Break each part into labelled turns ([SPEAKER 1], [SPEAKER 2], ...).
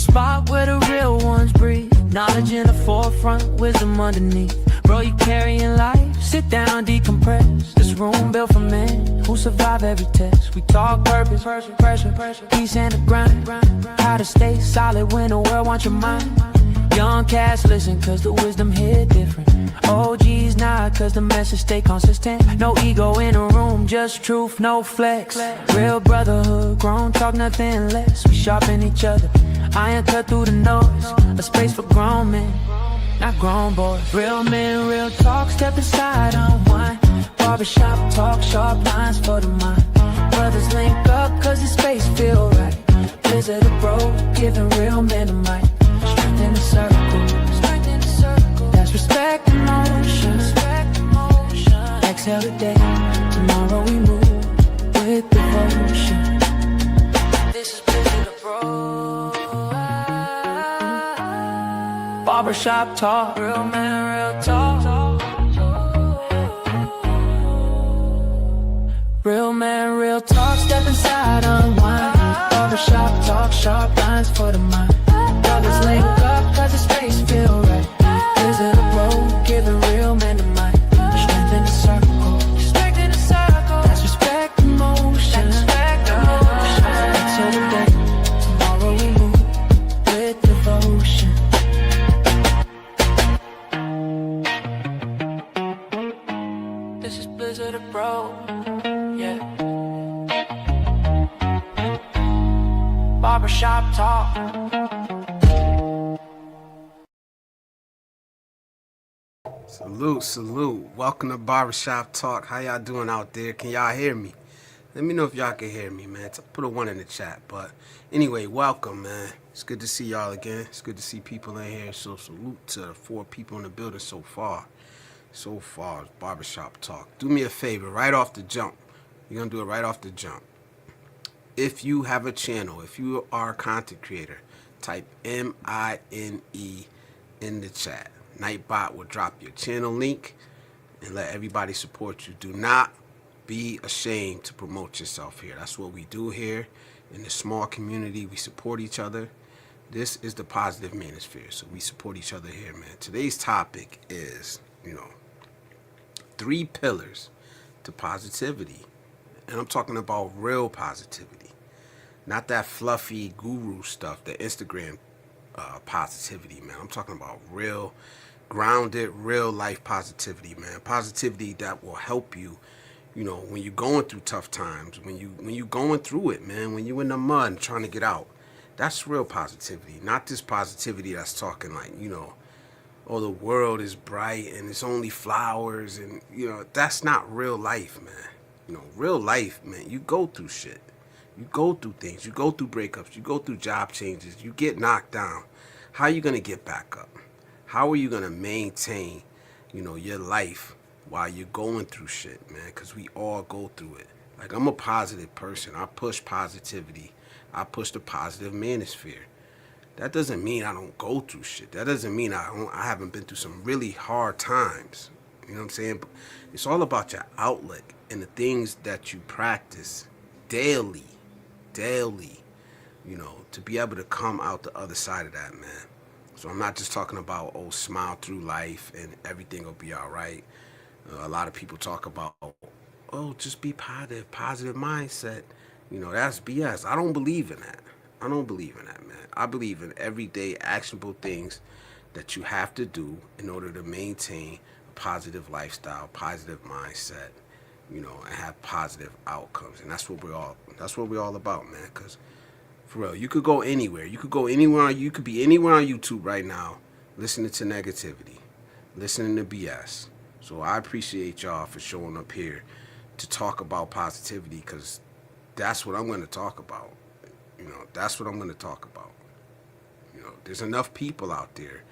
[SPEAKER 1] spot where the real ones breathe. Knowledge in the forefront, wisdom underneath. Bro, you carrying life, sit down, decompress. This room built for men who survive every test. We talk purpose, pressure, peace and the grind. How to stay solid when the world wants your mind. Young cats listen cause the wisdom hit different. OGs nod cause the message stay consistent. No ego in a room, just truth, no flex. Real brotherhood, grown talk, nothing less. We sharpen each other, iron cut through the noise. A space for grown men, not grown boys. Real men, real talk, step aside, unwind. Barbershop talk, sharp lines for the mind. Brothers link up cause the space feel right. Blizzardabroad, giving real men a mic. Strength in the circle, that's respect in motion. Exhale today, tomorrow we move with devotion. This is Blizzardabroad. Barbershop talk, real man, real talk. Real man, real talk, step inside, unwind. Barbershop talk, sharp lines for the mind. Brothers link up cause the space feel right. Visit the road, giving real men a mic. Strength in the circle, that's respect in motion. Exhale today, tomorrow we move with devotion. This is Blizzardabroad, yeah. Barbershop talk.
[SPEAKER 2] Salute. Welcome to Barbershop Talk. How y'all doing out there? Can y'all hear me? Let me know if y'all can hear me, man. Put a 1 in the chat. But anyway, welcome, man. It's good to see y'all again. It's good to see people in here. So salute to the 4 people in the building so far. Barbershop Talk. Do me a favor, right off the jump. You're going to do it right off the jump. If you have a channel, if you are a content creator, type M-I-N-E in the chat. Nightbot will drop your channel link and let everybody support you. Do not be ashamed to promote yourself here. That's what we do here in the small community. We support each other. This is the positive manosphere, so we support each other here, man. Today's topic is, 3 pillars to positivity. And I'm talking about real positivity. Not that fluffy guru stuff, the Instagram positivity, man. I'm talking about real, grounded, real life positivity, man. Positivity that will help you, when you're going through tough times, when you going through it, man, when you in the mud and trying to get out. That's real positivity. Not this positivity that's talking like, oh, the world is bright and it's only flowers and, that's not real life, man. Real life, man, you go through shit. You go through things. You go through breakups. You go through job changes. You get knocked down. How are you going to get back up? How are you going to maintain, your life while you're going through shit, man? Because we all go through it. Like, I'm a positive person. I push positivity. I push the positive manosphere. That doesn't mean I don't go through shit. That doesn't mean I haven't been through some really hard times. You know what I'm saying? But it's all about your outlook and the things that you practice daily, to be able to come out the other side of that, man. So I'm not just talking about, smile through life and everything will be all right. A lot of people talk about, just be positive mindset. That's BS. I don't believe in that. Man. I believe in everyday actionable things that you have to do in order to maintain a positive lifestyle, positive mindset, and have positive outcomes. And that's what we're all about, man. Because for real, you could go anywhere. You could be anywhere on YouTube right now listening to negativity, listening to BS. So I appreciate y'all for showing up here to talk about positivity, because that's what I'm going to talk about. That's what I'm going to talk about. There's enough people out there,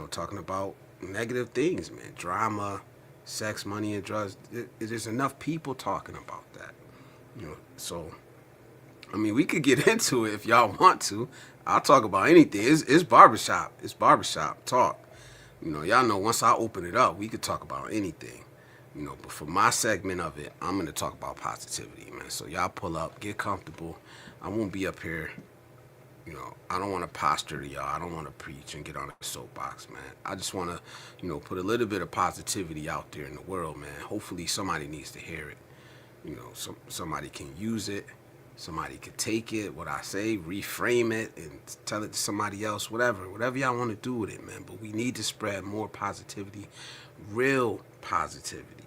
[SPEAKER 2] talking about negative things, man. Drama, sex, money, and drugs. There's enough people talking about that. So, we could get into it if y'all want to. I'll talk about anything. It's barbershop. It's barbershop talk. Y'all know once I open it up, we could talk about anything. But for my segment of it, I'm going to talk about positivity, man. So y'all pull up, get comfortable. I won't be up here I don't want to posture to y'all. I don't want to preach and get on a soapbox, man. I just want to, put a little bit of positivity out there in the world, man. Hopefully somebody needs to hear it. Somebody can use it. Somebody can take it, what I say, reframe it, and tell it to somebody else, whatever y'all want to do with it, man. But we need to spread more positivity, real positivity.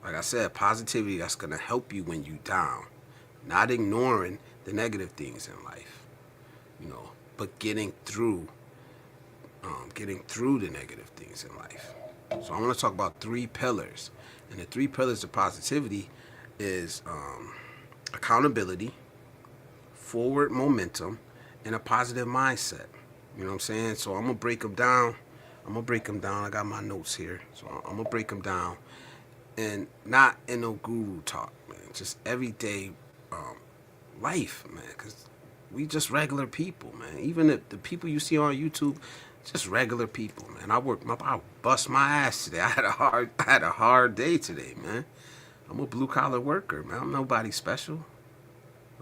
[SPEAKER 2] Like I said, positivity that's going to help you when you down. Not ignoring the negative things in life, but getting through the negative things in life. So I want to talk about 3 pillars. And the 3 pillars of positivity is accountability, forward momentum, and a positive mindset. You know what I'm saying? So I'm going to break them down. I got my notes here. So I'm going to break them down. And not in no guru talk, man. Just everyday life, man. Because we just regular people, man. Even the people you see on YouTube, just regular people, man. I bust my ass today. I had a hard day today, man. I'm a blue collar worker, man. I'm nobody special.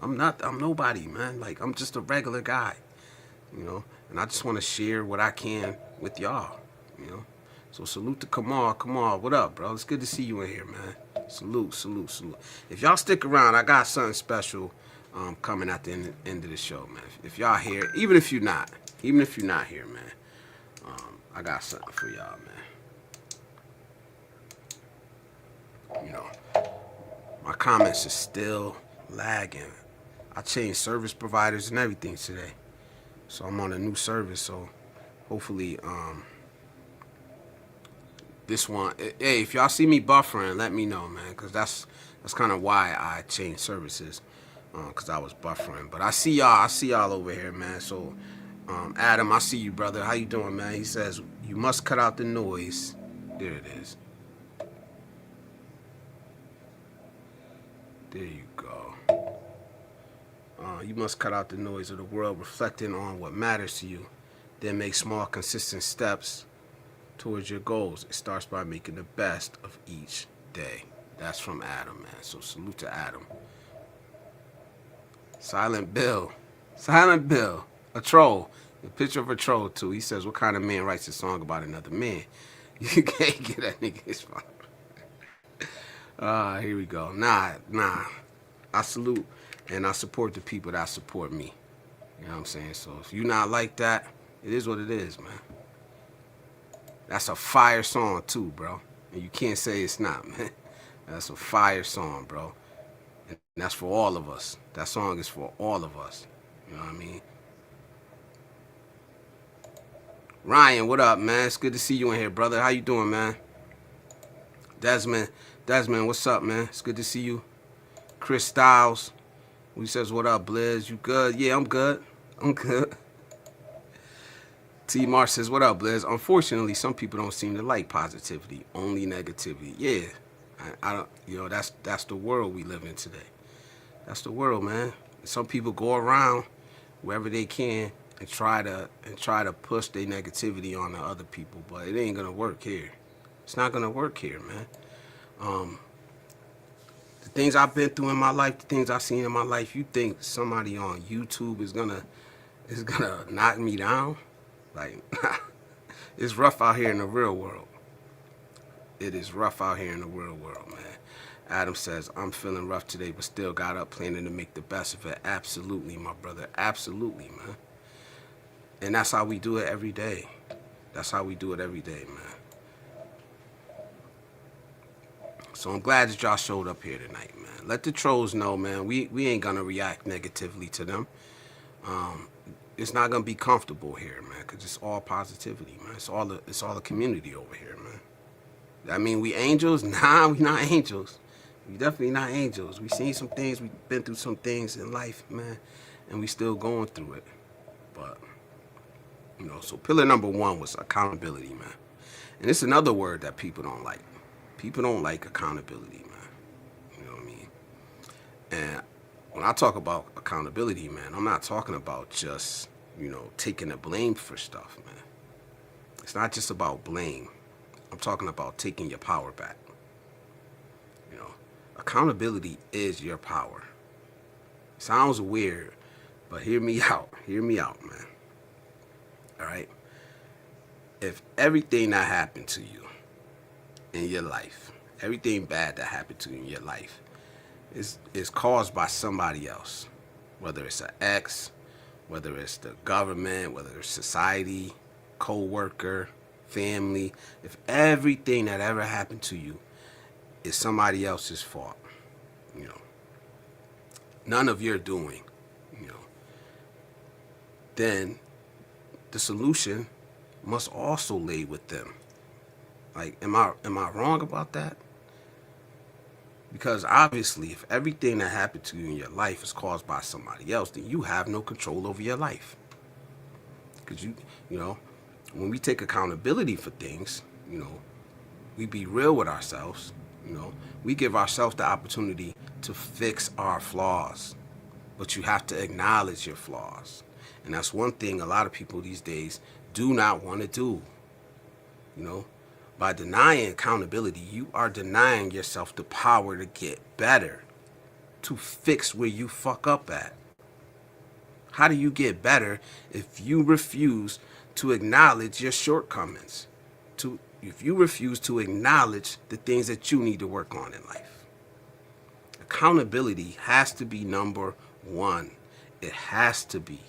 [SPEAKER 2] I'm nobody, man. Like, I'm just a regular guy, and I just want to share what I can with y'all, So salute to Kamal. Kamal, what up, bro? It's good to see you in here, man. Salute. If y'all stick around, I got something special coming at the end of the show, man. If y'all here, even if you're not here, man, I got something for y'all, man. My comments are still lagging. I changed service providers and everything today, so I'm on a new service. So hopefully, this one. Hey, if y'all see me buffering, let me know, man, because that's kind of why I changed services, because I was buffering. But I see y'all over here, man. So, Adam, I see you, brother. How you doing, man? He says you must cut out the noise. There it is. There you go. You must cut out the noise of the world, reflecting on what matters to you. Then make small, consistent steps towards your goals. It starts by making the best of each day. That's from Adam, man. So salute to Adam. Silent Bill, a troll. A picture of a troll too. He says, "What kind of man writes a song about another man?" You can't get that nigga his phone. Here we go. Nah. I salute and I support the people that support me. You know what I'm saying? So if you not like that, it is what it is, man. That's a fire song too, bro. And you can't say it's not, man. That's a fire song, bro. And that's for all of us. That song is for all of us. You know what I mean? Ryan, what up, man? It's good to see you in here, brother. How you doing, man? Desmond, what's up, man? It's good to see you. Chris Styles, he says, what up, Blizz? You good? Yeah, I'm good. T. Mar says, what up, Blizz? Unfortunately, some people don't seem to like positivity, only negativity. Yeah, I don't, that's the world we live in today. That's the world, man. Some people go around wherever they can and try to push their negativity on the other people, but it ain't gonna work here. It's not gonna work here, man. The things I've been through in my life, the things I've seen in my life, you think somebody on YouTube is gonna knock me down? Like, it's rough out here in the real world. It is rough out here in the real world, man. Adam says, I'm feeling rough today, but still got up planning to make the best of it. Absolutely, my brother. Absolutely, man. And that's how we do it every day. That's how we do it every day, man. So I'm glad that y'all showed up here tonight, man. Let the trolls know, man. We ain't gonna react negatively to them. It's not gonna be comfortable here, man, because it's all positivity, man. It's all the community over here, man. I mean, we angels? Nah, we not angels. We definitely not angels. We seen some things. We've been through some things in life, man, and we still going through it. But so pillar number 1 was accountability, man. And it's another word that people don't like. People don't like accountability, man. You know what I mean? And when I talk about accountability, man, I'm not talking about just, taking the blame for stuff, man. It's not just about blame. I'm talking about taking your power back. Accountability is your power. Sounds weird, But hear me out. Hear me out, man. All right? If everything that happened to you in your life, everything bad that happened to you in your life is caused by somebody else, whether it's an ex, whether it's the government, whether it's society, co-worker, family, if everything that ever happened to you is somebody else's fault, you know, none of your doing, you know, then the solution must also lay with them. Like, am I wrong about that? Because obviously, if everything that happened to you in your life is caused by somebody else, then you have no control over your life. Because you know, when we take accountability for things, you know, we be real with ourselves, you know, we give ourselves the opportunity to fix our flaws. But you have to acknowledge your flaws. And that's one thing a lot of people these days do not want to do. You know, by denying accountability, you are denying yourself the power to get better, to fix where you fuck up at. How do you get better if you refuse to acknowledge your shortcomings? If you refuse to acknowledge the things that you need to work on in life? Accountability has to be number one. It has to be.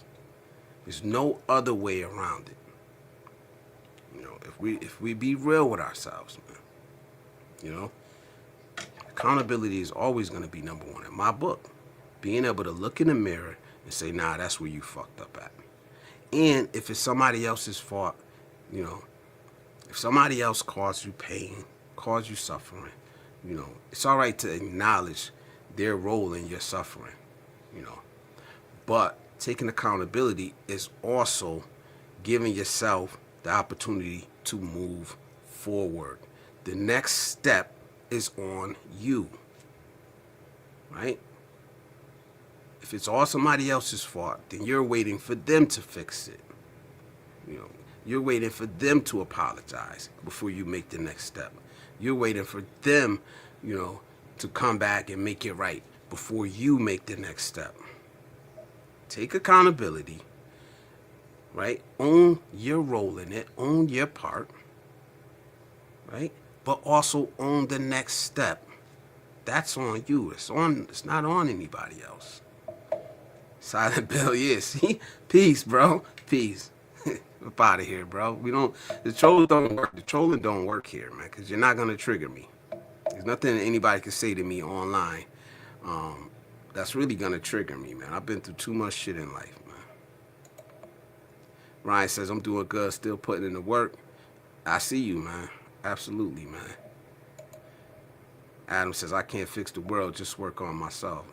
[SPEAKER 2] There's no other way around it. You know, if we be real with ourselves, man, you know, accountability is always going to be number one in my book. Being able to look in the mirror and say, nah, that's where you fucked up at. And if it's somebody else's fault, you know, if somebody else caused you pain, caused you suffering, you know, it's all right to acknowledge their role in your suffering, you know. But taking accountability is also giving yourself the opportunity to move forward. The next step is on you, right? If it's all somebody else's fault, then you're waiting for them to fix it. You know, you're waiting for them to apologize before you make the next step. You're waiting for them, you know, to come back and make it right before you make the next step. Take accountability, right? Own your role in it, own your part, right? But also own the next step. That's on you. It's not on anybody else. Silent Bill, yeah, see? Peace, bro. Peace. Up out of here, bro. The trolls don't work. The trolling don't work here, man, because you're not going to trigger me. There's nothing anybody can say to me online that's really going to trigger me, man. I've been through too much shit in life, man. Ryan says, I'm doing good, still putting in the work. I see you, man. Absolutely, man. Adam says, I can't fix the world, just work on myself.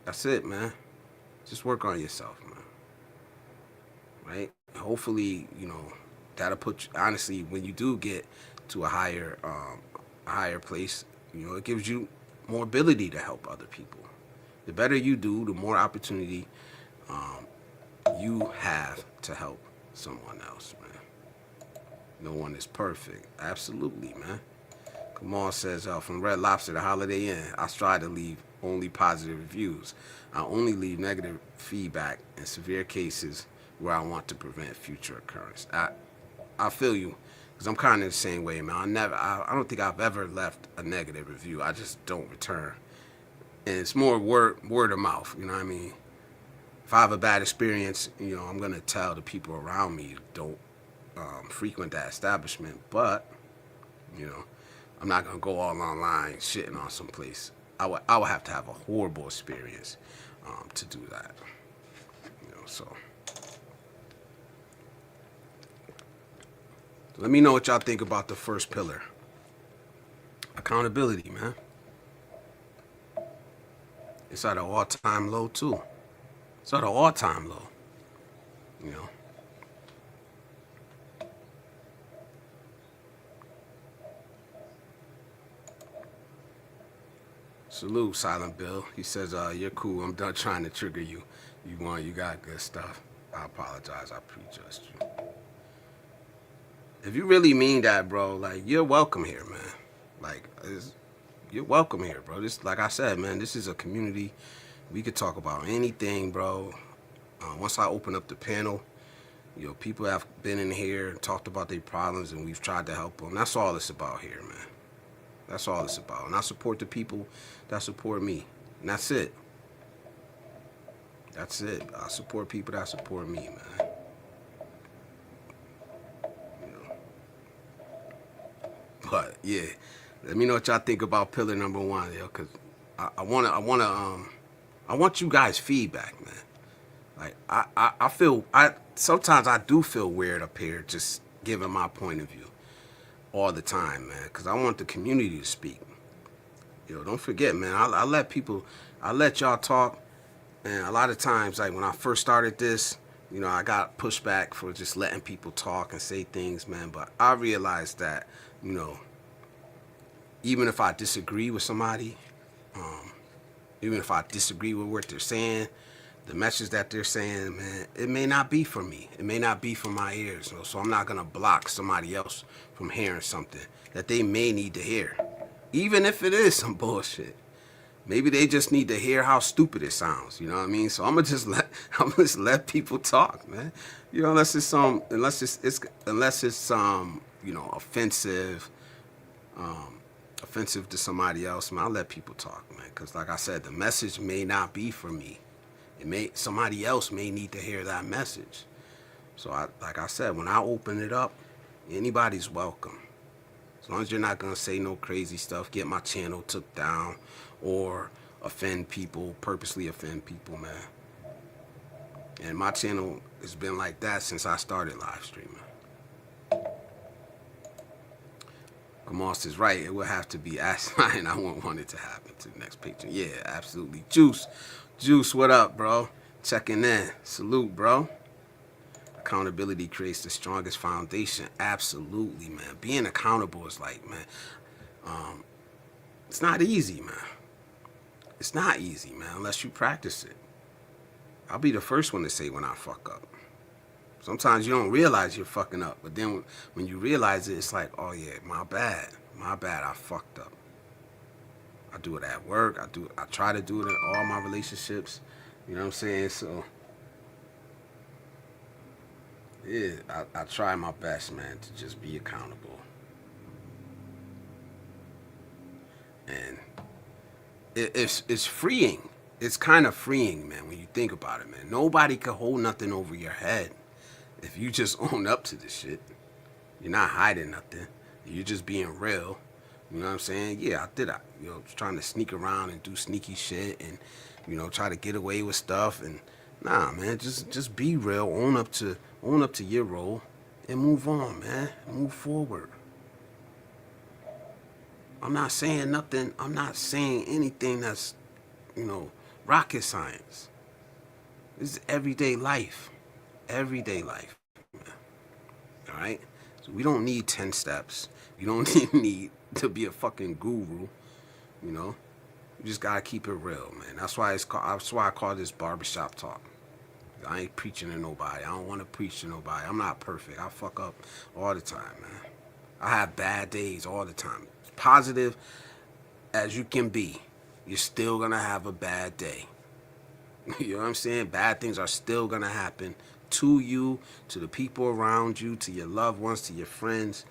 [SPEAKER 2] That's it, man. Just work on yourself, man. Right? Hopefully, you know, that'll put you, honestly, when you do get to a higher place, you know, it gives you more ability to help other people. The better you do, the more opportunity you have to help someone else, man. No one is perfect. Absolutely, man. Kamal says, from Red Lobster to Holiday Inn, I strive to leave only positive reviews. I only leave negative feedback in severe cases where I want to prevent future occurrence. I feel you, because I'm kind of the same way, man. I don't think I've ever left a negative review. I just don't return. And it's more word of mouth, you know what I mean? If I have a bad experience, you know, I'm going to tell the people around me, don't frequent that establishment. But, you know, I'm not going to go all online shitting on some place. I would have to have a horrible experience to do that. You know, so let me know what y'all think about the first pillar. Accountability, man. It's at an all-time low, too. It's at an all-time low, you know. Salute, Silent Bill. He says, you're cool. I'm done trying to trigger you. You got good stuff. I apologize. I prejudged you. If you really mean that, bro, like, you're welcome here, man. Like, you're welcome here, bro. This, like I said, man, this is a community. We could talk about anything, bro. Once I open up the panel, people have been in here and talked about their problems, and we've tried to help them. That's all it's about here, man. That's all it's about. And I support the people that support me. And that's it. That's it. I support people that support me, man. But yeah, let me know what y'all think about pillar number 1, cause I want you guys' feedback, man. Like I feel sometimes I do feel weird up here just giving my point of view all the time, man, cause I want the community to speak. Don't forget, man. I let y'all talk, and a lot of times, like when I first started this, I got pushback for just letting people talk and say things, man. But I realized that, even if I disagree with somebody, even if I disagree with what they're saying, the message that they're saying, man, it may not be for me. It may not be for my ears. So I'm not going to block somebody else from hearing something that they may need to hear, even if it is some bullshit. Maybe they just need to hear how stupid it sounds. You know what I mean? So I'm gonna just let people talk, man. Unless it's offensive to somebody else, man. I'll let people talk, man. Because like I said, the message may not be for me. Somebody else may need to hear that message. So like I said, when I open it up, anybody's welcome. As long as you're not gonna say no crazy stuff, get my channel took down, or purposely offend people, man. And my channel has been like that since I started live streaming. Kamal says, right, it would have to be asinine. I wouldn't want it to happen to the next patron. Yeah, absolutely. Juice, what up, bro? Checking in. Salute, bro. Accountability creates the strongest foundation. Absolutely, man. Being accountable is like, man, it's not easy, man. It's not easy, man, unless you practice it. I'll be the first one to say when I fuck up. Sometimes you don't realize you're fucking up, but then when you realize it, it's like, oh yeah, my bad, I fucked up. I do it at work. I try to do it in all my relationships. You know what I'm saying? So yeah, I try my best, man, to just be accountable. And it's freeing. It's kind of freeing, man, when you think about it, man. Nobody can hold nothing over your head if you just own up to this shit. You're not hiding nothing. You're just being real. You know what I'm saying? Yeah, I did. Trying to sneak around and do sneaky shit and, try to get away with stuff. And nah, man, just be real. Own up to your role and move on, man. Move forward. I'm not saying nothing. I'm not saying anything that's, rocket science. This is everyday life. Everyday life. All right? So we don't need 10 steps. You don't need to be a fucking guru. You just gotta keep it real, man. That's why I call this Barbershop Talk. I ain't preaching to nobody. I don't want to preach to nobody. I'm not perfect. I fuck up all the time, man. I have bad days all the time. Positive as you can be, you're still gonna have a bad day. You know what I'm saying? Bad things are still gonna happen to you, to the people around you, to your loved ones, to your friends.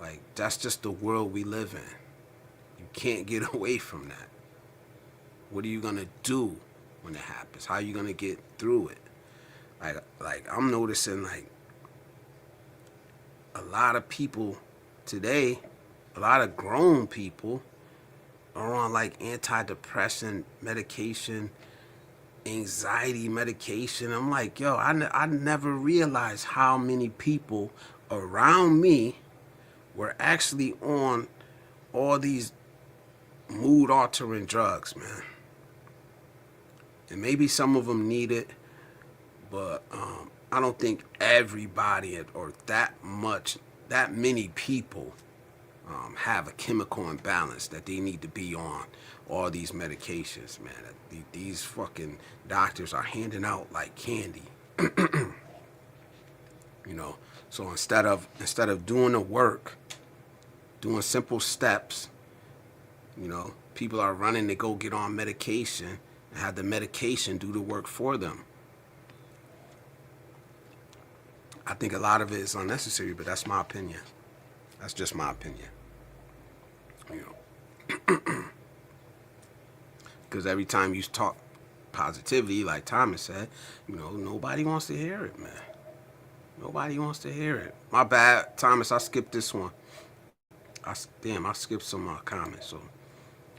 [SPEAKER 2] Like, that's just the world we live in. You can't get away from that. What are you gonna do when it happens? How are you gonna get through it? Like I'm noticing, like, a lot of people today, a lot of grown people are on like antidepressant medication, anxiety medication. I'm like, yo, I never realized how many people around me were actually on all these mood altering drugs, man. And maybe some of them need it, but I don't think everybody or that many people have a chemical imbalance that they need to be on all these medications, man. These fucking doctors are handing out like candy. So instead of doing the work, doing simple steps, people are running to go get on medication and have the medication do the work for them. I think a lot of it is unnecessary, but that's my opinion. That's just my opinion. You know, because every time you talk positivity, like Thomas said, you know, nobody wants to hear it, man. Nobody wants to hear it. My bad, Thomas. I skipped this one. I skipped some comments. So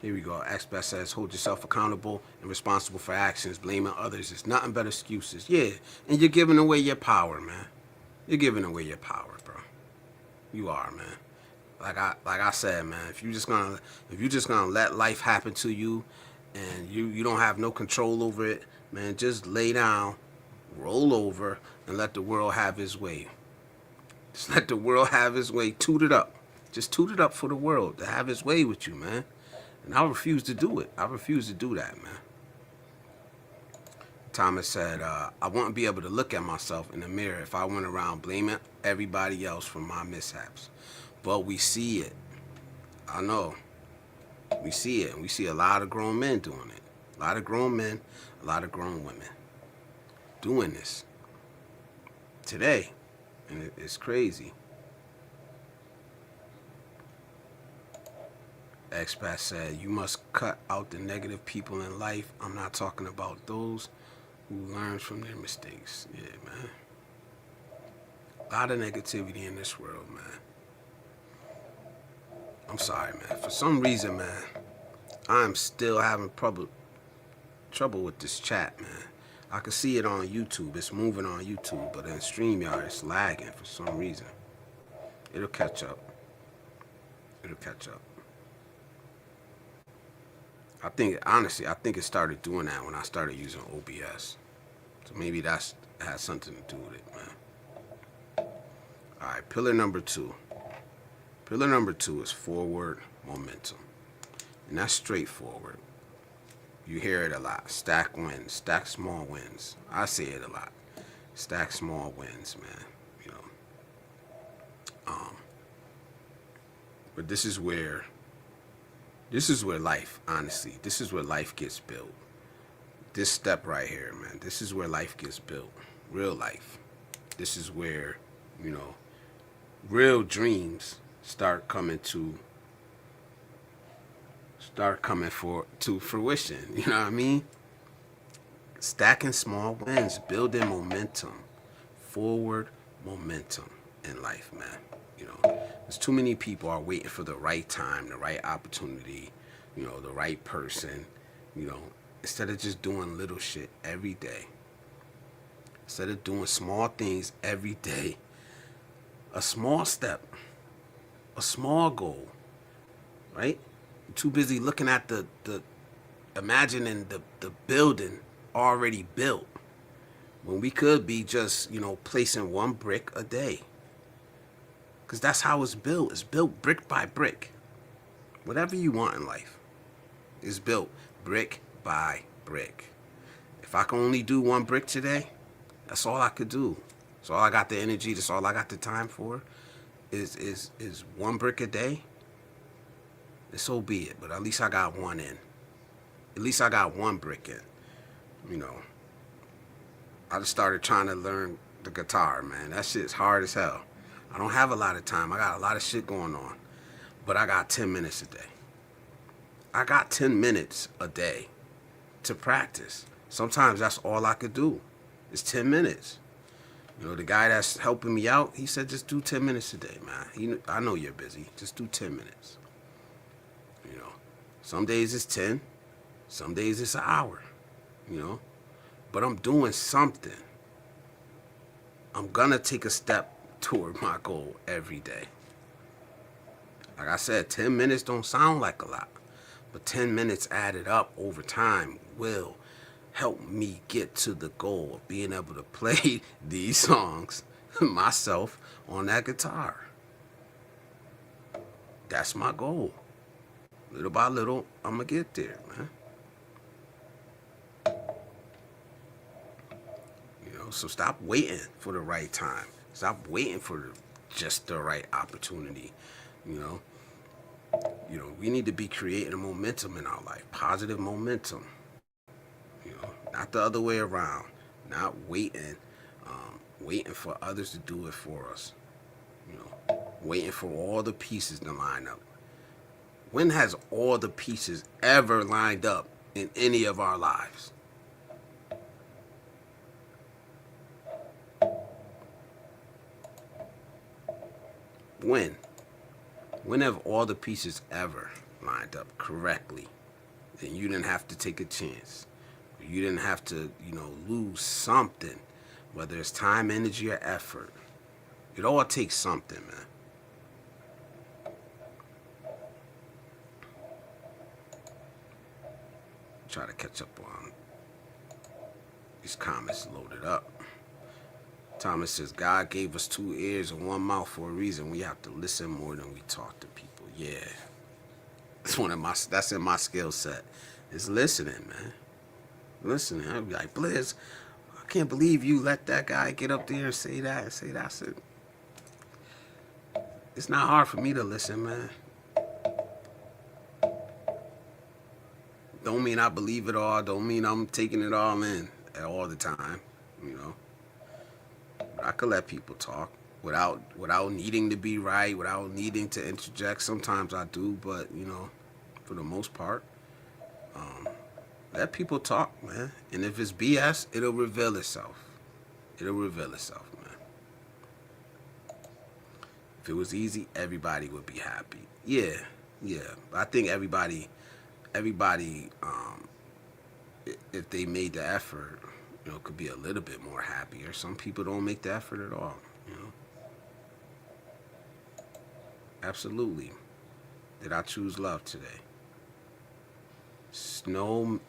[SPEAKER 2] here we go. Expert says, hold yourself accountable and responsible for actions. Blaming others is nothing but excuses. Yeah, and you're giving away your power, man. You're giving away your power, bro. You are, man. Like I said, man. If you're just gonna let life happen to you, and you don't have no control over it, man, just lay down, roll over, and let the world have its way. Just let the world have its way. Toot it up. Just toot it up for the world to have its way with you, man. And I refuse to do it. I refuse to do that, man. Thomas said, I wouldn't be able to look at myself in the mirror if I went around blaming everybody else for my mishaps. But we see it. I know. We see it. And we see a lot of grown men doing it. A lot of grown men, a lot of grown women doing this today. And it's crazy. Expat said, you must cut out the negative people in life. I'm not talking about those who learn from their mistakes. Yeah, man. A lot of negativity in this world, man. I'm sorry, man. For some reason, man, I'm still having trouble with this chat, man. I can see it on YouTube. It's moving on YouTube, but in StreamYard, it's lagging for some reason. It'll catch up. It'll catch up. Honestly, I think it started doing that when I started using OBS. So maybe that has something to do with it, man. All right, pillar number 2. Pillar number 2 is forward momentum. And that's straightforward. You hear it a lot. Stack wins, stack small wins. I say it a lot. Stack small wins, man. You know. But this is where life, honestly, this is where life gets built. This step right here, man, this is where life gets built. Real life. This is where, you know, real dreams start coming to fruition. You know what I mean? Stacking small wins, building momentum, forward momentum in life, man. You know, there's too many people are waiting for the right time, the right opportunity, you know, the right person, you know, instead of just doing little shit every day. Instead of doing small things every day, a small step, a small goal, right? You're too busy looking at imagining the building already built, when we could be just, you know, placing one brick a day. Because that's how it's built. It's built brick by brick. Whatever you want in life is built brick by brick. If I can only do one brick today, that's all I could do. That's all I got the energy. That's all I got the time for. Is one brick a day. And so be it. But at least I got one in. At least I got one brick in. You know. I just started trying to learn the guitar, man. That shit's hard as hell. I don't have a lot of time. I got a lot of shit going on. But I got 10 minutes a day. I got 10 minutes a day to practice. Sometimes that's all I could do. It's 10 minutes. You know, the guy that's helping me out, he said, just do 10 minutes a day, man. I know you're busy. Just do 10 minutes. You know, some days it's 10. Some days it's an hour. You know, but I'm doing something. I'm gonna take a step toward my goal every day. Like I said, 10 minutes don't sound like a lot, but 10 minutes added up over time will help me get to the goal of being able to play these songs myself on that guitar. That's my goal. Little by little, I'm gonna get there, man. You know, so stop waiting for the right time. Stop waiting for just the right opportunity. You know, we need to be creating a momentum in our life, positive momentum. You know, not the other way around. Not waiting, waiting for others to do it for us. You know, waiting for all the pieces to line up. When has all the pieces ever lined up in any of our lives? When? When have all the pieces ever lined up correctly? And you didn't have to take a chance. You didn't have to, lose something, whether it's time, energy, or effort. It all takes something, man. Try to catch up on these comments loaded up. Thomas says, God gave us 2 ears and 1 mouth for a reason. We have to listen more than we talk to people. Yeah. That's in my skill set. Is listening, man. Listening. I'd be like, Blizz, I can't believe you let that guy get up there and say that and say that. I said, it's not hard for me to listen, man. Don't mean I believe it all. Don't mean I'm taking it all in all the time, But I could let people talk without needing to be right, without needing to interject. Sometimes I do, but, for the most part, let people talk, man. And if it's BS, it'll reveal itself. It'll reveal itself, man. If it was easy, everybody would be happy. Yeah. I think everybody, if they made the effort, could be a little bit more happier. Some people don't make the effort at all, Absolutely. Did I choose love today? Snowman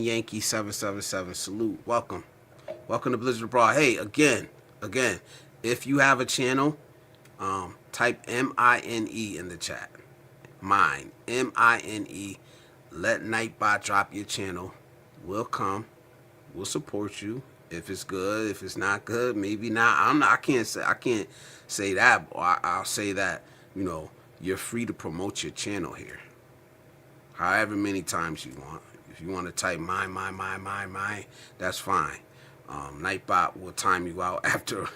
[SPEAKER 2] Yankee 777, salute. Welcome to Blizzard Abroad. Hey, again, if you have a channel, type MINE in the chat. Mine, MINE. Let Nightbot drop your channel. We'll come. We'll support you. If it's good, if it's not good, maybe not. I can't say that. I'll say that, you're free to promote your channel here. However many times you want. If you want to type mine, that's fine. Nightbot will time you out after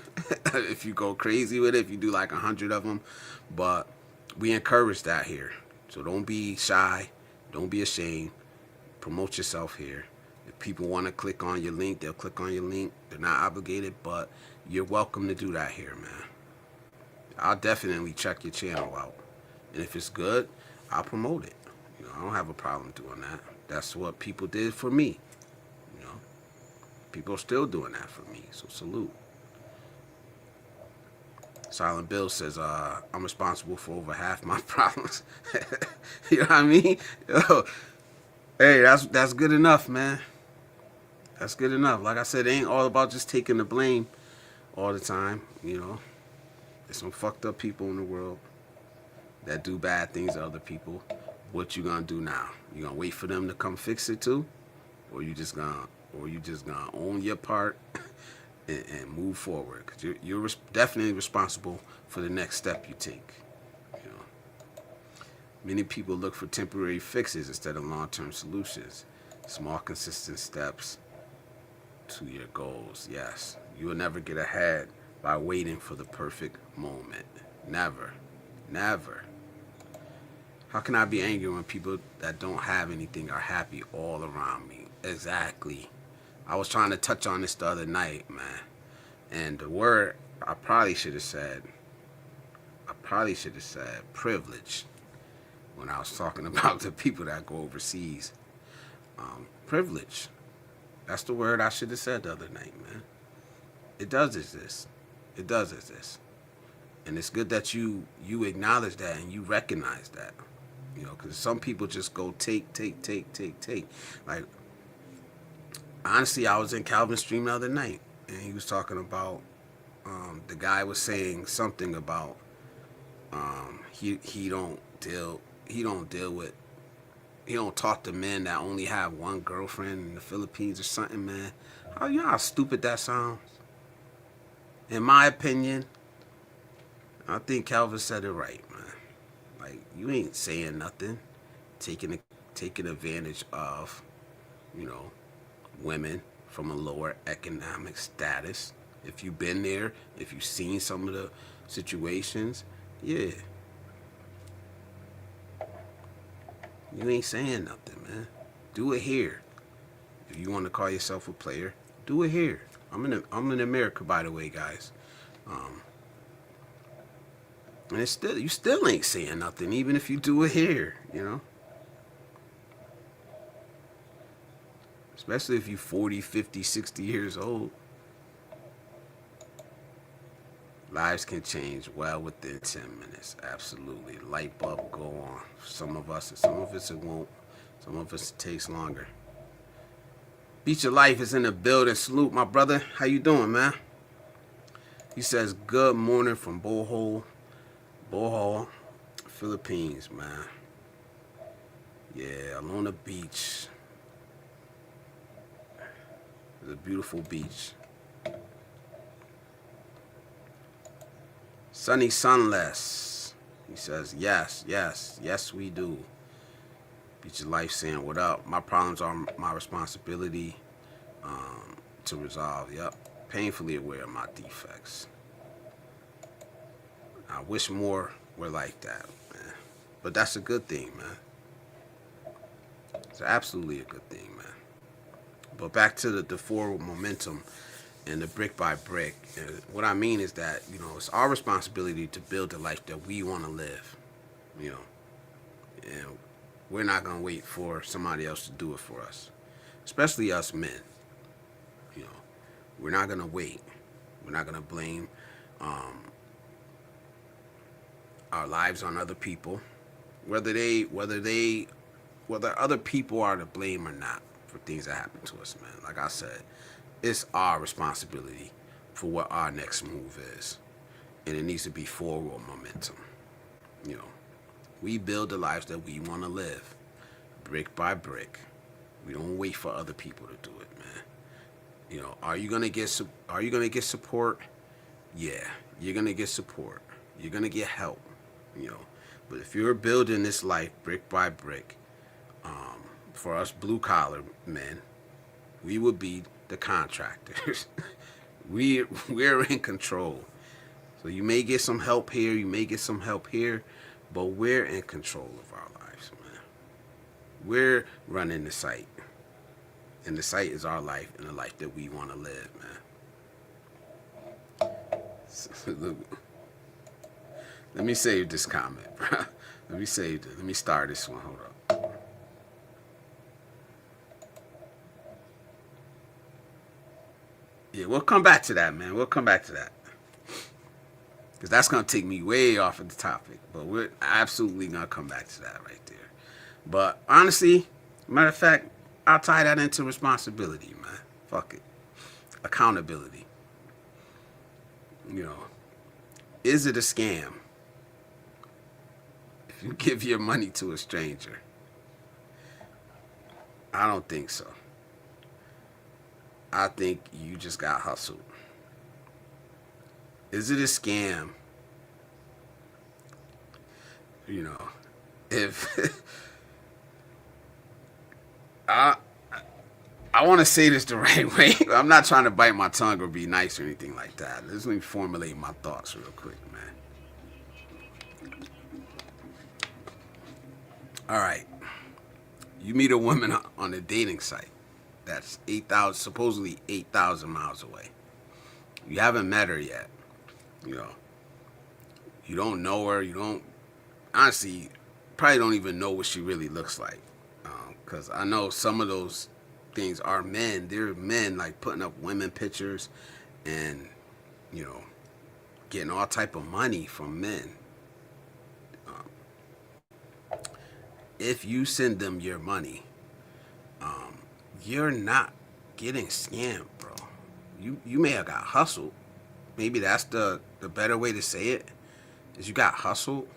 [SPEAKER 2] if you go crazy with it, if you do like 100 of them. But we encourage that here. So don't be shy. Don't be ashamed. Promote yourself here. If people want to click on your link, they'll click on your link. They're not obligated, but you're welcome to do that here, man. I'll definitely check your channel out. And if it's good, I'll promote it. I don't have a problem doing that. That's what people did for me. People are still doing that for me. So salute. Silent Bill says, I'm responsible for over half my problems. You know what I mean? Yo, hey, that's good enough, man. That's good enough. Like I said, it ain't all about just taking the blame all the time, There's some fucked up people in the world that do bad things to other people. What you gonna do now? You gonna wait for them to come fix it too? Or you just gonna own your part and move forward? Because you're definitely responsible for the next step you take. Many people look for temporary fixes instead of long-term solutions. Small, consistent steps to your goals. Yes, you will never get ahead by waiting for the perfect moment. Never. How can I be angry when people that don't have anything are happy all around me? Exactly. I was trying to touch on this the other night, man. And the word I probably should have said privilege when I was talking about the people that go overseas. Privilege. That's the word I should have said the other night, man. It does exist. And it's good that you acknowledge that and you recognize that. Because some people just go take. Like, honestly, I was in Calvin's stream the other night, and he was talking about, the guy was saying something about, he don't talk to men that only have one girlfriend in the Philippines or something, man. You know how stupid that sounds? In my opinion, I think Calvin said it right, man. Like, you ain't saying nothing, taking advantage of, women from a lower economic status. If you've been there, if you've seen some of the situations, yeah. You ain't saying nothing, man. Do it here. If you want to call yourself a player, do it here. I'm in America, by the way, guys. And it's still, you still ain't saying nothing, even if you do it here, you know. Especially if you're 40, 50, 60 years old. Lives can change well within 10 minutes. Absolutely. Light bulb go on. Some of us it won't. Some of us it takes longer. Beat Your Life is in the building. Salute, my brother. How you doing, man? He says, good morning from Bohol, Philippines, man. Yeah, along the beach. It's a beautiful beach. Sunny Sunless. He says, yes, we do. Beat Your Life saying, what up? My problems are my responsibility to resolve. Yep. Painfully aware of my defects. I wish more were like that, man. But that's a good thing, man. It's absolutely a good thing, man. But back to the forward momentum and the brick by brick. And what I mean is that, you know, it's our responsibility to build the life that we want to live, you know. And we're not going to wait for somebody else to do it for us, especially us men. You know, we're not going to wait. We're not going to blame our lives on other people, whether other people are to blame or not for things that happen to us, man. Like I said, it's our responsibility for what our next move is, and it needs to be forward momentum. You know, we build the lives that we want to live, brick by brick. We don't wait for other people to do it, man. You know, are you gonna get support? Yeah, you're gonna get support. You're gonna get help. You know, but if you're building this life brick by brick, for us blue collar men, we would be the contractors. we're in control. So you may get some help here, you may get some help here, but we're in control of our lives, man. We're running the site. And the site is our life and the life that we want to live, man. Let me save this comment, bro. Let me save it. Let me start this one. Hold up. Yeah, we'll come back to that, man. We'll come back to that. Because that's going to take me way off of the topic. But we're absolutely going to come back to that right there. But honestly, matter of fact, I'll tie that into responsibility, man. Fuck it. Accountability. You know, is it a scam if you give your money to a stranger? I don't think so. I think you just got hustled. Is it a scam? You know, if I want to say this the right way. I'm not trying to bite my tongue or be nice or anything like that. Let me formulate my thoughts real quick, man. All right. You meet a woman on a dating site that's supposedly 8,000 miles away. You haven't met her yet. You know, you don't know her. You don't, honestly, probably don't even know what she really looks like. Because I know some of those things are men. They're men like putting up women pictures and, you know, getting all type of money from men. If you send them your money, you're not getting scammed, bro. You may have got hustled. Maybe that's the better way to say it, is you got hustled.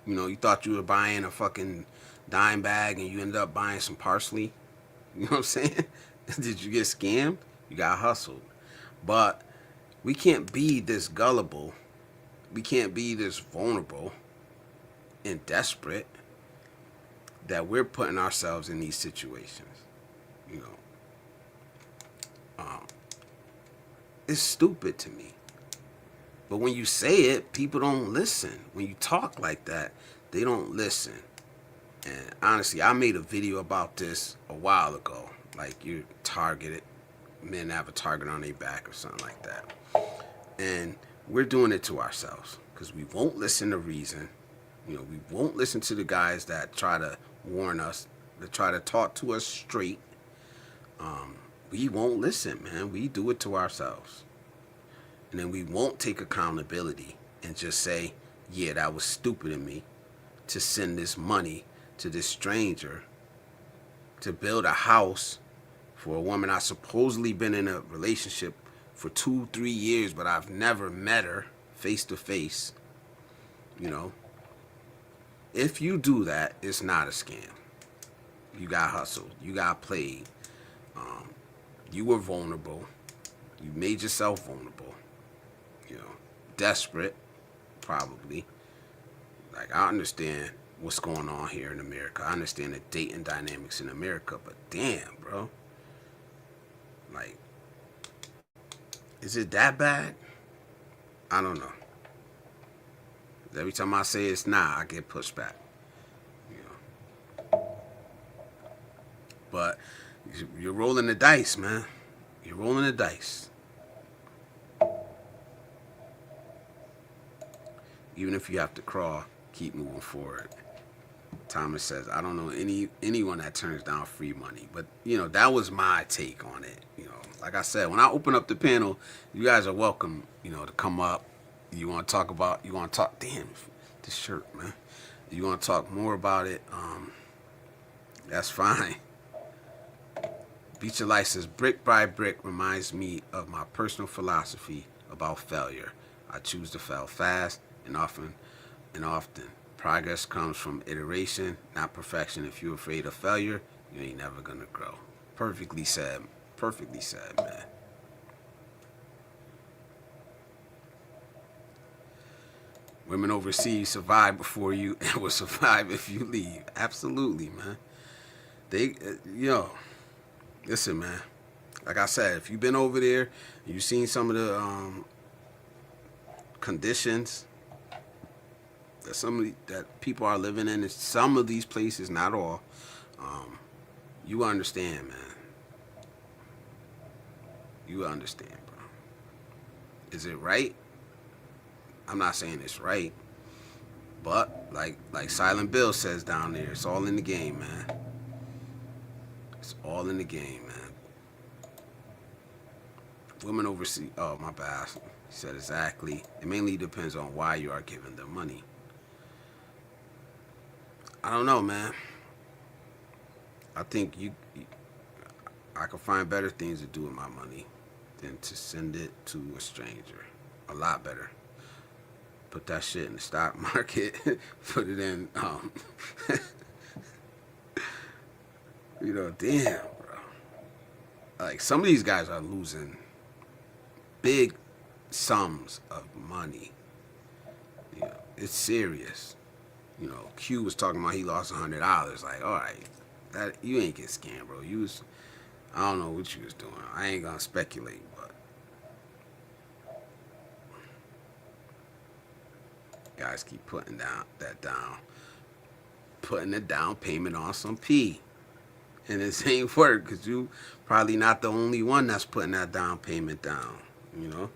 [SPEAKER 2] You know, you thought you were buying a fucking dime bag and you ended up buying some parsley. You know what I'm saying? Did you get scammed? You got hustled. But we can't be this gullible. We can't be this vulnerable and desperate that we're putting ourselves in these situations. You know, It's stupid to me. But when you say it, people don't listen. When you talk like that, they don't listen. And honestly, I made a video about this a while ago. Like, you're targeted. Men have a target on their back or something like that. And we're doing it to ourselves because we won't listen to reason. You know, we won't listen to the guys that try to warn us, that try to talk to us straight. We won't listen, man. We do it to ourselves. And then we won't take accountability and just say, yeah, that was stupid of me to send this money to this stranger to build a house for a woman I supposedly been in a relationship for 2-3 years, but I've never met her face to face. You know, if you do that, it's not a scam. You got hustled. You got played. You were vulnerable. You made yourself vulnerable. You know, desperate, probably. Like, I understand what's going on here in America. I understand the dating dynamics in America, but damn, bro. Like, is it that bad? I don't know. Every time I say it's not, I get pushed back. You know. But you're rolling the dice, man. You're rolling the dice. Even if you have to crawl, keep moving forward. Thomas says, I don't know anyone that turns down free money. But, you know, that was my take on it. You know, like I said, when I open up the panel, you guys are welcome, you know, to come up. You want to talk, damn, this shirt, man. You want to talk more about it, that's fine. Beat Your Life says, brick by brick reminds me of my personal philosophy about failure. I choose to fail fast and often. Progress comes from iteration, not perfection. If you're afraid of failure, you ain't never gonna grow. Perfectly said. Perfectly said, man. Women overseas survive before you and will survive if you leave. Absolutely, man. Listen, man. Like I said, if you've been over there, you've seen some of the conditions that people are living in some of these places, not all. You understand, man. You understand, bro. Is it right? I'm not saying it's right, but like Silent Bill says down there, it's all in the game, man. It's all in the game, man. Women overseas. Oh, my bad. He said exactly. It mainly depends on why you are giving them money. I don't know, man. I think I could find better things to do with my money than to send it to a stranger. A lot better. Put that shit in the stock market. Put it in, you know, damn, bro. Like, some of these guys are losing big sums of money. You know, it's serious. You know, Q was talking about he lost $100. Like, all right, that you ain't get scammed, bro. I don't know what you was doing. I ain't gonna speculate, but guys keep putting putting the down payment on some P, and it ain't work because you probably not the only one that's putting that down payment down. You know,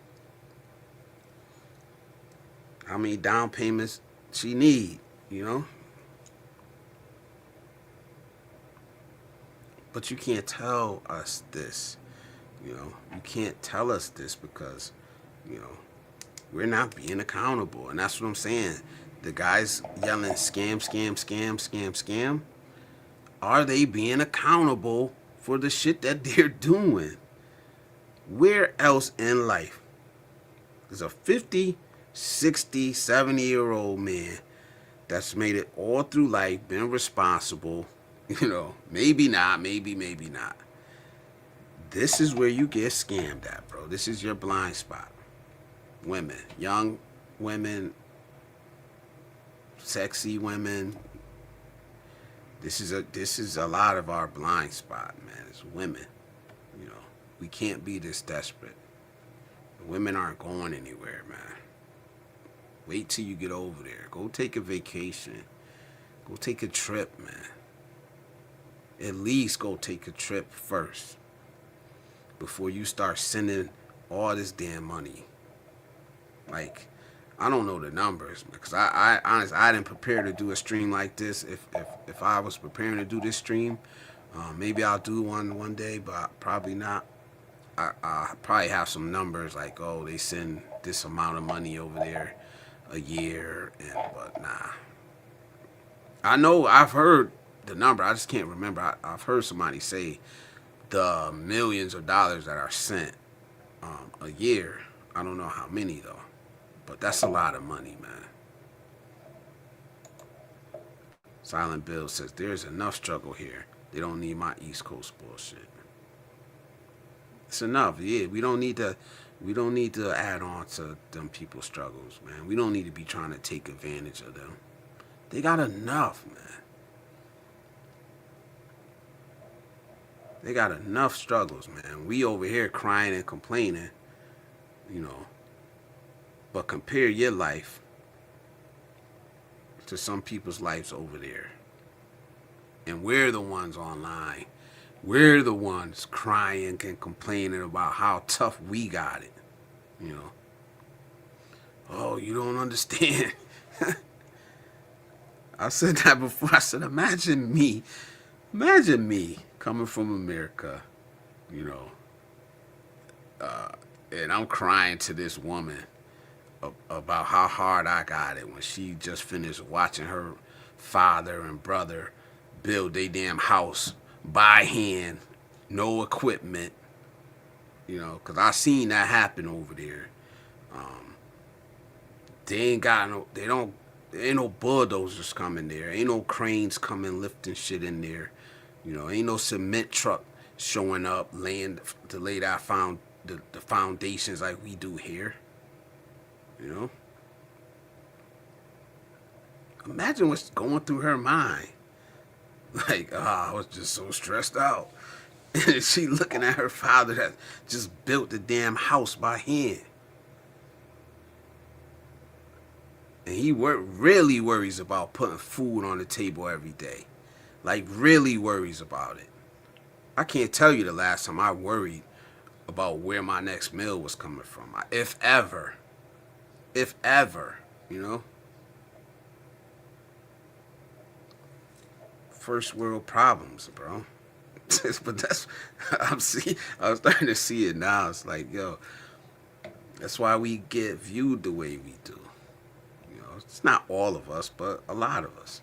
[SPEAKER 2] how many down payments she need? You know? But you can't tell us this. You know? You can't tell us this because, you know, we're not being accountable. And that's what I'm saying. The guys yelling scam, scam, scam, scam, scam. Are they being accountable for the shit that they're doing? Where else in life is a 50, 60, 70-year-old man that's made it all through life, been responsible, you know, maybe not. This is where you get scammed at, bro. This is your blind spot. Women, young women, sexy women. This is a lot of our blind spot, man. It's women, you know. We can't be this desperate. The women aren't going anywhere, man. Wait till you get over there. Go take a vacation. Go take a trip, man. At least go take a trip first before you start sending all this damn money. Like, I don't know the numbers because I honestly I didn't prepare to do a stream like this. If I was preparing to do this stream, maybe I'll do one day, but probably not. I probably have some numbers like, oh, they send this amount of money over there a year, but nah. I know I've heard the number. I just can't remember. I've heard somebody say the millions of dollars that are sent a year. I don't know how many though, but that's a lot of money, man. Silent Bill says there's enough struggle here. They don't need my East Coast bullshit. It's enough. Yeah, we don't need to add on to them people's struggles, man. We don't need to be trying to take advantage of them. They got enough, man. They got enough struggles, man. We over here crying and complaining, you know. But compare your life to some people's lives over there. And we're the ones online. We're the ones crying and complaining about how tough we got it. You know. Oh, you don't understand. I said that before. I said, imagine me coming from America, you know, and I'm crying to this woman about how hard I got it when she just finished watching her father and brother build their damn house by hand, no equipment, you know, because I seen that happen over there. They ain't got no, there ain't no bulldozers coming there. Ain't no cranes coming lifting shit in there. You know, ain't no cement truck showing up laying to lay that the foundations like we do here. You know? Imagine what's going through her mind. Like, I was just so stressed out. And she looking at her father that just built the damn house by hand. And he really worries about putting food on the table every day. Like, really worries about it. I can't tell you the last time I worried about where my next meal was coming from. If ever. If ever, you know? First world problems, bro. But that's, I'm starting to see it now. It's like, yo, that's why we get viewed the way we do. It's not all of us, but a lot of us.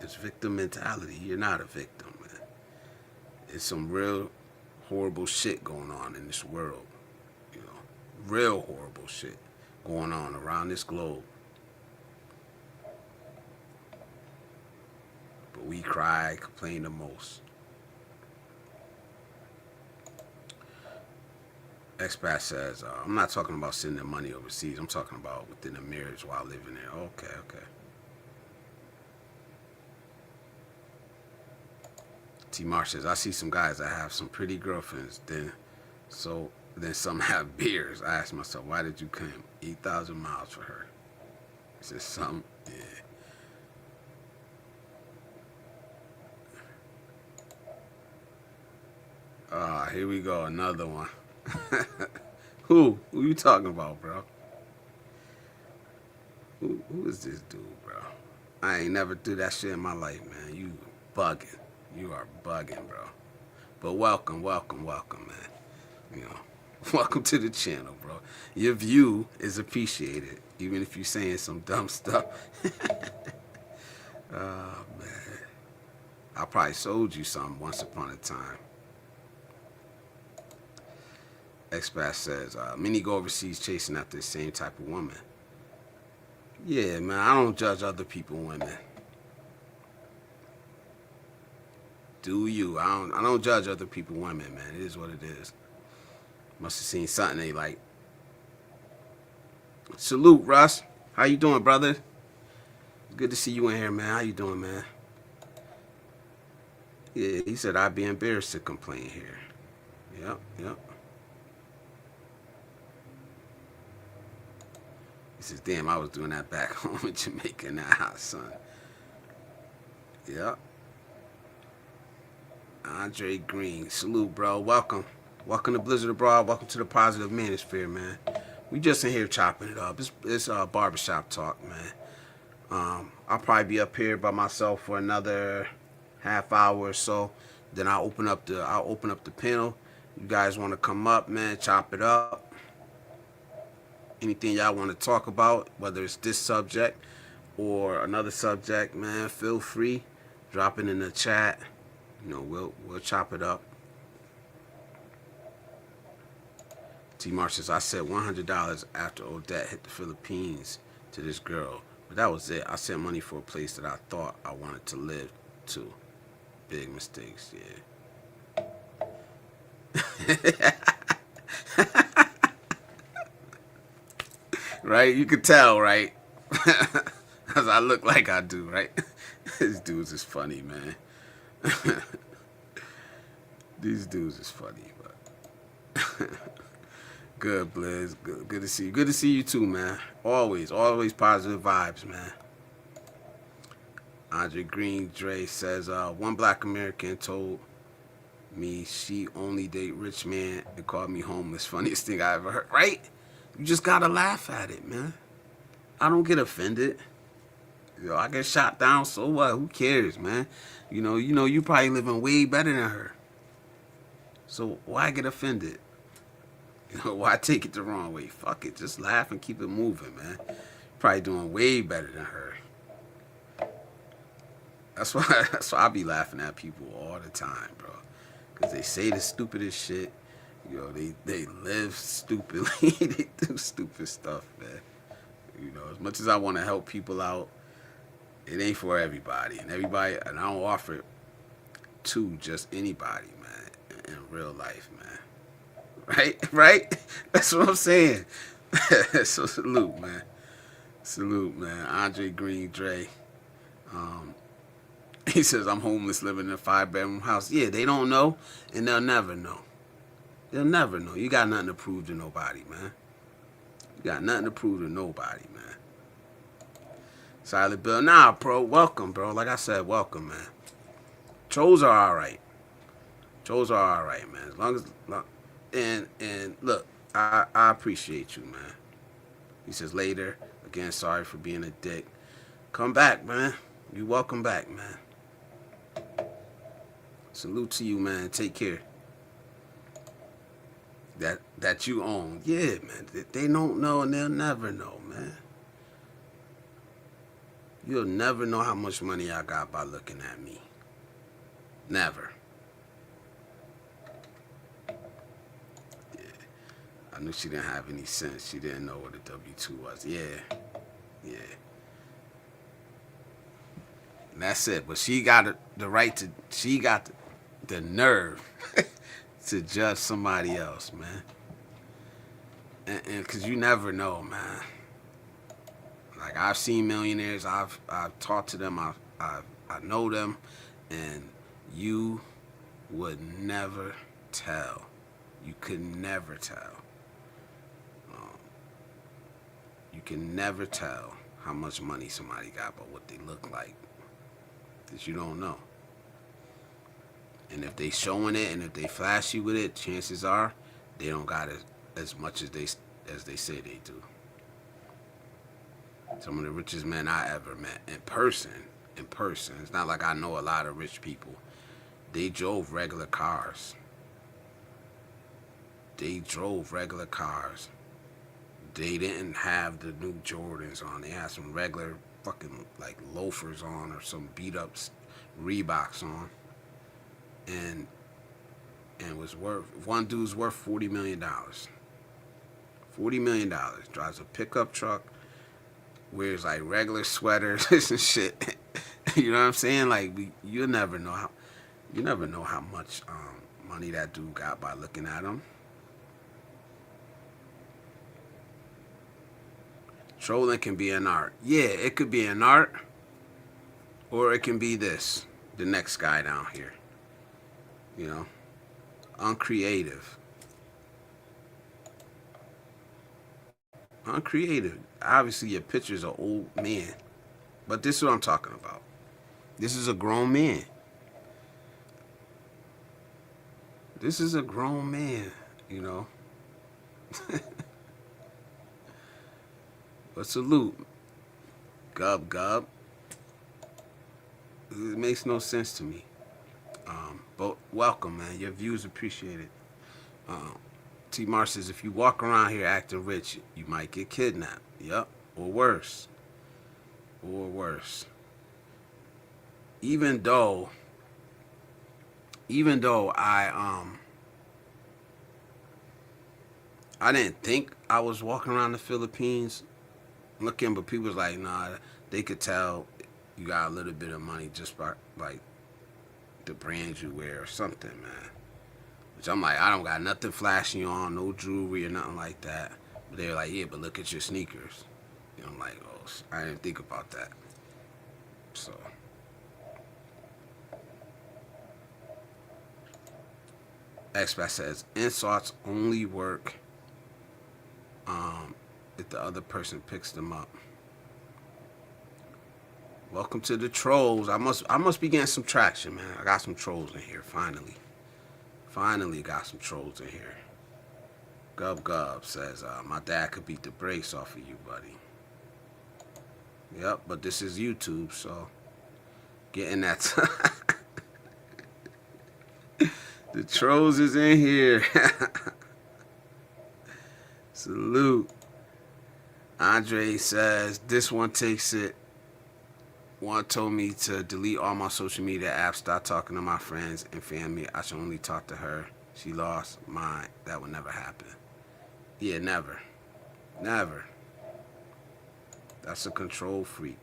[SPEAKER 2] It's victim mentality. You're not a victim, man. It's some real horrible shit going on in this world. You know, real horrible shit going on around this globe. But we cry, complain the most. Expat says, I'm not talking about sending money overseas. I'm talking about within a marriage while living there. Okay. T. Marsh says, I see some guys that have some pretty girlfriends, then some have beers. I asked myself, why did you come 8,000 miles for her? He says, some, yeah. Here we go, another one. Who you talking about, bro? Who is this dude, bro? I ain't never do that shit in my life, man. You bugging. You are bugging, bro. But welcome, man. You know, welcome to the channel, bro. Your view is appreciated, even if you're saying some dumb stuff. Oh, man. I probably sold you something once upon a time. Expat says, many go overseas chasing after the same type of woman. Yeah, man, I don't judge other people women. Do you? I don't judge other people women, man. It is what it is. Must have seen something they like. Salute, Russ. How you doing, brother? Good to see you in here, man. How you doing, man? Yeah, he said I'd be embarrassed to complain here. Yep, yep. He says, damn, I was doing that back home in Jamaica in that hot sun. Yep. Andre Green, salute, bro. Welcome. Welcome to Blizzard Abroad. Welcome to the Positive Manosphere, man. We just in here chopping it up. It's Barbershop Talk, man. I'll probably be up here by myself for another half hour or so. Then I'll open up the panel. You guys want to come up, man, chop it up. Anything y'all want to talk about, whether it's this subject or another subject, man, feel free. Drop it in the chat. You know, we'll chop it up. T. Marsh says, I said $100 after Odette hit the Philippines to this girl. But that was it. I sent money for a place that I thought I wanted to live to. Big mistakes, yeah. Right? You could tell, right? Because I look like I do, right? These dudes is funny, man. These dudes is funny, but... Good, Blizz. Good to see you. Good to see you too, man. Always positive vibes, man. Andre Green Dre says, one black American told me she only date rich man and called me homeless. Funniest thing I ever heard. Right? You just gotta laugh at it, man. I don't get offended. You know, I get shot down, so what? Who cares, man? You know, you probably living way better than her. So why get offended? You know, why take it the wrong way? Fuck it. Just laugh and keep it moving, man. Probably doing way better than her. That's why I be laughing at people all the time, bro. Because they say the stupidest shit. You know, they live stupidly. They do stupid stuff, man. You know, as much as I want to help people out, it ain't for everybody. And I don't offer it to just anybody, man, in real life, man. Right? That's what I'm saying. So salute, man. Salute, man. Andre Green Dre. He says, I'm homeless living in a 5-bedroom house. Yeah, they don't know, and they'll never know. They'll never know. You got nothing to prove to nobody, man. You got nothing to prove to nobody, man. Silent Bill. Nah, bro. Welcome, bro. Like I said, welcome, man. Trolls are all right. Trolls are all right, man. As long as... And look, I appreciate you, man. He says later, again, sorry for being a dick. Come back, man. You welcome back, man. Salute to you, man. Take care. That you own. Yeah, man. They don't know and they'll never know, man. You'll never know how much money I got by looking at me. Never. I knew she didn't have any sense. She didn't know what a W-2 was. Yeah. And that's it. But she got the right to, she got the nerve to judge somebody else, man. And because you never know, man. Like, I've seen millionaires. I've talked to them. I know them. And you would never tell. You could never tell. You can never tell how much money somebody got by what they look like. Because you don't know. And if they showing it and if they flash you with it, chances are they don't got as much as they say they do. Some of the richest men I ever met in person. It's not like I know a lot of rich people. They drove regular cars. They didn't have the new Jordans on. They had some regular fucking like loafers on or some beat up Reeboks on. And was worth, one dude's worth $40 million. $40 million. Drives a pickup truck, wears like regular sweaters and shit. You know what I'm saying? Like, you never know how much money that dude got by looking at him. Trolling can be an art. Yeah, it could be an art, or it can be this, the next guy down here. You know, uncreative. Uncreative. Obviously, your picture's an old man. But this is what I'm talking about. This is a grown man. This is a grown man, you know. But salute. Gub gub. It makes no sense to me. But welcome, man. Your views appreciated. T. Mar says, if you walk around here acting rich, you might get kidnapped. Yep. Or worse. Or worse. Even though I didn't think I was walking around the Philippines looking, but people was like, nah, they could tell you got a little bit of money just by like the brands you wear or something, man. Which I'm like, I don't got nothing flashing on, no jewelry or nothing like that. But they're like, yeah, but look at your sneakers. And I'm like, oh, I didn't think about that. So. Expat says, insults only work if the other person picks them up. Welcome to the trolls. I must be getting some traction, man. I got some trolls in here, finally. Finally got some trolls in here. Gub Gub says, my dad could beat the brakes off of you, buddy. Yep, but this is YouTube, so getting that. The trolls is in here. Salute. Andre says, this one takes it. One told me to delete all my social media apps, start talking to my friends and family. I should only talk to her. She lost mine. That would never happen. Yeah, never. Never. That's a control freak.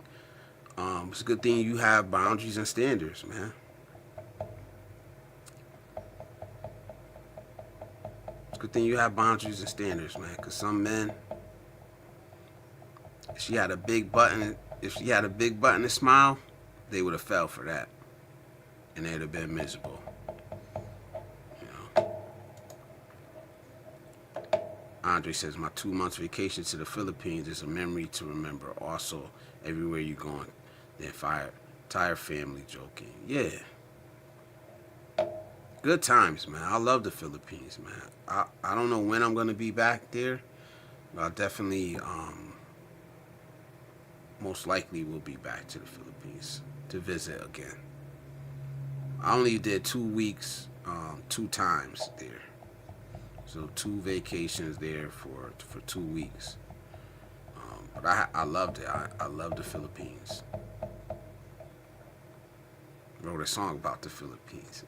[SPEAKER 2] It's a good thing you have boundaries and standards, man. It's a good thing you have boundaries and standards, man. Because some men, if she had a big button to smile, they would have fell for that. And they'd have been miserable. You know. Andre says, my 2 months vacation to the Philippines is a memory to remember. Also, everywhere you're going, the entire family joking. Yeah. Good times, man. I love the Philippines, man. I don't know when I'm going to be back there, but I definitely, most likely will be back to the Philippines to visit again. I only did 2 weeks, 2 times there. So 2 vacations there for 2 weeks. But I loved it. I love the Philippines. Wrote a song about the Philippines.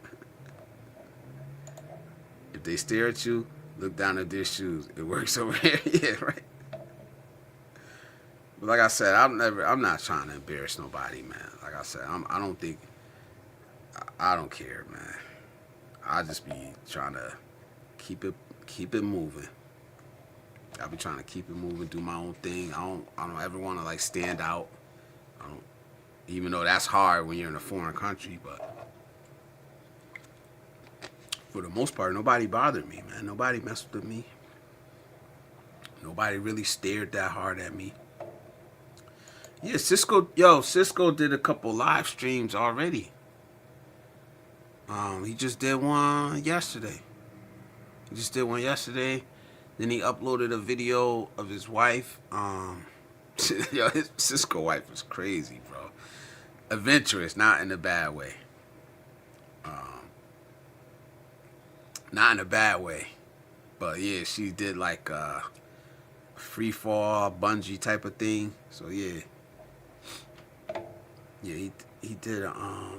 [SPEAKER 2] If they stare at you, look down at their shoes. It works over here. Yeah, right. But like I said, I'm not trying to embarrass nobody, man. Like I said, I don't care, man. I just be trying to keep it moving. I be trying to keep it moving, do my own thing. I don't ever want to like stand out. Even though that's hard when you're in a foreign country, but for the most part, nobody bothered me, man. Nobody messed with me. Nobody really stared that hard at me. Yeah, Cisco did a couple live streams already. He just did one yesterday. Then he uploaded a video of his wife. His Cisco wife was crazy, bro. Adventurous, not in a bad way. Not in a bad way. But yeah, she did like a free fall, bungee type of thing. So yeah. Yeah, he did I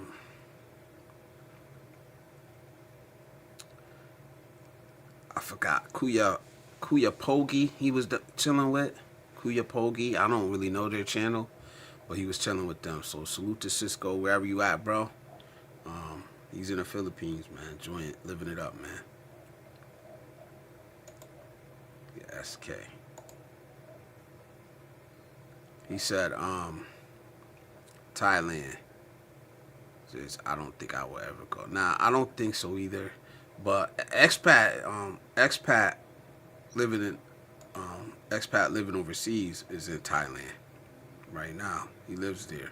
[SPEAKER 2] forgot. Kuya Pogi he was chilling with. Kuya Pogi. I don't really know their channel, but he was chilling with them. So salute to Cisco wherever you at, bro. He's in the Philippines, man. Enjoying, living it up, man. Yeah, SK. He said, Thailand. is I don't think I will ever go. Nah, I don't think so either. But living in expat living overseas is in Thailand right now. He lives there.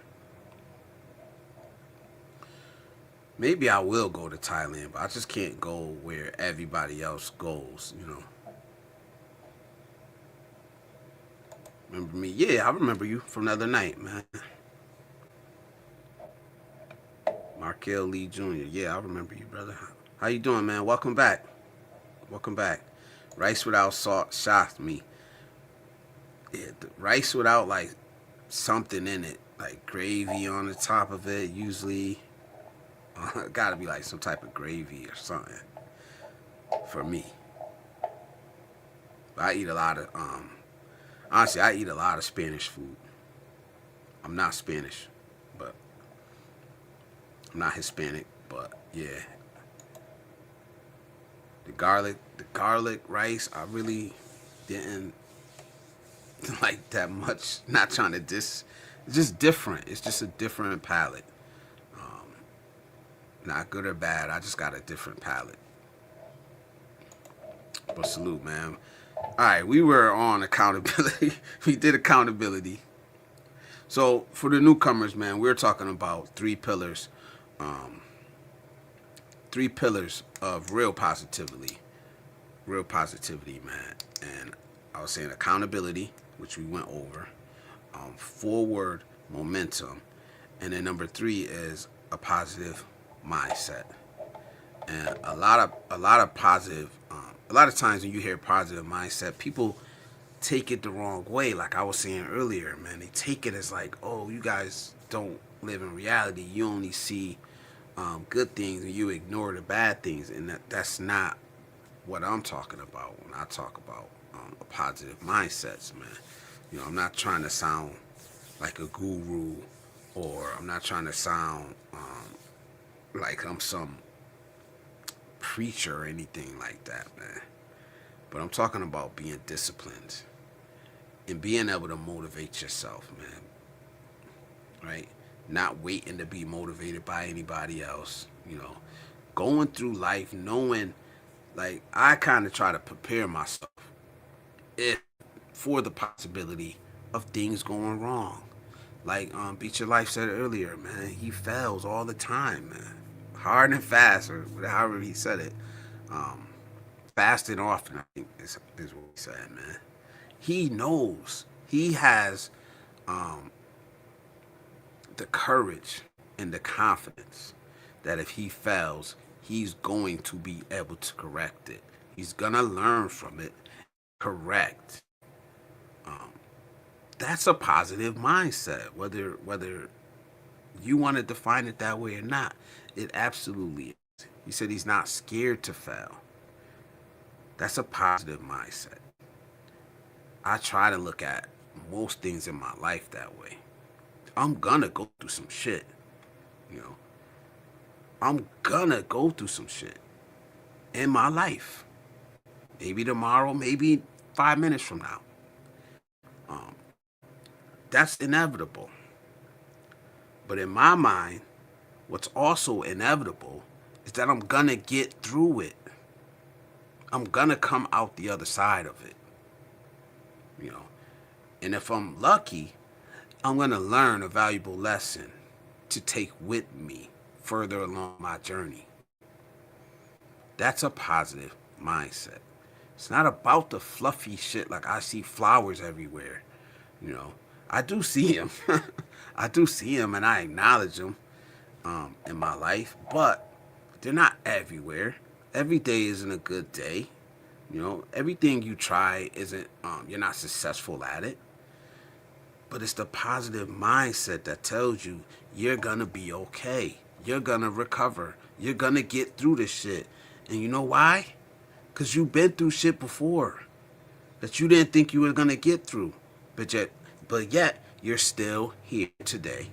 [SPEAKER 2] Maybe I will go to Thailand, but I just can't go where everybody else goes, you know. Remember me? Yeah, I remember you from the other night, man. Markel Lee Jr. Yeah, I remember you, brother. How you doing, man? Welcome back. Welcome back. Rice without salt shocked me. Yeah, the rice without like something in it, like gravy on the top of it. Usually, gotta be like some type of gravy or something for me. But I eat a lot of honestly, I eat a lot of Spanish food. I'm not Spanish, but I'm not Hispanic, but yeah. The garlic rice, I really didn't like that much. Not trying to it's just different. It's just a different palate. Not good or bad. I just got a different palate. But salute, man. All right, we were on accountability. We did accountability. So for the newcomers, man, we're talking about three pillars. Three pillars of real positivity, man. And I was saying accountability, which we went over, forward momentum, and then number three is a positive mindset. And a lot of positive, a lot of times when you hear positive mindset, people take it the wrong way. Like I was saying earlier, man, they take it as like, oh, you guys don't live in reality. You only see good things and you ignore the bad things, and that's not what I'm talking about when I talk about a positive mindsets, man. You know, I'm not trying to sound like a guru, or I'm not trying to sound like I'm some preacher or anything like that, man. But I'm talking about being disciplined and being able to motivate yourself, man. Right? Not waiting to be motivated by anybody else, you know. Going through life knowing, like, I kind of try to prepare myself if for the possibility of things going wrong. Like Beat Your Life said earlier, man, he fails all the time, man. Hard and fast, or however he said it. Fast and often, I think is what he said, man. He knows. He has the courage and the confidence that if he fails, he's going to be able to correct it. He's gonna learn from it, correct. That's a positive mindset, whether you want to define it that way or not. It absolutely is. He said he's not scared to fail. That's a positive mindset. I try to look at most things in my life that way. I'm gonna go through some shit, you know. I'm gonna go through some shit in my life. Maybe tomorrow, maybe 5 minutes from now. That's inevitable. But in my mind, what's also inevitable is that I'm gonna get through it. I'm gonna come out the other side of it, you know. And if I'm lucky, I'm gonna learn a valuable lesson to take with me further along my journey. That's a positive mindset. It's not about the fluffy shit like I see flowers everywhere, you know. I do see them. I do see them and I acknowledge them in my life, but they're not everywhere. Every day isn't a good day. You know, everything you try isn't, you're not successful at it. But it's the positive mindset that tells you you're gonna be okay. You're gonna recover. You're gonna get through this shit. And you know why? Because you've been through shit before that you didn't think you were gonna get through. But yet, you're still here today.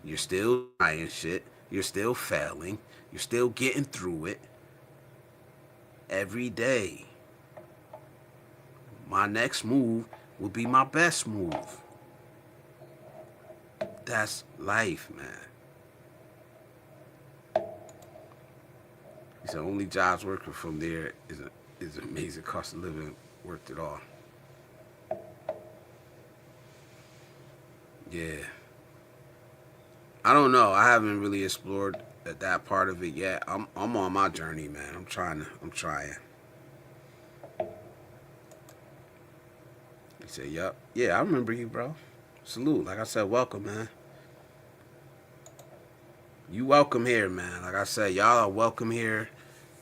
[SPEAKER 2] You're still trying shit. You're still failing. You're still getting through it. Every day. My next move will be my best move. That's life, man. said only jobs working from there is amazing cost of living worth it all. Yeah. I don't know. I haven't really explored that part of it yet. I'm on my journey, man. I'm trying. He said, "Yup, yeah, I remember you, bro. Salute. Like I said, welcome, man. You welcome here, man. Like I said, y'all are welcome here.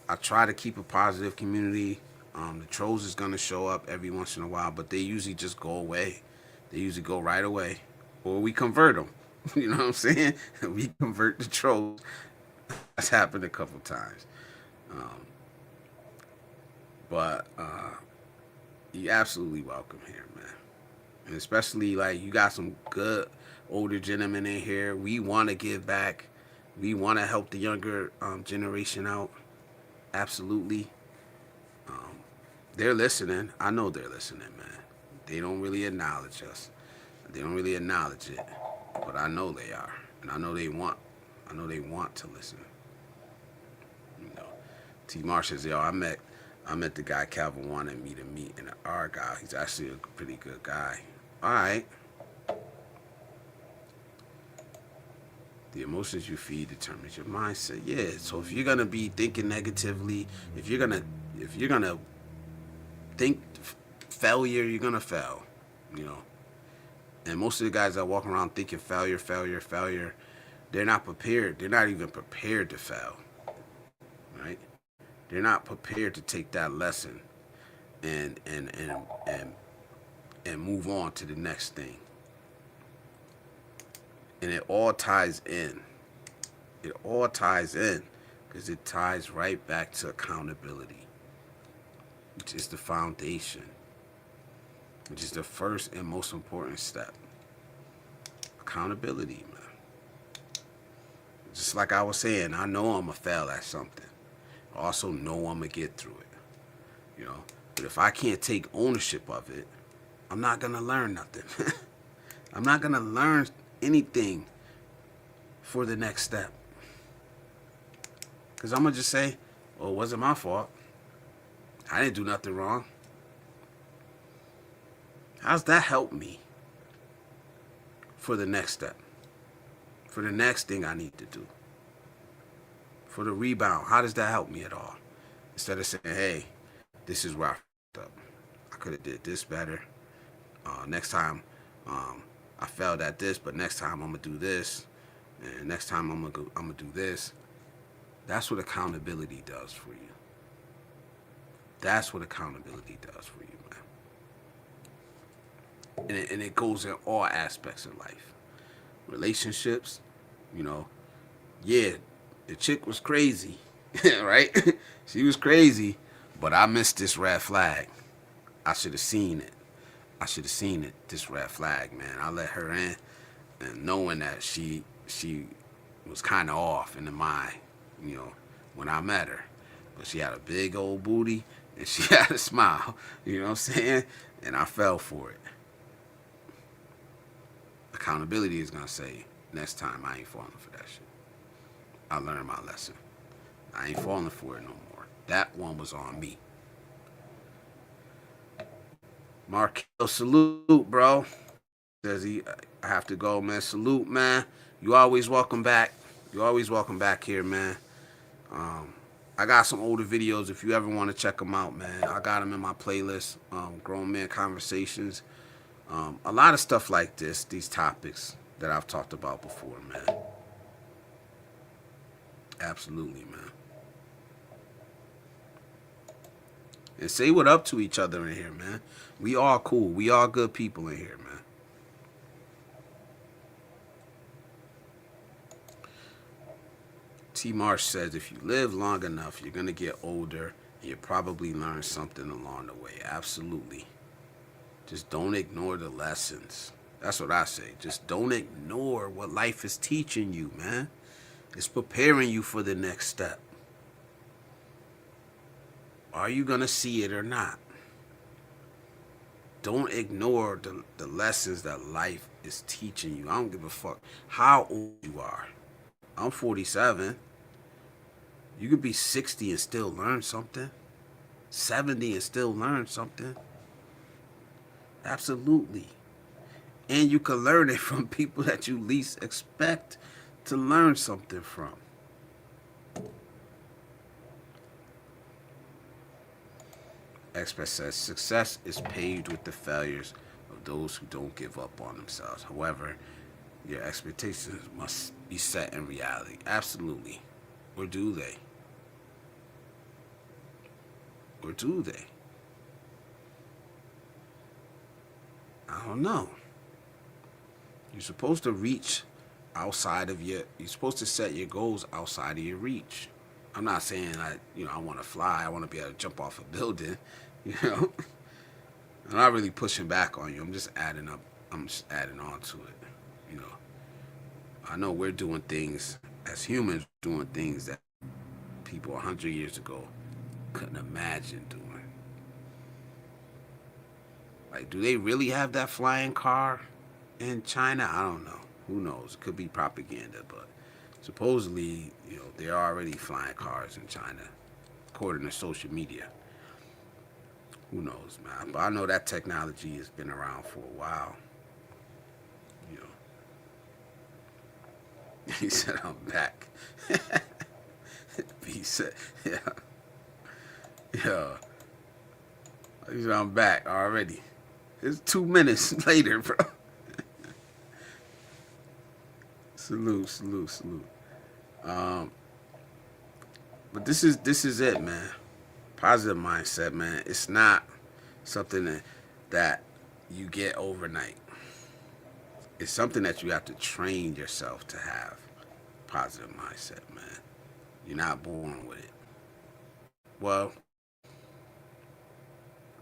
[SPEAKER 2] I try to keep a positive community. The trolls is gonna show up every once in a while, but they usually just go away. They usually go right away, or we convert them. You know what I'm saying? We convert the trolls. That's happened a couple times. Um, but you absolutely welcome here, man. And especially like you got some good older gentlemen in here. We want to give back. We want to help the younger generation out. Absolutely. They're listening. I know they're listening, man. They don't really acknowledge us. They don't really acknowledge it, but I know they are, and I know they want. I know they want to listen. You know, T. Marsh says, "Yo, I met the guy Calvin wanted me to meet in Argyle. He's actually a pretty good guy." All right. The emotions you feed determines your mindset. Yeah. So if you're gonna be thinking negatively, if you're gonna think failure, you're gonna fail. You know. And most of the guys that walk around thinking failure, they're not prepared. They're not even prepared to fail. Right? They're not prepared to take that lesson and move on to the next thing. And it all ties in. It all ties in because it ties right back to accountability, which is the foundation, which is the first and most important step. Accountability, man. Just like I was saying, I know I'm going to fail at something. I also know I'm going to get through it. You know? But if I can't take ownership of it, I'm not going to learn nothing. I'm not going to learn anything for the next step. Because I'm going to just say, well, it wasn't my fault. I didn't do nothing wrong. How's that help me for the next step? For the next thing I need to do? For the rebound, how does that help me at all? Instead of saying, hey, this is where I fucked up. I could have did this better. Next time, I failed at this, but next time I'm going to do this. And next time I'm gonna do this. That's what accountability does for you. That's what accountability does for you, man. And it goes in all aspects of life. Relationships, you know. Yeah, the chick was crazy, right? She was crazy, but I missed this red flag. I should have seen it. This red flag, man. I let her in, and knowing that she was kind of off in the mind, you know, when I met her. But she had a big old booty, and she had a smile, you know what I'm saying? And I fell for it. Accountability is going to say, next time I ain't falling for that shit. I learned my lesson. I ain't falling for it no more. That one was on me. Markel, salute, bro. Says I have to go, man. Salute, man. You always welcome back. You always welcome back here, man. I got some older videos if you ever want to check them out, man. I got them in my playlist, Grown Man Conversations. A lot of stuff like this, these topics that I've talked about before, man. Absolutely, man. And say what up to each other in here, man. We all cool. We all good people in here, man. T. Marsh says, if you live long enough, you're going to get older, and you'll probably learn something along the way. Absolutely. Just don't ignore the lessons. That's what I say. Just don't ignore what life is teaching you, man. It's preparing you for the next step. Are you going to see it or not? Don't ignore the lessons that life is teaching you. I don't give a fuck how old you are. I'm 47. You could be 60 and still learn something. 70 and still learn something. Absolutely. And you can learn it from people that you least expect to learn something from. Expert says success is paved with the failures of those who don't give up on themselves. However, your expectations must be set in reality. Absolutely. Or do they? Or do they? I don't know. You're supposed to reach outside of you're supposed to set your goals outside of your reach. I'm not saying I want to fly, I want to be able to jump off a building, I'm not really pushing back on you. I'm just adding on to it. I know we're doing things as humans, doing things that people 100 years ago couldn't imagine doing. Like, do they really have that flying car in China? I don't know. Who knows? It could be propaganda, but supposedly, there are already flying cars in China, according to social media. Who knows, man? But I know that technology has been around for a while. He said, I'm back. He said, yeah. He said, I'm back already. It's 2 minutes later, bro. Salute. But this is it, man. Positive mindset, man. It's not something that you get overnight. It's something that you have to train yourself to have. Positive mindset, man. You're not born with it. Well,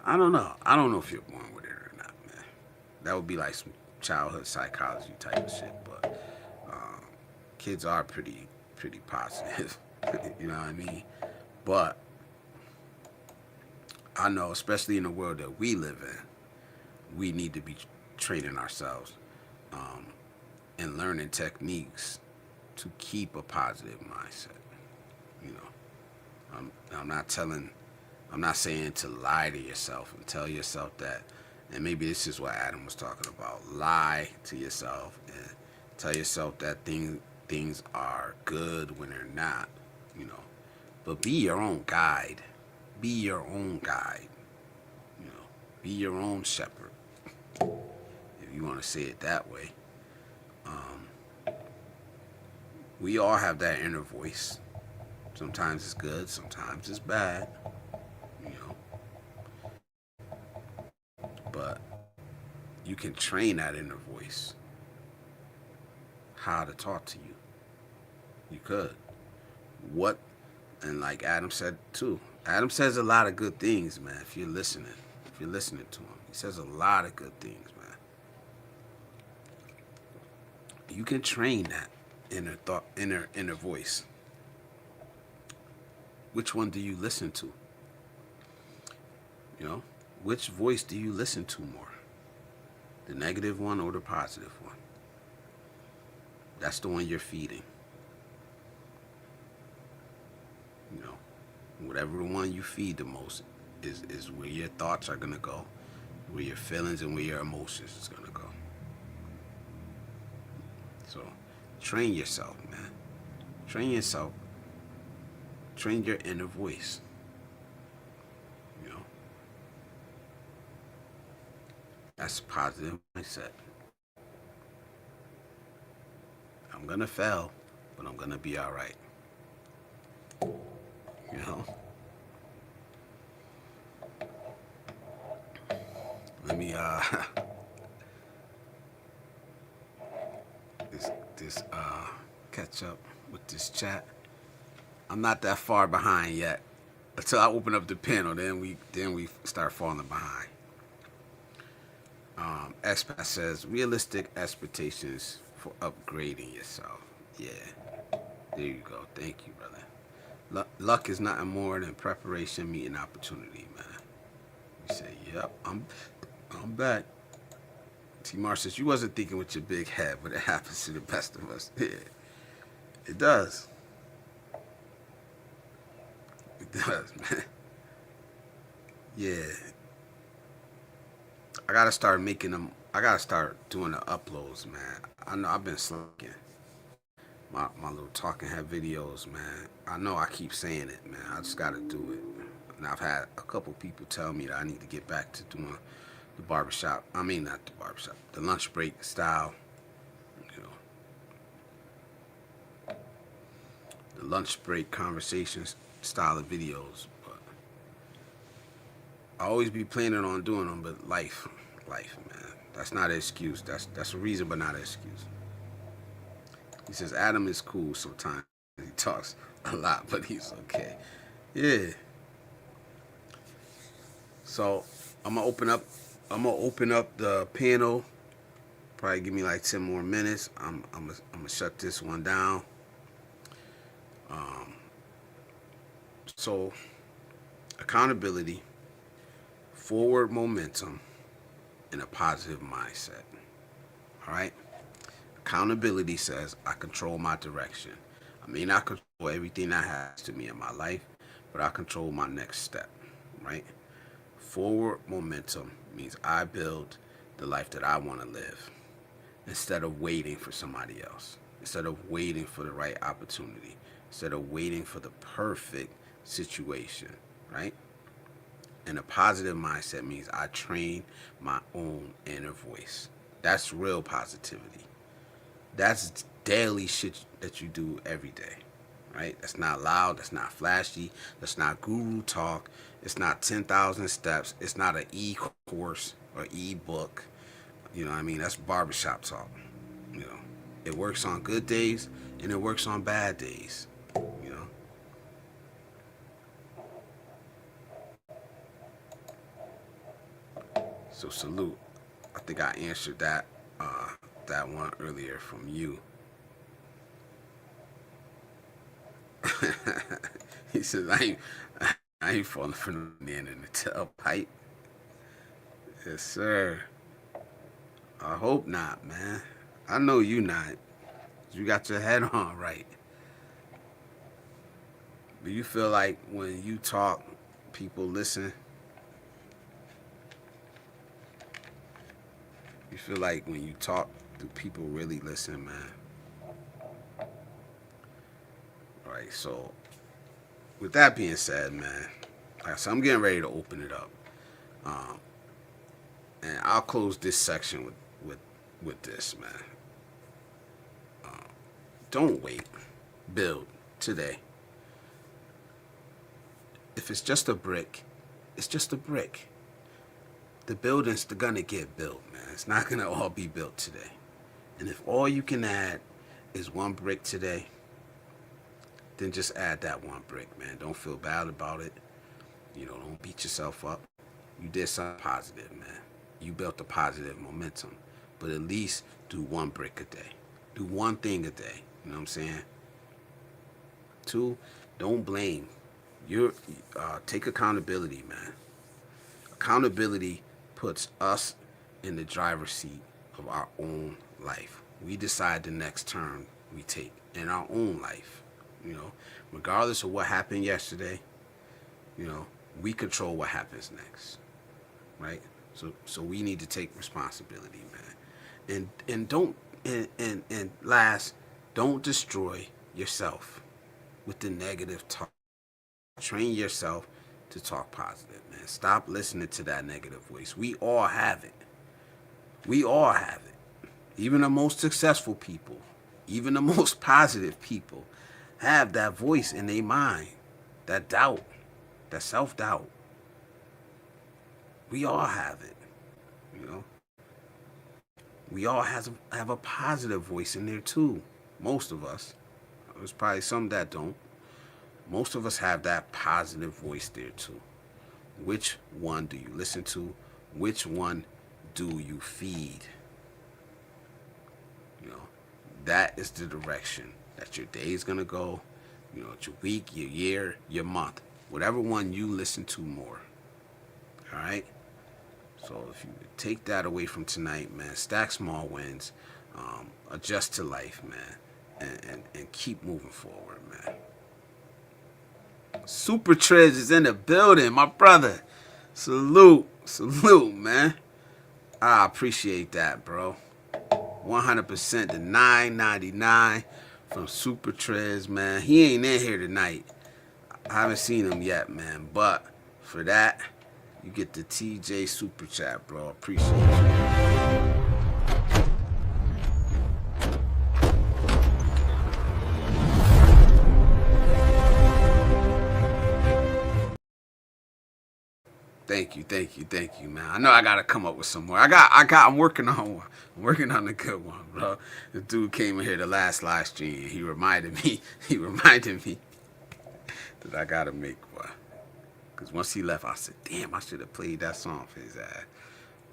[SPEAKER 2] I don't know. I don't know if you're born with it or not, man. That would be like some childhood psychology type of shit, but kids are pretty positive. You know what I mean? But I know, especially in the world that we live in, we need to be training ourselves and learning techniques to keep a positive mindset. I'm not saying to lie to yourself and tell yourself that, and maybe this is what Adam was talking about. Lie to yourself and tell yourself that things are good when they're not, But be your own guide. Be your own guide. Be your own shepherd. If you want to say it that way. We all have that inner voice. Sometimes it's good, sometimes it's bad. But you can train that inner voice how to talk to you. You could. And like Adam said too. Adam says a lot of good things, man, if you're listening. If you're listening to him. He says a lot of good things, man. You can train that inner voice. Which one do you listen to? Which voice do you listen to more? The negative one or the positive one? That's the one you're feeding. Whatever the one you feed the most is where your thoughts are going to go, where your feelings and where your emotions is going to go. So, train yourself, man. Train yourself. Train your inner voice. That's positive mindset. I'm going to fail, but I'm going to be all right. Let me catch up with this chat. I'm not that far behind yet. Until I open up the panel, then we start falling behind. Expat says realistic expectations for upgrading yourself. Yeah, there you go. Thank you, brother. Luck is nothing more than preparation meeting opportunity, man. We say, yep, I'm back. T-Mar says, you wasn't thinking with your big head, but it happens to the best of us. Yeah, it does. does, man. Yeah. I gotta start making them. I gotta start doing the uploads, man. I know I've been slacking my little talking head videos, man. I know I keep saying it, man. I just gotta do it. And I've had a couple people tell me that I need to get back to doing the barbershop. I mean, not the barbershop, the lunch break style. You know, the lunch break conversations style of videos. But I always be planning on doing them, but life, man. That's not an excuse. That's a reason, but not an excuse. He says Adam is cool sometimes. He talks a lot, but he's okay. Yeah. So I'm gonna open up the panel. Probably give me like 10 more minutes. I'm gonna shut this one down. So accountability, forward momentum, and a positive mindset. All right. Accountability says I control my direction. I may not control everything that happens to me in my life, but I control my next step. Right. Forward momentum means I build the life that I want to live instead of waiting for somebody else, instead of waiting for the right opportunity, instead of waiting for the perfect situation, right? And a positive mindset means I train my own inner voice. That's real positivity. That's daily shit that you do every day, right? That's not loud. That's not flashy. That's not guru talk. It's not 10,000 steps. It's not an e-course or e-book. You know what I mean? That's barbershop talk. You know, it works on good days and it works on bad days. You know. So salute. I think I answered that one earlier from you. He says I ain't falling for the man in the tailpipe. Yes, sir. I hope not, man. I know you not. You got your head on right. Do you feel like when you talk, people listen? You feel like when you talk, do people really listen, man? All right, so with that being said, man, so I'm getting ready to open it up. And I'll close this section with this, man. Don't wait. Build today. If it's just a brick, it's just a brick. The building's gonna get built, man. It's not gonna all be built today. And if all you can add is one brick today, then just add that one brick, man. Don't feel bad about it. You know, don't beat yourself up. You did something positive, man. You built a positive momentum. But at least do one brick a day. Do one thing a day. You know what I'm saying? 2, don't blame. Take accountability, man. Accountability puts us in the driver's seat of our own life. We decide the next turn we take in our own life. You know, regardless of what happened yesterday, you know, we control what happens next, right? So we need to take responsibility, man. And don't and last, don't destroy yourself with the negative talk. Train yourself to talk positive, man. Stop listening to that negative voice. We all have it. We all have it. Even the most successful people, even the most positive people have that voice in their mind, that doubt, that self-doubt. We all have it, you know. We all have a positive voice in there too. Most of us. There's probably some that don't. Most of us have that positive voice there too. Which one do you listen to? Which one do you feed? You know, that is the direction that your day is going to go. You know, your week, your year, your month. Whatever one you listen to more. All right? So if you take that away from tonight, man, stack small wins, adjust to life, man, and keep moving forward, man. Super Trez is in the building, my brother. Salute, man. I appreciate that, bro. 100% the $9.99 from Super Trez, man. He ain't in here tonight. I haven't seen him yet, man. But for that, you get the TJ Super Chat, bro. Appreciate you. Thank you, man. I know I gotta come up with some more. I'm working on one. I'm working on a good one, bro. The dude came in here the last live stream. He reminded me that I gotta make one. Cause once he left, I said, damn, I should have played that song for his ass.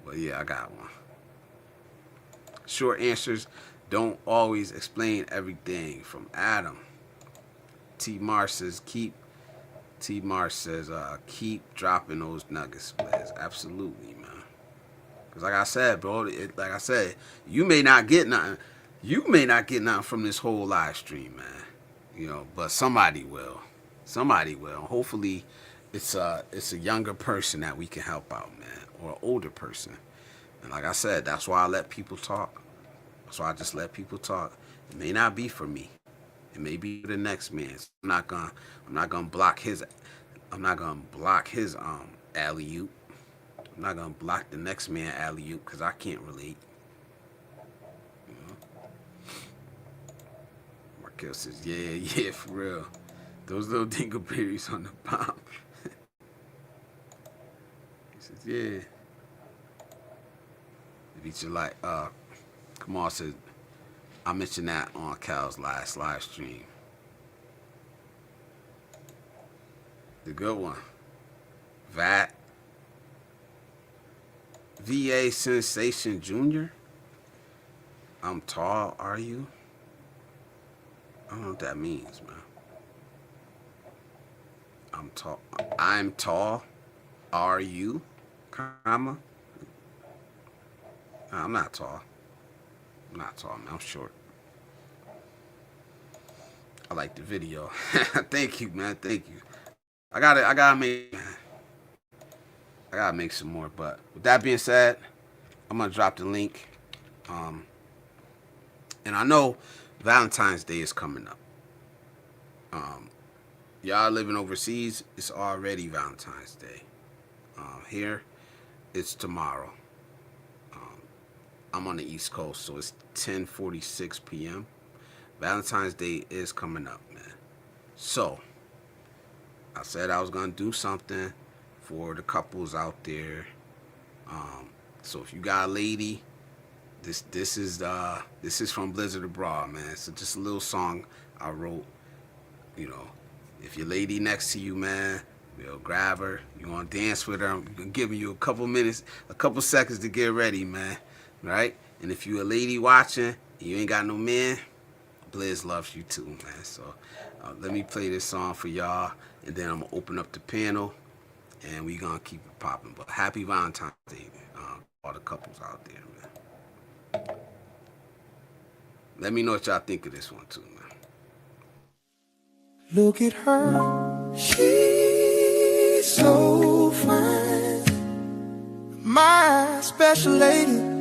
[SPEAKER 2] But yeah, I got one. Short answers don't always explain everything. From Adam. T. Mars says, keep dropping those nuggets, Blaz. Absolutely, man. Because like I said, bro, you may not get nothing. You may not get nothing from this whole live stream, man. You know, but somebody will. Hopefully, it's a younger person that we can help out, man, or an older person. And like I said, that's why I let people talk. That's why I just let people talk. It may not be for me. It may be the next man. So I'm not gonna block his alley-oop. I'm not gonna block the next man alley-oop because I can't relate. You know? Markel says, yeah, for real. Those little dingleberries on the bomb. He says, yeah. If each like, Kamal says, I mentioned that on Cal's last live stream. The good one. VA Sensation Jr. I'm tall, are you? I don't know what that means, man. I'm tall, are you? Comma. I'm not tall. Man. I'm short. I like the video. Thank you, man. Thank you. I gotta make some more. But with that being said, I'm gonna drop the link. And I know Valentine's Day is coming up. Y'all living overseas, it's already Valentine's Day. Here, it's tomorrow. I'm on the East Coast, so it's 10:46 p.m. Valentine's Day is coming up, man. So, I said I was gonna do something for the couples out there. So if you got a lady, this is from Blizzard Abroad, man. So just a little song I wrote. You know, if your lady next to you, man, you know, grab her. You wanna dance with her? I'm giving you a couple minutes, a couple seconds to get ready, man. Right? And if you a lady watching and you ain't got no man, Blizz loves you too, man. So let me play this song for y'all, and then I'm gonna open up the panel, and we gonna keep it popping. But happy Valentine's Day, all the couples out there, man. Let me know what y'all think of this one too, man.
[SPEAKER 1] Look at her, she's so fine. My special lady.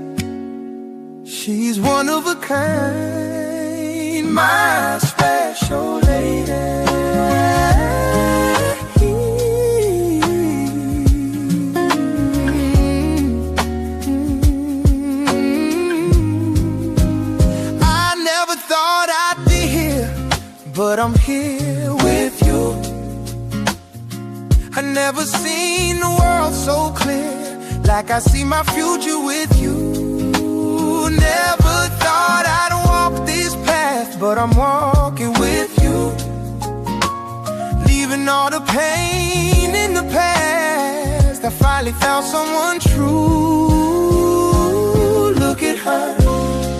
[SPEAKER 1] She's one of a kind, my special lady. I never thought I'd be here, but I'm here with you. I never seen the world so clear, like I see my future with you. Never thought I'd walk this path, but I'm walking with you. Leaving all the pain in the past, I finally found someone true. Look at her,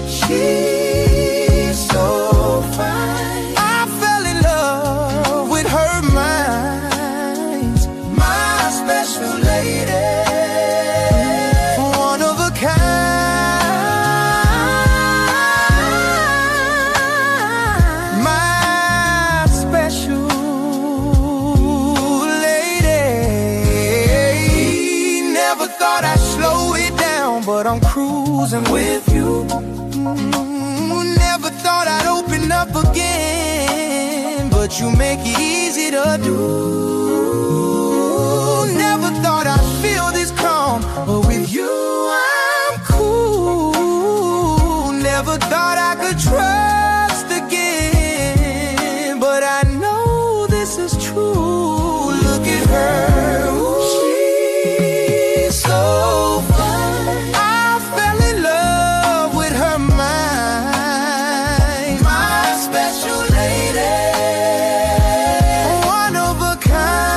[SPEAKER 1] she's so fine. I fell in love with her mind, my special lady. One of a kind. I'm cruising with you. Never thought I'd open up again, but you make it easy to do. Never thought I'd feel this calm, but with you I'm cool. Never thought I could trust again, but I know this is true. Look at her, ooh, she's so fine. I fell in love with her mind. My special lady, one of a kind.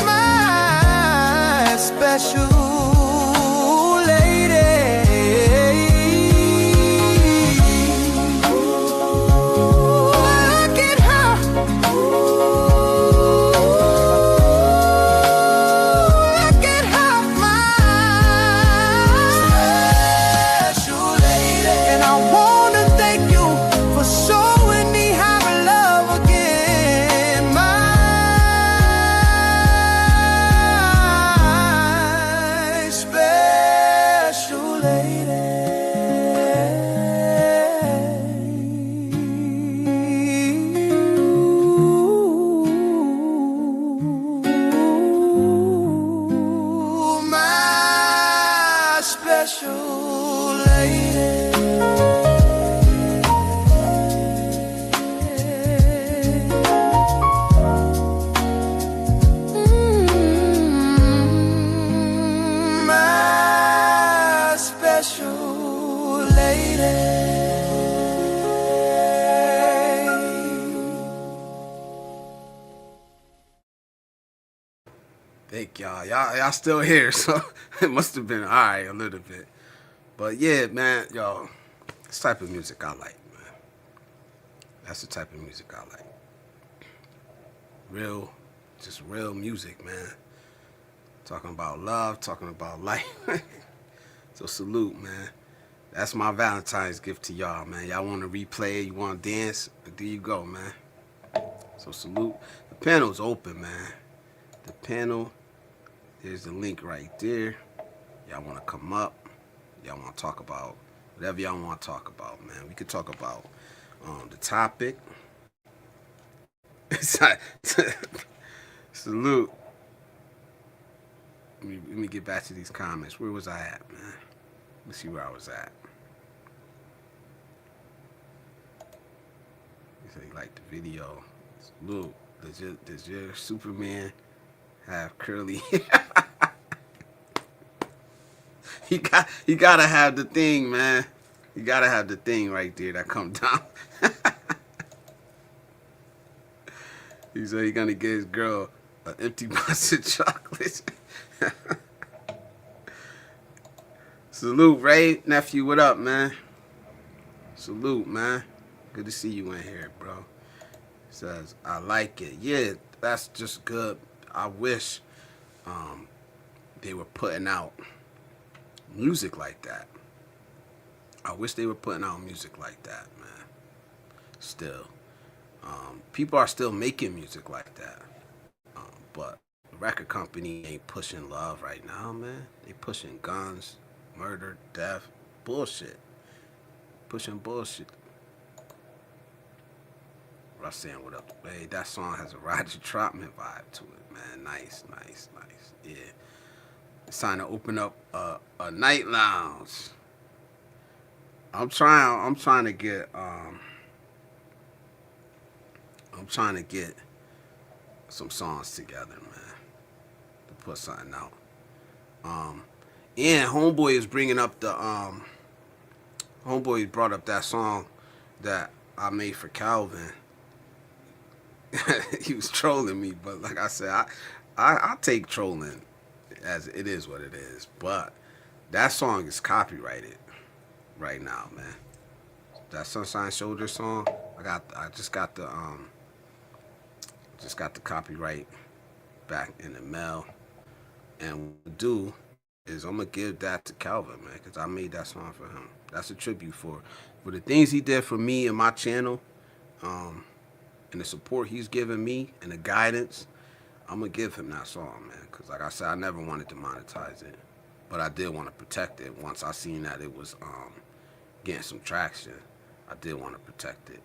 [SPEAKER 1] My special
[SPEAKER 2] Thank y'all. Y'all still here, so it must have been alright a little bit. But yeah, man, yo, this type of music I like, man. That's the type of music I like. Real, just real music, man. Talking about love, talking about life. So salute, man. That's my Valentine's gift to y'all, man. Y'all want to replay it, you want to dance, there you go, man. So salute. The panel's open, man. The panel, there's the link right there. Y'all want to come up. Y'all want to talk about whatever y'all want to talk about, man. We could talk about the topic. Salute. Let me get back to these comments. Where was I at, man? Let's see where I was at. You say you like the video. Salute. Does your Superman have curly hair? You gotta have the thing, man. You gotta have the thing right there that come down. He said he's gonna get his girl an empty box of chocolates. Salute, Ray, nephew, what up, man? Salute, man. Good to see you in here, bro. Says, I like it. Yeah, that's just good. I wish they were putting out music like that. I wish they were putting out music like that, man. Still. People are still making music like that. But the record company ain't pushing love right now, man. They pushing guns, murder, death, bullshit. Pushing bullshit. Russ saying what up? Hey, that song has a Roger Troutman vibe to it, man. Nice. Yeah. It's time to open up a night lounge. I'm trying to get some songs together, man, to put something out. And Homeboy is bringing up the Homeboy brought up that song that I made for Calvin. He was trolling me, but like I said, I take trolling as it is what it is. But that song is copyrighted right now, man. That Sunshine Shoulder song, I just got the copyright back in the mail, and what I'll do is I'm gonna give that to Calvin, man, because I made that song for him. That's a tribute for the things he did for me and my channel, and the support he's given me and the guidance. I'm gonna give him that song, man, because like I said, I never wanted to monetize it, but I did want to protect it. Once I seen that it was getting some traction, I did want to protect it,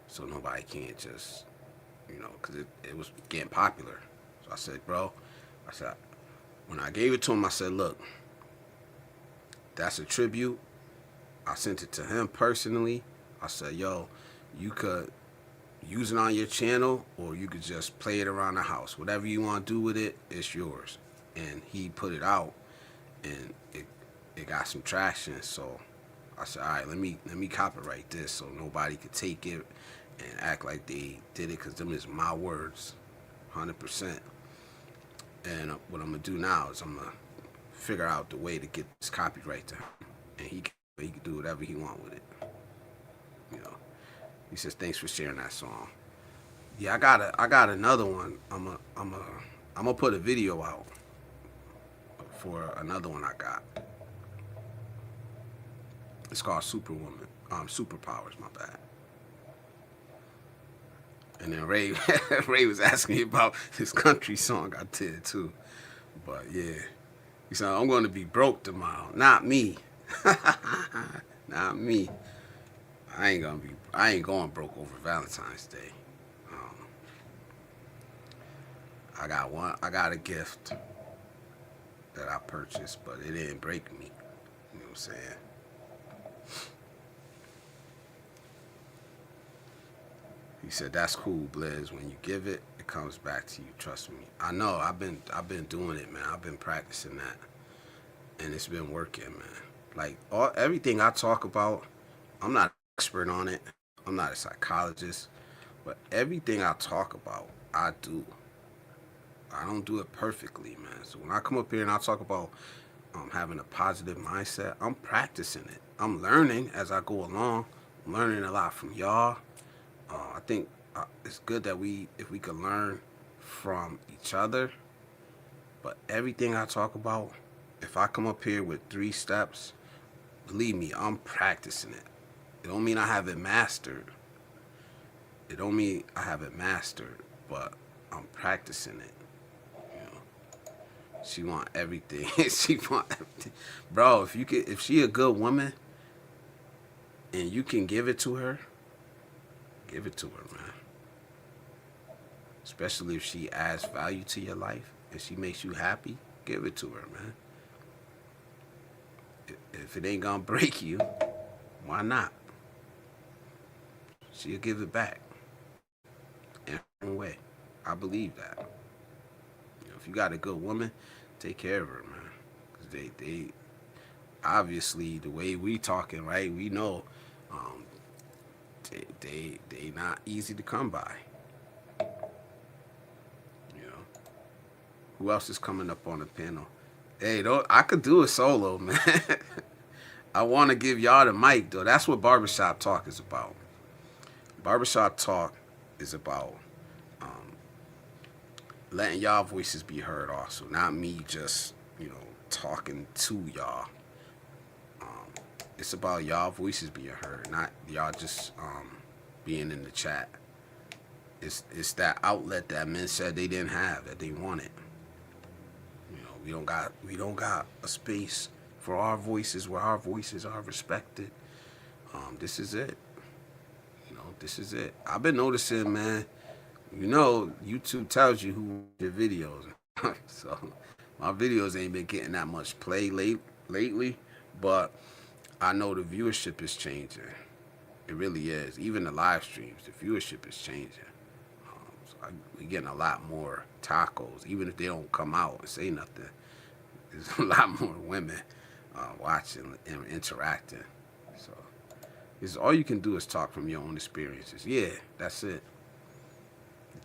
[SPEAKER 2] so nobody can't just, because it was getting popular. So I said, bro, I said, when I gave it to him, I said, look, that's a tribute. I sent it to him personally. I said, yo, you could use it on your channel, or you could just play it around the house. Whatever you want to do with it, it's yours. And he put it out, and it got some traction. So I said, all right, let me copyright this so nobody could take it and act like they did it, because them is my words, 100%. And what I'm gonna do now is I'm gonna figure out the way to get this copyright to him, and he can do whatever he want with it. He says, thanks for sharing that song. Yeah, I got another one. I'm gonna put a video out for another one I got. It's called Superwoman. Superpowers, my bad. And then Ray Ray was asking me about this country song I did too. But yeah. He said, I'm gonna be broke tomorrow. Not me. Not me. I ain't going broke over Valentine's Day. I got a gift that I purchased, but it didn't break me. You know what I'm saying? He said, that's cool, Blizz. When you give it, it comes back to you. Trust me. I know. I've been doing it, man. I've been practicing that, and it's been working, man. Like everything I talk about, I'm not an expert on it. I'm not a psychologist, but everything I talk about, I do. I don't do it perfectly, man. So when I come up here and I talk about having a positive mindset, I'm practicing it. I'm learning as I go along. I'm learning a lot from y'all. I think it's good that if we can learn from each other. But everything I talk about, if I come up here with 3 steps, believe me, I'm practicing it. It don't mean I have it mastered. But I'm practicing it. She want everything. She want everything. Bro, if she a good woman and you can give it to her, give it to her, man. Especially if she adds value to your life and she makes you happy, give it to her, man. If it ain't gonna break you, why not? She'll give it back in her own way. I believe that. If you got a good woman, take care of her, man. 'Cause they obviously, the way we talking, right? We know they not easy to come by. Who else is coming up on the panel? Hey, I could do it solo, man. I want to give y'all the mic, though. That's what Barbershop Talk is about. Barbershop Talk is about letting y'all voices be heard also. Not me just, talking to y'all. It's about y'all voices being heard, not y'all just being in the chat. It's that outlet that men said they didn't have, that they wanted. We don't got a space for our voices where our voices are respected. This is it. This is it. I've been noticing, man. YouTube tells you who your videos. So my videos ain't been getting that much play lately, but I know the viewership is changing. It really is. Even the live streams, the viewership is changing. We're getting a lot more tacos, even if they don't come out and say nothing. There's a lot more women watching and interacting. So all you can do is talk from your own experiences. Yeah, that's it.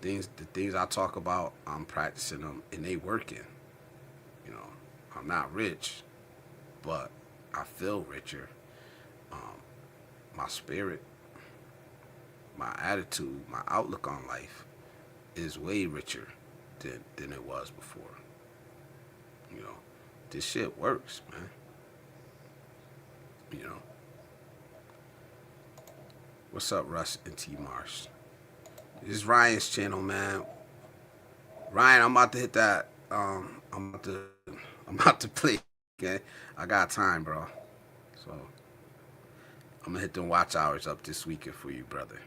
[SPEAKER 2] The things I talk about, I'm practicing them and they working. I'm not rich, but I feel richer. My spirit, my attitude, my outlook on life is way richer than it was before. This shit works, man. What's up, Russ and T Marsh? This is Ryan's channel, man. Ryan, I'm about to hit that. I'm about to play. Okay, I got time, bro. So I'm gonna hit them watch hours up this weekend for you, brother.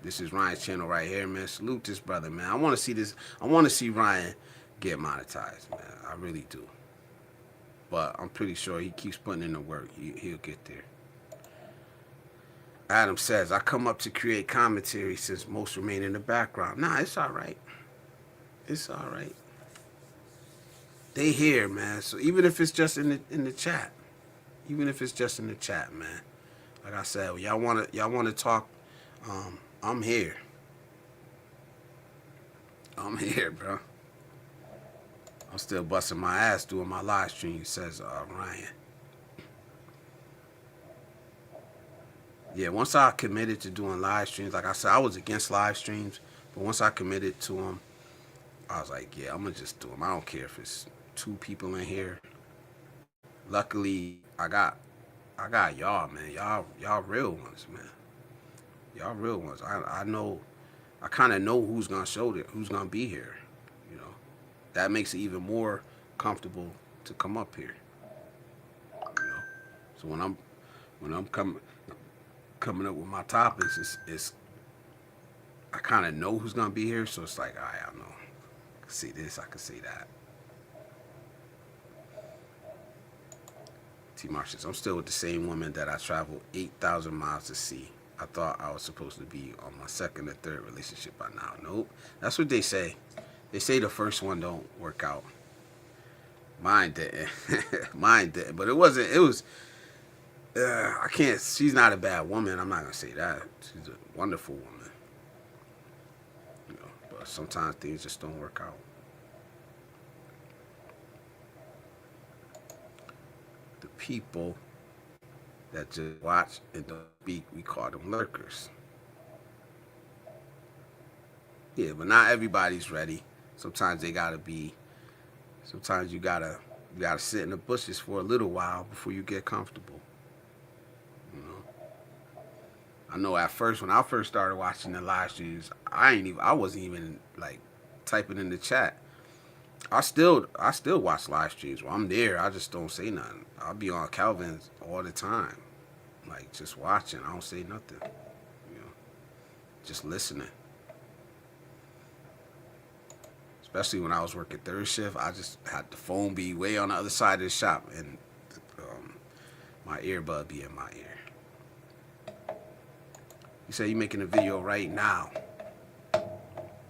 [SPEAKER 2] This is Ryan's channel right here, man. Salute this brother, man. I want to see this. I want to see Ryan get monetized, man. I really do. But I'm pretty sure he keeps putting in the work. He'll get there. Adam says, I come up to create commentary since most remain in the background. Nah, it's all right. It's all right. They here, man. So even if it's just in the chat, even if it's just in the chat, man. Like I said, y'all wanna talk. I'm here. I'm here, bro. I'm still busting my ass doing my live stream, says Ryan. Yeah, once I committed to doing live streams, like I said, I was against live streams, but once I committed to them, I was like, yeah, I'm gonna just do them. I don't care if it's 2 people in here. Luckily, I got y'all, man. Y'all real ones, man. Y'all real ones. I know, I kind of know who's gonna show it, who's gonna be here. You know, that makes it even more comfortable to come up here. You know, so when I'm coming up with my topics, it's I kind of know who's gonna be here, so it's like, all right, I know. I can see this, I can see that. T. Martians, I'm still with the same woman that I traveled 8,000 miles to see. I thought I was supposed to be on my 2nd or 3rd relationship by now. Nope. That's what they say. They say the first one don't work out. Mine didn't. Mine didn't. But it wasn't. It was. I can't. She's not a bad woman. I'm not gonna say that. She's a wonderful woman. You know. But sometimes things just don't work out. The people that just watch and don't speak, we call them lurkers. Yeah, but not everybody's ready. Sometimes they gotta be. Sometimes you gotta sit in the bushes for a little while before you get comfortable. You know. I know at first when I first started watching the live streams, I wasn't even like typing in the chat. I still watch live streams. When I'm there, I just don't say nothing. I'll be on Calvin's all the time, like just watching. I don't say nothing, you know, just listening. Especially when I was working 3rd shift, I just had the phone be way on the other side of the shop and my earbud be in my ear. You say you're making a video right now.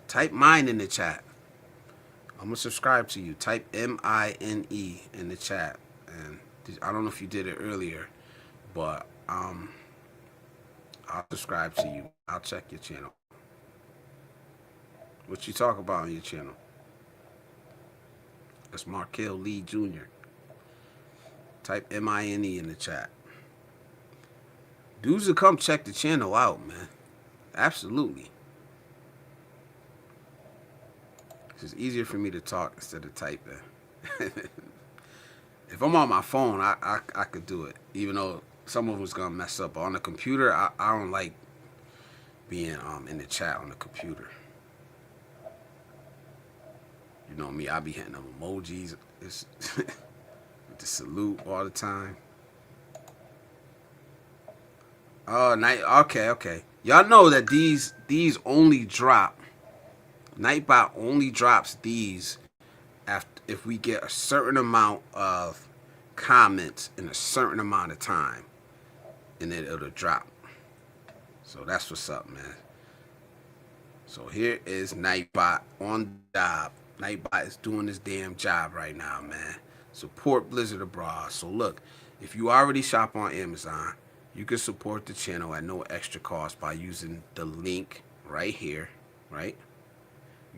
[SPEAKER 2] Type mine in the chat. I'm gonna subscribe to you. Type MINE in the chat, and I don't know if you did it earlier, but I'll subscribe to you. I'll check your channel. What you talk about on your channel? That's Markel Lee Jr. Type MINE in the chat. Dudes will come check the channel out, man. Absolutely. It's easier for me to talk instead of typing. If I'm on my phone, I could do it, even though some of them's gonna mess up. But on the computer, I don't like being in the chat on the computer. You know me, I be hitting them emojis, it's with the salute all the time. Oh, okay. Y'all know that these only drop. Nightbot only drops these if we get a certain amount of comments in a certain amount of time, and then it'll drop. So that's what's up, man. So here is Nightbot on the job. Nightbot is doing his damn job right now, man. Support Blizzard Abroad. So look, if you already shop on Amazon, you can support the channel at no extra cost by using the link right here, right?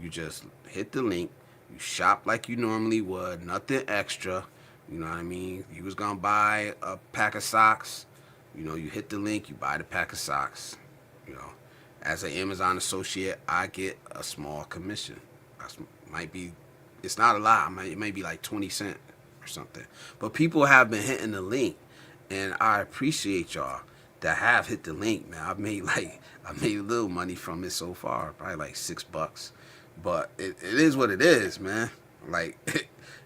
[SPEAKER 2] You just hit the link, you shop like you normally would, nothing extra. You know what I mean? You was gonna buy a pack of socks, you know, you hit the link, you buy the pack of socks. You know, as an Amazon associate, I get a small commission. It's not a lot, it may be like 20 cents or something. But people have been hitting the link, and I appreciate y'all. that have hit the link, man. I made a little money from it so far, probably like $6. But it is what it is, man. Like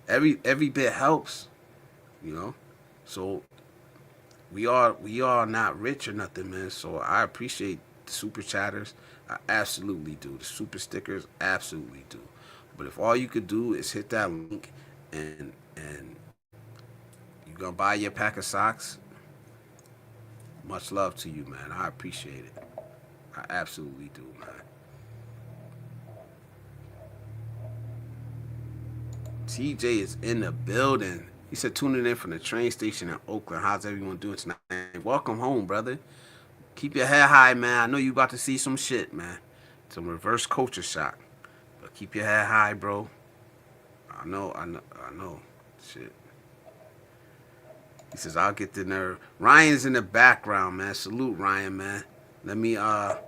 [SPEAKER 2] every bit helps, you know. So we are not rich or nothing, man. So I appreciate the super chatters. I absolutely do. The super stickers, absolutely do. But if all you could do is hit that link and you're gonna buy your pack of socks, much love to you, man. I appreciate it. I absolutely do, man. TJ is in the building. He said tuning in from the train station in Oakland. How's everyone doing tonight? Welcome home, brother. Keep your head high, man. I know you about to see some shit, man. Some reverse culture shock. But keep your head high, bro. I know. Shit. He says, I'll get the nerve. Ryan's in the background, man. Salute, Ryan, man. Let me, I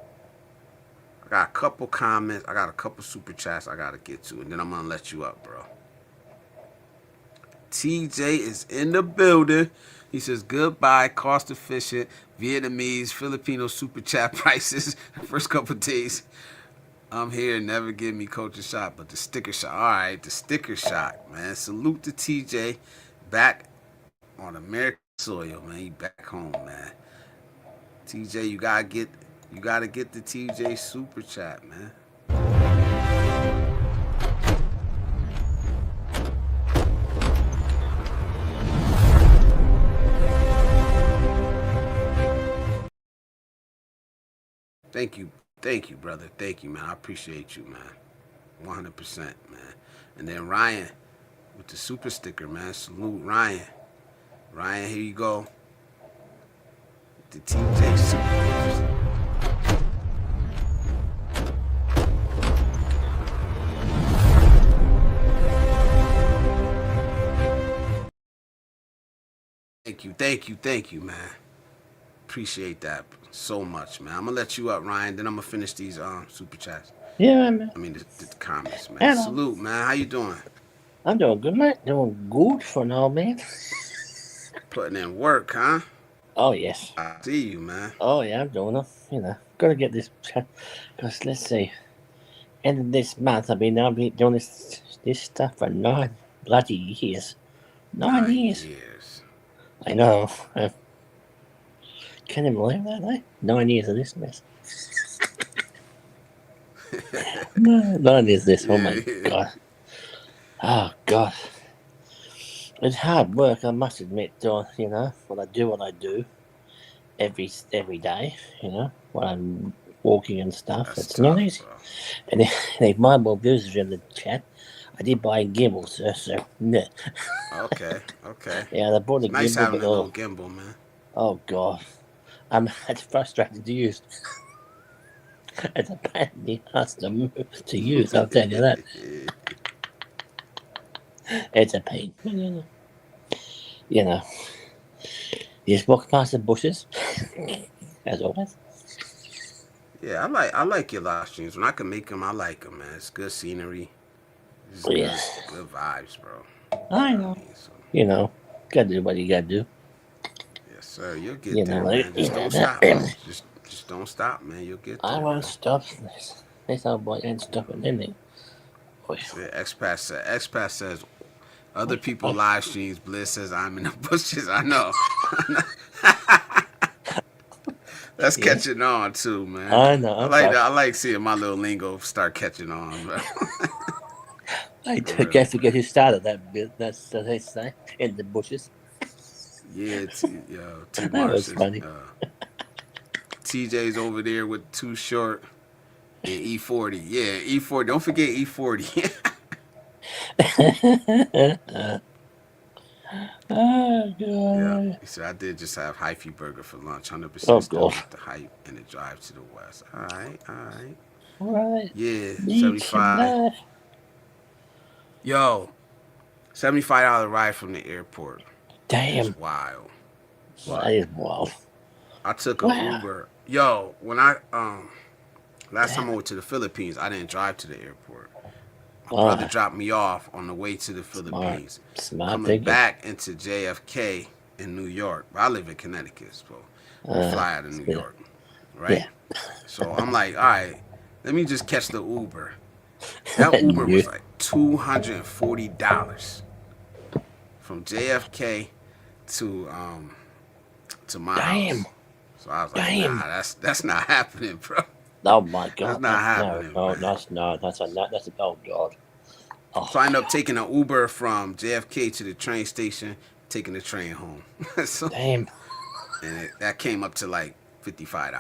[SPEAKER 2] got a couple comments. I got a couple super chats I got to get to. And then I'm going to let you up, bro. TJ is in the building. He says, goodbye, cost efficient, Vietnamese, Filipino super chat prices. First couple days. I'm here, never give me culture shot, but the sticker shot. All right, the sticker shot, man. Salute to TJ. Back on American soil, man. He back home, man. TJ, you gotta get the TJ super chat, man. Thank you, brother. Thank you, man. I appreciate you, man. 100%, man. And then Ryan with the super sticker, man. Salute, Ryan. Ryan, here you go. The TJ super. Thank you, man. Appreciate that so much, man. I'm gonna let you up, Ryan. Then I'm gonna finish these super chats.
[SPEAKER 3] Yeah, man.
[SPEAKER 2] I mean the comments, man.
[SPEAKER 3] Hello.
[SPEAKER 2] Salute, man. How you doing?
[SPEAKER 3] I'm doing good, mate. Doing good for now, man.
[SPEAKER 2] Putting in work, huh?
[SPEAKER 3] Oh, yes.
[SPEAKER 2] I see you, man.
[SPEAKER 3] Oh, yeah, I'm doing it. Gotta get this. Because, let's see. End of this month, I've been doing this stuff for 9 bloody years. 9 years. I know. Can you believe that, eh? 9 years of this mess. 9 years of this. Oh, my God. Oh, God. It's hard work, I must admit, when I do what I do every day, when I'm walking and stuff.
[SPEAKER 2] That's
[SPEAKER 3] it's
[SPEAKER 2] tough,
[SPEAKER 3] not easy.
[SPEAKER 2] Bro.
[SPEAKER 3] And if my more viewers are in the chat, I did buy a gimbal, sir, so no.
[SPEAKER 2] Okay.
[SPEAKER 3] Yeah, they bought a
[SPEAKER 2] it's nice
[SPEAKER 3] gimbal.
[SPEAKER 2] having a little gimbal, man.
[SPEAKER 3] Oh, God. It's frustrating to use. It's a pain in the ass to use, I'll tell you that. It's a pain. You just walk past the bushes, as always.
[SPEAKER 2] Yeah, I like your live streams. When I can make them, I like them, man. It's good scenery. It's good vibes, bro.
[SPEAKER 3] I know. So. Gotta do what you gotta do.
[SPEAKER 2] Yes, sir. You'll get there, man. Just don't stop. Just don't stop, man. You'll get there.
[SPEAKER 3] I won't stop. This old boy ain't stopping anything.
[SPEAKER 2] Expat says, other people live streams. Bliss says, I'm in the bushes. I know. That's catching on too, man.
[SPEAKER 3] I know.
[SPEAKER 2] I like seeing my little lingo start catching on, bro.
[SPEAKER 3] I can't forget who started that bit. That's what they say, in the bushes.
[SPEAKER 2] Yeah,
[SPEAKER 3] that was funny.
[SPEAKER 2] TJ's over there with Too Short and E40. Yeah, E40. Don't forget E40.
[SPEAKER 3] Oh, God.
[SPEAKER 2] Yeah, he said, I did just have hyphy burger for lunch. 100% still with the hype and the drive to the west. All right. Yeah, 75. Yo, $75 ride from the airport.
[SPEAKER 3] Damn.
[SPEAKER 2] That's wild.
[SPEAKER 3] That is wild.
[SPEAKER 2] I took an Uber. Yo, when last time I went to the Philippines, I didn't drive to the airport. My brother dropped me off on the way to the Philippines.
[SPEAKER 3] Smart
[SPEAKER 2] Coming
[SPEAKER 3] thinking.
[SPEAKER 2] back into JFK, in New York. But I live in Connecticut, so we fly out of New
[SPEAKER 3] Yeah.
[SPEAKER 2] York, right?
[SPEAKER 3] Yeah.
[SPEAKER 2] So I'm like, all right, let me just catch the Uber. That
[SPEAKER 3] And
[SPEAKER 2] Uber
[SPEAKER 3] you.
[SPEAKER 2] was like $240 from JFK to my
[SPEAKER 3] Damn.
[SPEAKER 2] house. So I was like,
[SPEAKER 3] Damn.
[SPEAKER 2] nah, that's not happening, bro.
[SPEAKER 3] Oh my
[SPEAKER 2] That's
[SPEAKER 3] God.
[SPEAKER 2] not
[SPEAKER 3] No,
[SPEAKER 2] happening,
[SPEAKER 3] no,
[SPEAKER 2] man.
[SPEAKER 3] that's not. That's a. That's a. Oh God.
[SPEAKER 2] So I
[SPEAKER 3] Oh,
[SPEAKER 2] ended up taking an Uber from JFK to the train station, taking the train home. So
[SPEAKER 3] damn.
[SPEAKER 2] and that came up to like $55.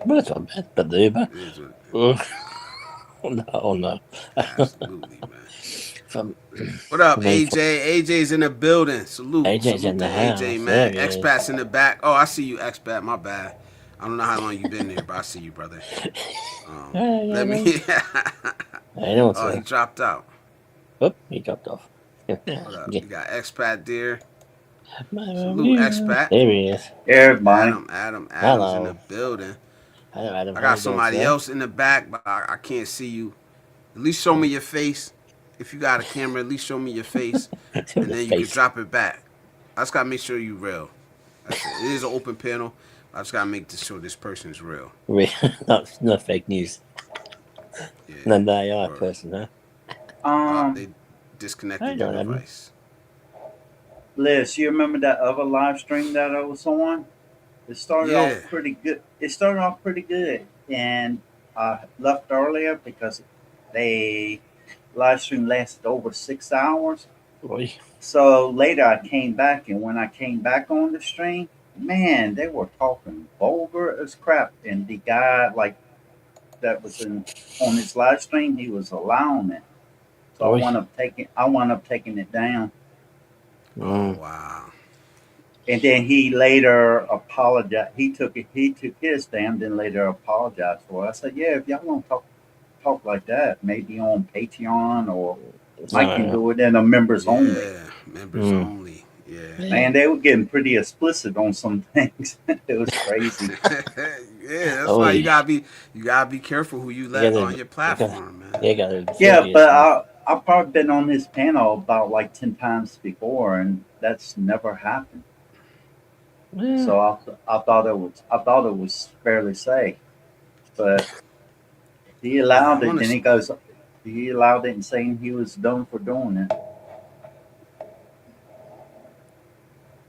[SPEAKER 3] Well, that's not bad. But the Uber.
[SPEAKER 2] It is
[SPEAKER 3] Oh no. Oh no.
[SPEAKER 2] absolutely, man.
[SPEAKER 3] From
[SPEAKER 2] What up,
[SPEAKER 3] me.
[SPEAKER 2] AJ? AJ's in the building. Salute,
[SPEAKER 3] AJ's in
[SPEAKER 2] salute to
[SPEAKER 3] the
[SPEAKER 2] AJ,
[SPEAKER 3] house. There
[SPEAKER 2] man.
[SPEAKER 3] he is.
[SPEAKER 2] Expats in the back. Oh, I see you, expat. My bad. I don't know how long you've been there, but I see you, brother.
[SPEAKER 3] Yeah,
[SPEAKER 2] Let me.
[SPEAKER 3] man. I know
[SPEAKER 2] Oh, he
[SPEAKER 3] so.
[SPEAKER 2] dropped out.
[SPEAKER 3] Oh, he dropped off.
[SPEAKER 2] What up?
[SPEAKER 3] Yeah.
[SPEAKER 2] You got expat there. Salute,
[SPEAKER 3] There
[SPEAKER 2] expat.
[SPEAKER 3] he is.
[SPEAKER 4] Everybody.
[SPEAKER 2] Adam's in the
[SPEAKER 3] Hello.
[SPEAKER 2] building.
[SPEAKER 3] Hello, Adam.
[SPEAKER 2] I
[SPEAKER 3] How
[SPEAKER 2] got
[SPEAKER 3] you doing,
[SPEAKER 2] somebody
[SPEAKER 3] sir?
[SPEAKER 2] else in the back, but I can't see you. At least show me your face. If you got a camera, at least show me your face,
[SPEAKER 3] Show
[SPEAKER 2] and
[SPEAKER 3] your
[SPEAKER 2] then you can
[SPEAKER 3] face.
[SPEAKER 2] drop it back. I just gotta make sure you real. That's it. It is an open panel. I just gotta make sure this person's real.
[SPEAKER 3] Not fake news.
[SPEAKER 2] Yeah.
[SPEAKER 3] Not an AI
[SPEAKER 2] Or,
[SPEAKER 3] person, huh?
[SPEAKER 2] they
[SPEAKER 3] How
[SPEAKER 2] disconnected
[SPEAKER 3] you
[SPEAKER 2] the
[SPEAKER 3] doing, Adam?
[SPEAKER 2] device.
[SPEAKER 4] Liz, you remember that other live stream that I was on? It started
[SPEAKER 2] Yeah.
[SPEAKER 4] off pretty good. It started off pretty good, and I left earlier because they live stream lasted over 6 hours.
[SPEAKER 3] Oi.
[SPEAKER 4] So later I came back, and when I came back on the stream, man, they were talking vulgar as crap, and the guy like that was in on his live stream, he was allowing it. So
[SPEAKER 3] Oi.
[SPEAKER 4] I wound up taking it down.
[SPEAKER 2] Oh
[SPEAKER 3] Mm.
[SPEAKER 2] wow.
[SPEAKER 4] And then he later apologized. He took his stand, then later apologized for it. I said, "Yeah, if y'all want to talk like that, maybe on Patreon or I can
[SPEAKER 3] No.
[SPEAKER 4] do it in a members only."
[SPEAKER 2] Yeah. Members only. Yeah.
[SPEAKER 4] Man, they were getting pretty explicit on some things. It was crazy.
[SPEAKER 2] Yeah. That's why
[SPEAKER 3] Oi.
[SPEAKER 2] you gotta be careful who you
[SPEAKER 3] You
[SPEAKER 2] let
[SPEAKER 3] gotta.
[SPEAKER 2] on your platform, man.
[SPEAKER 3] You gotta.
[SPEAKER 4] Yeah,
[SPEAKER 3] Serious,
[SPEAKER 4] but
[SPEAKER 3] man.
[SPEAKER 4] I've probably been on his panel about like 10 times before, and that's never happened.
[SPEAKER 3] Yeah.
[SPEAKER 4] So I thought it was fairly safe, but he
[SPEAKER 2] Yeah.
[SPEAKER 4] allowed it. Then he allowed it and saying he was done for doing it.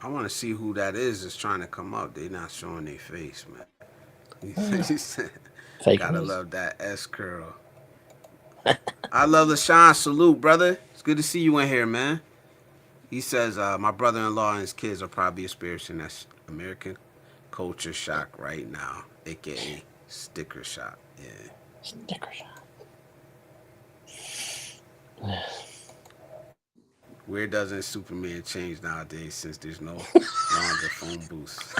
[SPEAKER 2] I want to see who that is that's trying to come up. They not showing their face, man. He said,
[SPEAKER 3] Fake
[SPEAKER 2] gotta
[SPEAKER 3] news.
[SPEAKER 2] love that S curl. I love LaShawn. Salute, brother. It's good to see you in here, man. He says, my brother-in-law and his kids are probably experiencing that American culture shock right now, aka sticker shock. Yeah.
[SPEAKER 3] Sticker shock.
[SPEAKER 2] Where doesn't Superman change nowadays since there's no longer phone booths?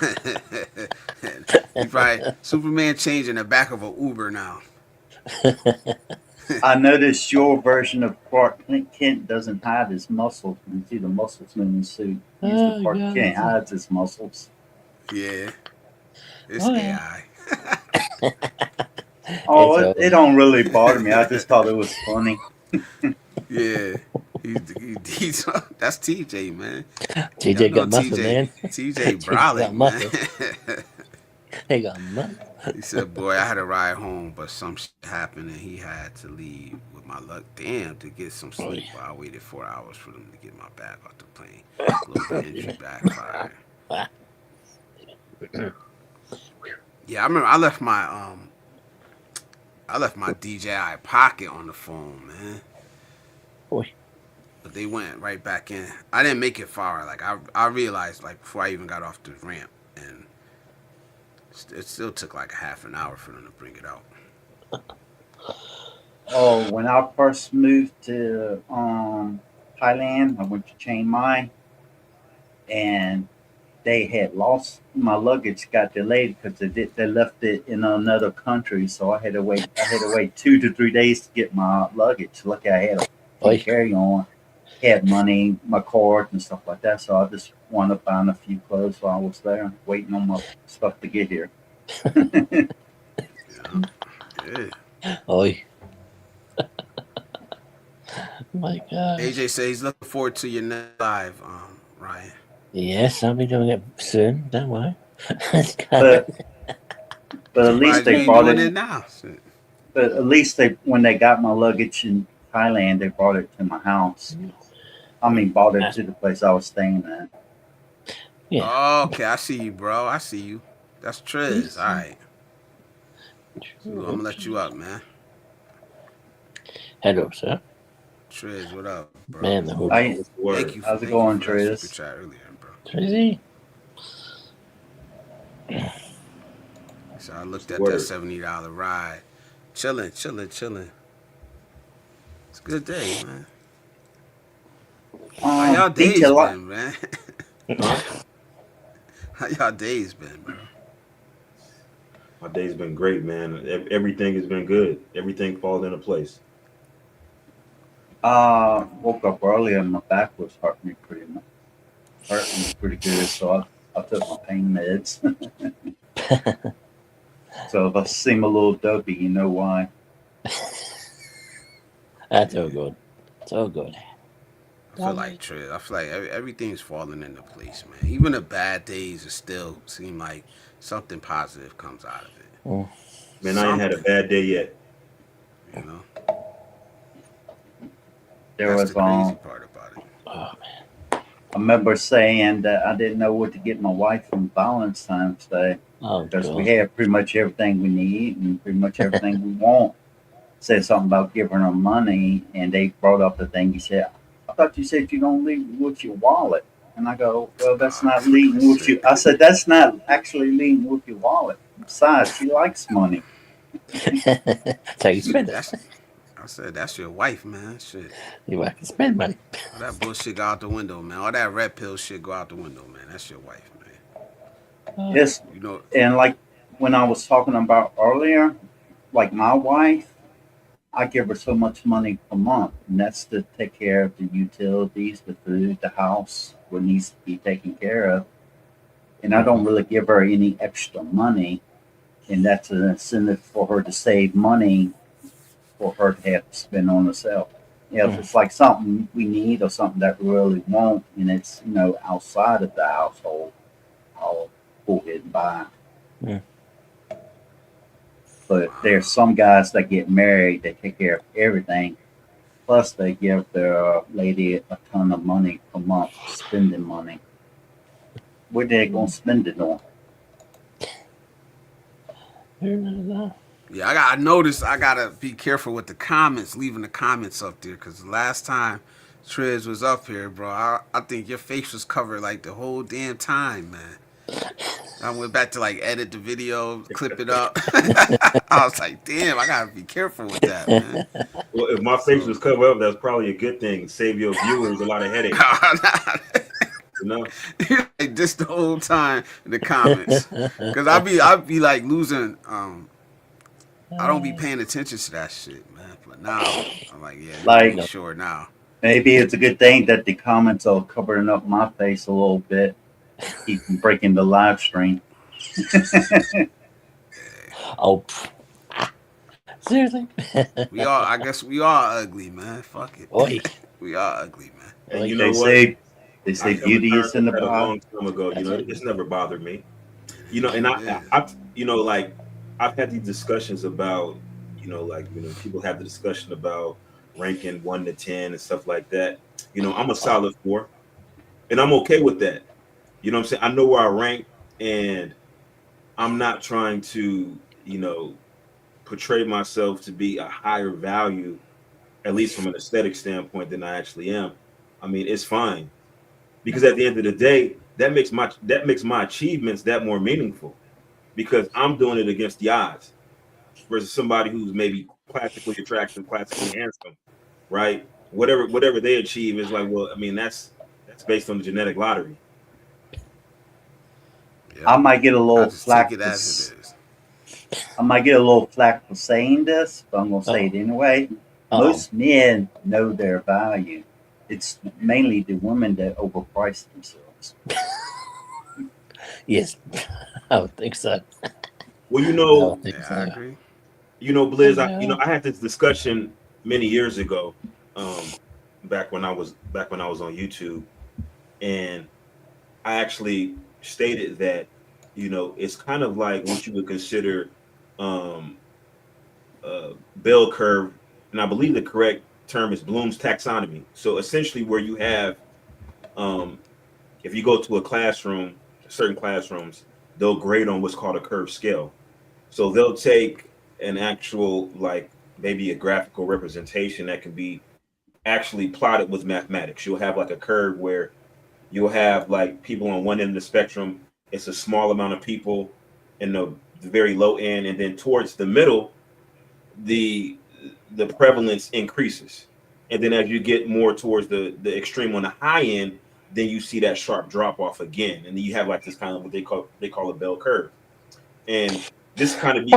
[SPEAKER 2] He probably Superman changed in the back of an Uber now.
[SPEAKER 4] I noticed your version of Clark Kent doesn't hide his muscles. You see the muscles in his suit. Usually
[SPEAKER 3] Oh,
[SPEAKER 4] Clark
[SPEAKER 3] God.
[SPEAKER 4] Kent hides his muscles.
[SPEAKER 2] Yeah, it's
[SPEAKER 3] Oh, yeah.
[SPEAKER 2] AI.
[SPEAKER 4] Oh,
[SPEAKER 3] It's
[SPEAKER 4] it don't really bother me. I just thought it was funny.
[SPEAKER 2] Yeah, he's that's TJ, man.
[SPEAKER 3] TJ
[SPEAKER 2] Y'all know
[SPEAKER 3] got muscle, man.
[SPEAKER 2] TJ
[SPEAKER 3] TJ
[SPEAKER 2] Brolic,
[SPEAKER 3] got
[SPEAKER 2] man.
[SPEAKER 3] muscle. He got muscle.
[SPEAKER 2] He said, "Boy, I had a ride home, but some shit happened, and he had to leave with my luck. Damn, to get some sleep.
[SPEAKER 3] Oi.
[SPEAKER 2] But I waited 4 hours for them to get my bag off the plane. Global entry backfired. Yeah, I remember I left my DJI Pocket on the phone, man.
[SPEAKER 3] Oi.
[SPEAKER 2] But they went right back in. I didn't make it far. Like I realized like before I even got off the ramp, and it still took like a half an hour for them to bring it out.
[SPEAKER 4] Oh, when I first moved to Thailand, I went to Chiang Mai, and they had lost my luggage. Got delayed because they left it in another country, so I had to wait. I had to wait 2 to 3 days to get my luggage. Lucky I had a
[SPEAKER 3] Oi.
[SPEAKER 4] carry on, had money, my card and stuff like that. So I just wound up buying a few clothes while I was there, waiting on my stuff to get here.
[SPEAKER 2] Yeah.
[SPEAKER 3] Oi. My God.
[SPEAKER 2] AJ says he's looking forward to your next live, Ryan.
[SPEAKER 3] Yes, I'll be doing it soon. Don't worry.
[SPEAKER 4] But at least
[SPEAKER 2] Surprised you
[SPEAKER 4] they
[SPEAKER 2] ain't
[SPEAKER 4] brought
[SPEAKER 2] doing
[SPEAKER 4] it.
[SPEAKER 2] it now. Shit.
[SPEAKER 4] But at least when they got my luggage in Thailand, they brought it to my house. I mean, brought it to the place I was staying at.
[SPEAKER 3] Yeah.
[SPEAKER 2] Oh, okay, I see you, bro. I see you. That's Trez. All right. So I'm gonna let you up, man.
[SPEAKER 3] Hello, sir.
[SPEAKER 2] Trez, what up, bro?
[SPEAKER 3] Man, the hood.
[SPEAKER 4] I,
[SPEAKER 2] Thank you
[SPEAKER 4] how's it
[SPEAKER 2] thank you
[SPEAKER 4] going,
[SPEAKER 2] for that super
[SPEAKER 4] Triz?
[SPEAKER 2] chat earlier, bro.
[SPEAKER 3] Tracy.
[SPEAKER 2] So I looked at that
[SPEAKER 5] Word.
[SPEAKER 2] $70 ride. Chilling. It's a good day, man. How y'all days
[SPEAKER 4] Detail.
[SPEAKER 2] been, man?
[SPEAKER 5] Huh?
[SPEAKER 2] How y'all days been, bro?
[SPEAKER 5] My day's been great, man. Everything has been good. Everything falls into place.
[SPEAKER 4] Woke up early and my back was hurting me pretty good. So I took my pain meds. So if I seem a little dopey, you know why.
[SPEAKER 3] That's all good. It's all good.
[SPEAKER 2] I feel like Trez. I feel like everything's falling into place, man. Even the bad days are still seem like something positive comes out of it.
[SPEAKER 3] Mm.
[SPEAKER 5] Man, I ain't had a
[SPEAKER 2] Something,
[SPEAKER 5] bad day yet.
[SPEAKER 2] you know.
[SPEAKER 4] There
[SPEAKER 2] That's
[SPEAKER 4] was
[SPEAKER 2] the crazy part about it.
[SPEAKER 3] Oh,
[SPEAKER 4] I remember saying that I didn't know what to get my wife from Valentine's Day
[SPEAKER 3] oh
[SPEAKER 4] because we
[SPEAKER 3] God.
[SPEAKER 4] have pretty much everything we need and pretty much everything we want. Said something about giving her money, and they brought up the thing. He said, "I thought you said you don't leave with your wallet." And I go, "Well, that's not leading with you."
[SPEAKER 2] Shit.
[SPEAKER 4] I said, "That's not actually leading with your wallet." Besides, she likes money.
[SPEAKER 3] So you spend it.
[SPEAKER 2] I said that's your wife, man. Shit.
[SPEAKER 3] You have to spend money.
[SPEAKER 2] All that bullshit go out the window, man. All that red pill shit go out the window, man. That's your wife, man.
[SPEAKER 4] Yes,
[SPEAKER 2] You know.
[SPEAKER 4] and like when I was talking about earlier, like my wife, I give her so much money per month, and that's to take care of the utilities, the food, the house, what needs to be taken care of. And I don't really give her any extra money, and that's an incentive for her to save money for her to have to spend on herself. If it's like something we need or something that we really want, and it's outside of the household, I'll go ahead and buy.
[SPEAKER 3] Mm.
[SPEAKER 4] But there's some guys that get married, they take care of everything. Plus, they give their lady a ton of money per month, spending money. What they gonna spend it on?
[SPEAKER 2] Yeah, I noticed I gotta be careful with the comments, leaving the comments up there, because the last time Trez was up here, bro, I think your face was covered like the whole damn time, man. I went back to like edit the video, clip it up. I was like, damn, I gotta be careful with that, man.
[SPEAKER 5] Well, if my face was covered up, that's probably a good thing. Save your viewers a lot of headache. You know?
[SPEAKER 2] Like this the whole time in the comments, because I'd be like losing. I don't be paying attention to that shit, man. But now I'm like, yeah,
[SPEAKER 4] Like
[SPEAKER 2] be sure now.
[SPEAKER 4] maybe it's a good thing that the comments are covering up my face a little bit, keep from breaking the live stream.
[SPEAKER 3] Oh, seriously?
[SPEAKER 2] I guess we are ugly, man. Fuck it.
[SPEAKER 3] Oi.
[SPEAKER 2] We are ugly, man.
[SPEAKER 5] And you
[SPEAKER 4] They
[SPEAKER 5] know what?
[SPEAKER 4] say
[SPEAKER 5] I come to
[SPEAKER 4] beauty
[SPEAKER 5] terms
[SPEAKER 4] is in the
[SPEAKER 5] with that a
[SPEAKER 4] body.
[SPEAKER 5] long time ago. You know, it's never bothered me. You know, and
[SPEAKER 2] It is.
[SPEAKER 5] like I've had these discussions about, people have the discussion about ranking 1 to 10 and stuff like that. You know, I'm a solid 4, and I'm okay with that. You know what I'm saying? I know where I rank, and I'm not trying to, portray myself to be a higher value, at least from an aesthetic standpoint, than I actually am. I mean, it's fine, because at the end of the day, that makes my achievements that more meaningful, because I'm doing it against the odds versus somebody who's maybe classically attractive, classically handsome, right? Whatever they achieve is like, well, I mean, that's based on the genetic lottery.
[SPEAKER 2] Yep.
[SPEAKER 4] I might get a
[SPEAKER 2] I
[SPEAKER 4] little
[SPEAKER 2] just
[SPEAKER 4] flack.
[SPEAKER 2] take it as it is.
[SPEAKER 4] I might get a little flack for saying this, but I'm gonna say it anyway. Most men know their value. It's mainly the women that overprice themselves.
[SPEAKER 3] Yes, I would think so.
[SPEAKER 5] Well,
[SPEAKER 2] I agree.
[SPEAKER 5] Blizz, I had this discussion many years ago, back when I was on YouTube, and I actually stated that, it's kind of like what you would consider um, bell curve, and I believe the correct term is Bloom's taxonomy. So essentially, where you have, um, if you go to a classroom, certain classrooms, they'll grade on what's called a curve scale. So they'll take an actual, like maybe a graphical representation that can be actually plotted with mathematics. You'll have like a curve where you'll have like people on one end of the spectrum. It's a small amount of people in the very low end, and then towards the middle, the prevalence increases, and then as you get more towards the extreme on the high end, then you see that sharp drop off again, and then you have like this kind of what they call a bell curve, and this kind of be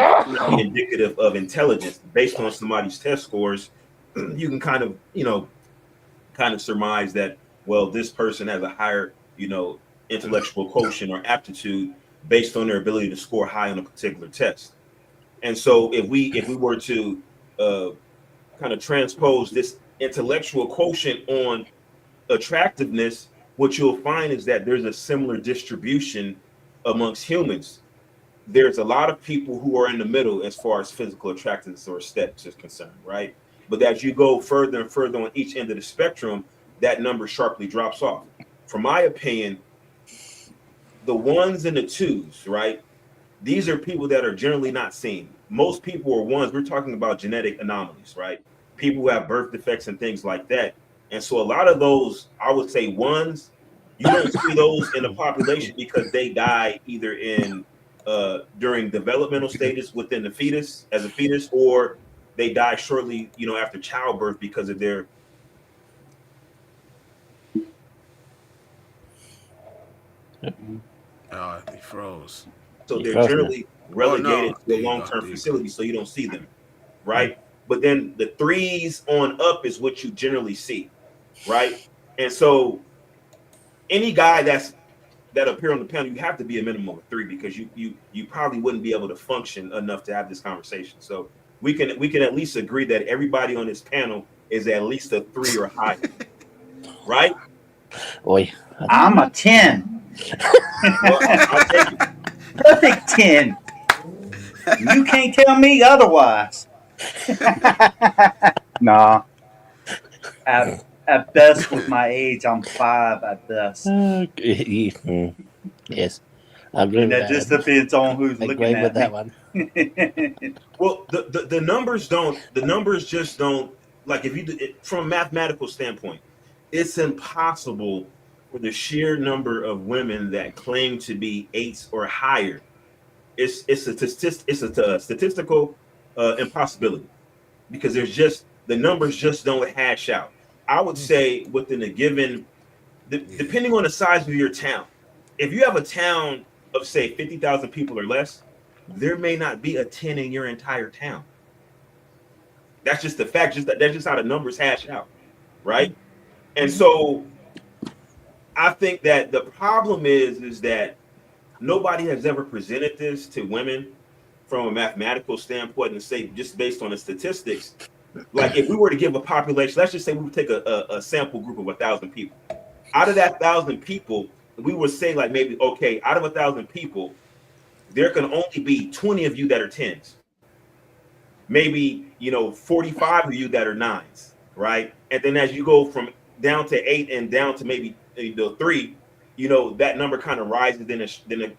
[SPEAKER 5] indicative of intelligence based on somebody's test scores. You can kind of surmise that, well, this person has a higher intellectual quotient or aptitude based on their ability to score high on a particular test. And so if we were to kind of transpose this intellectual quotient on attractiveness, what you'll find is that there's a similar distribution amongst humans. There's a lot of people who are in the middle as far as physical attractiveness or aesthetics is concerned, right? But as you go further and further on each end of the spectrum, that number sharply drops off. From my opinion, the ones and the twos, right? These are people that are generally not seen. Most people are ones. We're talking about genetic anomalies, right? People who have birth defects and things like that. And so a lot of those, I would say ones, you don't see those in the population because they die either in during developmental stages within the fetus, as a fetus, or they die shortly, after childbirth because of their.
[SPEAKER 2] He froze.
[SPEAKER 5] So they're generally relegated to a long-term facility, so you don't see them, right? But then the threes on up is what you generally see, right? And so any guy that appear on the panel, you have to be a minimum of 3 because you probably wouldn't be able to function enough to have this conversation. So we can at least agree that everybody on this panel is at least a 3 or higher, right?
[SPEAKER 3] Oi.
[SPEAKER 4] I'm a 10.
[SPEAKER 5] Well, I'll take it.
[SPEAKER 4] Perfect 10. You can't tell me otherwise. Nah. At best, with my age, I'm 5 at best.
[SPEAKER 3] Yes. I agree
[SPEAKER 4] And
[SPEAKER 3] with
[SPEAKER 4] that just depends on who's
[SPEAKER 3] I
[SPEAKER 4] looking
[SPEAKER 3] agree
[SPEAKER 4] at
[SPEAKER 3] with
[SPEAKER 4] me.
[SPEAKER 3] that one.
[SPEAKER 5] Well, the numbers just don't, like, if you do it from a mathematical standpoint, it's impossible for the sheer number of women that claim to be 8s or higher. It's a statistical impossibility because the numbers just don't hash out. I would say within a given, depending on the size of your town, if you have a town of say 50,000 people or less, there may not be a 10 in your entire town. That's just the fact. That's just how the numbers hash out, right? And so I think that the problem is that nobody has ever presented this to women from a mathematical standpoint and say, just based on the statistics, like if we were to give a population, let's just say we would take a sample group of 1,000 people. Out of that 1,000 people, we would say like maybe, okay, out of 1,000 people, there can only be 20 of you that are 10s. Maybe, 45 of you that are 9s, right? And then as you go from down to 8 and down to maybe 3, that number kind of rises, then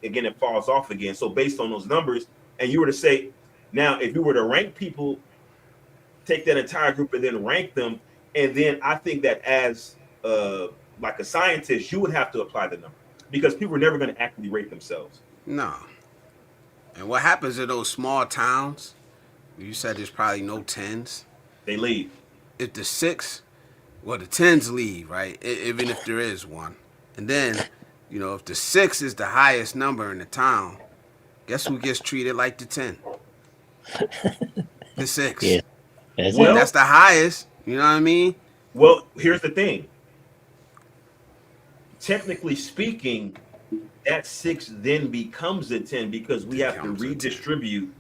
[SPEAKER 5] again it falls off again. So based on those numbers, and you were to say, now if you were to rank people, take that entire group and then rank them, and then I think that as like a scientist, you would have to apply the number because people are never going to actively rate themselves.
[SPEAKER 2] No. And what happens in those small towns? You said there's probably no 10s.
[SPEAKER 5] They leave.
[SPEAKER 2] If the 6, well, the 10s leave, right? Even if there is one. And then, if the 6 is the highest number in the town, guess who gets treated like the 10? The 6.
[SPEAKER 3] Yeah.
[SPEAKER 5] Well,
[SPEAKER 2] that's the highest. You know what I mean?
[SPEAKER 5] Well, here's the thing. Technically speaking, that 6 then becomes a 10 because we have to redistribute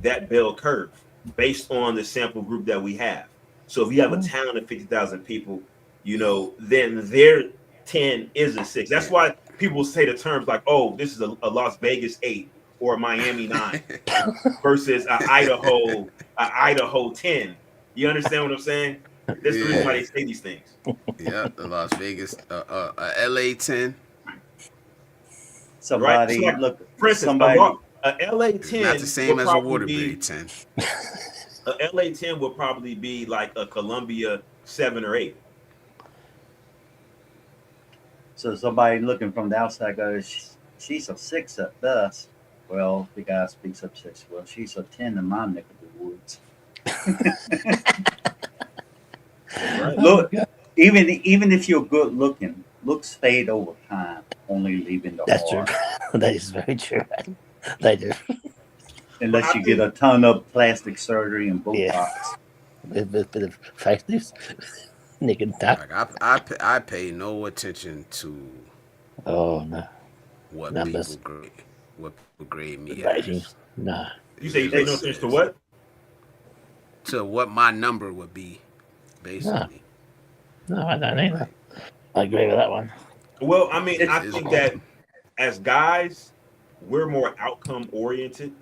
[SPEAKER 5] that bell curve based on the sample group that we have. So if you have a town of 50,000 people, then their 10 is a 6. That's why people say the terms like, "Oh, this is a Las Vegas 8 or a Miami 9 versus a Idaho 10." You understand what I'm saying? That's the reason why
[SPEAKER 2] Yeah,
[SPEAKER 5] they say these things.
[SPEAKER 2] yeah. The Las Vegas, LA 10
[SPEAKER 5] Right? So
[SPEAKER 4] Somebody
[SPEAKER 5] like,
[SPEAKER 4] look.
[SPEAKER 5] for instance,
[SPEAKER 4] Somebody.
[SPEAKER 5] a LA
[SPEAKER 2] is not the
[SPEAKER 5] 10
[SPEAKER 2] same
[SPEAKER 5] would
[SPEAKER 2] as a
[SPEAKER 5] probably
[SPEAKER 2] Waterbury
[SPEAKER 5] be
[SPEAKER 2] 10.
[SPEAKER 5] a LA 10 would probably be like a Columbia 7 or 8.
[SPEAKER 4] So somebody looking from the outside goes, "She's a 6 at best." Well, the guy speaks up 6. Well, she's a 10 in my neck of the woods.
[SPEAKER 5] That's right.
[SPEAKER 4] Look, even if you're good looking, looks fade over time, only leaving the
[SPEAKER 3] That's true.
[SPEAKER 4] heart.
[SPEAKER 3] That is very true. They do.
[SPEAKER 5] But
[SPEAKER 4] Unless
[SPEAKER 5] I
[SPEAKER 4] you get
[SPEAKER 5] think
[SPEAKER 4] a ton of plastic surgery and
[SPEAKER 3] Yeah.
[SPEAKER 4] Botox.
[SPEAKER 3] With a bit of facelifts, nick and tuck.
[SPEAKER 2] Like I pay no attention to
[SPEAKER 3] Oh no,
[SPEAKER 2] what
[SPEAKER 3] numbers,
[SPEAKER 2] people grade me
[SPEAKER 3] ratings.
[SPEAKER 2] as.
[SPEAKER 3] No.
[SPEAKER 5] you
[SPEAKER 2] It
[SPEAKER 5] say you
[SPEAKER 2] is
[SPEAKER 5] pay
[SPEAKER 2] what
[SPEAKER 5] no
[SPEAKER 2] it
[SPEAKER 5] attention to
[SPEAKER 2] is.
[SPEAKER 5] what?
[SPEAKER 2] To what my number would be, basically.
[SPEAKER 3] No, I don't either.
[SPEAKER 2] Like,
[SPEAKER 3] I agree with that one.
[SPEAKER 5] Well, I mean,
[SPEAKER 2] it
[SPEAKER 5] I
[SPEAKER 2] is
[SPEAKER 5] think
[SPEAKER 2] what
[SPEAKER 5] that as guys, we're more outcome oriented.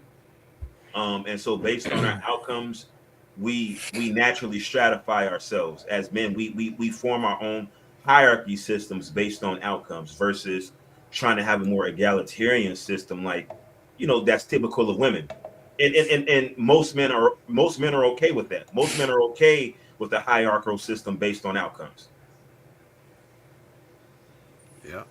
[SPEAKER 5] And so based on our outcomes, we naturally stratify ourselves. As men, we form our own hierarchy systems based on outcomes versus trying to have a more egalitarian system like, that's typical of women. And most men are okay with that. Most men are okay with the hierarchical system based on outcomes.
[SPEAKER 2] Yeah,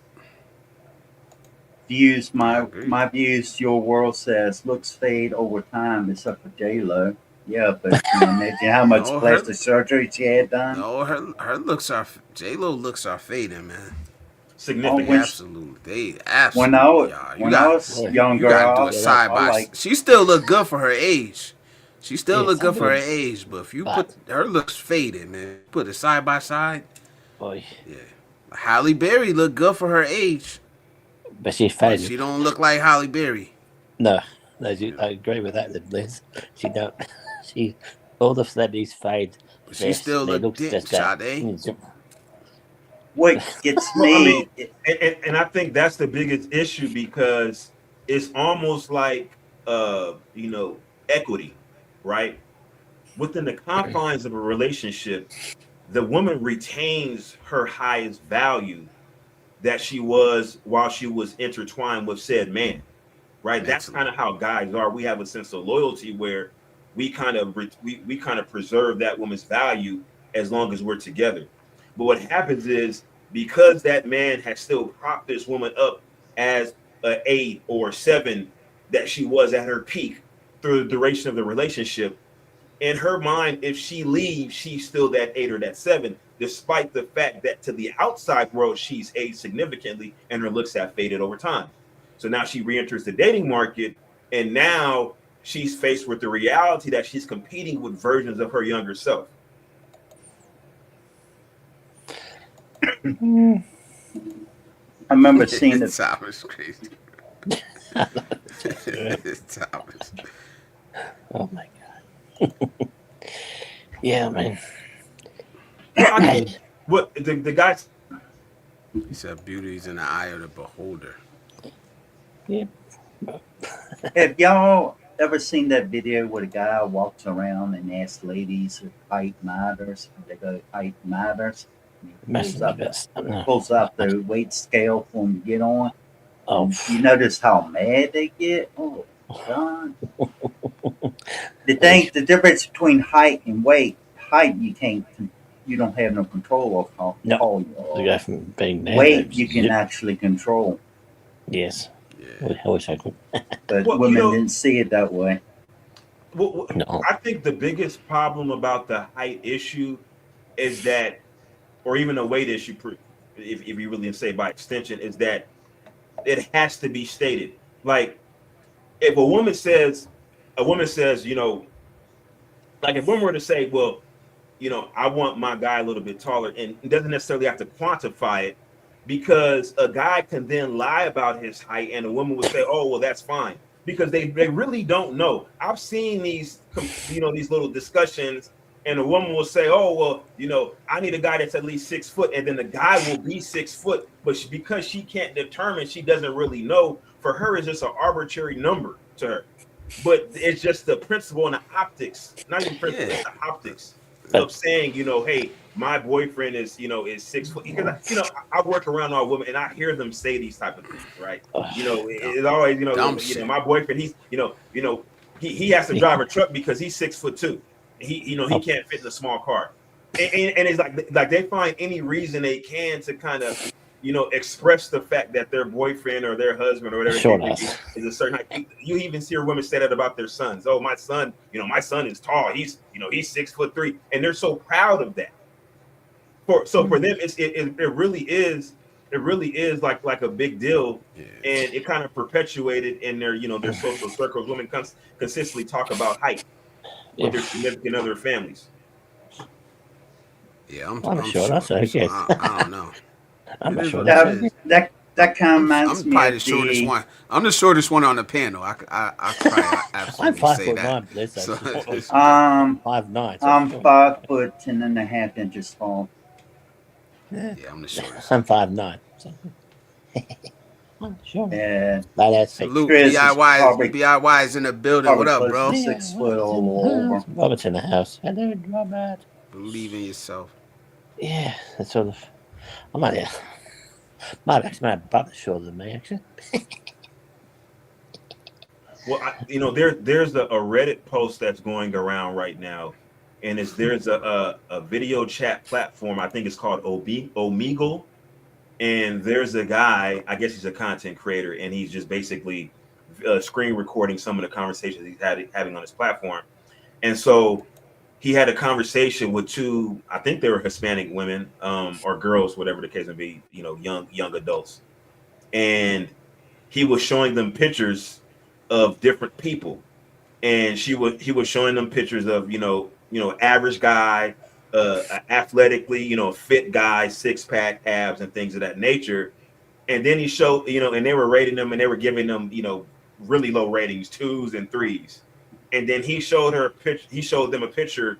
[SPEAKER 4] Views
[SPEAKER 2] I
[SPEAKER 4] my
[SPEAKER 2] agree.
[SPEAKER 4] my views. Your world says looks fade over time, except for J Lo. Yeah, but can you imagine how much
[SPEAKER 2] No, her
[SPEAKER 4] plastic surgery she had done?
[SPEAKER 2] no her looks are J Lo looks are fading, man.
[SPEAKER 4] Oh,
[SPEAKER 5] Significant.
[SPEAKER 2] They absolutely are.
[SPEAKER 4] when I was
[SPEAKER 3] Boy,
[SPEAKER 2] You
[SPEAKER 4] younger,
[SPEAKER 2] gotta do a
[SPEAKER 3] yeah, that,
[SPEAKER 2] side
[SPEAKER 4] I
[SPEAKER 2] by.
[SPEAKER 4] like.
[SPEAKER 2] She still look good for her age. She still
[SPEAKER 3] yeah,
[SPEAKER 2] look
[SPEAKER 3] some
[SPEAKER 2] good for her
[SPEAKER 3] people,
[SPEAKER 2] age, but if you put
[SPEAKER 3] but
[SPEAKER 2] her looks faded, man, put it side by side,
[SPEAKER 3] boy,
[SPEAKER 2] yeah. Halle Berry look good for her age,
[SPEAKER 3] but she's
[SPEAKER 2] but
[SPEAKER 3] faded.
[SPEAKER 2] she don't look like Halle Berry.
[SPEAKER 3] No, no,
[SPEAKER 2] You
[SPEAKER 3] I
[SPEAKER 2] know,
[SPEAKER 3] agree with that, Liz. She don't. She all the celebrities fade.
[SPEAKER 2] but she
[SPEAKER 3] Their
[SPEAKER 2] still
[SPEAKER 3] their
[SPEAKER 2] look
[SPEAKER 3] looks
[SPEAKER 2] dent
[SPEAKER 3] just go.
[SPEAKER 2] Sade.
[SPEAKER 4] What gets
[SPEAKER 5] Well, I mean,
[SPEAKER 4] me,
[SPEAKER 5] and I think that's the biggest issue because it's almost like equity, right? Within the confines of a relationship, the woman retains her highest value that she was while she was intertwined with said man, right? That's
[SPEAKER 2] Mentally,
[SPEAKER 5] kind of how guys are. We have a sense of loyalty where we kind of preserve that woman's value as long as we're together. But what happens is because that man has still propped this woman up as a 8 or 7 that she was at her peak through the duration of the relationship, in her mind, if she leaves, she's still that 8 or that 7, despite the fact that to the outside world, she's aged significantly and her looks have faded over time. So now she re-enters the dating market, and now she's faced with the reality that she's competing with versions of her younger self.
[SPEAKER 4] I remember seeing it.
[SPEAKER 2] Thomas crazy. Thomas.
[SPEAKER 3] Oh my god. Yeah, man.
[SPEAKER 5] Well, I
[SPEAKER 3] Hey,
[SPEAKER 5] think what the guys.
[SPEAKER 2] He said, "Beauty's in the eye of the beholder."
[SPEAKER 3] yeah,
[SPEAKER 4] Have y'all ever seen that video where the guy walks around and asks ladies if height matters? They go, height matters. And he
[SPEAKER 3] must be best. No.
[SPEAKER 4] pulls out the weight scale for them to get on.
[SPEAKER 3] Oh,
[SPEAKER 4] And you notice how mad they get? Oh, God.
[SPEAKER 3] hey,
[SPEAKER 4] The difference between height and weight, height you don't have no control of how
[SPEAKER 3] no,
[SPEAKER 4] tall you
[SPEAKER 3] to
[SPEAKER 4] are.
[SPEAKER 3] go from being there
[SPEAKER 4] Weight
[SPEAKER 3] to
[SPEAKER 4] you can
[SPEAKER 3] zip.
[SPEAKER 4] actually control,
[SPEAKER 3] Yes,
[SPEAKER 2] Yeah.
[SPEAKER 3] I wish I could.
[SPEAKER 4] but
[SPEAKER 5] Well,
[SPEAKER 4] women didn't see it that way.
[SPEAKER 3] No,
[SPEAKER 5] I think the biggest problem about the height issue is that, or even the weight issue, if you really say by extension, is that it has to be stated. Like if a woman says, like if women were to say, well, I want my guy a little bit taller, and it doesn't necessarily have to quantify it because a guy can then lie about his height and a woman would say, oh, well, that's fine. Because they really don't know. I've seen these little discussions And the woman will say, "Oh, well, I need a guy that's at least 6 foot," and then the guy will be 6 foot, but because she can't determine, she doesn't really know. For her, it's just an arbitrary number to her. But it's just the principle and the optics, not even principle, it's the optics of saying, hey, my boyfriend is 6 foot. Because I work around all women and I hear them say these type of things, right? It's always my boyfriend. He's he has to drive a truck because he's 6'2". He can't fit in a small car, and it's like they find any reason they can to kind of express the fact that their boyfriend or their husband or whatever is a certain height. You even see women say that about their sons. Oh, my son, my son is tall. He's 6'3", and they're so proud of that. For them, it really is like a big deal, and it kind of perpetuated in their their social circles. Women consistently talk about height with their significant other families.
[SPEAKER 2] Yeah, I'm
[SPEAKER 3] sure that's okay.
[SPEAKER 2] I don't know.
[SPEAKER 3] I'm not sure
[SPEAKER 4] that kind of reminds me
[SPEAKER 2] probably
[SPEAKER 4] of
[SPEAKER 2] the shortest one. I'm the shortest one on the panel. I probably absolutely
[SPEAKER 3] I'm
[SPEAKER 2] say that.
[SPEAKER 3] 5'9", 5'9".
[SPEAKER 4] I'm 5'10.5" tall.
[SPEAKER 2] Yeah, I'm the shortest.
[SPEAKER 3] I'm 5'9". So. Sure.
[SPEAKER 4] Yeah.
[SPEAKER 3] That's
[SPEAKER 2] Luke, BIY is in the building. What up, bro?
[SPEAKER 4] 6 foot over.
[SPEAKER 3] Robert's in the house. Hello, Robert.
[SPEAKER 2] Believe in yourself.
[SPEAKER 3] Yeah, that's sort of. I might actually my brother's shorter than me, actually.
[SPEAKER 5] Well, there's a Reddit post that's going around right now, and there's a video chat platform. I think it's called Omegle, and there's a guy. I guess he's a content creator, and he's just basically screen recording some of the conversations he's having on his platform, and so. He had a conversation with two, I think they were Hispanic women, or girls, whatever the case may be, young adults. And he was showing them pictures of different people. And he was showing them pictures of, average guy, athletically, fit guy, 6-pack abs and things of that nature. And then he showed, and they were rating them and they were giving them, really low ratings, 2s and 3s. And then he showed them a picture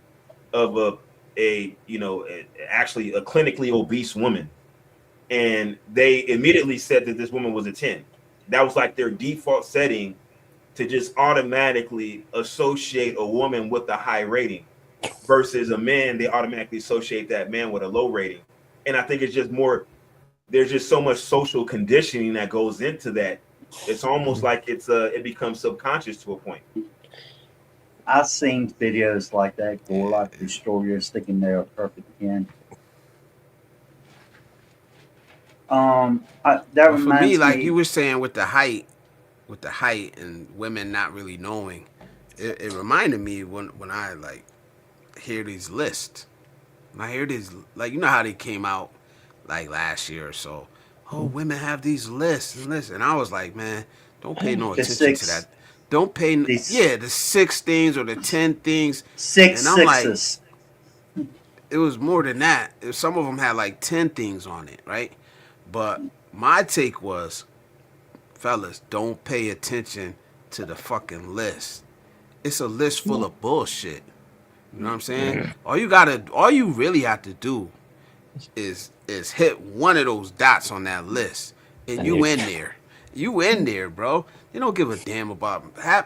[SPEAKER 5] of actually a clinically obese woman. And they immediately said that this woman was a 10. That was like their default setting to just automatically associate a woman with a high rating versus a man. They automatically associate that man with a low rating. And I think it's just there's just so much social conditioning that goes into that. It's almost like it becomes subconscious to a point.
[SPEAKER 4] I've seen videos like that go like destroyers thinking they're a perfect 10. That reminds
[SPEAKER 2] for me, like you were saying with the height and women not really knowing, it reminded me when I like hear these lists. When I hear these, like, how they came out like last year or so. Oh, women have these lists, and I was like, man, don't pay no attention to that. Don't pay, the 6 things or the 10 things. And I'm
[SPEAKER 4] sixes.
[SPEAKER 2] Like, it was more than that. Some of them had like 10 things on it, right? But my take was, fellas, don't pay attention to the fucking list. It's a list full of bullshit. You know what I'm saying? All you really have to do is hit one of those dots on that list, and you in there. You in there, bro. They don't give a damn about.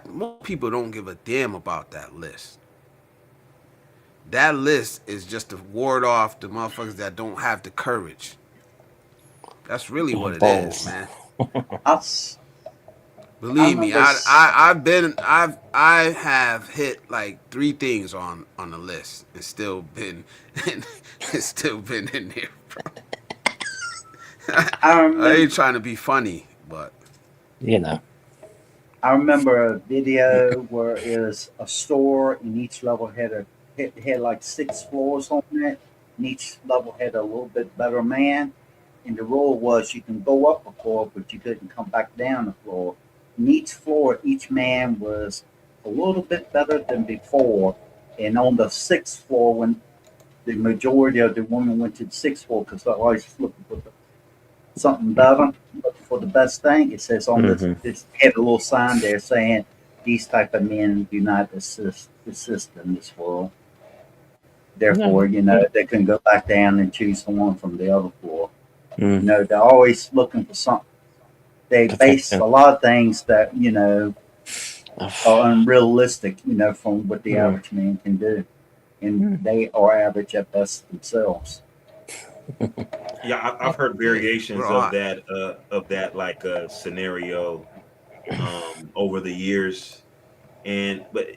[SPEAKER 2] Most people don't give a damn about that list. That list is just to ward off the motherfuckers that don't have the courage. That's really what it is, man. Believe me, I have hit like 3 things on the list and still been in there, bro. I ain't trying to be funny, but
[SPEAKER 4] I remember a video where it was a store and each level had like 6 floors on it, and each level had a little bit better man. And the rule was you can go up a floor, but you couldn't come back down the floor. And each floor, each man was a little bit better than before. And on the 6th floor, when the majority of the women went to the 6th floor, because they're always looking for something better, looking for the best thing, it says on this had a little sign there saying these type of men do not assist in this world. Therefore, they can go back down and choose someone from the other four.
[SPEAKER 3] Mm.
[SPEAKER 4] They're always looking for something. They base
[SPEAKER 3] Perfection.
[SPEAKER 4] a lot of things that are
[SPEAKER 3] Oh,
[SPEAKER 4] unrealistic. From what the
[SPEAKER 3] mm.
[SPEAKER 4] average man can do, and they are average at best themselves.
[SPEAKER 5] Yeah, I've heard
[SPEAKER 2] Yeah, we're
[SPEAKER 5] variations
[SPEAKER 2] all.
[SPEAKER 5] of that like scenario over the years. And but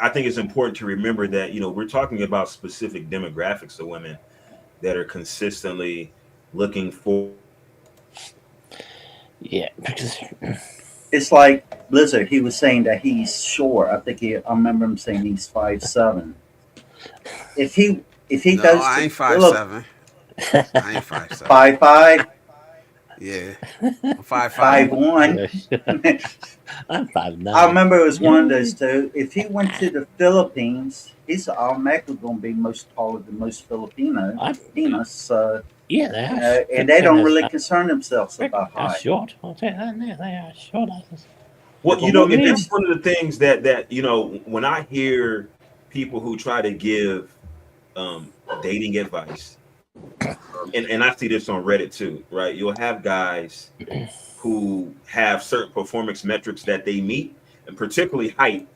[SPEAKER 5] I think it's important to remember that we're talking about specific demographics of women that are consistently looking for.
[SPEAKER 3] Yeah, because
[SPEAKER 4] It's like Blizzard. He was saying that he's short. I remember him saying he's 5'7". If he
[SPEAKER 2] No,
[SPEAKER 4] goes
[SPEAKER 2] I
[SPEAKER 4] to the
[SPEAKER 2] ain't five
[SPEAKER 4] Philip
[SPEAKER 2] seven. I ain't 5'7".
[SPEAKER 4] 5'5",
[SPEAKER 2] Yeah, I'm 5'5".
[SPEAKER 4] 5'1".
[SPEAKER 3] I'm
[SPEAKER 4] I
[SPEAKER 3] 5'9".
[SPEAKER 4] remember it was one of those
[SPEAKER 3] Yay.
[SPEAKER 4] two. If he went to the Philippines, he's automatically going to be most taller than most
[SPEAKER 3] I'm,
[SPEAKER 4] Filipinos. So,
[SPEAKER 3] yeah, they are.
[SPEAKER 4] and they don't
[SPEAKER 3] Filipinos
[SPEAKER 4] really
[SPEAKER 3] are,
[SPEAKER 4] concern themselves about
[SPEAKER 3] are
[SPEAKER 4] height.
[SPEAKER 3] short. I'll tell you that now. They are short.
[SPEAKER 4] Yeah,
[SPEAKER 5] Well,
[SPEAKER 4] but
[SPEAKER 3] What do
[SPEAKER 5] and
[SPEAKER 3] you
[SPEAKER 5] that's
[SPEAKER 3] mean?
[SPEAKER 5] one of the things that when I hear people who try to give dating advice, and I see this on Reddit too, right? You'll have guys who have certain performance metrics that they meet, and particularly height,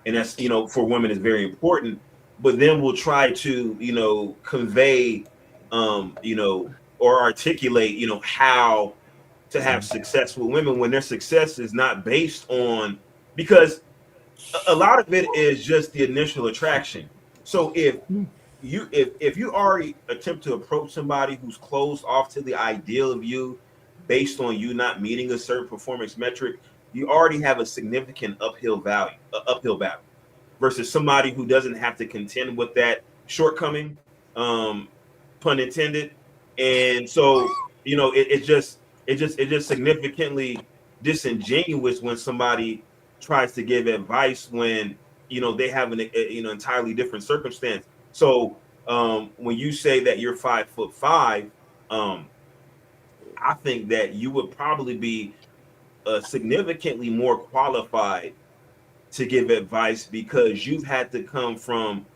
[SPEAKER 5] and that's for women is very important. But then we'll try to convey, or articulate, how to have successful women when their success is not based on because a lot of it is just the initial attraction. So if you already attempt to approach somebody who's closed off to the ideal of you based on you not meeting a certain performance metric, you already have a significant uphill battle versus somebody who doesn't have to contend with that shortcoming, um, pun intended. And so it just significantly disingenuous when somebody tries to give advice when they have an entirely different circumstance. So when you say that you're 5'5", I think that you would probably be significantly more qualified to give advice because you've had to come from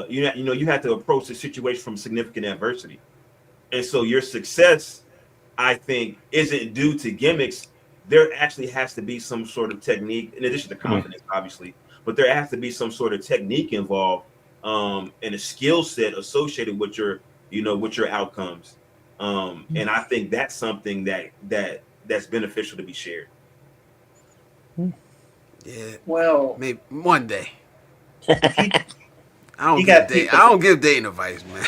[SPEAKER 5] you had to approach the situation from significant adversity, and so your success, I think, isn't due to gimmicks. There actually has to be some sort of technique, in addition to
[SPEAKER 3] Mm.
[SPEAKER 5] confidence, obviously, but there has to be some sort of technique involved, and a skill set associated with your outcomes. And I think that's something that's beneficial to be shared.
[SPEAKER 2] Yeah,
[SPEAKER 4] Well,
[SPEAKER 2] maybe one day.
[SPEAKER 4] if you
[SPEAKER 2] I don't
[SPEAKER 4] you
[SPEAKER 2] give
[SPEAKER 4] got
[SPEAKER 2] date.
[SPEAKER 4] people
[SPEAKER 2] I don't give dating advice, man.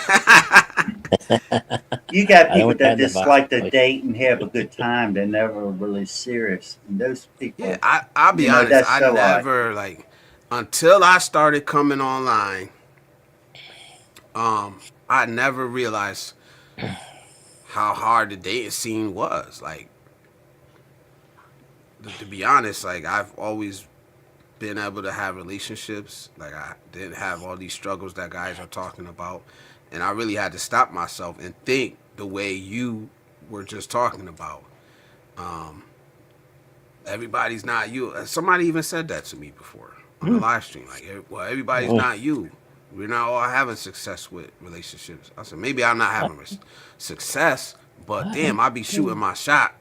[SPEAKER 4] you got
[SPEAKER 3] I don't
[SPEAKER 4] people
[SPEAKER 3] want
[SPEAKER 4] that
[SPEAKER 3] that
[SPEAKER 4] just
[SPEAKER 3] advice,
[SPEAKER 4] like to
[SPEAKER 3] please.
[SPEAKER 4] date and have a good time. They're never really serious, and those
[SPEAKER 2] Yeah,
[SPEAKER 4] people,
[SPEAKER 2] I'll be honest.
[SPEAKER 4] that's
[SPEAKER 2] I
[SPEAKER 4] so odd.
[SPEAKER 2] never until I started coming online. I never realized how hard the dating scene was. To be honest, I've always been able to have relationships. Like I didn't have all these struggles that guys are talking about, and I really had to stop myself and think the way you were just talking about. Um, everybody's not you. Somebody even said that to me before on the
[SPEAKER 3] Mm.
[SPEAKER 2] live stream. Well, everybody's
[SPEAKER 3] Oh,
[SPEAKER 2] not you. We're not all having success with relationships. I said maybe I'm not
[SPEAKER 3] what?
[SPEAKER 2] having success, but
[SPEAKER 3] What?
[SPEAKER 2] damn, I be shooting my shot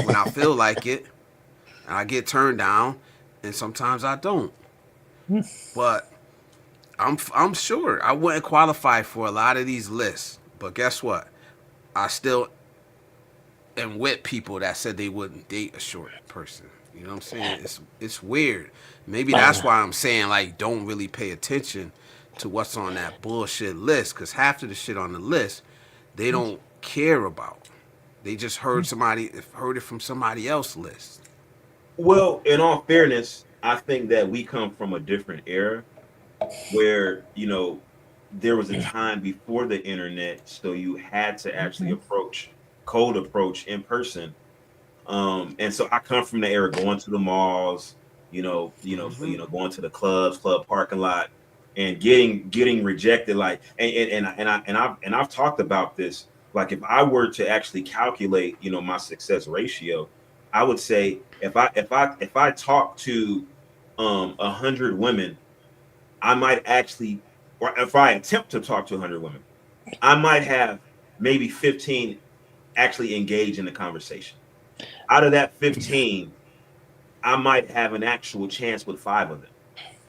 [SPEAKER 2] when I feel like it, and I get turned down, and sometimes I don't. But I'm sure I wouldn't qualify for a lot of these lists. But guess what? I still am with people that said they wouldn't date a short person. You know what I'm saying? It's weird. Maybe that's why I'm saying don't really pay attention to what's on that bullshit list because half of the shit on the list they don't care about. They just heard it from somebody else's list.
[SPEAKER 5] Well, in all fairness, I think that we come from a different era where there was a time before the internet, so you had to actually cold approach in person. And so I come from the era going to the malls, going to the club parking lot, and getting rejected. Like, and I've talked about this. Like, if I were to actually calculate, my success ratio, I would say if I talk to 100 women, I might actually or if I attempt to talk to 100 women, I might have maybe 15 actually engage in the conversation. Out of that 15, I might have an actual chance with 5 of them,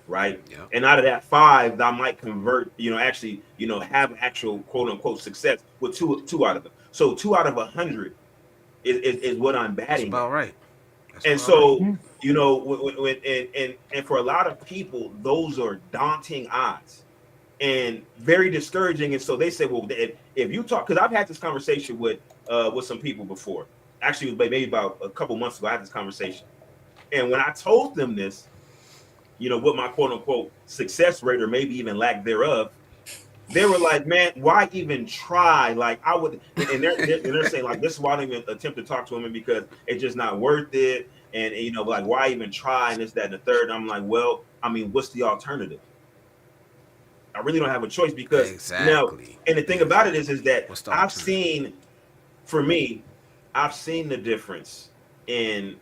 [SPEAKER 5] right?
[SPEAKER 2] Yep.
[SPEAKER 5] And out of that 5, I might convert, actually, have actual quote unquote success with two out of them. So 2 out of 100 is what I'm
[SPEAKER 2] That's
[SPEAKER 5] batting
[SPEAKER 2] about
[SPEAKER 5] at.
[SPEAKER 2] right. That's
[SPEAKER 5] And
[SPEAKER 2] about right.
[SPEAKER 5] so, and for a lot of people, those are daunting odds and very discouraging. And so they say, well, if you talk, because I've had this conversation with some people before. Actually, it was maybe about a couple months ago. I had this conversation, and when I told them this, what my quote unquote success rate or maybe even lack thereof, they were like, man, why even try? Like I would, and they're saying like, this is why I don't even attempt to talk to women because it's just not worth it. And like, why even try? And this, that, and the third. I'm like, well, I mean, what's the alternative? I really don't have a choice because now,
[SPEAKER 2] Exactly.
[SPEAKER 5] and the thing about it is that
[SPEAKER 2] What's the alternative?
[SPEAKER 5] for me, I've seen the difference in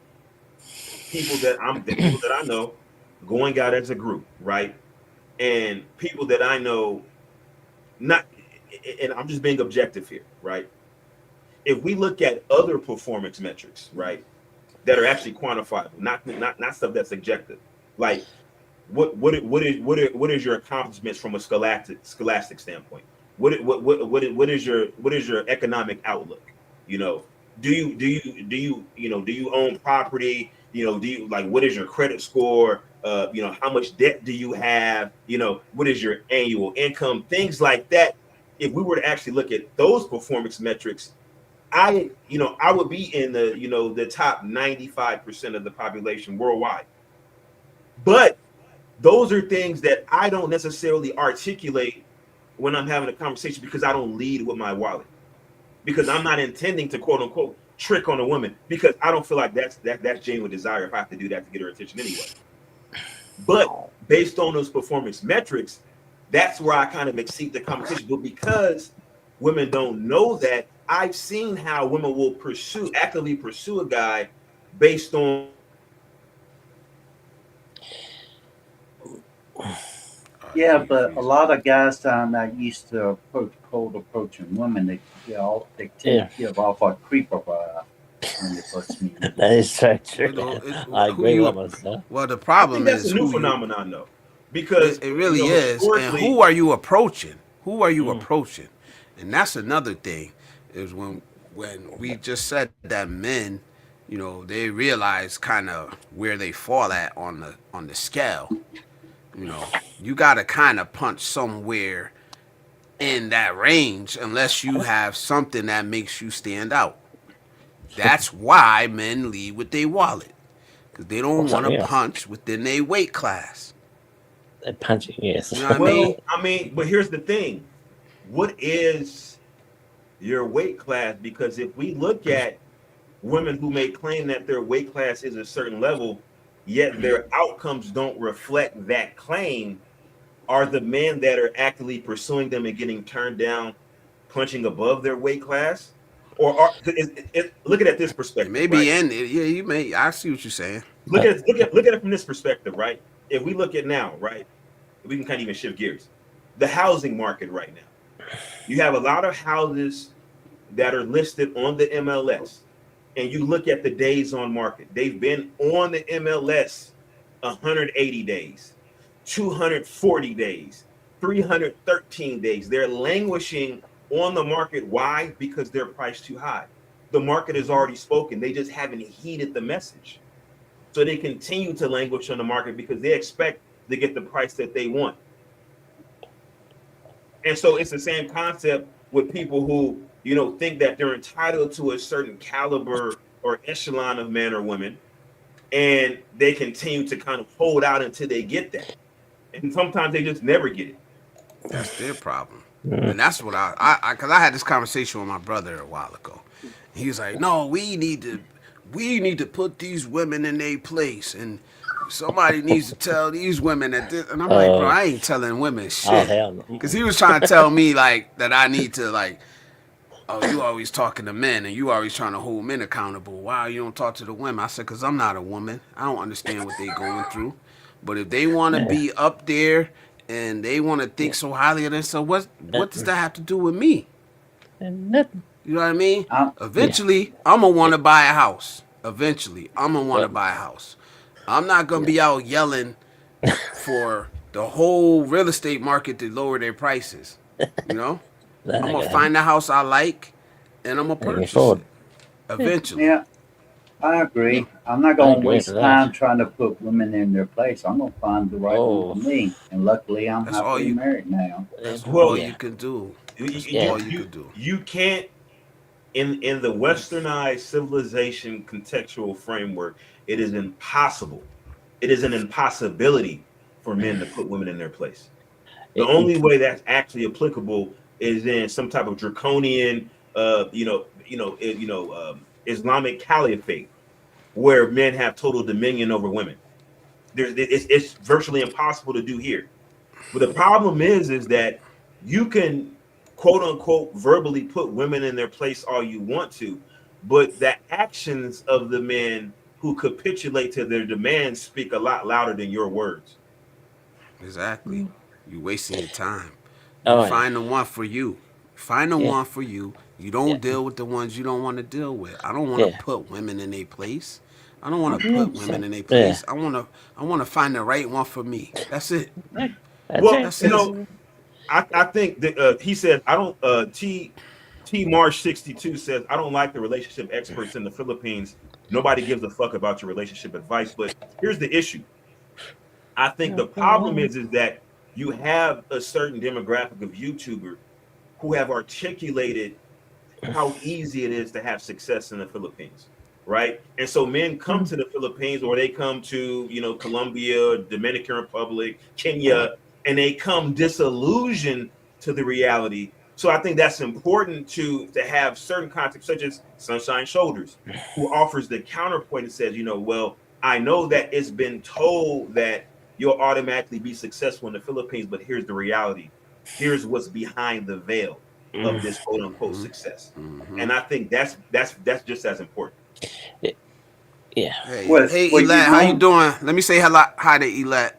[SPEAKER 5] the people that I know going out as a group, right? And people that I know not, and I'm just being objective here, right? If we look at other performance metrics, right, that are actually quantifiable, not stuff that's subjective, like what is your accomplishments from a scholastic standpoint? What is your economic outlook? You know, do you own property? Do you like what is your credit score? How much debt do you have? What is your annual income? Things like that. If we were to actually look at those performance metrics, I would be in the top 95% of the population worldwide. But those are things that I don't necessarily articulate when I'm having a conversation because I don't lead with my wallet. Because I'm not intending to quote unquote trick on a woman because I don't feel like that's genuine desire if I have to do that to get her attention anyway. But based on those performance metrics, that's where I kind of exceed the competition. But because women don't know that, I've seen how women will actively pursue a guy based on
[SPEAKER 4] Yeah, but a lot of guys that used to approach cold approaching women, they tend
[SPEAKER 3] Yeah,
[SPEAKER 4] to give off a creeper vibe when they first meet them.
[SPEAKER 3] that is so true. I
[SPEAKER 2] Who
[SPEAKER 3] agree with
[SPEAKER 2] you?
[SPEAKER 3] that myself.
[SPEAKER 2] Well, the
[SPEAKER 5] I think
[SPEAKER 2] problem
[SPEAKER 5] that's a
[SPEAKER 2] is
[SPEAKER 5] new
[SPEAKER 2] who you.
[SPEAKER 5] phenomenon though. Because
[SPEAKER 2] It really is. And
[SPEAKER 5] historically
[SPEAKER 2] who are you approaching? Who are you
[SPEAKER 3] Mm.
[SPEAKER 2] approaching? And that's another thing is when we just said that men, they realize kind of where they fall at on the scale. You got to kind of punch somewhere in that range unless you have something that makes you stand out. That's why men lead with their wallet because they
[SPEAKER 3] Or
[SPEAKER 2] don't want to
[SPEAKER 3] something else.
[SPEAKER 2] punch within their weight class.
[SPEAKER 3] They're punching, yes.
[SPEAKER 2] You know what I
[SPEAKER 5] well,
[SPEAKER 2] mean?
[SPEAKER 5] I mean, but here's the thing. What is your weight class? Because if we look at women who may claim that their weight class is a certain level, yet their outcomes don't reflect that claim, are the men that are actively pursuing them and getting turned down punching above their weight class? Or look at it at this
[SPEAKER 2] It
[SPEAKER 5] perspective,
[SPEAKER 2] may
[SPEAKER 5] right?
[SPEAKER 2] be in it. Yeah, you may. I see what you're saying.
[SPEAKER 5] Look at it from this perspective, right? If we look at now, right, we can kind of even shift gears. The housing market right now. You have a lot of houses that are listed on the MLS, and you look at the days on market. They've been on the MLS 180 days, 240 days, 313 days. They're languishing on the market. Why? Because they're priced too high. The market has already spoken. They just haven't heeded the message. So they continue to languish on the market because they expect to get the price that they want. And so it's the same concept with people who, think that they're entitled to a certain caliber or echelon of men or women, and they continue to kind of hold out until they get that. And sometimes they just never get it.
[SPEAKER 2] That's their problem.
[SPEAKER 3] Mm.
[SPEAKER 2] And that's what because I had this conversation with my brother a while ago. He was like, "No, we need to put these women in their place, and somebody needs to tell these women that this." And I'm like, "Bro,
[SPEAKER 3] Uh,
[SPEAKER 2] I ain't telling women
[SPEAKER 3] oh,
[SPEAKER 2] shit,"
[SPEAKER 3] hell no.
[SPEAKER 2] because he was trying to tell me like that I need to like, "Oh, you always talking to men, and you always trying to hold men accountable. Why you don't talk to the women?" I said, "Because I'm not a woman. I don't understand what they going through. But if they want to
[SPEAKER 3] Yeah.
[SPEAKER 2] be up there and they want to think so highly of themselves. What does
[SPEAKER 3] Uh,
[SPEAKER 2] that have to do with me?
[SPEAKER 3] and nothing.
[SPEAKER 2] You know what I mean?
[SPEAKER 4] I'm,
[SPEAKER 2] Eventually, I'm gonna want to buy a house. Eventually, I'm gonna want to
[SPEAKER 3] Well,
[SPEAKER 2] buy a house. I'm not gonna
[SPEAKER 3] yeah.
[SPEAKER 2] be out yelling for the whole real estate market to lower their prices. You know,
[SPEAKER 3] That
[SPEAKER 2] I'm
[SPEAKER 3] ain't
[SPEAKER 2] gonna
[SPEAKER 3] gonna happen.
[SPEAKER 2] find a house I like, and I'm gonna
[SPEAKER 3] Ain't going
[SPEAKER 2] purchase it
[SPEAKER 3] forward. Yeah.
[SPEAKER 2] eventually.
[SPEAKER 4] yeah, I
[SPEAKER 3] No,
[SPEAKER 4] agree. I'm not
[SPEAKER 3] I
[SPEAKER 4] going to
[SPEAKER 3] agree with
[SPEAKER 4] waste
[SPEAKER 3] that.
[SPEAKER 4] time trying to put women in their place. I'm going to find the right one for
[SPEAKER 3] Oh,
[SPEAKER 4] me. And luckily, I'm
[SPEAKER 2] That's all
[SPEAKER 4] happily
[SPEAKER 2] you.
[SPEAKER 4] married now.
[SPEAKER 2] That's all
[SPEAKER 5] Well,
[SPEAKER 2] you
[SPEAKER 3] yeah,
[SPEAKER 2] can do. That's
[SPEAKER 5] you
[SPEAKER 2] all
[SPEAKER 3] yeah.
[SPEAKER 2] you
[SPEAKER 5] you
[SPEAKER 2] could do.
[SPEAKER 5] you can't in the westernized civilization contextual framework. It is impossible. It is an impossibility for men to put women in their place. The only
[SPEAKER 3] It,
[SPEAKER 5] way that's actually applicable is in some type of draconian, Islamic caliphate where men have total dominion over women. It's virtually impossible to do here. But the problem is that you can quote unquote verbally put women in their place all you want to, but the actions of the men who capitulate to their demands speak a lot louder than your words.
[SPEAKER 2] Exactly. You wasting your time. You
[SPEAKER 3] oh yeah,
[SPEAKER 2] find the one for you. Find the
[SPEAKER 3] yeah,
[SPEAKER 2] one for you. You
[SPEAKER 3] yeah,
[SPEAKER 2] don't deal with the ones you don't want to deal with. I don't want to
[SPEAKER 3] yeah.
[SPEAKER 2] put women in their place. I don't want to put women
[SPEAKER 3] 100%.
[SPEAKER 2] in their
[SPEAKER 3] Yeah.
[SPEAKER 2] place. I want to find the right one for me. That's it.
[SPEAKER 3] Yeah. That's
[SPEAKER 5] Well,
[SPEAKER 3] it.
[SPEAKER 2] That's
[SPEAKER 5] you
[SPEAKER 2] it.
[SPEAKER 5] know, I think that he said I don't T Marsh 62 says I don't like the relationship experts in the Philippines. Nobody gives a fuck about your relationship advice. But here's the issue. I think the problem is that you have a certain demographic of YouTuber who have articulated how easy it is to have success in the Philippines, right? And so men come to the Philippines or they come to, Colombia, Dominican Republic, Kenya, and they come disillusioned to the reality. So I think that's important to have certain context, such as Sunshine Shoulders, who offers the counterpoint and says, well, I know that it's been told that you'll automatically be successful in the Philippines, but here's the reality. Here's what's behind the veil of this quote unquote success. And I think that's just as important.
[SPEAKER 3] Yeah.
[SPEAKER 2] Hey,
[SPEAKER 4] Well,
[SPEAKER 2] hey,
[SPEAKER 4] well,
[SPEAKER 2] Elat, how you doing? Let me say hello, hi to Elat.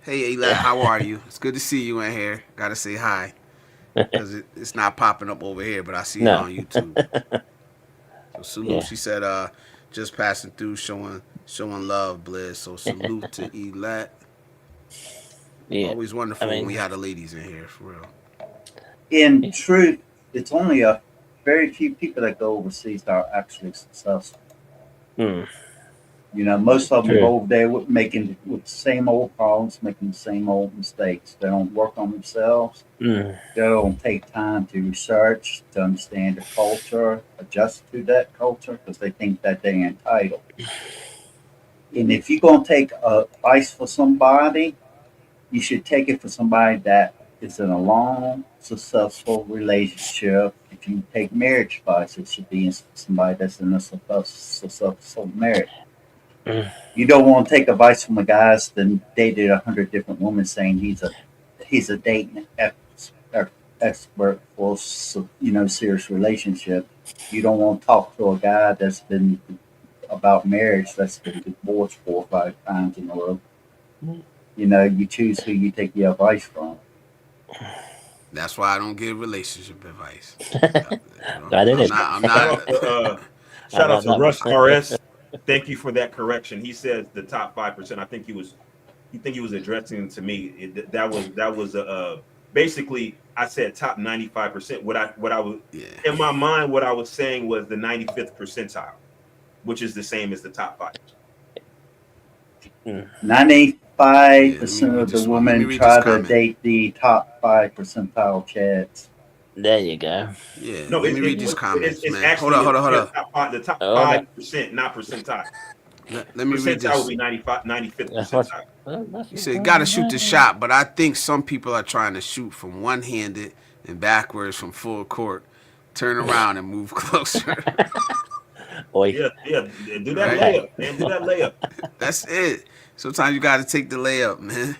[SPEAKER 2] Hey, Elat, how are you? It's good to see you in here. Gotta say hi, cause it's not popping up over here, but I see it
[SPEAKER 3] No.
[SPEAKER 2] on YouTube. So salute.
[SPEAKER 3] Yeah.
[SPEAKER 2] She said, just passing through, showing love, Blizz. So salute to Elat.
[SPEAKER 3] Yeah.
[SPEAKER 2] Always
[SPEAKER 3] I
[SPEAKER 2] wonderful when we
[SPEAKER 3] mean,
[SPEAKER 2] had the ladies in here, for real.
[SPEAKER 4] in
[SPEAKER 3] yeah.
[SPEAKER 4] truth, it's only a very few people that go overseas that are actually successful.
[SPEAKER 3] Mm,
[SPEAKER 4] Most of them
[SPEAKER 3] true.
[SPEAKER 4] go over there making with the same old problems, making the same old mistakes. They don't work on themselves.
[SPEAKER 3] Mm,
[SPEAKER 4] They don't take time to research, to understand the culture, adjust to that culture because they think that they're entitled. And if you're going to take advice for somebody, you should take it for somebody that is in a long, successful relationship. If you take marriage advice, it should be somebody that's in a successful marriage.
[SPEAKER 3] mm,
[SPEAKER 4] You don't want to take advice from a guy that's dated 100 different women saying he's a dating expert for serious relationship. You don't want to talk to a guy that's been about marriage that's been divorced 4 or 5 times in a row.
[SPEAKER 3] mm.
[SPEAKER 4] You choose who you take your advice from.
[SPEAKER 2] That's why I don't give relationship advice.
[SPEAKER 3] I did
[SPEAKER 2] I'm
[SPEAKER 3] it.
[SPEAKER 2] not. I'm
[SPEAKER 5] Shout
[SPEAKER 2] not.
[SPEAKER 5] out to
[SPEAKER 3] How
[SPEAKER 5] shout out
[SPEAKER 3] about
[SPEAKER 5] to
[SPEAKER 3] that one?
[SPEAKER 5] Russ RS. Thank you for that correction. He says the top 5%. I think he was addressing to me. That was basically I said top 95%. What I was
[SPEAKER 2] Yeah.
[SPEAKER 5] in my mind, what I was saying was the 95th percentile, which is the same as the top 5.
[SPEAKER 3] Mm,
[SPEAKER 4] 95
[SPEAKER 2] Yeah. Let me
[SPEAKER 4] percent
[SPEAKER 2] read
[SPEAKER 4] of the
[SPEAKER 2] this one. Let me
[SPEAKER 4] women
[SPEAKER 2] read this
[SPEAKER 4] try to
[SPEAKER 2] comment.
[SPEAKER 4] date the top 5 percentile chats.
[SPEAKER 3] there you go.
[SPEAKER 2] Yeah.
[SPEAKER 5] No,
[SPEAKER 2] Let me read these comments,
[SPEAKER 5] it's
[SPEAKER 2] man. Hold
[SPEAKER 5] actually
[SPEAKER 2] up. Hold up. Hold up.
[SPEAKER 5] the top
[SPEAKER 3] Oh, that,
[SPEAKER 5] 5%, not percentile.
[SPEAKER 2] Let me read
[SPEAKER 5] Percentile would
[SPEAKER 2] this.
[SPEAKER 5] be 95th
[SPEAKER 3] that's what.
[SPEAKER 5] percentile.
[SPEAKER 3] Well, that's
[SPEAKER 2] He
[SPEAKER 3] what's
[SPEAKER 2] said,
[SPEAKER 3] going
[SPEAKER 2] "Gotta
[SPEAKER 3] on
[SPEAKER 2] shoot the
[SPEAKER 3] there.
[SPEAKER 2] shot, but I think some people are trying to shoot from one-handed and backwards from full court. Turn around and move closer."
[SPEAKER 3] Oi.
[SPEAKER 5] Yeah. Do that
[SPEAKER 2] Right?
[SPEAKER 5] layup, man. Do that layup.
[SPEAKER 2] That's it. Sometimes you gotta take the layup, man.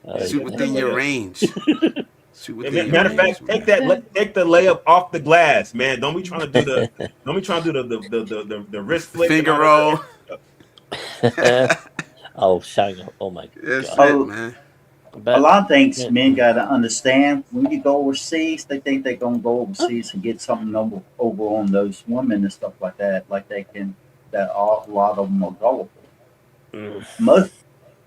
[SPEAKER 3] Oh,
[SPEAKER 2] Shoot
[SPEAKER 5] Take that
[SPEAKER 2] within your
[SPEAKER 5] layup.
[SPEAKER 2] range. Shoot within your
[SPEAKER 5] Matter of
[SPEAKER 2] range,
[SPEAKER 5] fact,
[SPEAKER 2] man.
[SPEAKER 5] take the layup off the glass, man. Don't be trying to do the wrist
[SPEAKER 2] The
[SPEAKER 5] flick and
[SPEAKER 2] finger
[SPEAKER 5] all that other
[SPEAKER 2] roll.
[SPEAKER 5] extra stuff.
[SPEAKER 3] oh, shang. Oh my
[SPEAKER 2] That's
[SPEAKER 3] god.
[SPEAKER 2] it,
[SPEAKER 4] A,
[SPEAKER 2] man.
[SPEAKER 4] A
[SPEAKER 3] But
[SPEAKER 4] lot of things
[SPEAKER 3] yeah,
[SPEAKER 4] men got to understand when you go overseas, they think they're going to go overseas and get something over on those women and stuff like that. Like they can, a lot of them are gullible.
[SPEAKER 3] mm,
[SPEAKER 4] Most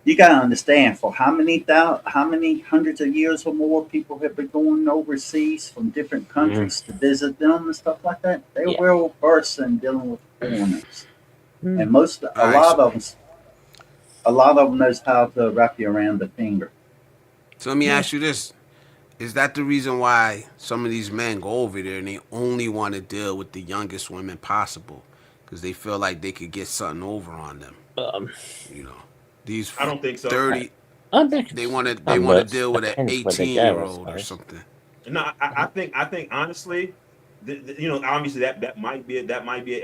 [SPEAKER 4] you got to understand for how many hundreds of years or more people have been going overseas from different
[SPEAKER 3] mm,
[SPEAKER 4] countries to visit them and stuff like that. They're
[SPEAKER 3] yeah.
[SPEAKER 4] well versed in dealing with foreigners, and
[SPEAKER 3] Mm.
[SPEAKER 2] All right.
[SPEAKER 4] a lot of them knows how to wrap you around the finger.
[SPEAKER 2] So let me
[SPEAKER 3] Yeah.
[SPEAKER 2] ask you this: is that the reason why some of these men go over there and they only want to deal with the youngest women possible? Because they feel like they could get something over on them.
[SPEAKER 3] Um,
[SPEAKER 2] You know, these
[SPEAKER 5] I don't think so.
[SPEAKER 2] 30,
[SPEAKER 3] I think
[SPEAKER 2] they
[SPEAKER 3] some
[SPEAKER 2] want to
[SPEAKER 3] works
[SPEAKER 2] deal with an
[SPEAKER 3] depends where they
[SPEAKER 2] 18-year
[SPEAKER 3] go, I
[SPEAKER 2] old or
[SPEAKER 3] suppose.
[SPEAKER 2] something.
[SPEAKER 5] No, I think honestly, obviously that might be an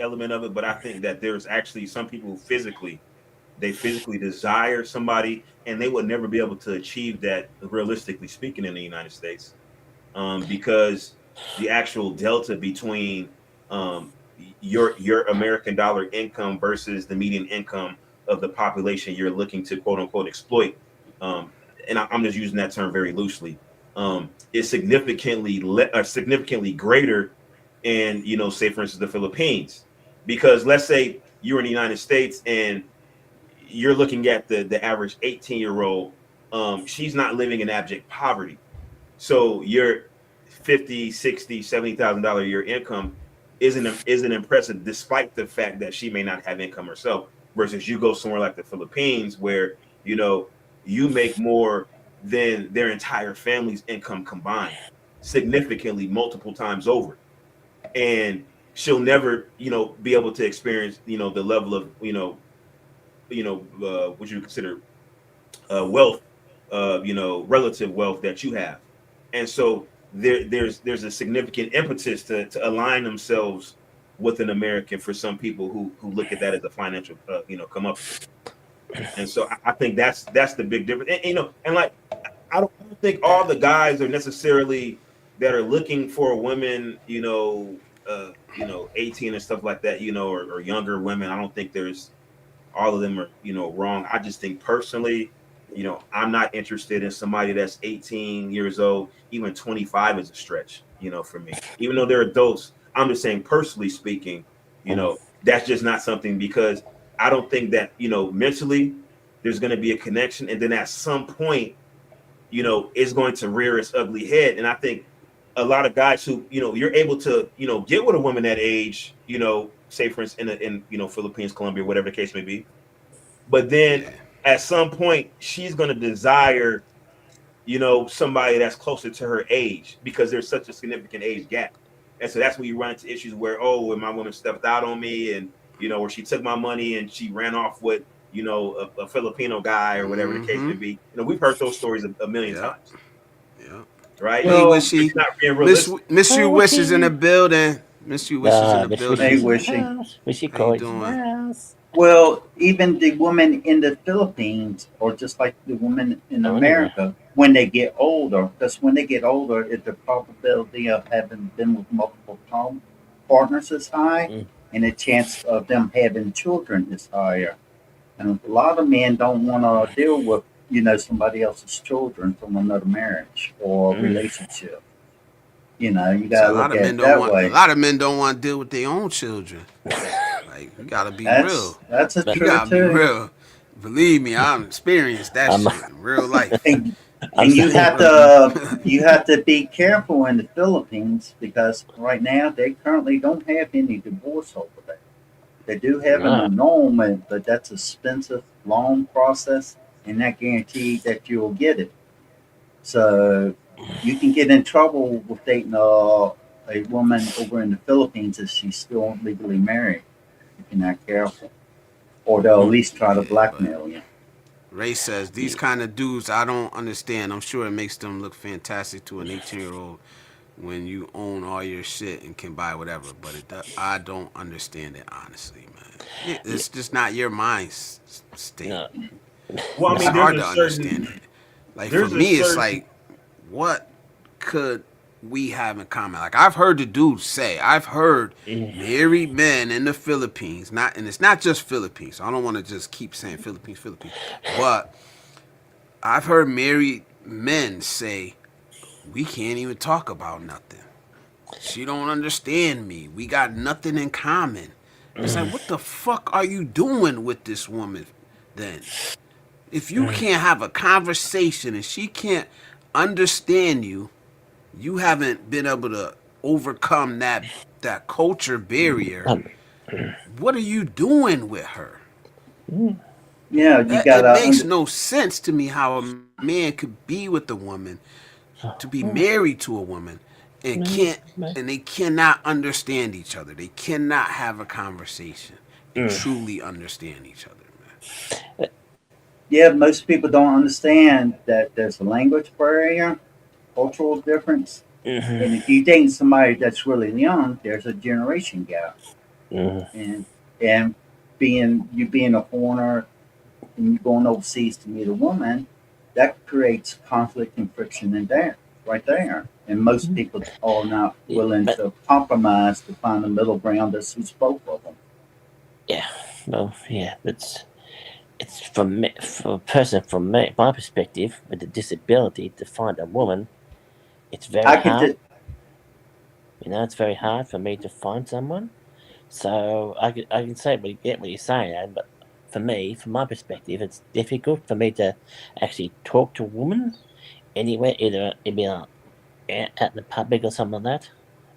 [SPEAKER 5] element of it, but I think that there's actually some people who they physically desire somebody, and they would never be able to achieve that realistically speaking in the United States, because the actual delta between um, your American dollar income versus the median income of the population you're looking to quote unquote exploit, um, and I'm just using that term very loosely, is significantly greater in, say for instance the Philippines, because let's say you're in the United States and you're looking at the average 18-year-old, she's not living in abject poverty, so your 50, 60, $70,000 a year income isn't impressive, despite the fact that she may not have income herself. Versus you go somewhere like the Philippines, where you make more than their entire family's income combined, significantly, multiple times over, and she'll never, be able to experience, the level of, what you consider wealth, relative wealth that you have. And so there's a significant impetus to align themselves with an American for some people who look at that as a financial, comeuppance. And so I think that's the big difference. And like I don't think all the guys are necessarily that are looking for women, 18 and stuff like that, or younger women. I don't think there's all of them are, wrong. I just think personally, I'm not interested in somebody that's 18 years old. Even 25 is a stretch, for me. Even though they're adults, I'm just saying personally speaking,
[SPEAKER 3] Mm.
[SPEAKER 5] that's just not something, because I don't think that, mentally there's going to be a connection. And then at some point, it's going to rear its ugly head. And I think a lot of guys who, you're able to, get with a woman that age, say for instance in Philippines, Colombia, whatever the case may be, but then
[SPEAKER 2] Yeah.
[SPEAKER 5] at some point she's going to desire, somebody that's closer to her age, because there's such a significant age gap. And so that's when you run into issues where, oh, when my woman stepped out on me, and or she took my money and she ran off with, a Filipino guy, or whatever the case may
[SPEAKER 2] Mm-hmm.
[SPEAKER 5] be. We've heard those stories a million
[SPEAKER 2] Yep.
[SPEAKER 5] times,
[SPEAKER 2] Yep.
[SPEAKER 5] right?
[SPEAKER 2] Hey,
[SPEAKER 4] Well,
[SPEAKER 5] It's
[SPEAKER 2] Wishy.
[SPEAKER 5] not being
[SPEAKER 2] Miss
[SPEAKER 5] realistic.
[SPEAKER 2] Miss you
[SPEAKER 3] Oh,
[SPEAKER 2] wishes in the
[SPEAKER 3] she.
[SPEAKER 2] building. Miss you wishes in the
[SPEAKER 3] Miss
[SPEAKER 2] building.
[SPEAKER 4] hey,
[SPEAKER 3] Wishy's in the
[SPEAKER 4] Wishy.
[SPEAKER 3] house. Wishy
[SPEAKER 2] How you
[SPEAKER 3] Coid's in the
[SPEAKER 2] doing?
[SPEAKER 3] house.
[SPEAKER 4] Well, even the women in the Philippines, or just like the women in
[SPEAKER 3] Go anywhere.
[SPEAKER 4] America, when they get older, because when they get older, the probability of having been with multiple partners is high,
[SPEAKER 3] Mm.
[SPEAKER 4] and the chance of them having children is higher. And a lot of men don't want to deal with, somebody else's children from another marriage or
[SPEAKER 3] Mm.
[SPEAKER 4] relationship. You got
[SPEAKER 2] So
[SPEAKER 4] to
[SPEAKER 2] a lot
[SPEAKER 4] look
[SPEAKER 2] of
[SPEAKER 4] at
[SPEAKER 2] men
[SPEAKER 4] it
[SPEAKER 2] don't
[SPEAKER 4] that
[SPEAKER 2] want. A
[SPEAKER 4] way.
[SPEAKER 2] lot of men don't want to deal with their own children. Like you gotta be real.
[SPEAKER 4] That's a
[SPEAKER 3] But
[SPEAKER 2] You
[SPEAKER 4] true
[SPEAKER 2] gotta be
[SPEAKER 4] too.
[SPEAKER 2] real. Believe me, I'm experienced that
[SPEAKER 3] I'm,
[SPEAKER 2] shit in real life.
[SPEAKER 4] And
[SPEAKER 3] I'm
[SPEAKER 4] and you
[SPEAKER 3] saying,
[SPEAKER 4] have to you have to be careful in the Philippines because right now they currently don't have any divorce over there. They do have an
[SPEAKER 3] no.
[SPEAKER 4] annulment, but that's a expensive, long process, and not guaranteed that you'll get it. So you can get in trouble with dating a woman over in the Philippines if she's still legally married if you're not careful, or they'll at least try to
[SPEAKER 2] Yeah, but
[SPEAKER 4] blackmail you.
[SPEAKER 2] Ray says these
[SPEAKER 3] Yeah.
[SPEAKER 2] kind of dudes I don't understand. I'm sure it makes them look fantastic to an 18-year-old when you own all your shit and can buy whatever. But I don't understand it honestly, man.
[SPEAKER 3] Yeah.
[SPEAKER 2] It's just not your mind state.
[SPEAKER 3] No.
[SPEAKER 5] Well, I
[SPEAKER 2] It's
[SPEAKER 5] mean,
[SPEAKER 3] No.
[SPEAKER 2] hard to understand it. Like for
[SPEAKER 5] there's a
[SPEAKER 2] me, it's
[SPEAKER 5] certain,
[SPEAKER 2] like, what could we have in common? Like I've heard the dudes say, I've heard
[SPEAKER 3] Mm.
[SPEAKER 2] married men in the Philippines, not, and it's not just Philippines. I don't want to just keep saying Philippines, Philippines, but I've heard married men say, we can't even talk about nothing. She don't understand me. We got nothing in common. It's like, what the fuck are you doing with this woman then? If you can't have a conversation and she can't understand you, you haven't been able to overcome that culture barrier. What are you doing with her?
[SPEAKER 4] Yeah, you
[SPEAKER 2] It
[SPEAKER 4] gotta
[SPEAKER 2] makes no sense to me how a man could be with a woman, to be married to a woman, and they cannot understand each other. They cannot have a conversation and truly understand each other, man.
[SPEAKER 4] yeah, most people don't understand that there's a language barrier, cultural difference, and if you date somebody that's really young, there's a generation gap. And and being a foreigner and you going overseas to meet a woman, that creates conflict and friction in there, right there. And most people are not willing
[SPEAKER 3] But
[SPEAKER 4] to compromise to find a middle ground that suits both of them.
[SPEAKER 3] yeah, well, yeah, it's from me, for a person from my perspective with a disability to find a woman. It's very
[SPEAKER 4] I could,
[SPEAKER 3] hard. It's very hard for me to find someone. So I can say get what you're saying, Ed, but for me, from my perspective, it's difficult for me to actually talk to a woman anywhere, either it be at the public or something like that.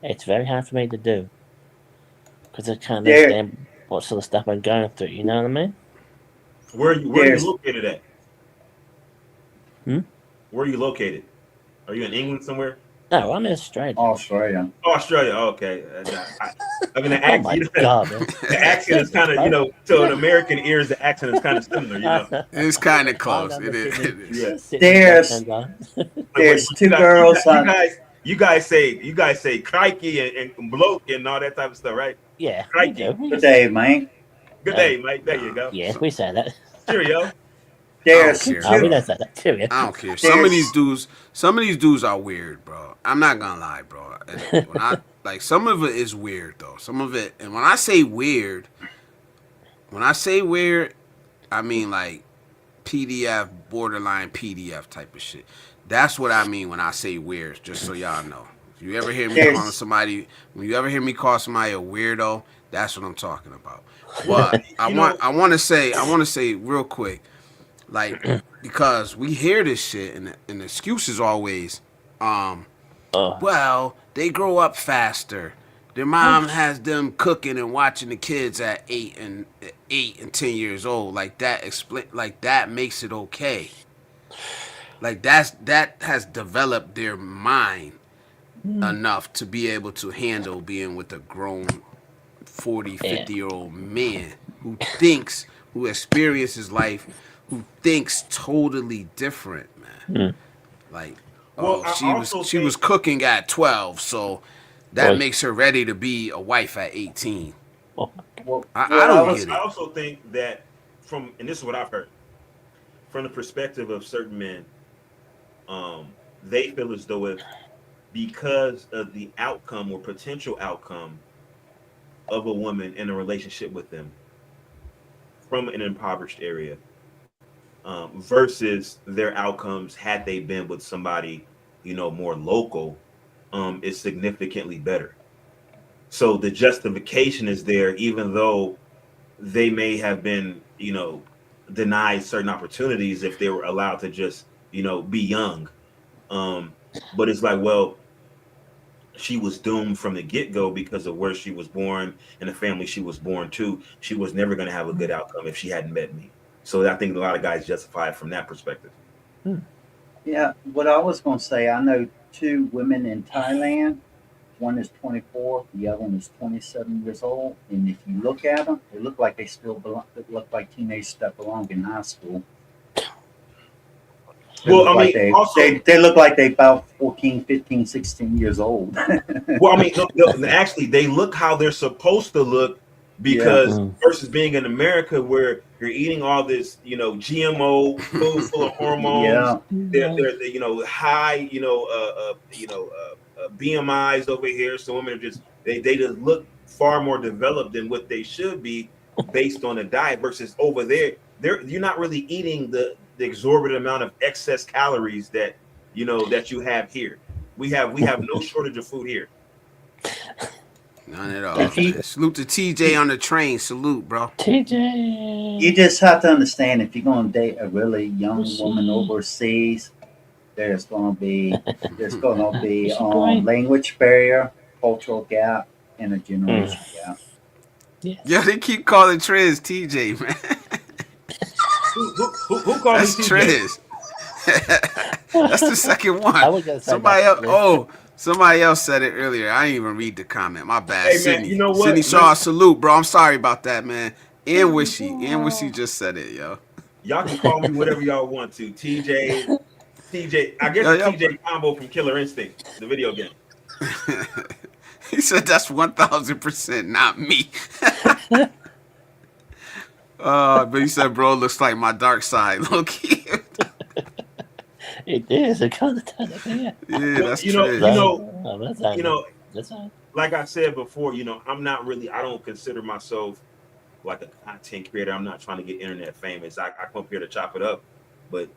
[SPEAKER 3] It's very hard for me to do because I can't
[SPEAKER 4] there,
[SPEAKER 3] understand what sort of stuff I'm going through. You know what I mean?
[SPEAKER 5] Where are you
[SPEAKER 4] there's
[SPEAKER 5] located at?
[SPEAKER 3] Hmm?
[SPEAKER 5] Where are you located? Are you in England somewhere?
[SPEAKER 3] No, I'm in Australia.
[SPEAKER 4] Australia.
[SPEAKER 5] Oh, Australia. Oh, okay. I mean, the
[SPEAKER 3] Oh my
[SPEAKER 5] accent,
[SPEAKER 3] god, man.
[SPEAKER 5] the accent is kind of, to an American ears, the accent is kind of similar.
[SPEAKER 2] It's kind of
[SPEAKER 3] I'm
[SPEAKER 2] close.
[SPEAKER 3] down
[SPEAKER 2] It
[SPEAKER 3] the
[SPEAKER 2] is.
[SPEAKER 3] Sydney,
[SPEAKER 2] It is.
[SPEAKER 5] Yeah.
[SPEAKER 3] Sydney
[SPEAKER 4] There's
[SPEAKER 3] accent on.
[SPEAKER 4] there's
[SPEAKER 5] But
[SPEAKER 4] two girls on.
[SPEAKER 5] you guys say crikey and bloke and all that type of stuff, right?
[SPEAKER 3] Yeah, we
[SPEAKER 5] Crikey.
[SPEAKER 3] do. We
[SPEAKER 4] Good
[SPEAKER 3] just,
[SPEAKER 4] day, man.
[SPEAKER 5] Good
[SPEAKER 3] hey,
[SPEAKER 5] day, mate. There you go.
[SPEAKER 3] yeah, we say that.
[SPEAKER 5] Cheerio.
[SPEAKER 2] I don't
[SPEAKER 4] There's
[SPEAKER 2] care,
[SPEAKER 3] Oh, we
[SPEAKER 4] two.
[SPEAKER 2] bro.
[SPEAKER 3] don't say that too. Yeah.
[SPEAKER 2] I don't care.
[SPEAKER 4] There's
[SPEAKER 2] Some of these dudes are weird, bro. I'm not gonna lie, bro. And when I like, some of it is weird though. Some of it, and when I say weird, I mean like PDF, borderline PDF type of shit. That's what I mean when I say weird. Just so y'all know. If you ever hear me calling
[SPEAKER 4] there's
[SPEAKER 2] somebody, when you ever hear me call somebody a weirdo, that's what I'm talking about. But
[SPEAKER 5] You know,
[SPEAKER 2] I want to say real quick, like, because we hear this shit and the excuse is always,
[SPEAKER 3] Oh,
[SPEAKER 2] well, they grow up faster. Their mom has them cooking and watching the kids at 8 and 10 years old. Like that like that makes it okay. Like that has developed their mind enough to be able to handle being with a grown 40,
[SPEAKER 3] yeah.
[SPEAKER 2] 50-year-old man who experiences life, who thinks totally different, man. Like,
[SPEAKER 5] well,
[SPEAKER 2] oh,
[SPEAKER 5] I also
[SPEAKER 2] she was
[SPEAKER 5] think,
[SPEAKER 2] cooking at 12, so that
[SPEAKER 3] Boy.
[SPEAKER 2] makes her ready to be a wife at 18.
[SPEAKER 3] Oh,
[SPEAKER 2] I
[SPEAKER 4] what I
[SPEAKER 2] don't
[SPEAKER 4] was
[SPEAKER 2] get
[SPEAKER 5] I
[SPEAKER 2] it.
[SPEAKER 5] also think that and this is what I've heard from the perspective of certain men, they feel as though if because of the outcome or potential outcome of a woman in a relationship with them from an impoverished area, versus their outcomes had they been with somebody, more local, is significantly better. So the justification is there, even though they may have been, denied certain opportunities if they were allowed to just, be young. Um, but it's like, well, she was doomed from the get-go because of where she was born and the family she was born to. She was never going to have a good outcome if she hadn't met me. So I think a lot of guys justify it from that perspective.
[SPEAKER 4] yeah. What I was going to say, I know two women in Thailand. One is 24, the other one is 27 years old. And if you look at them, they look like they still belong. They look like teenagers that belong in high school. They
[SPEAKER 5] Well,
[SPEAKER 4] look
[SPEAKER 5] I
[SPEAKER 4] like
[SPEAKER 5] mean, also,
[SPEAKER 4] they look like they about 14, 15, 16 years old.
[SPEAKER 5] well, I mean, actually, they look how they're supposed to look
[SPEAKER 4] Yeah.
[SPEAKER 5] because versus being in America where you're eating all this, GMO food full of hormones,
[SPEAKER 4] Yeah.
[SPEAKER 5] they're high, BMIs over here. So women are just they just look far more developed than what they should be based on a diet versus over there. You're not really eating the exorbitant amount of excess calories that that you have here. We have no shortage of food here.
[SPEAKER 2] None at all,
[SPEAKER 4] If you
[SPEAKER 2] man. Salute to TJ on the train. Salute, bro.
[SPEAKER 4] you
[SPEAKER 3] TJ.
[SPEAKER 4] just have to understand if you're going to date a really young
[SPEAKER 3] Was
[SPEAKER 4] woman
[SPEAKER 3] she?
[SPEAKER 4] overseas, there's going to be
[SPEAKER 3] Was she great?
[SPEAKER 4] language barrier, cultural gap, and a
[SPEAKER 3] Mm.
[SPEAKER 4] generation gap.
[SPEAKER 2] Yeah,
[SPEAKER 3] Yes.
[SPEAKER 2] they keep calling Trez TJ, man.
[SPEAKER 5] Who called me
[SPEAKER 2] That's
[SPEAKER 5] TJ?
[SPEAKER 2] Trez. That's the second
[SPEAKER 3] I
[SPEAKER 2] one.
[SPEAKER 3] was gonna say
[SPEAKER 2] Somebody
[SPEAKER 3] that,
[SPEAKER 2] else.
[SPEAKER 3] Liz.
[SPEAKER 2] Oh, somebody else said it earlier. I didn't even read the comment. My bad.
[SPEAKER 5] Hey man, you
[SPEAKER 2] Sydney.
[SPEAKER 5] know
[SPEAKER 2] Sydney
[SPEAKER 5] what?
[SPEAKER 2] Shaw,
[SPEAKER 5] Listen,
[SPEAKER 2] salute, bro. I'm sorry about that, man. And Wishy. And Wishy just said it, yo.
[SPEAKER 5] y'all can call me whatever y'all want to. TJ. I guess
[SPEAKER 2] Yo,
[SPEAKER 5] the
[SPEAKER 2] yo.
[SPEAKER 5] TJ combo from Killer Instinct, the video game.
[SPEAKER 2] He said that's 1,000% not me. But he said, bro, looks like my dark side. Look here.
[SPEAKER 3] It is. It kind of done it. Yeah.
[SPEAKER 2] Yeah,
[SPEAKER 5] Well,
[SPEAKER 2] that's
[SPEAKER 3] Right.
[SPEAKER 2] Trez.
[SPEAKER 3] Oh, that's
[SPEAKER 5] you
[SPEAKER 3] fine.
[SPEAKER 5] know,
[SPEAKER 3] That's fine.
[SPEAKER 5] like I said before, I'm not really. I don't consider myself like a content creator. I'm not trying to get internet famous. I come here to chop it up, but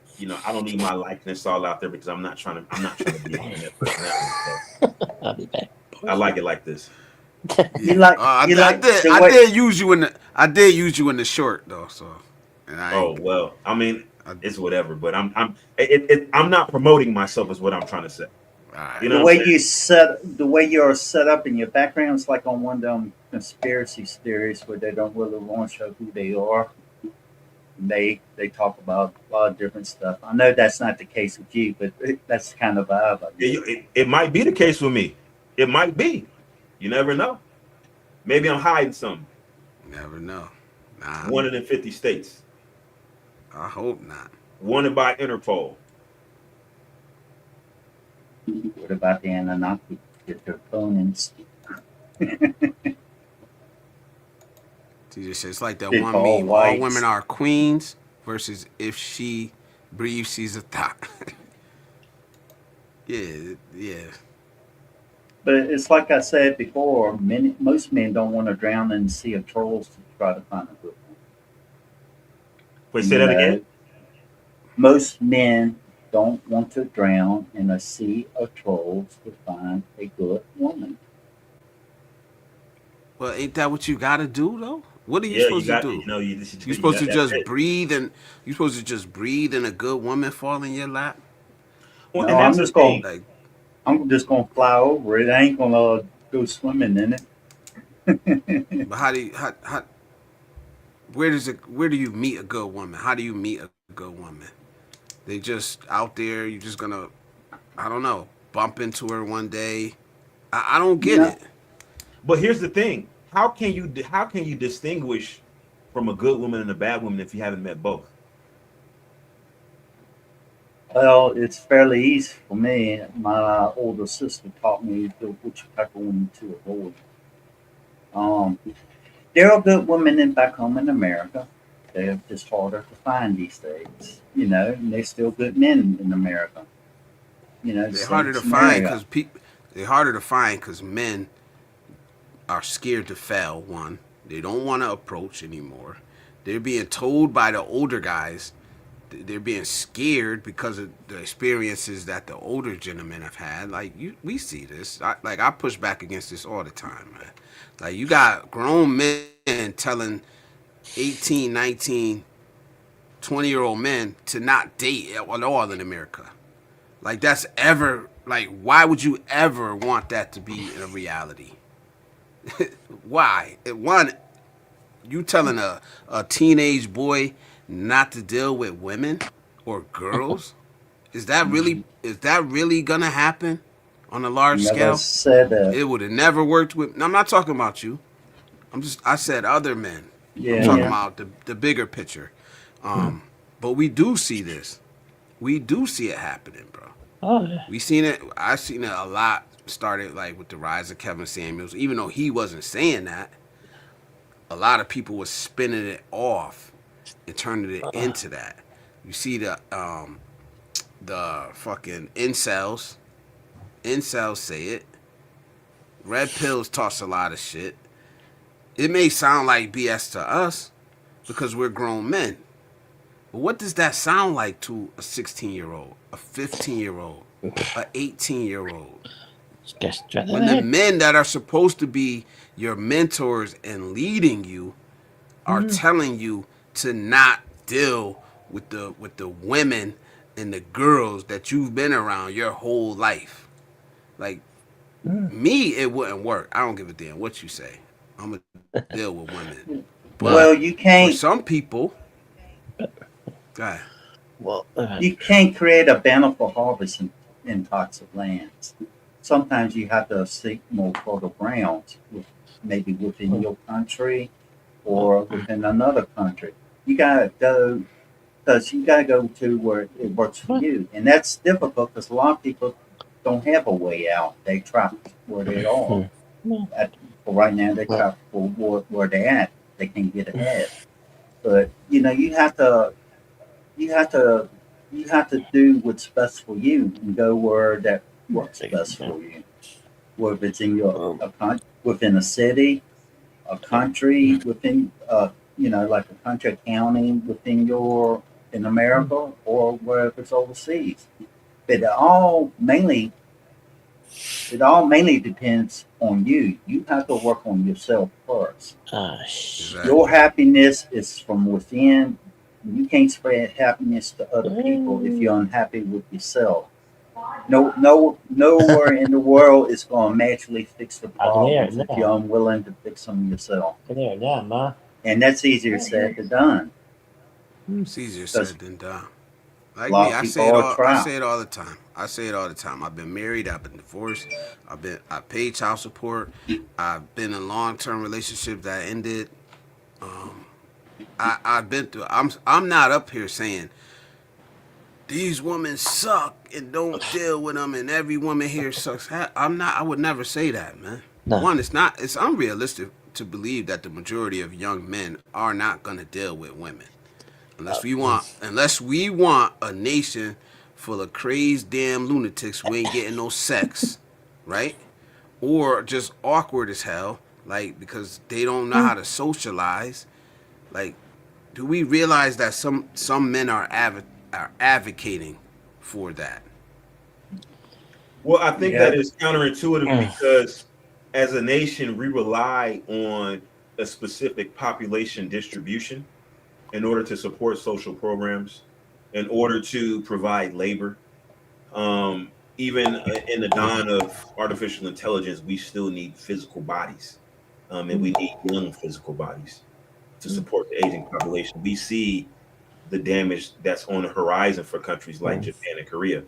[SPEAKER 5] I don't need my likeness all out there because I'm not trying to. I'm not trying to be an internet personality. So
[SPEAKER 3] I'll be back.
[SPEAKER 5] I like it like this.
[SPEAKER 4] You
[SPEAKER 2] Yeah.
[SPEAKER 4] like
[SPEAKER 2] I,
[SPEAKER 4] you
[SPEAKER 2] I
[SPEAKER 4] like
[SPEAKER 2] did.
[SPEAKER 4] the
[SPEAKER 2] I
[SPEAKER 4] way
[SPEAKER 2] did use you in the. I did use you in the short though. So, and I
[SPEAKER 5] Oh
[SPEAKER 2] ain't.
[SPEAKER 5] well, I mean,
[SPEAKER 2] I,
[SPEAKER 5] it's whatever. But I'm not promoting myself, is what I'm trying to say.
[SPEAKER 2] all right.
[SPEAKER 5] You know what I'm saying?
[SPEAKER 4] the way you're set up in your background is like on one of them conspiracy theories where they don't really want to show who they are. They talk about a lot of different stuff. I know that's not the case with you, but that's kind of vibe I get.
[SPEAKER 5] It might be the case with me. It might be. You never know. Maybe I'm hiding something.
[SPEAKER 2] Never know. Nah,
[SPEAKER 5] Wanted in 50 states.
[SPEAKER 2] I hope not.
[SPEAKER 5] Wanted by Interpol.
[SPEAKER 4] What about the Anunnaki? Get their phone and
[SPEAKER 2] TJ says it's like that
[SPEAKER 4] it's
[SPEAKER 2] one
[SPEAKER 4] all
[SPEAKER 2] meme. All women
[SPEAKER 4] whites.
[SPEAKER 2] are queens versus if she breathes, she's a thought. Yeah, yeah.
[SPEAKER 4] But it's like I said before, most men don't want to drown in the sea of trolls to try to find a good one.
[SPEAKER 5] Wait, say
[SPEAKER 4] You
[SPEAKER 5] that again?
[SPEAKER 4] know, most men don't want to drown in a sea of trolls to find a good woman.
[SPEAKER 2] Well, ain't that what you gotta do though? What are you
[SPEAKER 5] Yeah, you
[SPEAKER 2] supposed to
[SPEAKER 5] got
[SPEAKER 2] do? You
[SPEAKER 5] you
[SPEAKER 2] supposed
[SPEAKER 5] got
[SPEAKER 2] to
[SPEAKER 5] that's
[SPEAKER 2] just
[SPEAKER 5] it.
[SPEAKER 2] breathe and you supposed to just breathe and a good woman fall in your lap?
[SPEAKER 5] Well,
[SPEAKER 4] No,
[SPEAKER 5] and that's the thing.
[SPEAKER 2] Like,
[SPEAKER 4] I'm just gonna fly over it. I ain't gonna go swimming in it.
[SPEAKER 2] but how do you how where do you meet a good woman? How do you meet a good woman? They just out there. You just gonna I don't know bump into her one day. I don't get
[SPEAKER 4] No,
[SPEAKER 2] it.
[SPEAKER 5] But here's the thing: how can you distinguish from a good woman and a bad woman if you haven't met both?
[SPEAKER 4] well, it's fairly easy for me. My older sister taught me which type of woman to avoid. Um, there are good women back home in America. They're just harder to find these days, and there's still good men in America.
[SPEAKER 2] They're
[SPEAKER 4] Same
[SPEAKER 2] harder to find
[SPEAKER 4] scenario.
[SPEAKER 2] because people. They're harder to find because men are scared to fail. One, they don't want to approach anymore. They're being told by the older guys. They're being scared because of the experiences that the older gentlemen have had. Like we see this. I push back against this all the time, man. Like you got grown men telling 18, 19, 20-year-old men to not date at all in America. Like that's ever like why would you ever want that to be a reality? Why? One, you telling a teenage boy not to deal with women or girls? Is that really gonna happen on a large
[SPEAKER 4] Never
[SPEAKER 2] scale?
[SPEAKER 4] said that.
[SPEAKER 2] It would have never worked with. I'm not talking about you. I said other men. I'm
[SPEAKER 4] Yeah,
[SPEAKER 2] talking
[SPEAKER 4] yeah.
[SPEAKER 2] about the bigger picture. But we do see this. We do see it happening, bro.
[SPEAKER 3] Oh, yeah.
[SPEAKER 2] We seen it. I seen it a lot. Started like with the rise of Kevin Samuels. Even though he wasn't saying that, a lot of people was spinning it off and turning it into that. You see the fucking incels. Incels say it. Red pills toss a lot of shit. It may sound like BS to us because we're grown men, But what does that sound like to a 16-year-old, a 15-year-old, a 18-year-old?
[SPEAKER 3] Just straight
[SPEAKER 2] When the
[SPEAKER 3] ahead.
[SPEAKER 2] men that are supposed to be your mentors and leading you are telling you to not deal with the women and the girls that you've been around your whole life. Like me, it wouldn't work. I don't give a damn what you say. I'm gonna deal with women.
[SPEAKER 3] Well,
[SPEAKER 2] But
[SPEAKER 4] Well, you
[SPEAKER 2] for
[SPEAKER 4] can't
[SPEAKER 2] some people, God,
[SPEAKER 3] well,
[SPEAKER 4] you can't create a bountiful harvest in toxic lands. Sometimes you have to seek more fertile grounds, maybe within your country or within another country. You gotta go because you gotta go to where it works for you, and that's difficult because a lot of people don't have a way out. They trapped where they are. At, for right now, they're
[SPEAKER 3] well,
[SPEAKER 4] trapped for where they're at. They can't get ahead. But you know, you have to you have to do what's best for you and go where that works best for you. Whether it's in your within a city, a country, within you know, like a country, a county within your in America, or wherever it's overseas. But it all mainly depends on you. You have to work on yourself first. Your
[SPEAKER 2] exactly.
[SPEAKER 4] happiness is from within. You can't spread happiness to other people if you're unhappy with yourself. Nowhere in the world is going to magically fix the
[SPEAKER 3] I can hear it
[SPEAKER 4] problems if
[SPEAKER 3] now.
[SPEAKER 4] you're unwilling to fix them yourself.
[SPEAKER 3] I can hear it now, Ma.
[SPEAKER 4] And that's easier said than done
[SPEAKER 2] It's easier
[SPEAKER 4] because
[SPEAKER 2] said than done.
[SPEAKER 4] a
[SPEAKER 2] Like
[SPEAKER 4] lot
[SPEAKER 2] me,
[SPEAKER 4] of
[SPEAKER 2] I
[SPEAKER 4] people
[SPEAKER 2] say it
[SPEAKER 4] are
[SPEAKER 2] all. I
[SPEAKER 4] trapped.
[SPEAKER 2] say it all the time. I say it all the time. I've been married. I've been divorced. I paid child support. I've been in long term relationships that ended. I've been through. I'm not up here saying these women suck and don't deal with them, and every woman here sucks. I'm not. I would never say that, man.
[SPEAKER 3] No.
[SPEAKER 2] One, it's not. It's unrealistic to believe that the majority of young men are not gonna deal with women. Unless we want a nation full of crazed damn lunatics who ain't getting no sex, right? Or just awkward as hell, like because they don't know how to socialize. Like, do we realize that some men are advocating for that?
[SPEAKER 5] Well, I think that
[SPEAKER 4] Yeah,
[SPEAKER 5] is counterintuitive because as a nation, we rely on a specific population distribution in order to support social programs, in order to provide labor. Even in the dawn of artificial intelligence, we still need physical bodies, and we need young physical bodies to support the aging population. We see the damage that's on the horizon for countries like Japan and Korea,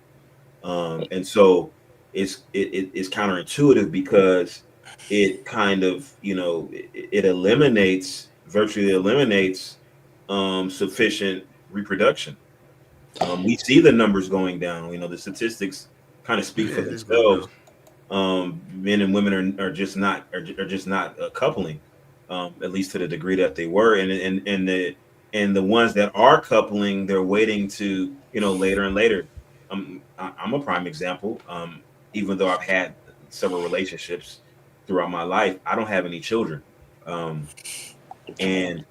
[SPEAKER 5] and so it's counterintuitive because it kind of it eliminates virtually eliminates sufficient reproduction. We see the numbers going down. The statistics kind of speak
[SPEAKER 2] Yeah,
[SPEAKER 5] for
[SPEAKER 2] it is going
[SPEAKER 5] themselves.
[SPEAKER 2] down.
[SPEAKER 5] Men and women are just not coupling, at least to the degree that they were, and the ones that are coupling, they're waiting to later and later. I'm a prime example. Even though I've had several relationships throughout my life, I don't have any children, and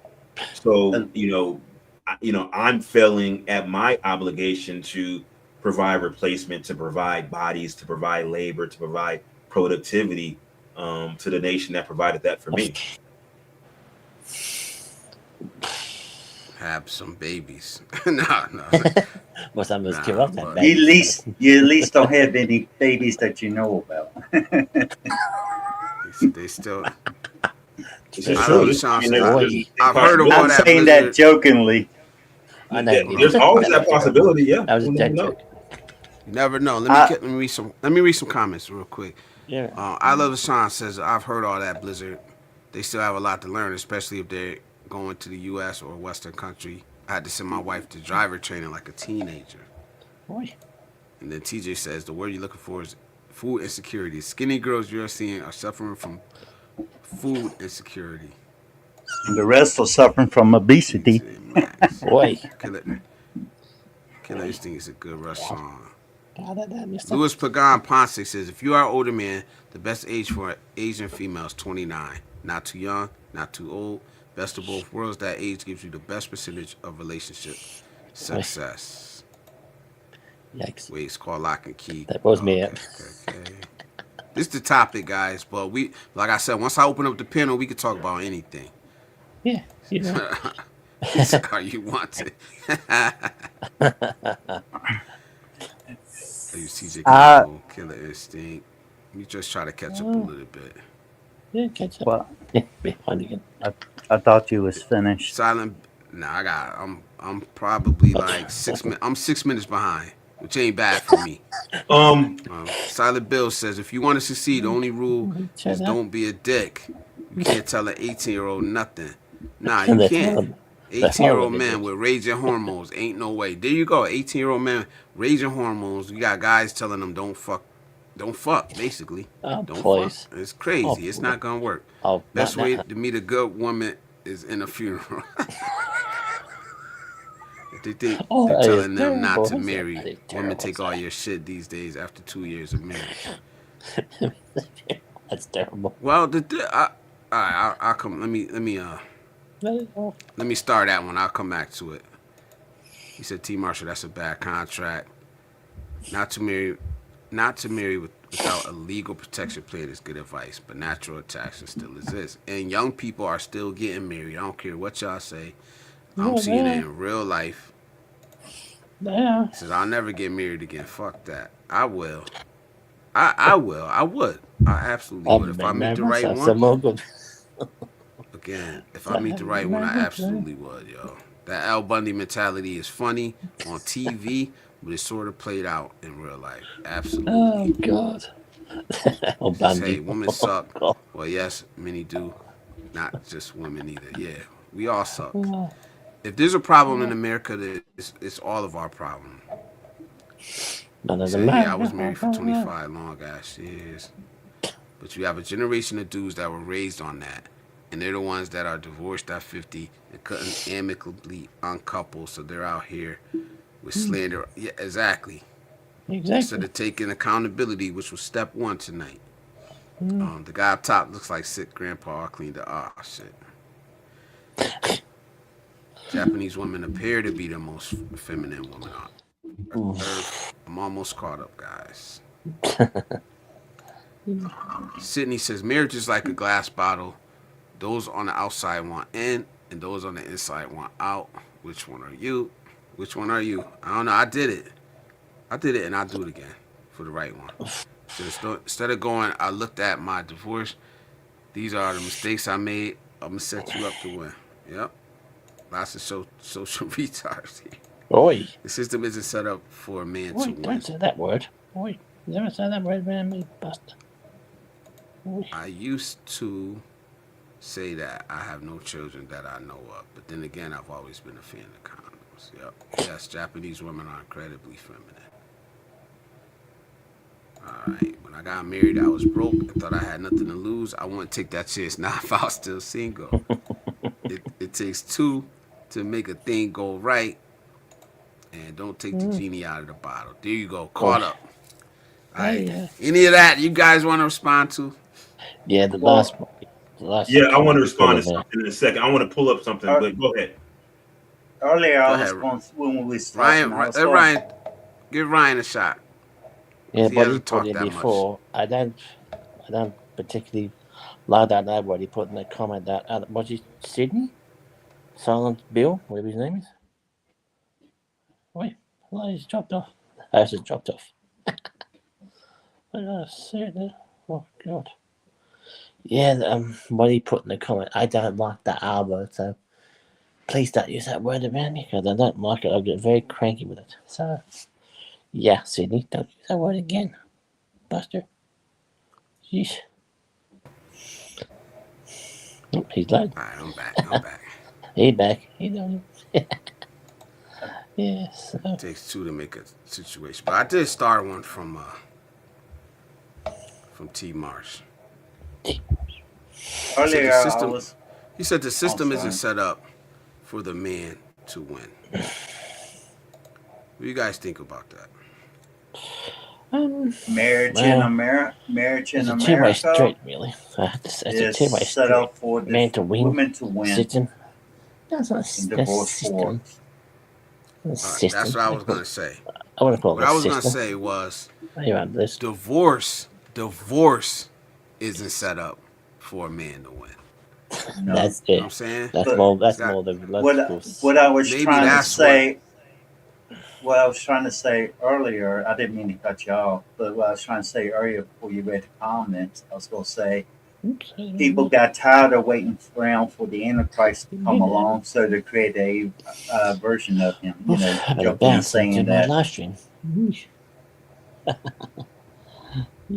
[SPEAKER 5] so,
[SPEAKER 4] and
[SPEAKER 5] I'm failing at my obligation to provide replacement, to provide bodies, to provide labor, to provide productivity to the nation that provided that for me.
[SPEAKER 2] Have some babies. No, no,
[SPEAKER 3] But I must give
[SPEAKER 2] nah.
[SPEAKER 3] up that
[SPEAKER 2] But
[SPEAKER 4] you at
[SPEAKER 3] baby.
[SPEAKER 4] least you at least don't have any babies that you know about.
[SPEAKER 2] they still.
[SPEAKER 5] This is
[SPEAKER 2] I
[SPEAKER 5] true.
[SPEAKER 2] love the
[SPEAKER 5] This, I
[SPEAKER 2] Sean
[SPEAKER 5] mean,
[SPEAKER 2] says.
[SPEAKER 5] there's,
[SPEAKER 3] Boy,
[SPEAKER 5] there's a
[SPEAKER 2] I've heard of all
[SPEAKER 4] I'm
[SPEAKER 5] possibility.
[SPEAKER 2] that
[SPEAKER 4] saying that
[SPEAKER 2] Blizzard.
[SPEAKER 4] jokingly.
[SPEAKER 3] I know you
[SPEAKER 5] There's
[SPEAKER 3] did.
[SPEAKER 5] always
[SPEAKER 3] That
[SPEAKER 5] that
[SPEAKER 3] was a joke.
[SPEAKER 5] possibility. Yeah,
[SPEAKER 3] That was a
[SPEAKER 5] we'll never
[SPEAKER 3] dead
[SPEAKER 5] know.
[SPEAKER 3] joke.
[SPEAKER 2] You never know.
[SPEAKER 4] I
[SPEAKER 2] Let me read some. Let me read some comments real quick.
[SPEAKER 3] Yeah.
[SPEAKER 2] I love the Sean says. I've heard all that Blizzard. They still have a lot to learn, especially if they're going to the U.S. or a Western country. I had to send my wife to driver training like a teenager.
[SPEAKER 3] Boy.
[SPEAKER 2] And then TJ says the word you're looking for is food insecurity. Skinny girls you're seeing are suffering from food insecurity.
[SPEAKER 4] the rest are suffering from obesity.
[SPEAKER 2] TJ Maxx.
[SPEAKER 3] Boy.
[SPEAKER 2] Killer, Killer Instinct is a good rush song.
[SPEAKER 3] Mister.
[SPEAKER 2] Louis Pagan Ponce says, if you are an older man, the best age for an Asian female is 29. Not too young, not too old. Best of both worlds, that age gives you the best percentage of relationship. success.
[SPEAKER 3] Yikes.
[SPEAKER 2] Wait, it's called Lock and Key.
[SPEAKER 3] That was me.
[SPEAKER 2] Okay. This is the topic, guys. But like I said, once I open up the panel, we can talk about anything.
[SPEAKER 3] Yeah, you know.
[SPEAKER 2] How you want it. You CJ Killer Instinct. You just try to catch up a little bit.
[SPEAKER 3] Yeah, catch up.
[SPEAKER 4] Well,
[SPEAKER 3] Behind again.
[SPEAKER 4] I thought you was finished.
[SPEAKER 2] Silent. Nah, I'm probably like 6 minutes. I'm 6 minutes behind, which ain't bad for me. Silent Bill says, if you want to succeed, the only rule is don't be a dick. You can't tell an 18-year-old nothing. Nah, you can't. 18-year-old man with raging hormones. Ain't no way. There you go. 18-year-old man, raging hormones. You got guys telling them don't fuck, basically. Don't
[SPEAKER 3] please.
[SPEAKER 2] fuck. It's crazy. It's not going to work. Best way to meet a good woman is in a funeral. They think they're telling them not to marry. Women take all your shit these days after 2 years of marriage.
[SPEAKER 3] That's terrible.
[SPEAKER 2] Well, I'll come. Let me start that one. I'll come back to it. He said, T. Marshall, that's a bad contract. Not to marry without a legal protection plan is good advice, but natural attraction still exists. And young people are still getting married. I don't care what y'all say. I'm seeing it in real life.
[SPEAKER 3] Yeah.
[SPEAKER 2] He says, I'll never get married again. Fuck that. I will. I will. I would. I absolutely would. If I meet the right one. Again, if I meet the right one, I absolutely would, yo. That Al Bundy mentality is funny on TV, but it's sort of played out in real life. Absolutely.
[SPEAKER 3] Oh, God. Al Bundy.
[SPEAKER 2] Hey, women suck. Well, yes, many do. Not just women either. Yeah, we all suck. If there's a problem in America, it's all of our problem. I was married for 25 long-ass years. But you have a generation of dudes that were raised on that. And they're the ones that are divorced at 50 and couldn't amicably uncouple, so they're out here with slander. Yeah, exactly. Instead of taking accountability, which was step one tonight. The guy up top looks like sick grandpa. I cleaned it. Oh, shit. Japanese women appear to be the most feminine women on earth. I'm almost caught up, guys. Sydney says, marriage is like a glass bottle. Those on the outside want in, and those on the inside want out. Which one are you? Which one are you? I don't know. I did it, and I'll do it again for the right one. So instead of going, I looked at my divorce. These are the mistakes I made. I'm going to set you up to win. Yep. Lots of social retards here.
[SPEAKER 3] Oi.
[SPEAKER 2] The system isn't set up for a man to win.
[SPEAKER 3] Don't say that word. Oi. Never say that word around me, bastard.
[SPEAKER 2] I used to say that I have no children that I know of, but then again, I've always been a fan of condoms. Yep. Yes, Japanese women are incredibly feminine. Alright, when I got married, I was broke and thought I had nothing to lose. I wouldn't take that chance now if I was still single. It takes two to make a thing go right, and don't take the genie out of the bottle. There you go, caught up. Alright, any of that you guys want to respond to?
[SPEAKER 3] Yeah, the last one.
[SPEAKER 5] I want to respond to something in a second. I want to pull up something, but go ahead.
[SPEAKER 4] Earlier, when we started,
[SPEAKER 2] Ryan, give Ryan a shot.
[SPEAKER 3] Yeah, but he put it before. I don't particularly like that what he put in the comment that was he Sydney? Silent Bill, whatever his name is. Wait, he's dropped off. It's just dropped off. I gotta see it there. Oh God. Yeah, what he put in the comment, I don't like that album, so please don't use that word around me because I don't like it. I get very cranky with it. So, yeah, Sydney, don't use that word again, Buster. Jeez. Oh, he's loud.
[SPEAKER 2] All right, I'm back.
[SPEAKER 3] He's back. He don't. Yes.
[SPEAKER 2] It takes two to make a situation, but I did start one from T. Marsh.
[SPEAKER 4] Earlier,
[SPEAKER 2] he said the system isn't set up for the man to win. What do you guys think about that?
[SPEAKER 4] Marriage in America.
[SPEAKER 3] It's a two-way street, really. It's a two-way street.
[SPEAKER 4] Set up for the
[SPEAKER 3] man to win,
[SPEAKER 4] women to win.
[SPEAKER 3] System. That's not
[SPEAKER 4] divorce
[SPEAKER 3] system. System.
[SPEAKER 2] That's what I was gonna say.
[SPEAKER 3] I want to call
[SPEAKER 2] What
[SPEAKER 3] it a
[SPEAKER 2] I was gonna
[SPEAKER 3] system.
[SPEAKER 2] say was
[SPEAKER 3] You want this?
[SPEAKER 2] divorce isn't set up for a man to win.
[SPEAKER 4] No.
[SPEAKER 3] That's
[SPEAKER 2] You know what
[SPEAKER 3] it.
[SPEAKER 2] I'm saying?
[SPEAKER 3] That's
[SPEAKER 4] But
[SPEAKER 3] more.
[SPEAKER 2] It's
[SPEAKER 3] That's
[SPEAKER 2] got
[SPEAKER 3] more the
[SPEAKER 4] what
[SPEAKER 3] logical.
[SPEAKER 4] what I was
[SPEAKER 2] maybe
[SPEAKER 4] trying to
[SPEAKER 2] that's what.
[SPEAKER 4] say, what I was trying to say earlier, I didn't mean to cut you off, but what I was trying to say earlier before you read the comments, I was going to say
[SPEAKER 3] Oops,
[SPEAKER 4] people got tired of waiting around for the Antichrist to come
[SPEAKER 3] do that.
[SPEAKER 4] along, so they created a version of him. You
[SPEAKER 3] Oof,
[SPEAKER 4] know,
[SPEAKER 3] I better
[SPEAKER 4] jokingly
[SPEAKER 3] bounce into
[SPEAKER 4] saying
[SPEAKER 3] my
[SPEAKER 4] that
[SPEAKER 3] live stream. Oof.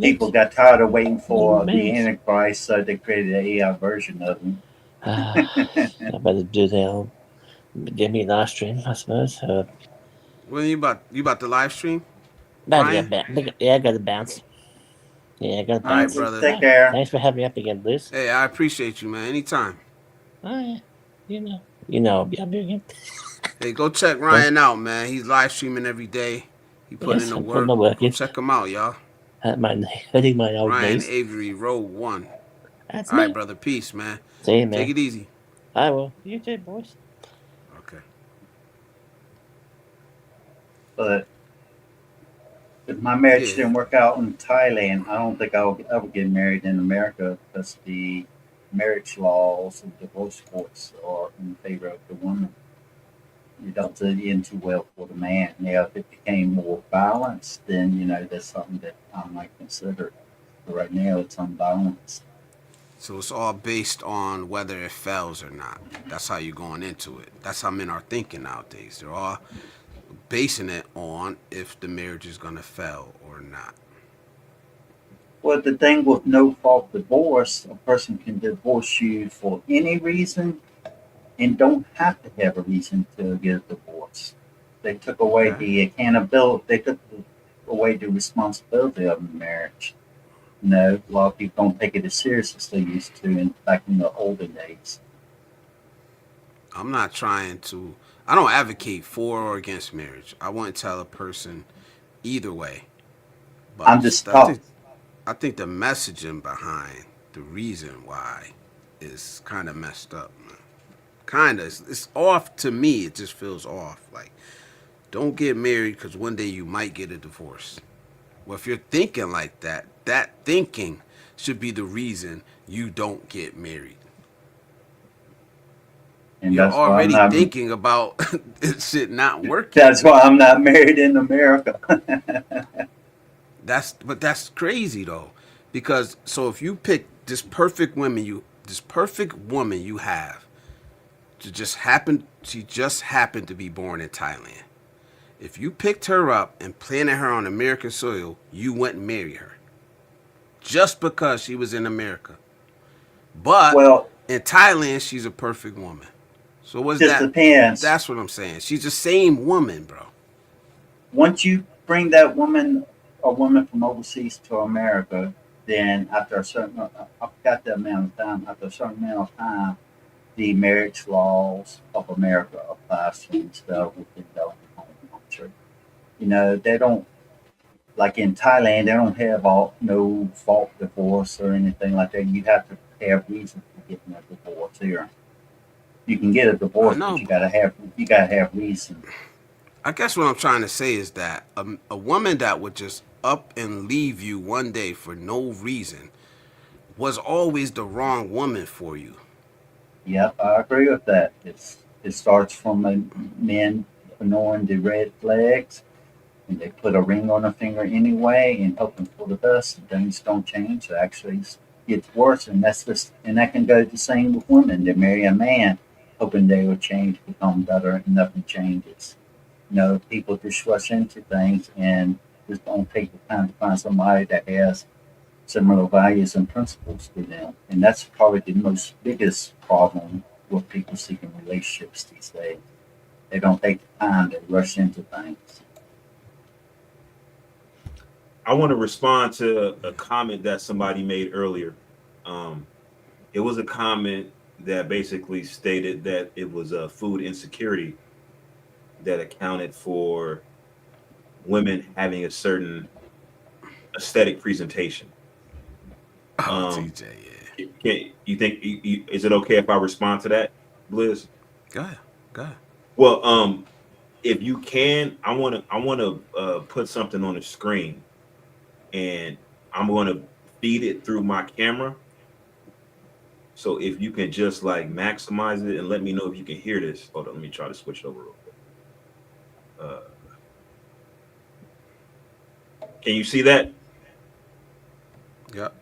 [SPEAKER 4] people
[SPEAKER 3] Let's
[SPEAKER 4] got tired of waiting for the
[SPEAKER 3] mess.
[SPEAKER 4] Antichrist, so they created an AI version of him.
[SPEAKER 3] I better do that. Give me a live stream, I suppose.
[SPEAKER 2] When you about to live stream,
[SPEAKER 3] Better
[SPEAKER 2] Ryan?
[SPEAKER 3] get back. Yeah, I gotta bounce. Yeah, I gotta
[SPEAKER 2] All right,
[SPEAKER 3] bounce.
[SPEAKER 2] brother.
[SPEAKER 4] Take care.
[SPEAKER 3] Thanks for having me up again, Liz.
[SPEAKER 2] Hey, I appreciate you, man. Anytime.
[SPEAKER 3] Oh yeah, you know, I'll be again.
[SPEAKER 2] Hey, go check
[SPEAKER 3] Well,
[SPEAKER 2] Ryan out, man. He's live streaming every day. He putting in
[SPEAKER 3] yes,
[SPEAKER 2] the
[SPEAKER 3] I'm putting my
[SPEAKER 2] work.
[SPEAKER 3] work
[SPEAKER 2] Go
[SPEAKER 3] in.
[SPEAKER 2] check him out, y'all.
[SPEAKER 3] My hitting my old
[SPEAKER 2] Ryan
[SPEAKER 3] knees.
[SPEAKER 2] Avery, row 1.
[SPEAKER 3] That's
[SPEAKER 2] All right,
[SPEAKER 3] me.
[SPEAKER 2] brother. Peace, man.
[SPEAKER 3] See you,
[SPEAKER 2] Take
[SPEAKER 3] man.
[SPEAKER 2] it easy.
[SPEAKER 3] I will. You too, boys.
[SPEAKER 2] Okay.
[SPEAKER 4] But if my marriage
[SPEAKER 2] Yeah.
[SPEAKER 4] didn't work out in Thailand, I don't think I'll ever get married in America because the marriage laws and divorce courts are in favor of the woman. You don't end too well for the man. Now, if it became more balanced, then that's something that I might consider. But right now, it's unbalanced.
[SPEAKER 2] So it's all based on whether it fails or not. That's how you're going into it. That's how men are thinking nowadays. They're all basing it on if the marriage is going to fail or not.
[SPEAKER 4] Well, the thing with no fault divorce, a person can divorce you for any reason and don't have to have a reason to get a divorce. They took away
[SPEAKER 2] Okay.
[SPEAKER 4] the accountability. They took away the responsibility of the marriage. A lot of people don't take it as serious as they used to back in the olden days.
[SPEAKER 2] I'm not trying to, I don't advocate for or against marriage. I wouldn't tell a person either way.
[SPEAKER 4] I'm
[SPEAKER 2] But
[SPEAKER 4] just talking.
[SPEAKER 2] I think the messaging behind the reason why is kind of messed up, man. Kind of. It's off to me. It just feels off. Like, don't get married because one day you might get a divorce. Well, if you're thinking like that, that thinking should be the reason you don't get married.
[SPEAKER 4] And
[SPEAKER 2] You're
[SPEAKER 4] that's why I'm
[SPEAKER 2] already
[SPEAKER 4] not.
[SPEAKER 2] thinking about this shit not working.
[SPEAKER 4] That's why I'm not married in America.
[SPEAKER 2] That's crazy though, because so if you pick this perfect woman you have, she just happened to be born in Thailand. If you picked her up and planted her on American soil, you wouldn't marry her just because she was in America. But
[SPEAKER 4] Well,
[SPEAKER 2] in Thailand, she's a perfect woman. So what's
[SPEAKER 4] just
[SPEAKER 2] that?
[SPEAKER 4] depends.
[SPEAKER 2] That's what I'm saying. She's the same woman, bro.
[SPEAKER 4] Once you bring a woman from overseas to America, then after a certain, I forgot the amount of time. After a certain amount of time, the marriage laws of America apply to themselves within their own home country. They don't like in Thailand. They don't have no fault divorce or anything like that. You have to have reason for getting a divorce here. You can get a
[SPEAKER 2] I
[SPEAKER 4] divorce, but
[SPEAKER 2] know.
[SPEAKER 4] you gotta have reason.
[SPEAKER 2] I guess what I'm trying to say is that a woman that would just up and leave you one day for no reason was always the wrong woman for you.
[SPEAKER 4] Yep, I agree with that. It starts from men knowing the red flags, and they put a ring on a finger anyway, and hoping for the best. And things don't change. It actually gets worse, and that can go the same with women. They marry a man, hoping they will change, become better, and nothing changes. People just rush into things and just don't take the time to find somebody that has similar values and principles to them. And that's probably the most biggest problem with people seeking relationships these days. They don't take the time to rush into things.
[SPEAKER 5] I want to respond to a comment that somebody made earlier. Um, it was a comment that basically stated that it was a food insecurity that accounted for women having a certain aesthetic presentation.
[SPEAKER 2] Oh,
[SPEAKER 5] Um,
[SPEAKER 2] TJ, yeah.
[SPEAKER 5] can you think is it okay if I respond to that, Blizz?
[SPEAKER 2] Go ahead. Go ahead.
[SPEAKER 5] Well, if you can, I want to put something on the screen, and I'm going to feed it through my camera. So if you can just like maximize it and let me know if you can hear this. Hold on, let me try to switch it over real quick. Can you see that?
[SPEAKER 2] Yep.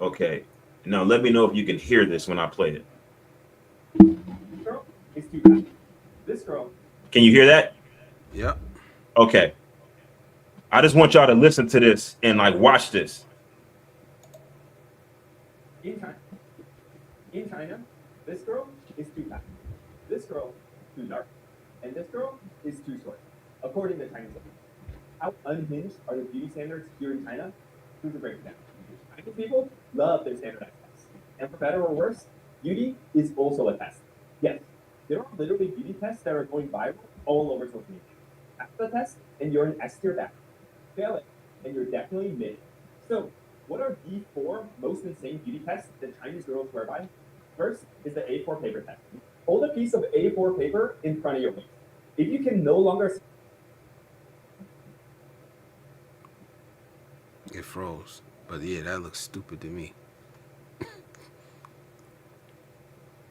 [SPEAKER 5] Okay. Now let me know if you can hear this when I play it.
[SPEAKER 6] Girl is too fast. This girl.
[SPEAKER 5] Can you hear that?
[SPEAKER 2] Yep.
[SPEAKER 5] Okay. I just want y'all to listen to this and like watch this.
[SPEAKER 6] In China, this girl is too fat. This girl too dark. And this girl is too short, according to Chinese law. How unhinged are the beauty standards here in China? Here's a breakdown. Chinese people love their standardized tests. And for better or worse, beauty is also a test. Yes, there are literally beauty tests that are going viral all over social media. Pass the test, and you're an S tier back. Fail it, and you're definitely mid. So, what are the 4 most insane beauty tests that Chinese girls swear by? First is the A4 paper test. Hold a piece of A4 paper in front of your face. If you can no longer...
[SPEAKER 2] It froze. But yeah, that looks stupid to me.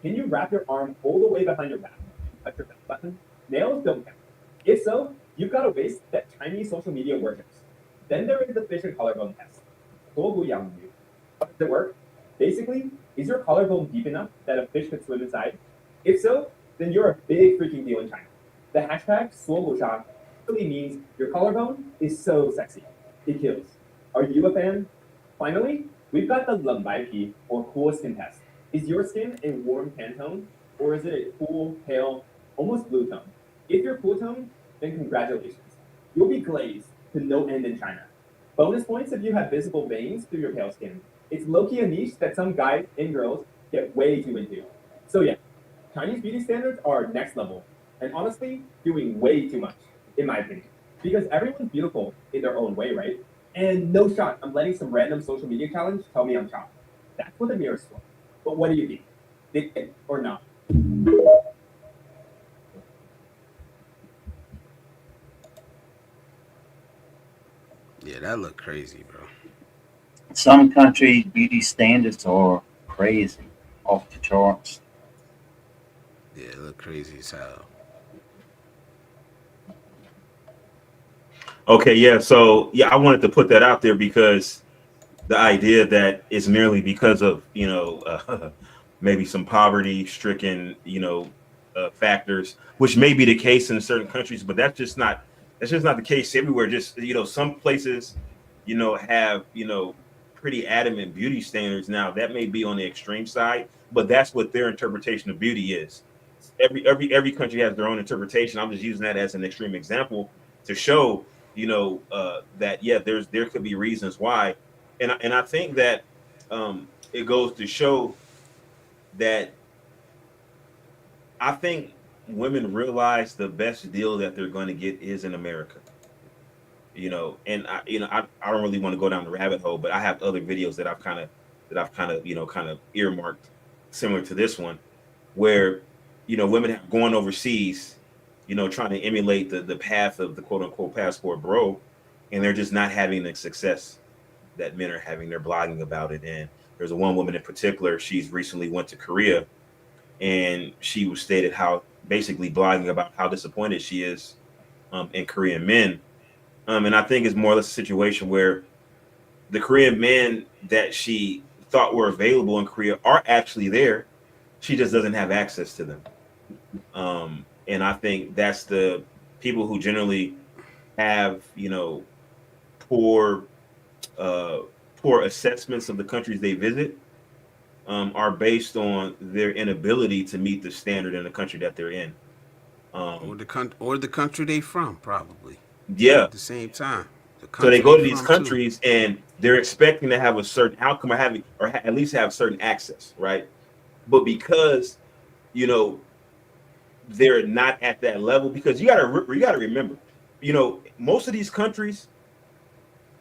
[SPEAKER 6] Can you wrap your arm all the way behind your back? Touch your belly button? Nails don't count. If so, you've got a waist that Chinese social media worships. Then there is the fish and collarbone test. How does it work? Basically, is your collarbone deep enough that a fish could swim inside? If so, then you're a big freaking deal in China. The hashtag 说不杀 really means your collarbone is so sexy. It kills. Are you a fan? Finally, we've got the 冷白皮 or cool skin test. Is your skin a warm tan tone, or is it a cool, pale, almost blue tone? If you're cool tone, then congratulations. You'll be glazed to no end in China. Bonus points if you have visible veins through your pale skin. It's low-key a niche that some guys and girls get way too into. So yeah, Chinese beauty standards are next level, and honestly, doing way too much, in my opinion. Because everyone's beautiful in their own way, right? And no shot, I'm letting some random social media challenge tell me I'm chopped. That's what the mirror's for. But what do you think? Dig it or not?
[SPEAKER 2] Yeah, that look crazy, bro.
[SPEAKER 4] Some countries' beauty standards are crazy, off the charts.
[SPEAKER 2] Yeah, it look crazy as hell.
[SPEAKER 5] Okay, yeah. So yeah, I wanted to put that out there because the idea that it's merely because of maybe some poverty-stricken factors, which may be the case in certain countries, but that's just not the case everywhere. Just some places have pretty adamant beauty standards. Now that may be on the extreme side, but that's what their interpretation of beauty is. Every country has their own interpretation. I'm just using that as an extreme example to show that yeah, there could be reasons why, and I think that it goes to show that I think women realize the best deal that they're going to get is in America. And I don't really want to go down the rabbit hole, but I have other videos that I've kind of earmarked similar to this one, where women have gone overseas, trying to emulate the path of the quote unquote passport bro, and they're just not having the success that men are having. They're blogging about it, and there's one woman in particular. She's recently went to Korea, and she was stated how basically blogging about how disappointed she is in Korean men. And I think it's more or less a situation where the Korean men that she thought were available in Korea are actually there. She just doesn't have access to them. And I think that's the people who generally have, poor assessments of the countries they visit are based on their inability to meet the standard in the country that they're in.
[SPEAKER 2] Or the country they from, probably.
[SPEAKER 5] Yeah.
[SPEAKER 2] At the same time.
[SPEAKER 5] So they go to these countries and they're expecting to have a certain outcome or at least have certain access, right? But because they're not at that level, because you gotta remember, most of these countries,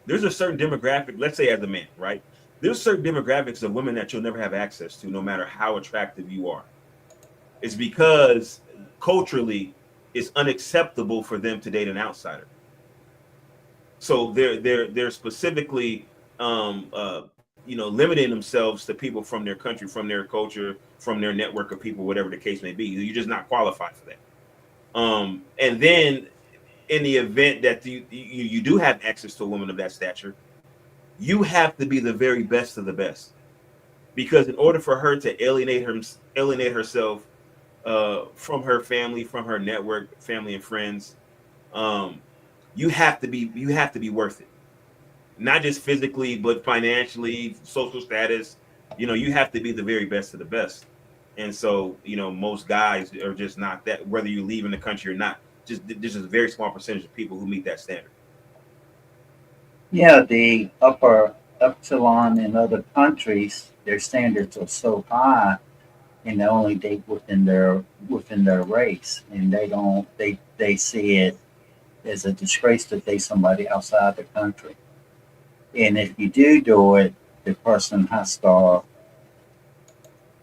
[SPEAKER 5] there's a certain demographic. Let's say as a man, right? There's certain demographics of women that you'll never have access to, no matter how attractive you are. It's because culturally, it's unacceptable for them to date an outsider. So they're specifically limiting themselves to people from their country, from their culture, from their network of people, whatever the case may be. You're just not qualified for that. And then in the event that you do have access to a woman of that stature, you have to be the very best of the best, because in order for her to alienate herself from her family, from her network, family and friends, you have to be worth it, not just physically but financially, social status. You have to be the very best of the best. And so most guys are just not that, whether you leave in the country or not. Just there's just a very small percentage of people who meet that standard.
[SPEAKER 4] Yeah, the upper epsilon in other countries, their standards are so high, and they only date within their race, and they see it as a disgrace to date somebody outside the country. And if you do it, the person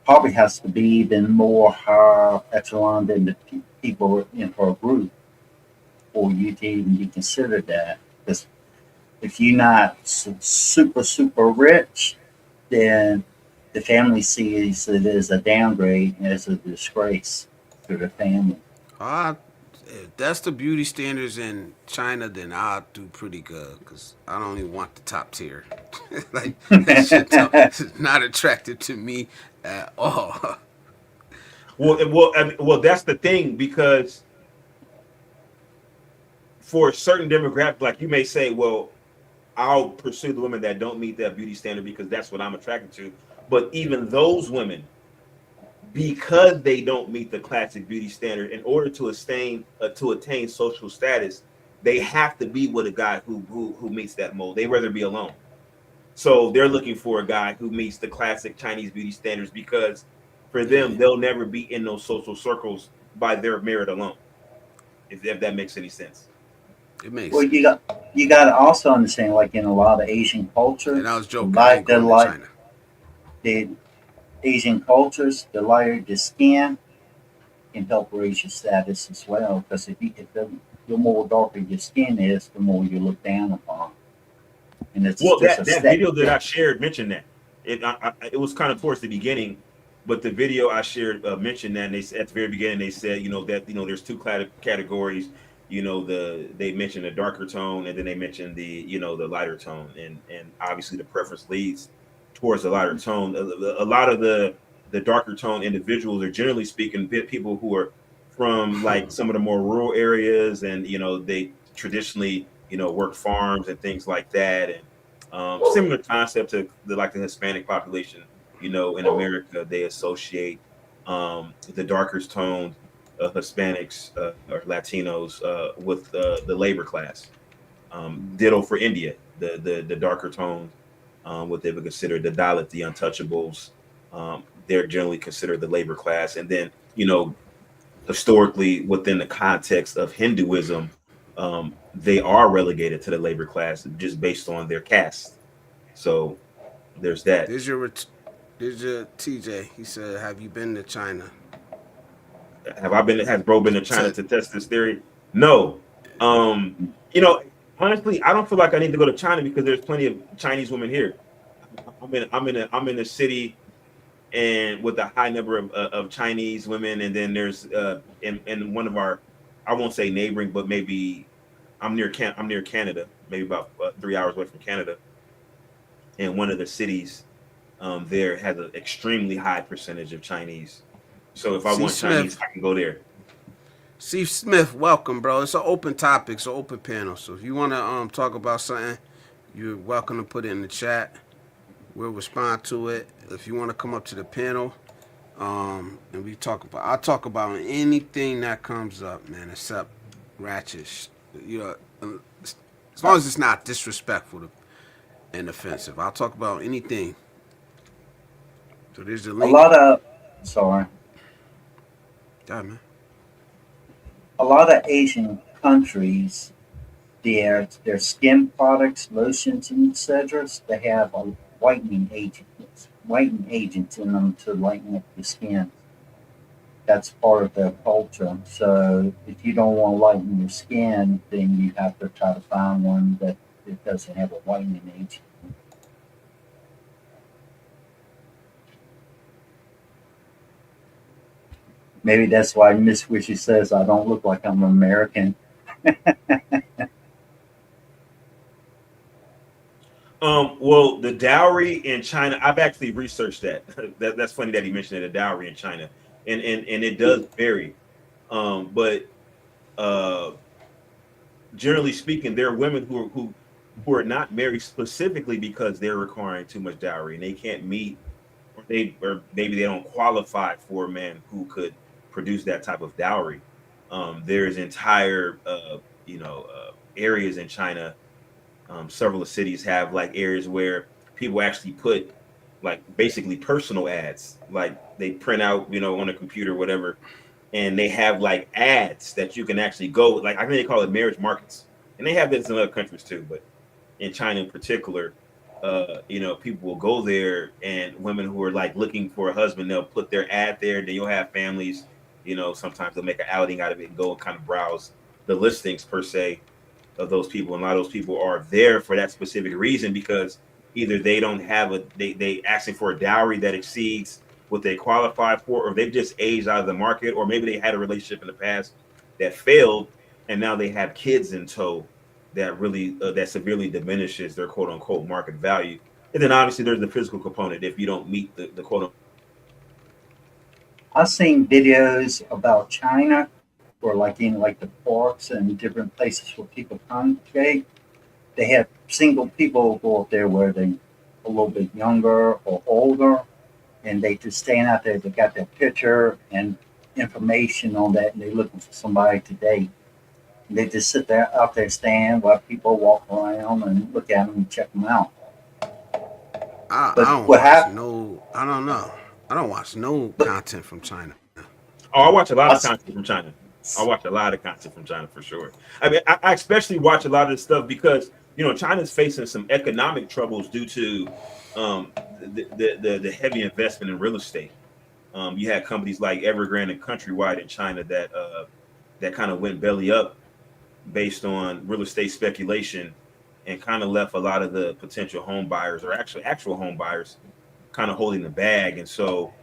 [SPEAKER 4] probably has to be even more higher echelon than the people in her group for you to even be considered that. Because if you're not super rich, then the family sees it as a downgrade, as a disgrace to the family.
[SPEAKER 2] If that's the beauty standards in China, then I'll do pretty good because I don't even want the top tier. Like that shit is not attractive to me at all.
[SPEAKER 5] Well, that's the thing, because for a certain demographic, like you may say, well, I'll pursue the women that don't meet that beauty standard because that's what I'm attracted to. But even those women, because they don't meet the classic beauty standard, in order to attain social status, they have to be with a guy who meets that mold. They rather be alone. So they're looking for a guy who meets the classic Chinese beauty standards, because for them, they'll never be in those social circles by their merit alone. If that makes any sense.
[SPEAKER 2] It makes
[SPEAKER 4] Well,
[SPEAKER 2] sense.
[SPEAKER 4] you got to also understand, like in a lot of Asian cultures,
[SPEAKER 2] And I was joking. I ain't going to China.
[SPEAKER 4] the Asian cultures, the lighter the skin can help raise your status as well. Because the more darker your skin is, the more you look down upon. And it's
[SPEAKER 5] Well,
[SPEAKER 4] just
[SPEAKER 5] that video that I shared mentioned that. It was kind of towards the beginning, but the video I shared mentioned that. And they said at the very beginning, they said that there's two categories. They mentioned the darker tone, and then they mentioned the lighter tone, and obviously the preference leads towards the lighter tone. A lot of the darker tone individuals are, generally speaking, people who are from like some of the more rural areas, and they traditionally work farms and things like that, and similar concept to the Hispanic population. In America, they associate the darker tone Hispanics or Latinos with the labor class. Ditto for India, the darker tones, what they would consider the Dalit, the untouchables. They're generally considered the labor class. And then, historically, within the context of Hinduism, they are relegated to the labor class just based on their caste. So there's that.
[SPEAKER 2] There's your TJ. He said, "Have you been to China?"
[SPEAKER 5] Has bro been to China to test this theory? No. Honestly, I don't feel like I need to go to China because there's plenty of Chinese women here. I'm in a city and with a high number of Chinese women, and then there's in one of our, I won't say neighboring, but maybe I'm near Canada, maybe about 3 hours away from Canada, and one of the cities there has an extremely high percentage of Chinese. So if I want Chinese, I can go there.
[SPEAKER 2] Steve Smith, welcome, bro. It's an open topic, it's an open panel. So if you want to talk about something, you're welcome to put it in the chat. We'll respond to it. If you want to come up to the panel, and I'll talk about anything that comes up, man, except ratchet. As long as it's not disrespectful and offensive, I'll talk about anything. So there's the link.
[SPEAKER 4] Sorry.
[SPEAKER 2] Yeah, man.
[SPEAKER 4] A lot of Asian countries, their skin products, lotions, and etc., they have a whitening agents in them to lighten up the skin. That's part of their culture. So if you don't want to lighten your skin, then you have to try to find one that it doesn't have a whitening agent. Maybe that's why Miss Wishy says I don't look like I'm American.
[SPEAKER 5] Well, the dowry in China, I've actually researched that. That's funny that he mentioned it, the dowry in China, and it does vary. But uh, generally speaking, there are women who are not married specifically because they're requiring too much dowry and they can't meet, or maybe they don't qualify for a man who could produce that type of dowry. There's entire areas in China. Several of the cities have like areas where people actually put like basically personal ads, like they print out, on a computer, whatever, and they have like ads that you can actually go. Like I think they call it marriage markets, and they have this in other countries too, but in China in particular, people will go there, and women who are like looking for a husband, they'll put their ad there. Then you'll have families, sometimes they'll make an outing out of it and go and kind of browse the listings per se of those people. And a lot of those people are there for that specific reason because either they don't have they asking for a dowry that exceeds what they qualify for, or they've just aged out of the market, or maybe they had a relationship in the past that failed, and now they have kids in tow that really that severely diminishes their quote unquote market value. And then obviously there's the physical component if you don't meet the quote.
[SPEAKER 4] I've seen videos about China where like in like the parks and different places where people congregate, they have single people go up there where they a little bit younger or older, and they just stand out there. They got their picture and information on that, and they're looking for somebody to date. And they just sit there out there, stand while people walk around and look at them and check them out.
[SPEAKER 2] I
[SPEAKER 4] But
[SPEAKER 2] don't
[SPEAKER 4] what
[SPEAKER 2] watch
[SPEAKER 4] happened?
[SPEAKER 2] no. I don't know. I don't watch no
[SPEAKER 4] But
[SPEAKER 2] content from China.
[SPEAKER 5] Oh, I watch a lot
[SPEAKER 4] I,
[SPEAKER 5] of content from China. I watch a lot of content from China for sure. I mean, I especially watch a lot of this stuff because China's facing some economic troubles due to the heavy investment in real estate. You had companies like Evergrande and Countrywide in China that kind of went belly up based on real estate speculation and kind of left a lot of the potential home buyers or actual home buyers kind of holding the bag. And so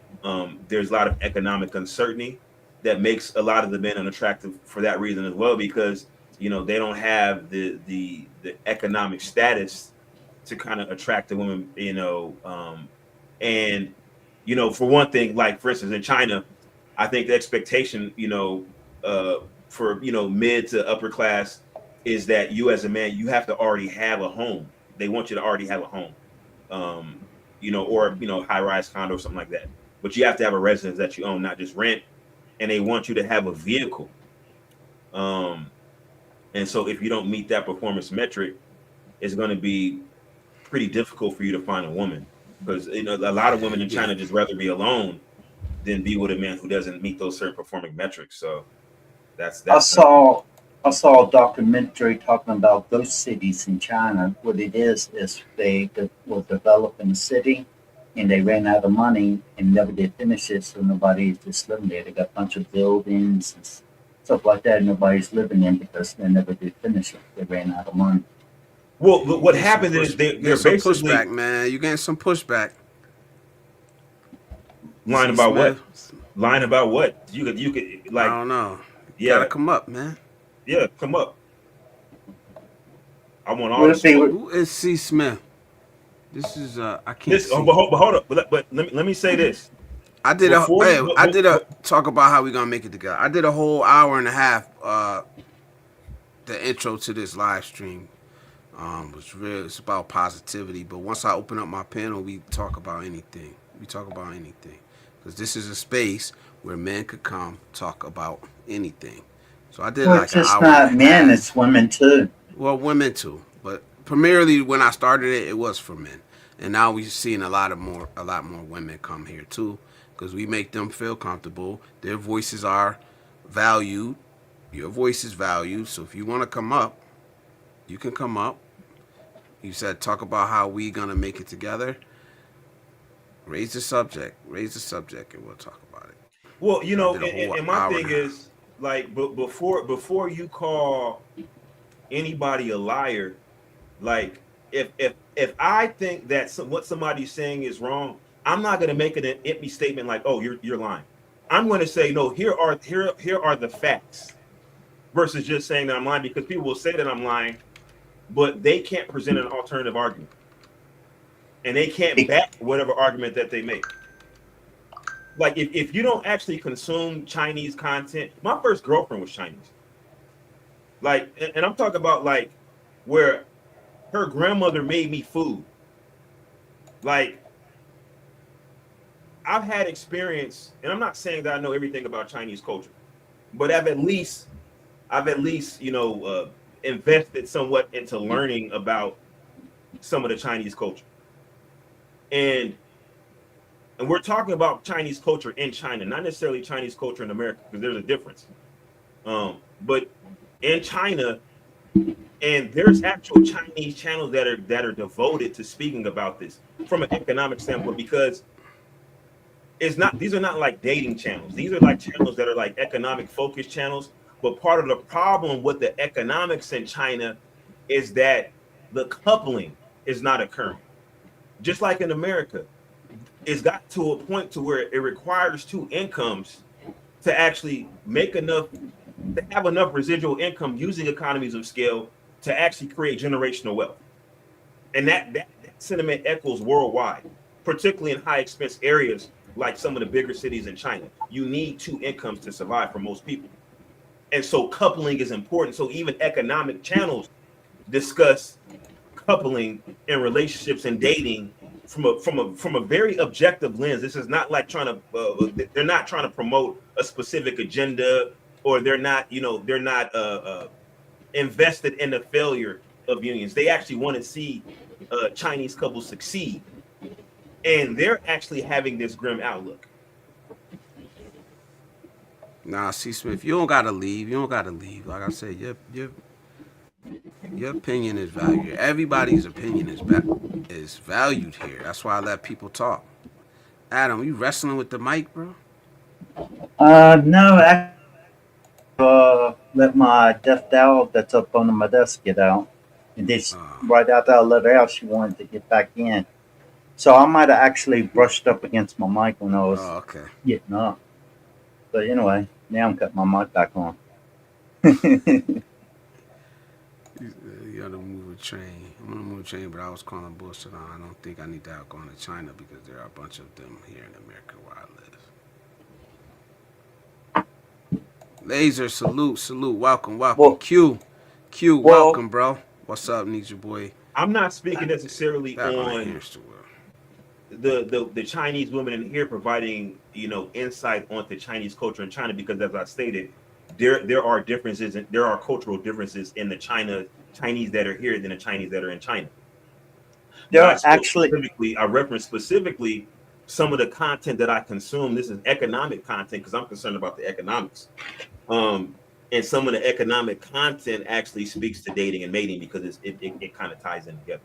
[SPEAKER 5] there's a lot of economic uncertainty that makes a lot of the men unattractive for that reason as well, because they don't have the economic status to kind of attract the women, and for one thing, like for instance in China, I think the expectation, for mid to upper class is that you as a man, you have to already have a home. They want you to already have a home, or high rise condo or something like that. But you have to have a residence that you own, not just rent. And they want you to have a vehicle. Um, and so if you don't meet that performance metric, it's going to be pretty difficult for you to find a woman because a lot of women in
[SPEAKER 2] Yeah.
[SPEAKER 5] China just rather be alone than be with a man who doesn't meet those certain performing metrics. So
[SPEAKER 4] I
[SPEAKER 5] that's
[SPEAKER 4] saw I saw a documentary talking about ghost cities in China. What it is they were developing a city, and they ran out of money and never did finish it, so nobody's just living there. They got a bunch of buildings and stuff like that. Nobody's living in because they never did finish it. They ran out of money.
[SPEAKER 5] well. What
[SPEAKER 2] Get some
[SPEAKER 5] happened
[SPEAKER 2] push.
[SPEAKER 5] is they're
[SPEAKER 2] Get some pushback,
[SPEAKER 5] basically
[SPEAKER 2] man. You getting some pushback.
[SPEAKER 5] lying
[SPEAKER 2] C.
[SPEAKER 5] about what?
[SPEAKER 2] Smith.
[SPEAKER 5] Lying about what? You could
[SPEAKER 2] I
[SPEAKER 5] like
[SPEAKER 2] don't know. You gotta
[SPEAKER 5] yeah,
[SPEAKER 2] come up, man.
[SPEAKER 5] yeah. Come up. I want all
[SPEAKER 4] Would
[SPEAKER 5] the
[SPEAKER 4] it be
[SPEAKER 5] smoke.
[SPEAKER 2] Who is C. Smith? This is I can't
[SPEAKER 5] This,
[SPEAKER 2] see.
[SPEAKER 5] but hold up. But let me say this before you.
[SPEAKER 2] I did a talk about how we gonna make it together. I did a whole hour and a half the intro to this live stream. It's about positivity, but once I open up my panel, we talk about anything. We talk about anything. Because this is a space where men could come talk about anything. So I did
[SPEAKER 4] Well,
[SPEAKER 2] like
[SPEAKER 4] it's
[SPEAKER 2] an
[SPEAKER 4] just
[SPEAKER 2] hour and
[SPEAKER 4] not
[SPEAKER 2] a
[SPEAKER 4] men;
[SPEAKER 2] half.
[SPEAKER 4] it's women too.
[SPEAKER 2] Well, women too, but primarily when I started it, it was for men, and now we're seeing a lot more women come here too, because we make them feel comfortable. Their voices are valued. Your voice is valued. So if you want to come up, you can come up. You said talk about how we gonna make it together. Raise the subject, and we'll talk about it.
[SPEAKER 5] Well, you
[SPEAKER 2] I
[SPEAKER 5] know,
[SPEAKER 2] did a whole
[SPEAKER 5] and my
[SPEAKER 2] hour
[SPEAKER 5] thing
[SPEAKER 2] and a half.
[SPEAKER 5] is like, but before you call anybody a liar, like if I think that what somebody's saying is wrong, I'm not going to make it an empty statement like, oh, you're lying. I'm going to say no. Here are the facts, versus just saying that I'm lying, because people will say that I'm lying, but they can't present an alternative argument, and they can't back whatever argument that they make. Like if you don't actually consume Chinese content, my first girlfriend was Chinese. Like, and I'm talking about like where her grandmother made me food. Like, I've had experience, and I'm not saying that I know everything about Chinese culture, but I've at least invested somewhat into learning about some of the Chinese culture, and we're talking about Chinese culture in China, not necessarily Chinese culture in America, because there's a difference. But in China, and there's actual Chinese channels that are devoted to speaking about this from an economic standpoint, because these are not like dating channels. These are like channels that are like economic focused channels. But part of the problem with the economics in China is that the coupling is not occurring. Just like in America, it's got to a point to where it requires two incomes to actually make enough, to have enough residual income using economies of scale to actually create generational wealth. And that sentiment echoes worldwide, particularly in high expense areas like some of the bigger cities in China. You need two incomes to survive for most people. And so coupling is important. So even economic channels discuss coupling and relationships and dating from a very objective lens. This is not like they're not trying to promote a specific agenda, or they're not invested in the failure of unions. They actually want to see Chinese couples succeed, and they're actually having this grim outlook.
[SPEAKER 2] Nah, C. Smith, you don't gotta leave. You don't gotta leave. Like I said, your opinion is valued. Everybody's opinion is valued here. That's why I let people talk. Adam, you wrestling with the mic, bro?
[SPEAKER 4] No, I let my deaf dog that's up under my desk get out. And this right after I let her out, she wanted to get back in. So I might have actually brushed up against my mic when I was
[SPEAKER 2] Okay.
[SPEAKER 4] getting up. But anyway, now I'm cutting my mic back on.
[SPEAKER 2] You gotta move a train. I'm gonna move a train, but I was calling bullshit on. I don't think I need to have gone to China because there are a bunch of them here in America where I live. Laser, salute, welcome.
[SPEAKER 4] Well,
[SPEAKER 2] Q, welcome, bro. What's up, Ninja Boy?
[SPEAKER 5] I'm not speaking necessarily
[SPEAKER 2] Back on
[SPEAKER 5] on the Chinese women in here providing insight onto Chinese culture in China, because as I stated, there are differences and there are cultural differences in the Chinese that are here than the Chinese that are in China. I reference specifically some of the content that I consume. This is economic content because I'm concerned about the economics. And some of the economic content actually speaks to dating and mating because it kind of ties in together.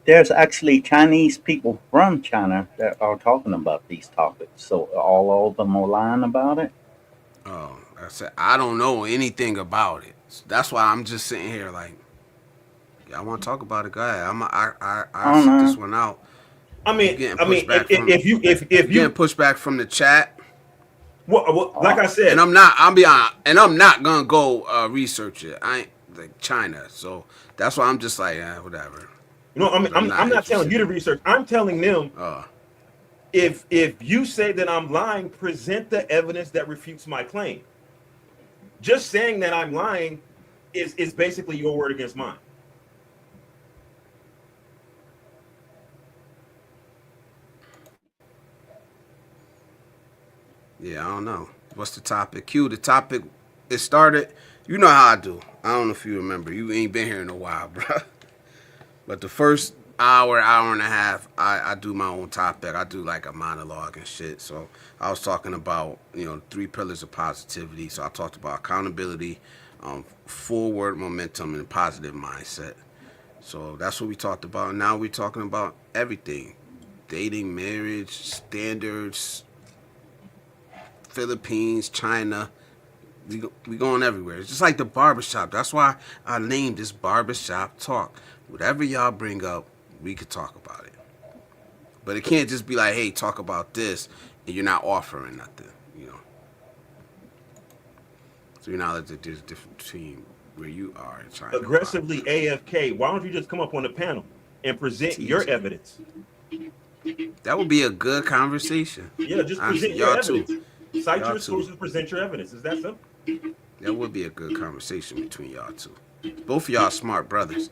[SPEAKER 4] There's actually Chinese people from China that are talking about these topics. So all of them are lying about it.
[SPEAKER 2] Oh, I said I don't know anything about it. So that's why I'm just sitting here like, I want to talk about it. Go ahead. I sit this one out.
[SPEAKER 5] If you
[SPEAKER 2] getting pushback from the chat.
[SPEAKER 5] Well, like I said,
[SPEAKER 2] and I'll be honest, and I'm not gonna go research it. I ain't like China, so that's why I'm just like, whatever.
[SPEAKER 5] I'm not telling you to research. I'm telling them. If you say that I'm lying, present the evidence that refutes my claim. Just saying that I'm lying is basically your word against mine.
[SPEAKER 2] Yeah, I don't know. What's the topic? Q, the topic, it started, you know how I do. I don't know if you remember. You ain't been here in a while, bro. But the first hour and a half, I do my own topic. I do like a monologue and shit. So I was talking about, 3 pillars of positivity. So I talked about accountability, forward momentum, and positive mindset. So that's what we talked about. Now we're talking about everything. Dating, marriage, standards, Philippines, China. We going everywhere. It's just like the barbershop. That's why I named this Barbershop Talk. Whatever y'all bring up, we could talk about it. But it can't just be like, hey, talk about this, and you're not offering nothing, you know. So you're not that there's a difference between where you are in China.
[SPEAKER 5] Aggressively AFK. Why don't you just come up on the panel and present your evidence?
[SPEAKER 2] That would be a good conversation.
[SPEAKER 5] Yeah, just present your evidence. Cite your sources, present your evidence. Is that simple?
[SPEAKER 2] That would be a good conversation between y'all two. Both of y'all smart brothers.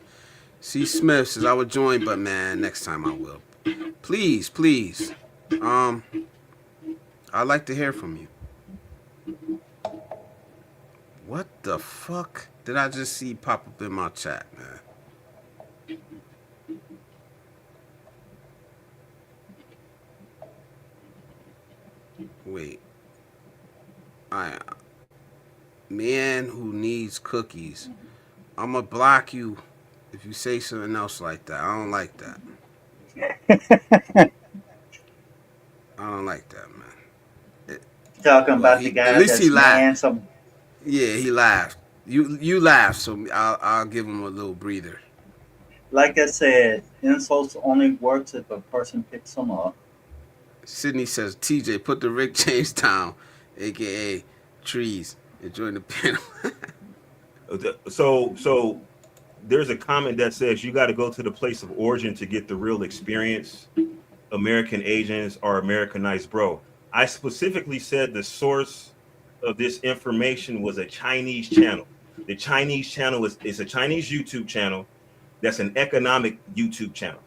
[SPEAKER 2] C. Smith says I would join, but man, next time I will. Please. I'd like to hear from you. What the fuck did I just see pop up in my chat, man? Wait. Man who needs cookies. I'ma block you if you say something else like that. I don't like that. I don't like that, man.
[SPEAKER 4] Talking about the guy that's handsome.
[SPEAKER 2] Yeah, he laughed. You laughed, so I'll give him a little breather.
[SPEAKER 4] Like I said, insults only works if a person picks them up.
[SPEAKER 2] Sydney says, TJ, put the Rick James down, aka trees, and join the panel.
[SPEAKER 5] So there's a comment that says you got to go to the place of origin to get the real experience. American Asians are Americanized, bro. I specifically said the source of this information was a Chinese channel. The Chinese channel is a Chinese YouTube channel that's an economic YouTube channel.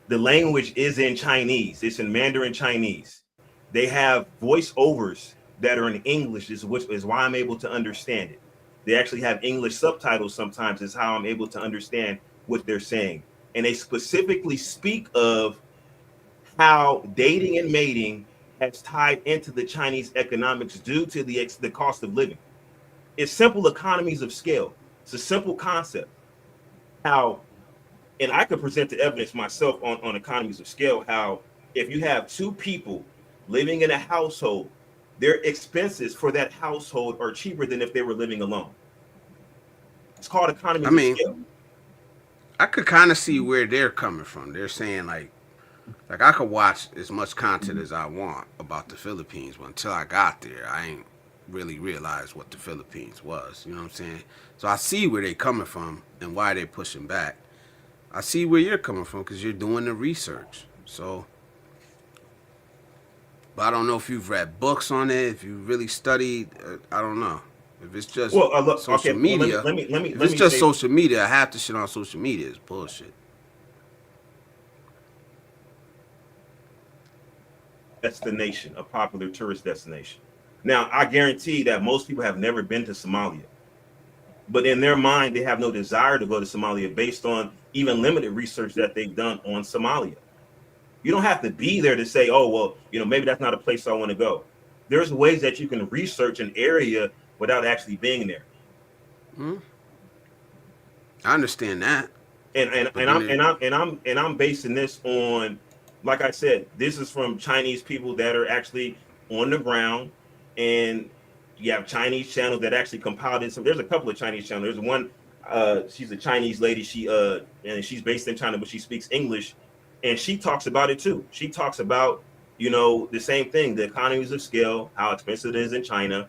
[SPEAKER 5] The language is in Chinese. It's in Mandarin Chinese. They have voiceovers that are in English, which is why I'm able to understand it. They actually have English subtitles sometimes, is how I'm able to understand what they're saying. And they specifically speak of how dating and mating has tied into the Chinese economics due to the cost of living. It's simple economies of scale. It's a simple concept. How, and I could present the evidence myself on economies of scale, how if you have two people living in a household, their expenses for that household are cheaper than if they were living alone. It's called economies of scale.
[SPEAKER 2] I could kind of see where they're coming from. They're saying like I could watch as much content as I want about the Philippines, but until I got there, I ain't really realized what the Philippines was. You know what I'm saying? So I see where they're coming from and why they're pushing back. I see where you're coming from because you're doing the research. So, but I don't know if you've read books on it, if you really studied. I don't know. If it's just social media, if it's just social media, half the shit on social media is bullshit.
[SPEAKER 5] Destination, a popular tourist destination. Now, I guarantee that most people have never been to Somalia, but in their mind, they have no desire to go to Somalia based on even limited research that they've done on Somalia. You don't have to be there to say, oh, well, maybe that's not a place I want to go. There's ways that you can research an area without actually being there.
[SPEAKER 2] I understand that.
[SPEAKER 5] And I'm basing this on, like I said, this is from Chinese people that are actually on the ground, and you have Chinese channels that actually compiled it. So there's a couple of Chinese channels. There's one, she's a Chinese lady. And she's based in China, but she speaks English, and she talks about it too. She talks about, the same thing, the economies of scale, how expensive it is in China,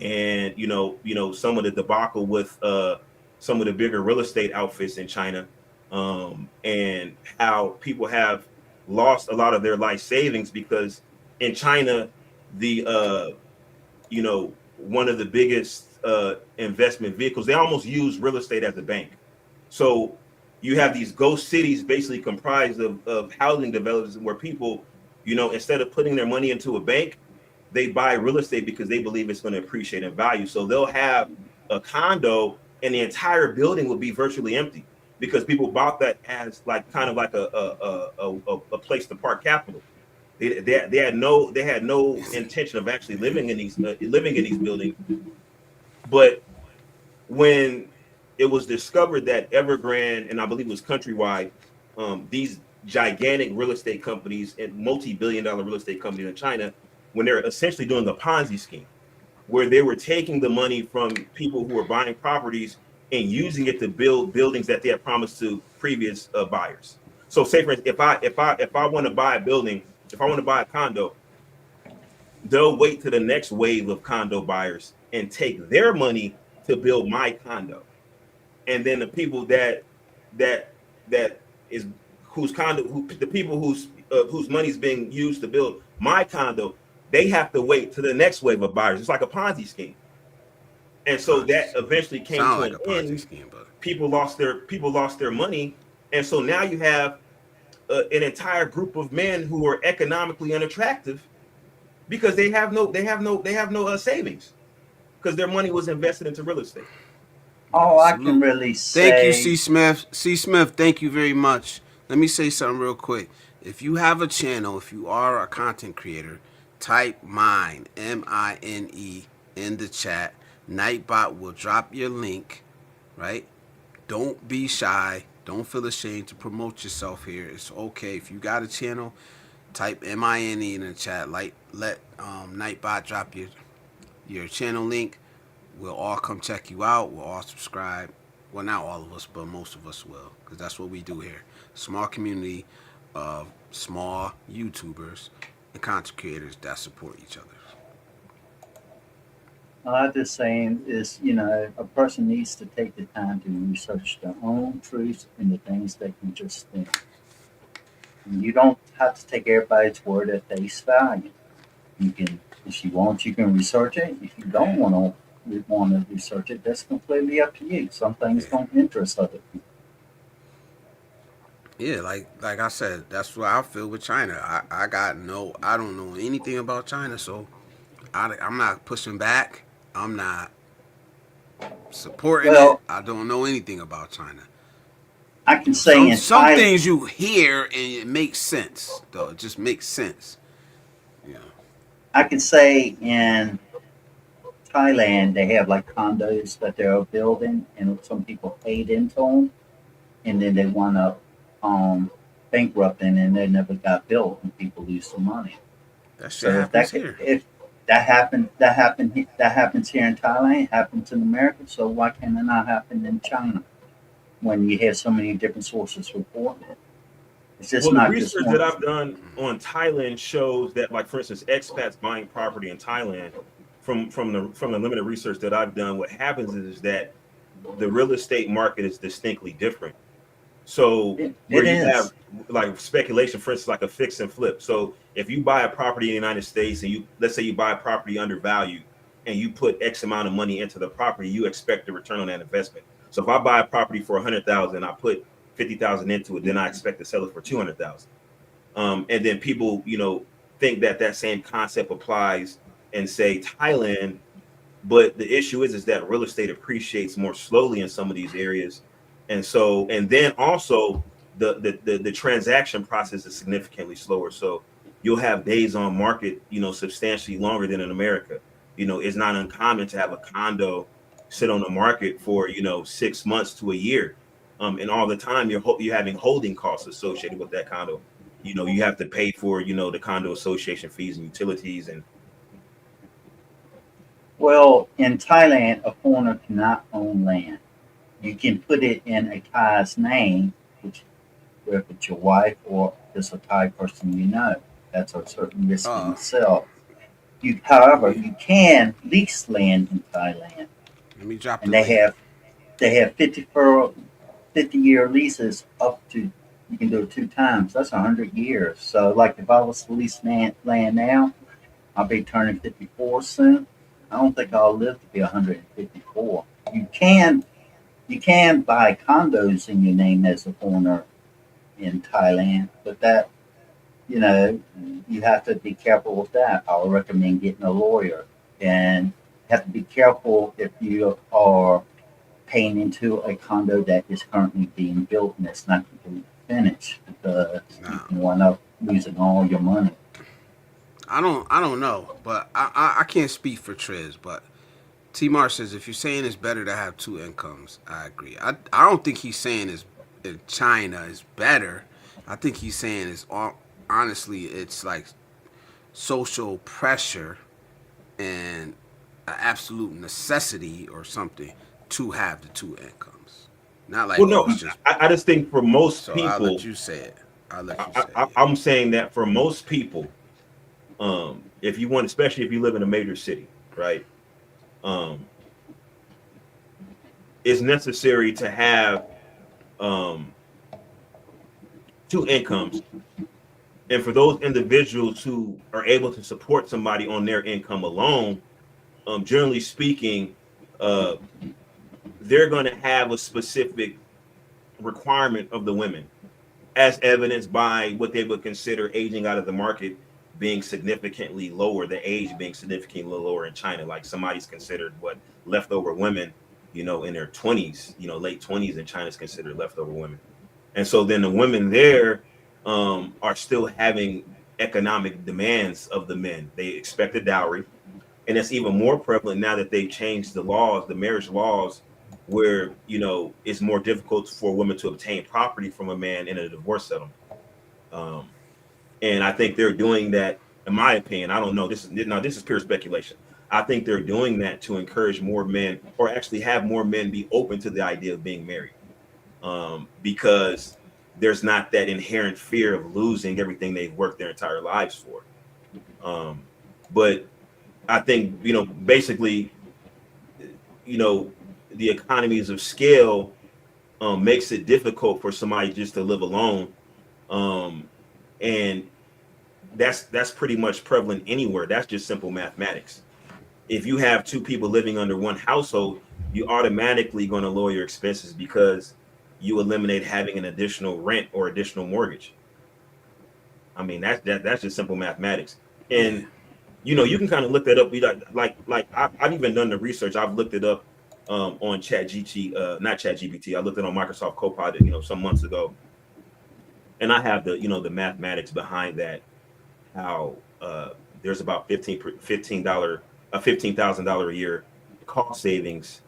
[SPEAKER 5] and some of the debacle with some of the bigger real estate outfits in China, and how people have lost a lot of their life savings because in China, the one of the biggest investment vehicles, they almost use real estate as a bank. So you have these ghost cities basically comprised of housing developers where people, instead of putting their money into a bank, they buy real estate because they believe it's going to appreciate in value. So they'll have a condo and the entire building will be virtually empty because people bought that as kind of like a place to park capital. They had no intention of actually living in these buildings. But when it was discovered that Evergrande, and I believe it was Countrywide, these gigantic real estate companies and multi-billion-dollar real estate companies in China when they're essentially doing a Ponzi scheme, where they were taking the money from people who were buying properties and using it to build buildings that they had promised to previous buyers. So, say for instance, if I want to buy a building, if I want to buy a condo, they'll wait to the next wave of condo buyers and take their money to build my condo, and then the people that is whose condo, the people whose money is being used to build my condo, they have to wait to the next wave of buyers. It's like a Ponzi scheme, and so that eventually came
[SPEAKER 2] Sound
[SPEAKER 5] to
[SPEAKER 2] like
[SPEAKER 5] an
[SPEAKER 2] a Ponzi
[SPEAKER 5] end.
[SPEAKER 2] scheme, but
[SPEAKER 5] People lost their money, and so now you have an entire group of men who are economically unattractive because they have no savings because their money was invested into real estate.
[SPEAKER 4] All I can
[SPEAKER 2] salute.
[SPEAKER 4] really
[SPEAKER 2] Thank you,
[SPEAKER 4] say,
[SPEAKER 2] C. Smith. C. Smith, thank you very much. Let me say something real quick. If you have a channel, if you are a content creator, type mine, MINE, in the chat. Nightbot will drop your link, right? Don't be shy. Don't feel ashamed to promote yourself here. It's okay. If you got a channel, type MINE in the chat. Let Nightbot drop your channel link. We'll all come check you out. We'll all subscribe. Well, not all of us, but most of us will, because that's what we do here. Small community of small YouTubers and content creators that support each other.
[SPEAKER 4] all I'm just saying is, a person needs to take the time to research their own truths and the things they can just think. And you don't have to take everybody's word at face value. You can, if you want, you can research it. If you don't want to research it, that's completely up to you. Some things
[SPEAKER 2] Yeah.
[SPEAKER 4] don't interest other people.
[SPEAKER 2] Yeah, like I said, that's what I feel with China. I don't know anything about China, so I'm not pushing back. I'm not supporting it.
[SPEAKER 4] Well,
[SPEAKER 2] I don't know anything about China.
[SPEAKER 4] I can say
[SPEAKER 2] Some
[SPEAKER 4] in
[SPEAKER 2] some
[SPEAKER 4] Thailand,
[SPEAKER 2] things you hear and it makes sense, though. It just makes sense. Yeah.
[SPEAKER 4] I can say in Thailand they have like condos that they're building, and some people paid into them, and then they wound up bankrupting, and they never got built, and people lose some money.
[SPEAKER 2] That shit
[SPEAKER 4] So
[SPEAKER 2] happens here.
[SPEAKER 4] if that happens here in Thailand, happens in America. So why can it not happen in China when you have so many different sources reporting it? It's just
[SPEAKER 5] Well, the
[SPEAKER 4] not just
[SPEAKER 5] research that
[SPEAKER 4] one.
[SPEAKER 5] I've done on Thailand shows that, like for instance, expats buying property in Thailand, from the limited research that I've done, what happens is that the real estate market is distinctly different. So where
[SPEAKER 4] It
[SPEAKER 5] you have
[SPEAKER 4] is.
[SPEAKER 5] like speculation, for instance, like a fix and flip. So if you buy a property in the United States and let's say you buy a property undervalued and you put X amount of money into the property, you expect a return on that investment. So if I buy a property for 100,000, I put 50,000 into it, then I expect to sell it for 200,000. And then people, think that same concept applies in say Thailand, but the issue is that real estate appreciates more slowly in some of these areas, and then also the transaction process is significantly slower. So you'll have days on market, substantially longer than in America. It's not uncommon to have a condo sit on the market for 6 months to a year, and all the time you're having holding costs associated with that condo. You have to pay for the condo association fees and utilities and
[SPEAKER 4] Well, in Thailand, a foreigner cannot own land. You can put it in a Thai's name, which if it's your wife or just a Thai person you know, that's a certain risk in
[SPEAKER 2] Uh,
[SPEAKER 4] itself. However,
[SPEAKER 2] me,
[SPEAKER 4] you can lease land in Thailand,
[SPEAKER 2] let me drop
[SPEAKER 4] and
[SPEAKER 2] the
[SPEAKER 4] they
[SPEAKER 2] link.
[SPEAKER 4] have they have 50-year leases up to, you can do it 2 times. That's 100 years. So, like if I was to lease land now, I'll be turning 54 soon. I don't think I'll live to be 154. You can buy condos in your name as a foreigner in Thailand, but that, you know you have to be careful with that. I would recommend getting a lawyer, and have to be careful if you are paying into a condo that is currently being built and it's not completely finished, because you
[SPEAKER 2] Nah,
[SPEAKER 4] can wind up losing all your money.
[SPEAKER 2] I don't know, but I can't speak for Triz, but T Mar says if you're saying it's better to have two incomes, I agree. I don't think he's saying is in China is better. I think he's saying is honestly it's like social pressure and an absolute necessity or something to have the two incomes. Not like,
[SPEAKER 5] Well,
[SPEAKER 2] oh,
[SPEAKER 5] no,
[SPEAKER 2] it's just.
[SPEAKER 5] I just think for most
[SPEAKER 2] So I'll
[SPEAKER 5] people,
[SPEAKER 2] let you say it. I'll let you say it.
[SPEAKER 5] I'm saying that for most people, if you want, especially if you live in a major city, right? Um, it's necessary to have um, two incomes. And for those individuals who are able to support somebody on their income alone, generally speaking, uh, they're going to have a specific requirement of the women, as evidenced by what they would consider aging out of the market being significantly lower, the age being significantly lower in China. Like somebody's considered what leftover women, in their 20s, late 20s in China is considered leftover women. And so then the women there are still having economic demands of the men. They expect a dowry. And it's even more prevalent now that they've changed the laws, the marriage laws, where it's more difficult for women to obtain property from a man in a divorce settlement. Um, and I think they're doing that, in my opinion. I don't know. This is pure speculation. I think they're doing that to encourage more men, or actually have more men be open to the idea of being married, because there's not that inherent fear of losing everything they've worked their entire lives for. But I think basically, the economies of scale makes it difficult for somebody just to live alone, and that's pretty much prevalent anywhere. That's just simple mathematics. If you have two people living under one household, you automatically going to lower your expenses because you eliminate having an additional rent or additional mortgage. I mean, that's just simple mathematics. And you can kind of look that up. Like I've even done the research. I've looked it up on not Chat GPT. I looked it on Microsoft Copilot, some months ago, and I have the mathematics behind that. How there's about $15,000 a year cost savings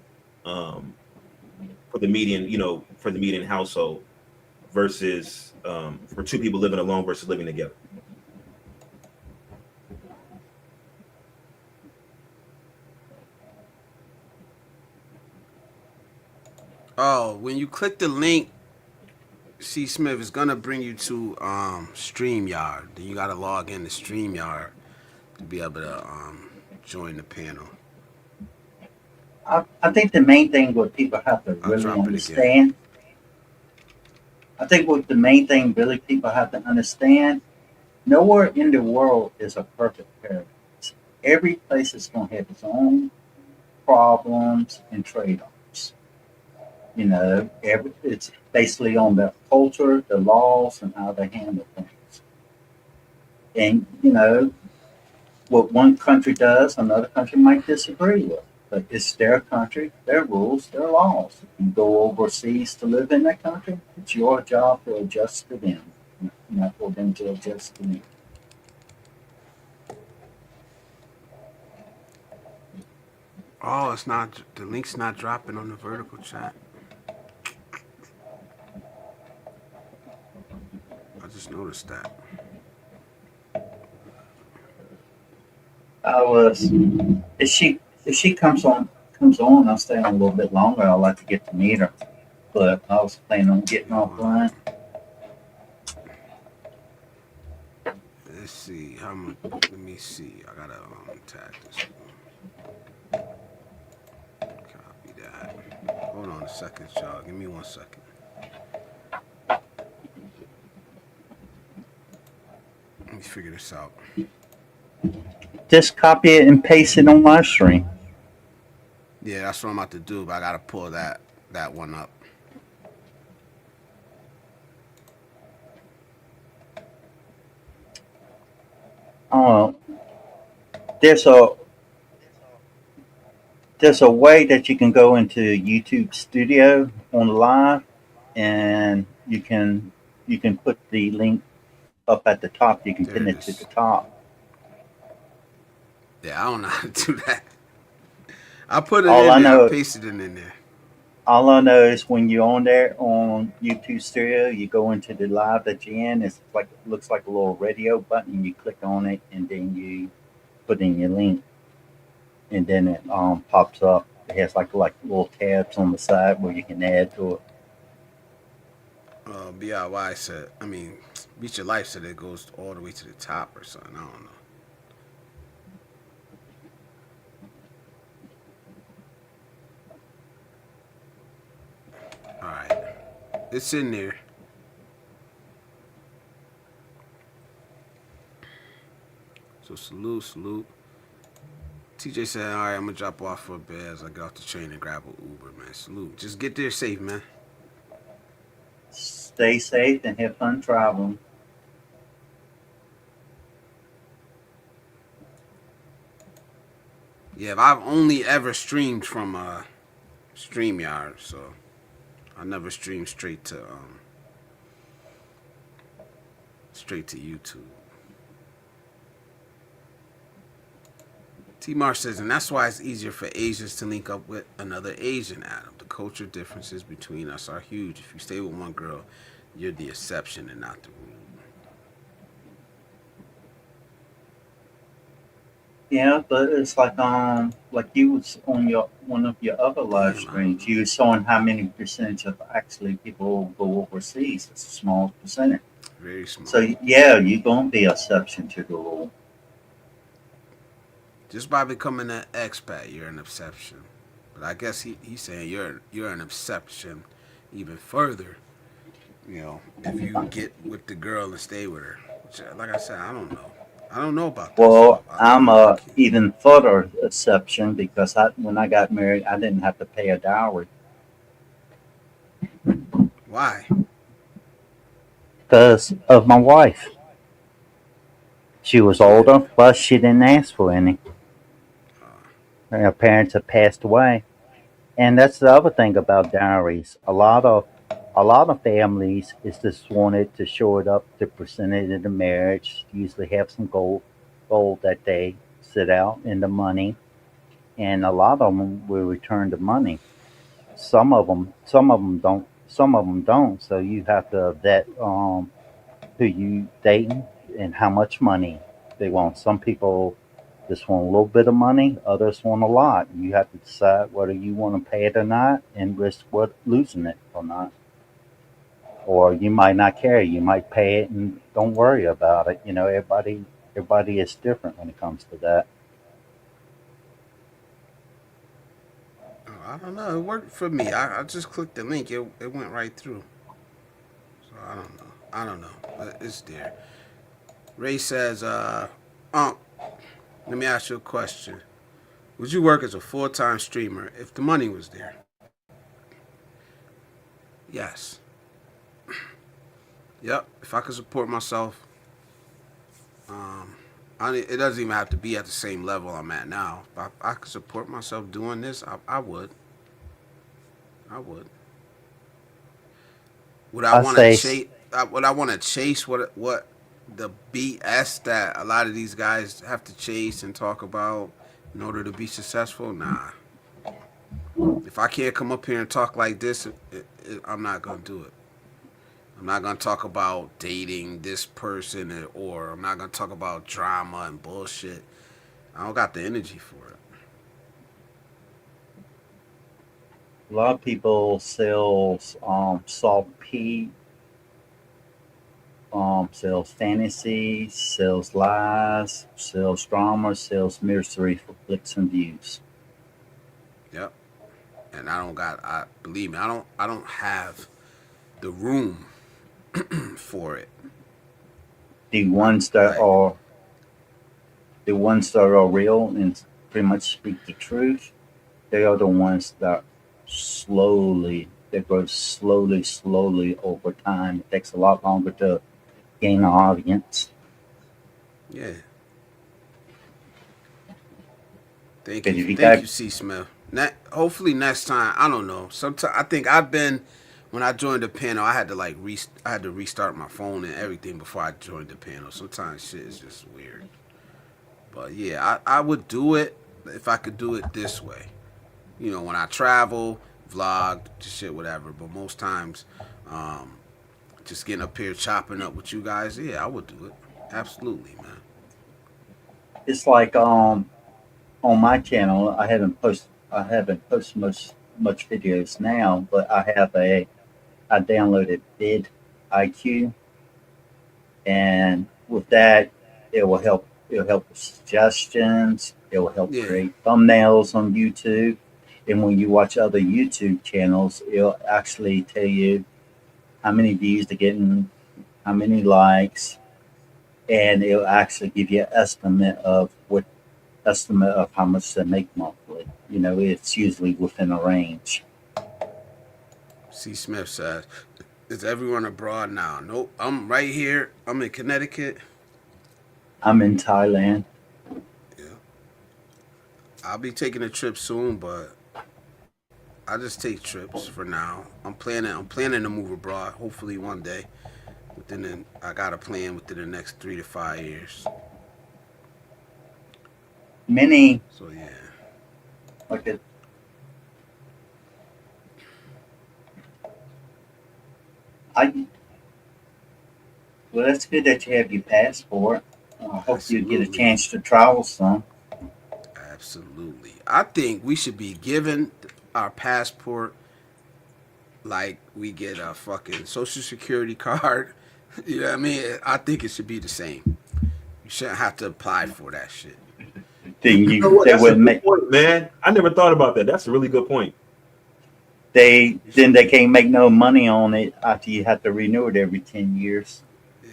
[SPEAKER 5] for the median household versus for two people living alone versus living together.
[SPEAKER 2] Oh, when you click the link, C. Smith is gonna bring you to StreamYard. Then you gotta log in to StreamYard to be able to join the panel.
[SPEAKER 4] I think the main thing what people have to
[SPEAKER 2] I'll
[SPEAKER 4] really
[SPEAKER 2] drop it again.
[SPEAKER 4] understand. I think what the main thing really people have to understand. Nowhere in the world is a perfect paradise. Every place is going to have its own problems and trade-offs. It's basically on the culture, the laws, and how they handle things. And what one country does, another country might disagree with. But it's their country, their rules, their laws. If you go overseas to live in that country, it's your job to adjust to them, not for them to adjust to you.
[SPEAKER 2] Oh, it's not. The link's not dropping on the vertical chat. I just noticed that.
[SPEAKER 4] I was if she comes on, I'll stay on a little bit longer. I'd like to get to meet her, but I was planning on getting offline.
[SPEAKER 2] Let's see how much. Let me see. I gotta tag this one. Copy that. Hold on a second, y'all. Give me 1 second. Let me figure this out.
[SPEAKER 4] Just copy it and paste it on my stream.
[SPEAKER 2] Yeah, that's what I'm about to do, but I gotta pull that one up.
[SPEAKER 4] There's a way that you can go into YouTube Studio on live, and you can put the link up at the top. You can pin it to the top.
[SPEAKER 2] Yeah, I don't know how to do that. I put it
[SPEAKER 4] All
[SPEAKER 2] in
[SPEAKER 4] I
[SPEAKER 2] there.
[SPEAKER 4] know-
[SPEAKER 2] I pasted it in there.
[SPEAKER 4] All I know is when you're on there on YouTube Stereo, you go into the live that you're in. It's like looks like a little radio button. You click on it, and then you put in your link, and then it pops up. It has like little tabs on the side where you can add to it.
[SPEAKER 2] BIY said, I mean, Beat Your Life said it goes all the way to the top or something. I don't know. All right. It's in there. So salute, salute. TJ said, all right, I'm going to drop off for a bit as I get off the train and grab an Uber, man. Salute. Just get there safe, man.
[SPEAKER 4] Stay safe and have fun traveling.
[SPEAKER 2] Yeah, I've only ever streamed from StreamYard, so I never streamed straight to YouTube. T Mar says, and that's why it's easier for Asians to link up with another Asian, Adam. The culture differences between us are huge. If you stay with one girl, you're the exception and not the rule.
[SPEAKER 4] Yeah, but it's like you was on your one of your other live streams. You were showing how many percentage of actually people go overseas. It's a small percentage.
[SPEAKER 2] Very small.
[SPEAKER 4] So yeah, you're gonna be an exception to the rule.
[SPEAKER 2] Just by becoming an expat, you're an exception. But I guess he's saying you're an exception even further. You know, if you get with the girl and stay with her. Which, like I said, I don't know. I don't know about that.
[SPEAKER 4] Well, I'm a even further exception because when I got married, I didn't have to pay a dowry.
[SPEAKER 2] Why?
[SPEAKER 4] Because of my wife. She was older, plus she didn't ask for any. Her parents had passed away, and that's the other thing about dowries. A lot of families is just wanted to show it up to present it in the marriage. Usually have some gold that they sit out in the money, and a lot of them will return the money. Some of them don't. Some of them don't. So you have to vet who you dating and how much money they want. Some people just want a little bit of money. Others want a lot. You have to decide whether you want to pay it or not, and risk losing it or not. Or you might not care. You might pay it and don't worry about it. Everybody is different when it comes to that.
[SPEAKER 2] I don't know. It worked for me. I just clicked the link. It went right through. So I don't know. I don't know. But it's there. Ray says, let me ask you a question. Would you work as a full-time streamer if the money was there? Yes. Yep. If I could support myself, it doesn't even have to be at the same level I'm at now. If I could support myself doing this, I would. I would. Would I want to chase? Would I want to chase what the BS that a lot of these guys have to chase and talk about in order to be successful? Nah. If I can't come up here and talk like this, I'm not gonna do it. I'm not gonna talk about dating this person, or I'm not gonna talk about drama and bullshit. I don't got the energy for it.
[SPEAKER 4] A lot of people sells saltpeat, sells fantasy, sells lies, sells drama, sells misery for clicks and views.
[SPEAKER 2] Yep. And believe me, I don't have the room for it.
[SPEAKER 4] The ones that are real and pretty much speak the truth, they are the ones that grow slowly over time. It takes a lot longer to gain an audience.
[SPEAKER 2] Yeah. Thank you, C. Smith. Hopefully next time, I don't know. Sometimes I think when I joined the panel, I had to restart my phone and everything before I joined the panel. Sometimes shit is just weird. But yeah, I would do it if I could do it this way. When I travel, vlog, shit, whatever. But most times, just getting up here chopping up with you guys, yeah, I would do it. Absolutely, man.
[SPEAKER 4] It's like on my channel, I haven't posted much videos now, but I downloaded vid IQ, and with that, it'll help with suggestions. It will help
[SPEAKER 2] Yeah,
[SPEAKER 4] create thumbnails on YouTube. And when you watch other YouTube channels, it'll actually tell you how many views they're getting, how many likes, and it'll actually give you an estimate of how much they make monthly. It's usually within a range.
[SPEAKER 2] C. Smith says, is everyone abroad now? Nope, I'm right here. I'm in Connecticut.
[SPEAKER 4] I'm in Thailand.
[SPEAKER 2] Yeah, I'll be taking a trip soon, but I just take trips for now. I'm planning to move abroad. Hopefully one day. I got a plan within the next 3 to 5 years.
[SPEAKER 4] Many
[SPEAKER 2] So yeah,
[SPEAKER 4] like a, I well, that's good that you have your passport. I hope you get a
[SPEAKER 2] absolutely,
[SPEAKER 4] chance to travel some.
[SPEAKER 2] absolutely. I think we should be given our passport like we get a fucking social security card. You know what I mean? I think it should be the same. You shouldn't have to apply for that shit.
[SPEAKER 4] Then
[SPEAKER 5] You know what?
[SPEAKER 4] they
[SPEAKER 5] That's a
[SPEAKER 4] wouldn't
[SPEAKER 5] good
[SPEAKER 4] make
[SPEAKER 5] point, man. I never thought about that. That's a really good point.
[SPEAKER 4] they can't make no money on it after you have to renew it every 10 years.
[SPEAKER 2] Yeah.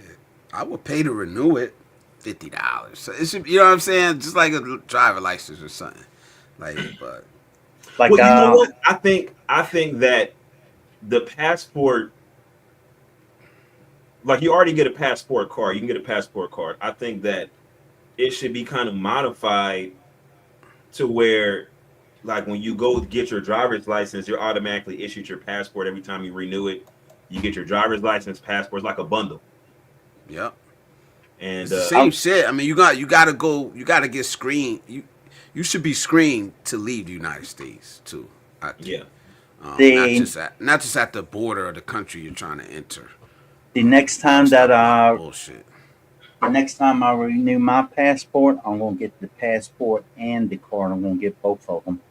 [SPEAKER 2] I would pay to renew it. $50. So it should, you know what I'm saying? Just like a driver license or something. Like, but
[SPEAKER 4] Like
[SPEAKER 5] Well, you know what? I think that the passport, like you already get a passport card. You can get a passport card. I think that it should be kind of modified to where, like, when you go get your driver's license, you're automatically issued your passport every time you renew it. You get your driver's license, passport, it's like a bundle.
[SPEAKER 2] yep. It's
[SPEAKER 5] And
[SPEAKER 2] the
[SPEAKER 4] I,
[SPEAKER 2] same shit. I mean, you gotta get screened. You should be screened to leave the United States too. I think.
[SPEAKER 5] yeah,
[SPEAKER 2] Not
[SPEAKER 4] the
[SPEAKER 2] just at the border of the country you're trying to enter.
[SPEAKER 4] the next time
[SPEAKER 2] Messed
[SPEAKER 4] that
[SPEAKER 2] up a lot of
[SPEAKER 4] I
[SPEAKER 2] bullshit.
[SPEAKER 4] the next time I renew my passport, I'm gonna get the passport and the card. I'm gonna get both of them.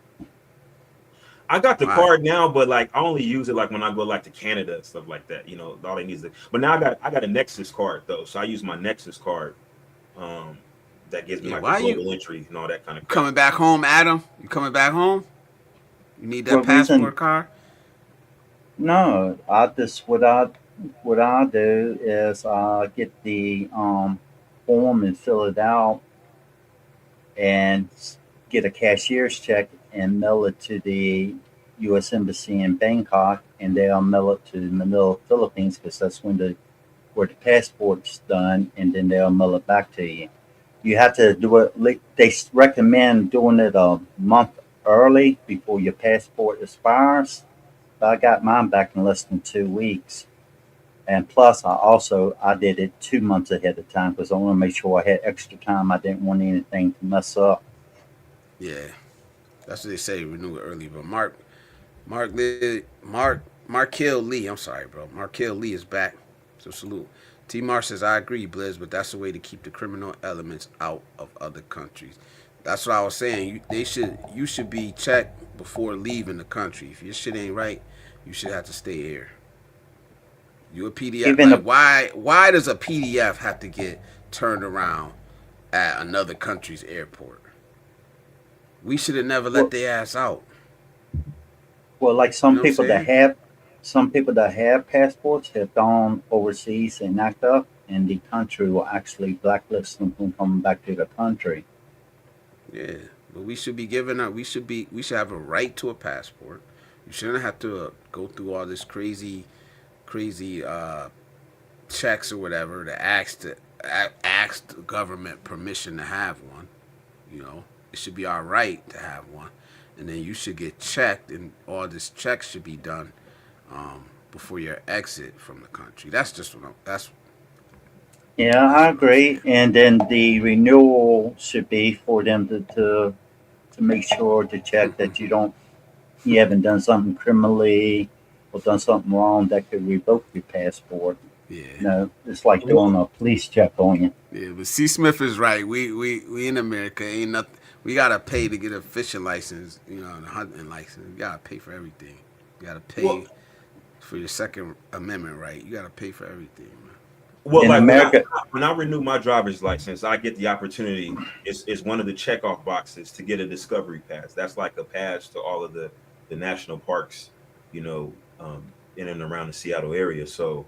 [SPEAKER 5] I got the
[SPEAKER 2] Right.
[SPEAKER 5] card now, but like I only use it like when I go like to Canada and stuff like that. All they need is it. But now I got a Nexus card though, so I use my Nexus card. Um, that gives me
[SPEAKER 2] Yeah.
[SPEAKER 5] like the
[SPEAKER 2] Why you
[SPEAKER 5] global entry and all that kind of crap.
[SPEAKER 2] coming back home, Adam? You coming back home? You need that
[SPEAKER 4] What reason?
[SPEAKER 2] passport card?
[SPEAKER 4] No, I just what I do is get the form and fill it out and get a cashier's check and mail it to the U.S. Embassy in Bangkok, and they'll mail it to Manila, Philippines, because that's where the passport's done, and then they'll mail it back to you. You have to do it. They recommend doing it a month early before your passport expires. But I got mine back in less than 2 weeks. And plus, I did it 2 months ahead of time because I want to make sure I had extra time. I didn't want anything to mess up.
[SPEAKER 2] Yeah. That's what they say. Renew it early. But Markel Lee. I'm sorry, bro. Markel Lee is back. So salute. T. Mar says, I agree, Blizz, but that's a way to keep the criminal elements out of other countries. That's what I was saying. You should be checked before leaving the country. If your shit ain't right, you should have to stay here. You a PDF?
[SPEAKER 4] Even
[SPEAKER 2] Like
[SPEAKER 4] the
[SPEAKER 2] why does a PDF have to get turned around at another country's airport? We should have never let
[SPEAKER 4] well,
[SPEAKER 2] their ass out.
[SPEAKER 4] well, like
[SPEAKER 2] You know what I'm saying?
[SPEAKER 4] some people that have passports have gone overseas and act up, and the country will actually blacklist them from coming back to the country.
[SPEAKER 2] Yeah, but we should be given a we should have a right to a passport. You shouldn't have to go through all this crazy checks or whatever to ask the government permission to have one. It should be our right to have one, and then you should get checked, and all this checks should be done before your exit from the country. That's
[SPEAKER 4] Yeah,
[SPEAKER 2] that's
[SPEAKER 4] I
[SPEAKER 2] what I'm
[SPEAKER 4] agree.
[SPEAKER 2] saying.
[SPEAKER 4] And then the renewal should be for them to make sure to check that you don't you haven't done something criminally or done something wrong that could revoke your passport.
[SPEAKER 2] Yeah.
[SPEAKER 4] No, it's like
[SPEAKER 5] Well,
[SPEAKER 4] doing a police check on you.
[SPEAKER 2] Yeah, but C. Smith is right. We in America ain't nothing. We gotta pay to get a fishing license, and a hunting license. You gotta pay for everything. You gotta pay
[SPEAKER 5] well,
[SPEAKER 2] for your Second Amendment right. You gotta pay for everything, man.
[SPEAKER 5] well,
[SPEAKER 4] In
[SPEAKER 5] like
[SPEAKER 4] America,
[SPEAKER 5] when I renew my driver's license, I get the opportunity. It's one of the checkoff boxes to get a discovery pass. That's like a pass to all of the national parks, in and around the Seattle area. So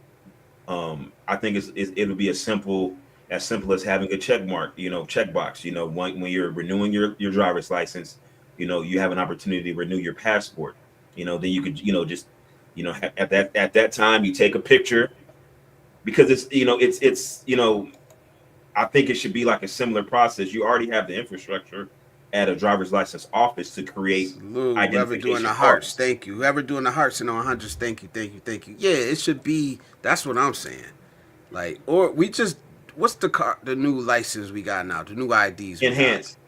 [SPEAKER 5] I think it'll be as simple as having a check mark, check box. When you're renewing your driver's license, you have an opportunity to renew your passport. Then you could, just, at that time you take a picture because I think it should be like a similar process. You already have the infrastructure at a driver's license office to create
[SPEAKER 2] Salute. Whoever doing
[SPEAKER 5] identification
[SPEAKER 2] the hearts,
[SPEAKER 5] cards.
[SPEAKER 2] thank you. Whoever doing the hearts and on hundreds, thank you, thank you, thank you. Yeah, it should be. That's what I'm saying. Like, or we just, what's the new license we got now? The new IDs we got.
[SPEAKER 5] Enhanced,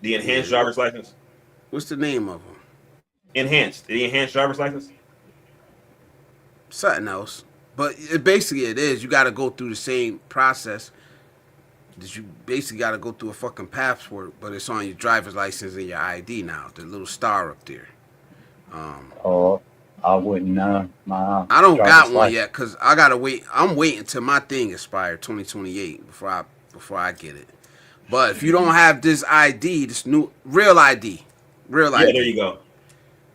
[SPEAKER 5] the enhanced
[SPEAKER 2] Yeah.
[SPEAKER 5] driver's license.
[SPEAKER 2] What's the name of them?
[SPEAKER 5] The enhanced driver's license.
[SPEAKER 2] Something else. But basically it is. You got to go through the same process. That you basically got to go through a fucking passport, but it's on your driver's license and your ID now. The little star up there.
[SPEAKER 4] or I wouldn't know. My
[SPEAKER 2] I don't got
[SPEAKER 4] driver's
[SPEAKER 2] one
[SPEAKER 4] license.
[SPEAKER 2] yet because I gotta wait. I'm waiting till my thing expire 2028 before I get it. But if you don't have this ID, this new real ID, real
[SPEAKER 5] Yeah,
[SPEAKER 2] ID,
[SPEAKER 5] there you go.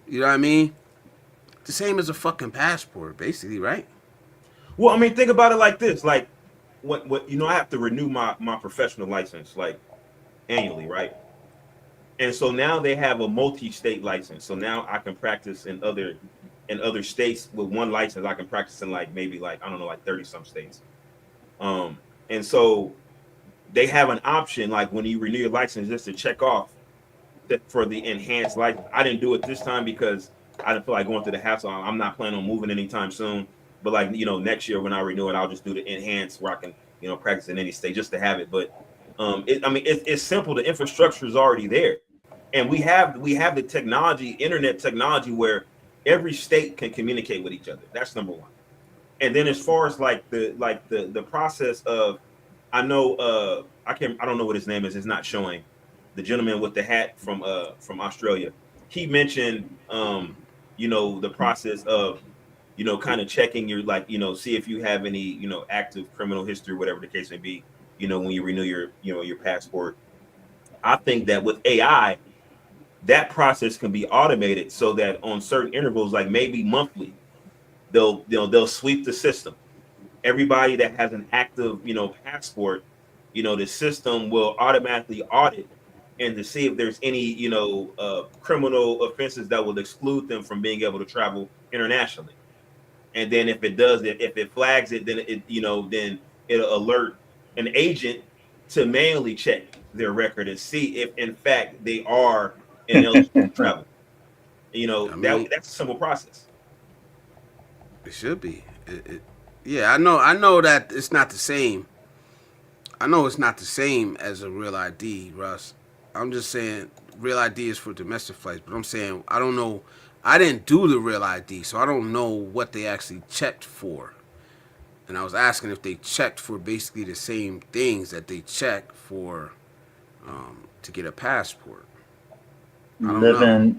[SPEAKER 2] you know what I mean? The same as a fucking passport, basically, right?
[SPEAKER 5] Well, I mean, think about it like this: like, what I have to renew my professional license like annually, right? And so now they have a multi-state license. So now I can practice in other states with one license. I can practice in like maybe like I don't know like 30 some states. And so they have an option like when you renew your license just to check off that for the enhanced license. I didn't do it this time because I didn't feel like going through the hassle. I'm not planning on moving anytime soon. But like next year when I renew it, I'll just do the enhanced where I can practice in any state just to have it. But it's simple. The infrastructure is already there, and we have the technology, internet technology, where every state can communicate with each other. That's number one. And then as far as like the process of, I know I don't know what his name is. It's not showing. The gentleman with the hat from Australia. He mentioned the process of kind of checking your see if you have any active criminal history, whatever the case may be. When you renew your passport. I think that with AI, that process can be automated so that on certain intervals, like maybe monthly, they'll sweep the system. Everybody that has an active passport, the system will automatically audit and to see if there's any criminal offenses that will exclude them from being able to travel internationally. And then if it does it, if it flags it, then then it'll alert an agent to manually check their record and see if in fact they are ineligible to travel.
[SPEAKER 2] I mean,
[SPEAKER 5] That's a simple process.
[SPEAKER 2] it should be. Yeah, I know that it's not the same. I know it's not the same as a real ID, Russ. I'm just saying real ID is for domestic flights, but I'm saying I don't know. I didn't do the real ID, so I don't know what they actually checked for. And I was asking if they checked for basically the same things that they check for to get a passport. I don't know.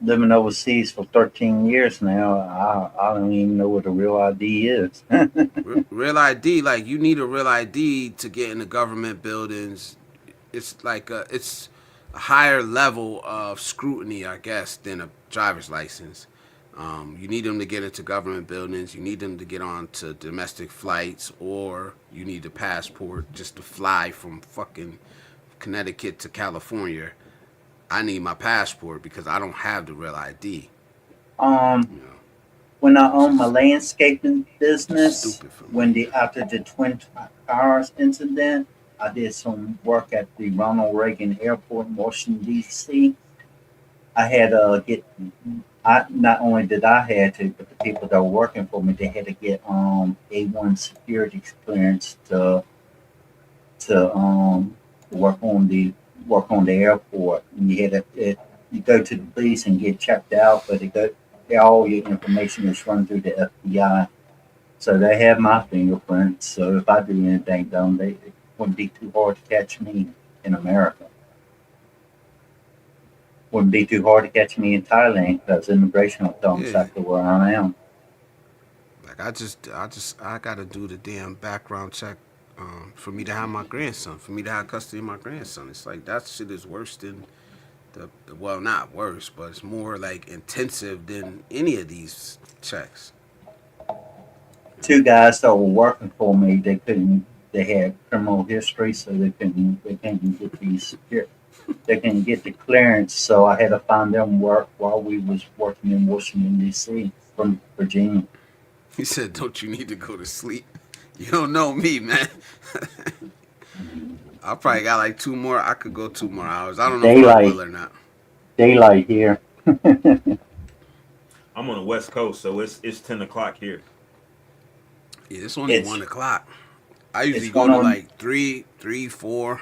[SPEAKER 4] Living overseas for 13 years now, I don't even know what a real ID is.
[SPEAKER 2] Real ID, like you need a real ID to get into government buildings. It's like it's a higher level of scrutiny, I guess, than a driver's license. You need them to get into government buildings. You need them to get on to domestic flights, or you need a passport just to fly from fucking Connecticut to California. I need my passport because I don't have the real ID.
[SPEAKER 4] um,
[SPEAKER 2] You know,
[SPEAKER 4] when I
[SPEAKER 2] which
[SPEAKER 4] owned my
[SPEAKER 2] is
[SPEAKER 4] landscaping business,
[SPEAKER 2] stupid for
[SPEAKER 4] when
[SPEAKER 2] me.
[SPEAKER 4] the after the Twin Towers incident, I did some work at the Ronald Reagan Airport in Washington D.C. I had to get. I not only did I had to, but the people that were working for me, they had to get A1 security clearance to work on the airport. And you had to, you go to the police and get checked out, but all your information is run through the FBI. So they have my fingerprints. So if I do anything dumb, it wouldn't be too hard to catch me in America. Wouldn't be too hard to catch me in Thailand because immigration will tell them
[SPEAKER 2] Yeah.
[SPEAKER 4] exactly where I am.
[SPEAKER 2] Like I gotta do the damn background check for me to have my grandson, for me to have custody of my grandson. It's like that shit is worse than well, not worse, but it's more like intensive than any of these checks.
[SPEAKER 4] Two guys that were working for me, they had criminal history, so they couldn't get they couldn't get the clearance. So I had to find them work while we was working in Washington D.C. from Virginia.
[SPEAKER 2] He said, "Don't you need to go to sleep? You don't know me, man." I probably got like two more. I could go 2 more hours. I don't know if I will or not.
[SPEAKER 4] Daylight here.
[SPEAKER 5] I'm on the West Coast, so it's 10 o'clock here.
[SPEAKER 2] Yeah, it's only 1 o'clock. I usually
[SPEAKER 4] it's
[SPEAKER 2] go
[SPEAKER 4] one
[SPEAKER 2] to
[SPEAKER 4] on-
[SPEAKER 2] like 3, 4.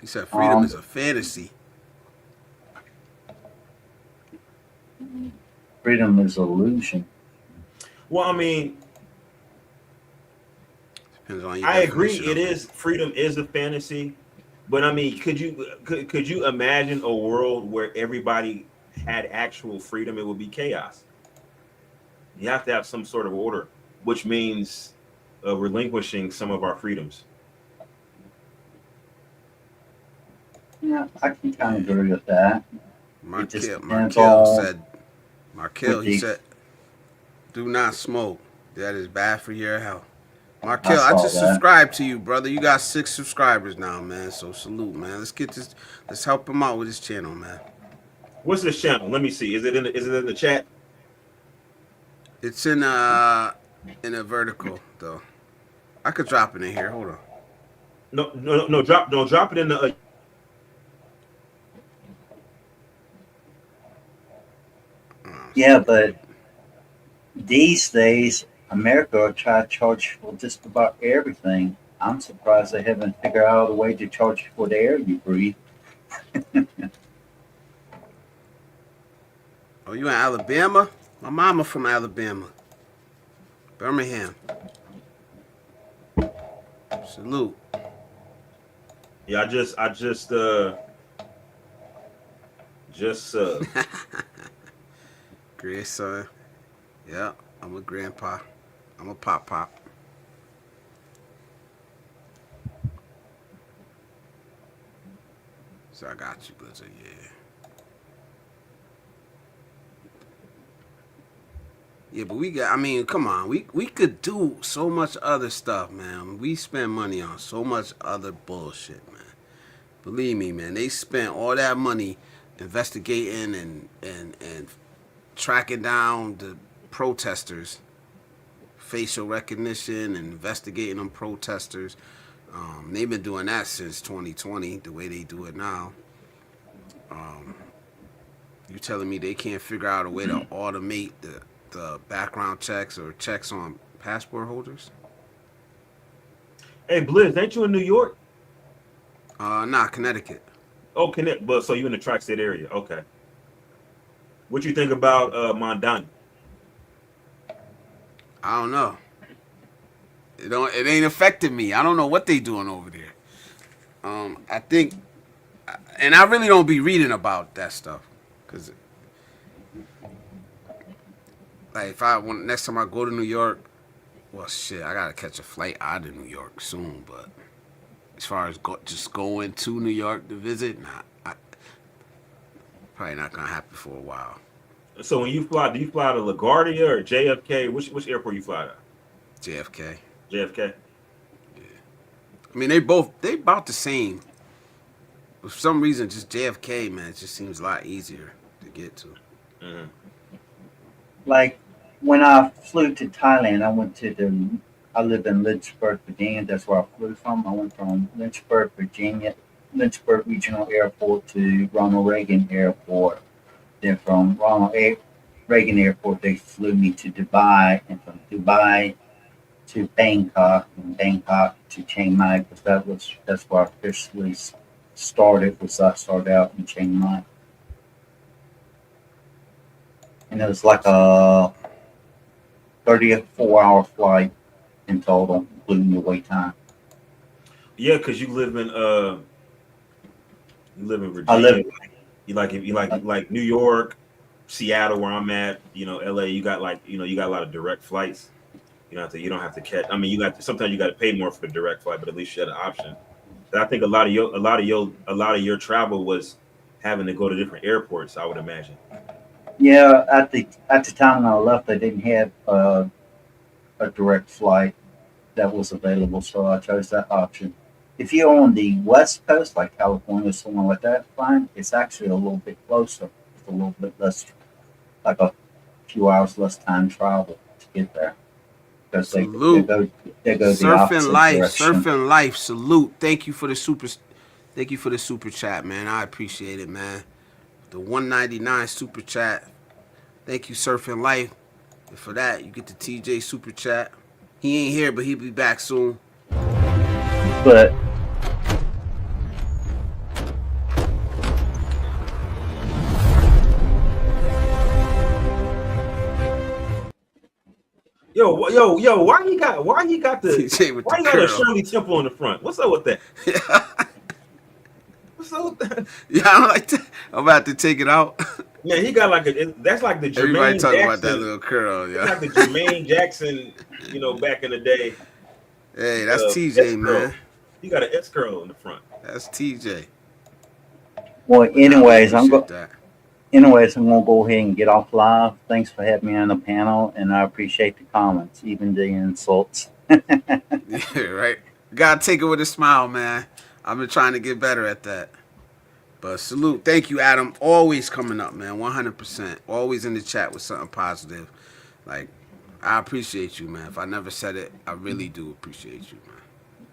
[SPEAKER 2] He said freedom is a fantasy.
[SPEAKER 4] Freedom is illusion.
[SPEAKER 5] Well, I mean,
[SPEAKER 2] Depends on your
[SPEAKER 5] I agree.
[SPEAKER 2] definition
[SPEAKER 5] It
[SPEAKER 2] of
[SPEAKER 5] is freedom is a fantasy, but I mean, could you imagine a world where everybody had actual freedom? It would be chaos. You have to have some sort of order, which means relinquishing some of our freedoms.
[SPEAKER 4] Yeah, I can kind of agree with that. It just depends
[SPEAKER 2] Markel
[SPEAKER 4] on
[SPEAKER 2] said, Markel,
[SPEAKER 4] what
[SPEAKER 2] he
[SPEAKER 4] the-
[SPEAKER 2] said, do not smoke. That is bad for your health.
[SPEAKER 4] I
[SPEAKER 2] Markel, I
[SPEAKER 4] saw
[SPEAKER 2] just
[SPEAKER 4] that.
[SPEAKER 2] subscribed to you, brother. You got 6 subscribers now, man. So salute, man. Let's help him out with his channel, man.
[SPEAKER 5] What's this channel? Let me see. Is it in the chat?
[SPEAKER 2] It's in a vertical though. I could drop it in here. Hold on.
[SPEAKER 5] No. Drop it in the.
[SPEAKER 4] Yeah, but these days, America will try to charge for just about everything. I'm surprised they haven't figured out a way to charge you for the air you breathe.
[SPEAKER 2] Oh, you in Alabama? My mama from Alabama. Birmingham. Salute.
[SPEAKER 5] Yeah, I just
[SPEAKER 2] Grandson. Yeah, I'm a grandpa. I'm a pop. So I got you, Blizzard, yeah. Yeah, but come on. We could do so much other stuff, man. We spend money on so much other bullshit, man. Believe me, man. They spent all that money investigating and tracking down the protesters, facial recognition, and investigating them protesters. They've been doing that since 2020, the way they do it now. You telling me they can't figure out a way to automate the background checks or checks on passport holders?
[SPEAKER 5] Hey, Blizz, ain't you in New York?
[SPEAKER 2] Nah, Connecticut.
[SPEAKER 5] Oh, but so you in the tri-state area? Okay. What you think about Mondani?
[SPEAKER 2] I don't know. It ain't affecting me. I don't know what they doing over there. I think, and I really don't be reading about that stuff, cause like if next time I go to New York, well shit, I gotta catch a flight out of New York soon. But as far as just going to New York to visit, probably not gonna happen for a while.
[SPEAKER 5] So when you fly, do you fly to LaGuardia or JFK? Which airport you fly to?
[SPEAKER 2] JFK.
[SPEAKER 5] JFK.
[SPEAKER 2] I mean, they about the same. For some reason, just JFK, man, it just seems a lot easier to get to.
[SPEAKER 5] Mm-hmm.
[SPEAKER 4] Like when I flew to Thailand, I live in Lynchburg, Virginia. That's where I flew from. I went from Lynchburg, Virginia, Lynchburg Regional Airport to Ronald Reagan Airport. Then from Reagan Airport, they flew me to Dubai, and from Dubai to Bangkok, and Bangkok to Chiang Mai, because that's where I officially started was I started out in Chiang Mai. And it was like a 34-hour flight in total, including the wait time.
[SPEAKER 5] Yeah, because you live in Virginia.
[SPEAKER 4] I live
[SPEAKER 5] You like New York, Seattle, where I'm at. LA. You got you got a lot of direct flights. You don't have to catch. I mean, sometimes you got to pay more for the direct flight, but at least you had an option. But I think a lot of your travel was having to go to different airports. I would imagine.
[SPEAKER 4] Yeah, at the time when I left, they didn't have a direct flight that was available, so I chose that option. If you're on the West Coast, like California, somewhere like that, fine. It's actually a little bit closer. It's a little bit less, like a few hours less time travel to get there. Because they
[SPEAKER 2] Salute.
[SPEAKER 4] go the
[SPEAKER 2] Surfing
[SPEAKER 4] opposite
[SPEAKER 2] life,
[SPEAKER 4] direction.
[SPEAKER 2] surfing life. Salute. Thank you for the super chat, man. I appreciate it, man. The 199 super chat. Thank you, Surfing Life. And for that, you get the TJ super chat. He ain't here, but he'll be back soon.
[SPEAKER 4] But
[SPEAKER 5] Yo, why you got the
[SPEAKER 2] TJ with
[SPEAKER 5] why
[SPEAKER 2] the
[SPEAKER 5] you got a
[SPEAKER 2] curl.
[SPEAKER 5] Shirley Temple in the front? What's up with that? What's up with that?
[SPEAKER 2] Yeah, I'm like, I'm about to take it out.
[SPEAKER 5] Man, he got that's like the Jermaine
[SPEAKER 2] Everybody talking
[SPEAKER 5] Jackson.
[SPEAKER 2] about that little curl, yeah.
[SPEAKER 5] It's like the Jermaine Jackson, back in the day.
[SPEAKER 2] Hey, that's TJ, man.
[SPEAKER 5] He got an S curl in the front.
[SPEAKER 2] That's TJ.
[SPEAKER 4] well, anyways, I'm
[SPEAKER 2] going.
[SPEAKER 4] gonna go ahead and get off live. Thanks for having me on the panel, and I appreciate the comments, even the insults.
[SPEAKER 2] Yeah, right. Gotta take it with a smile, man. I've been trying to get better at that. But salute. Thank you, Adam. Always coming up, man. 100%. Always in the chat with something positive. Like, I appreciate you, man. If I never said it, I really do appreciate you, man.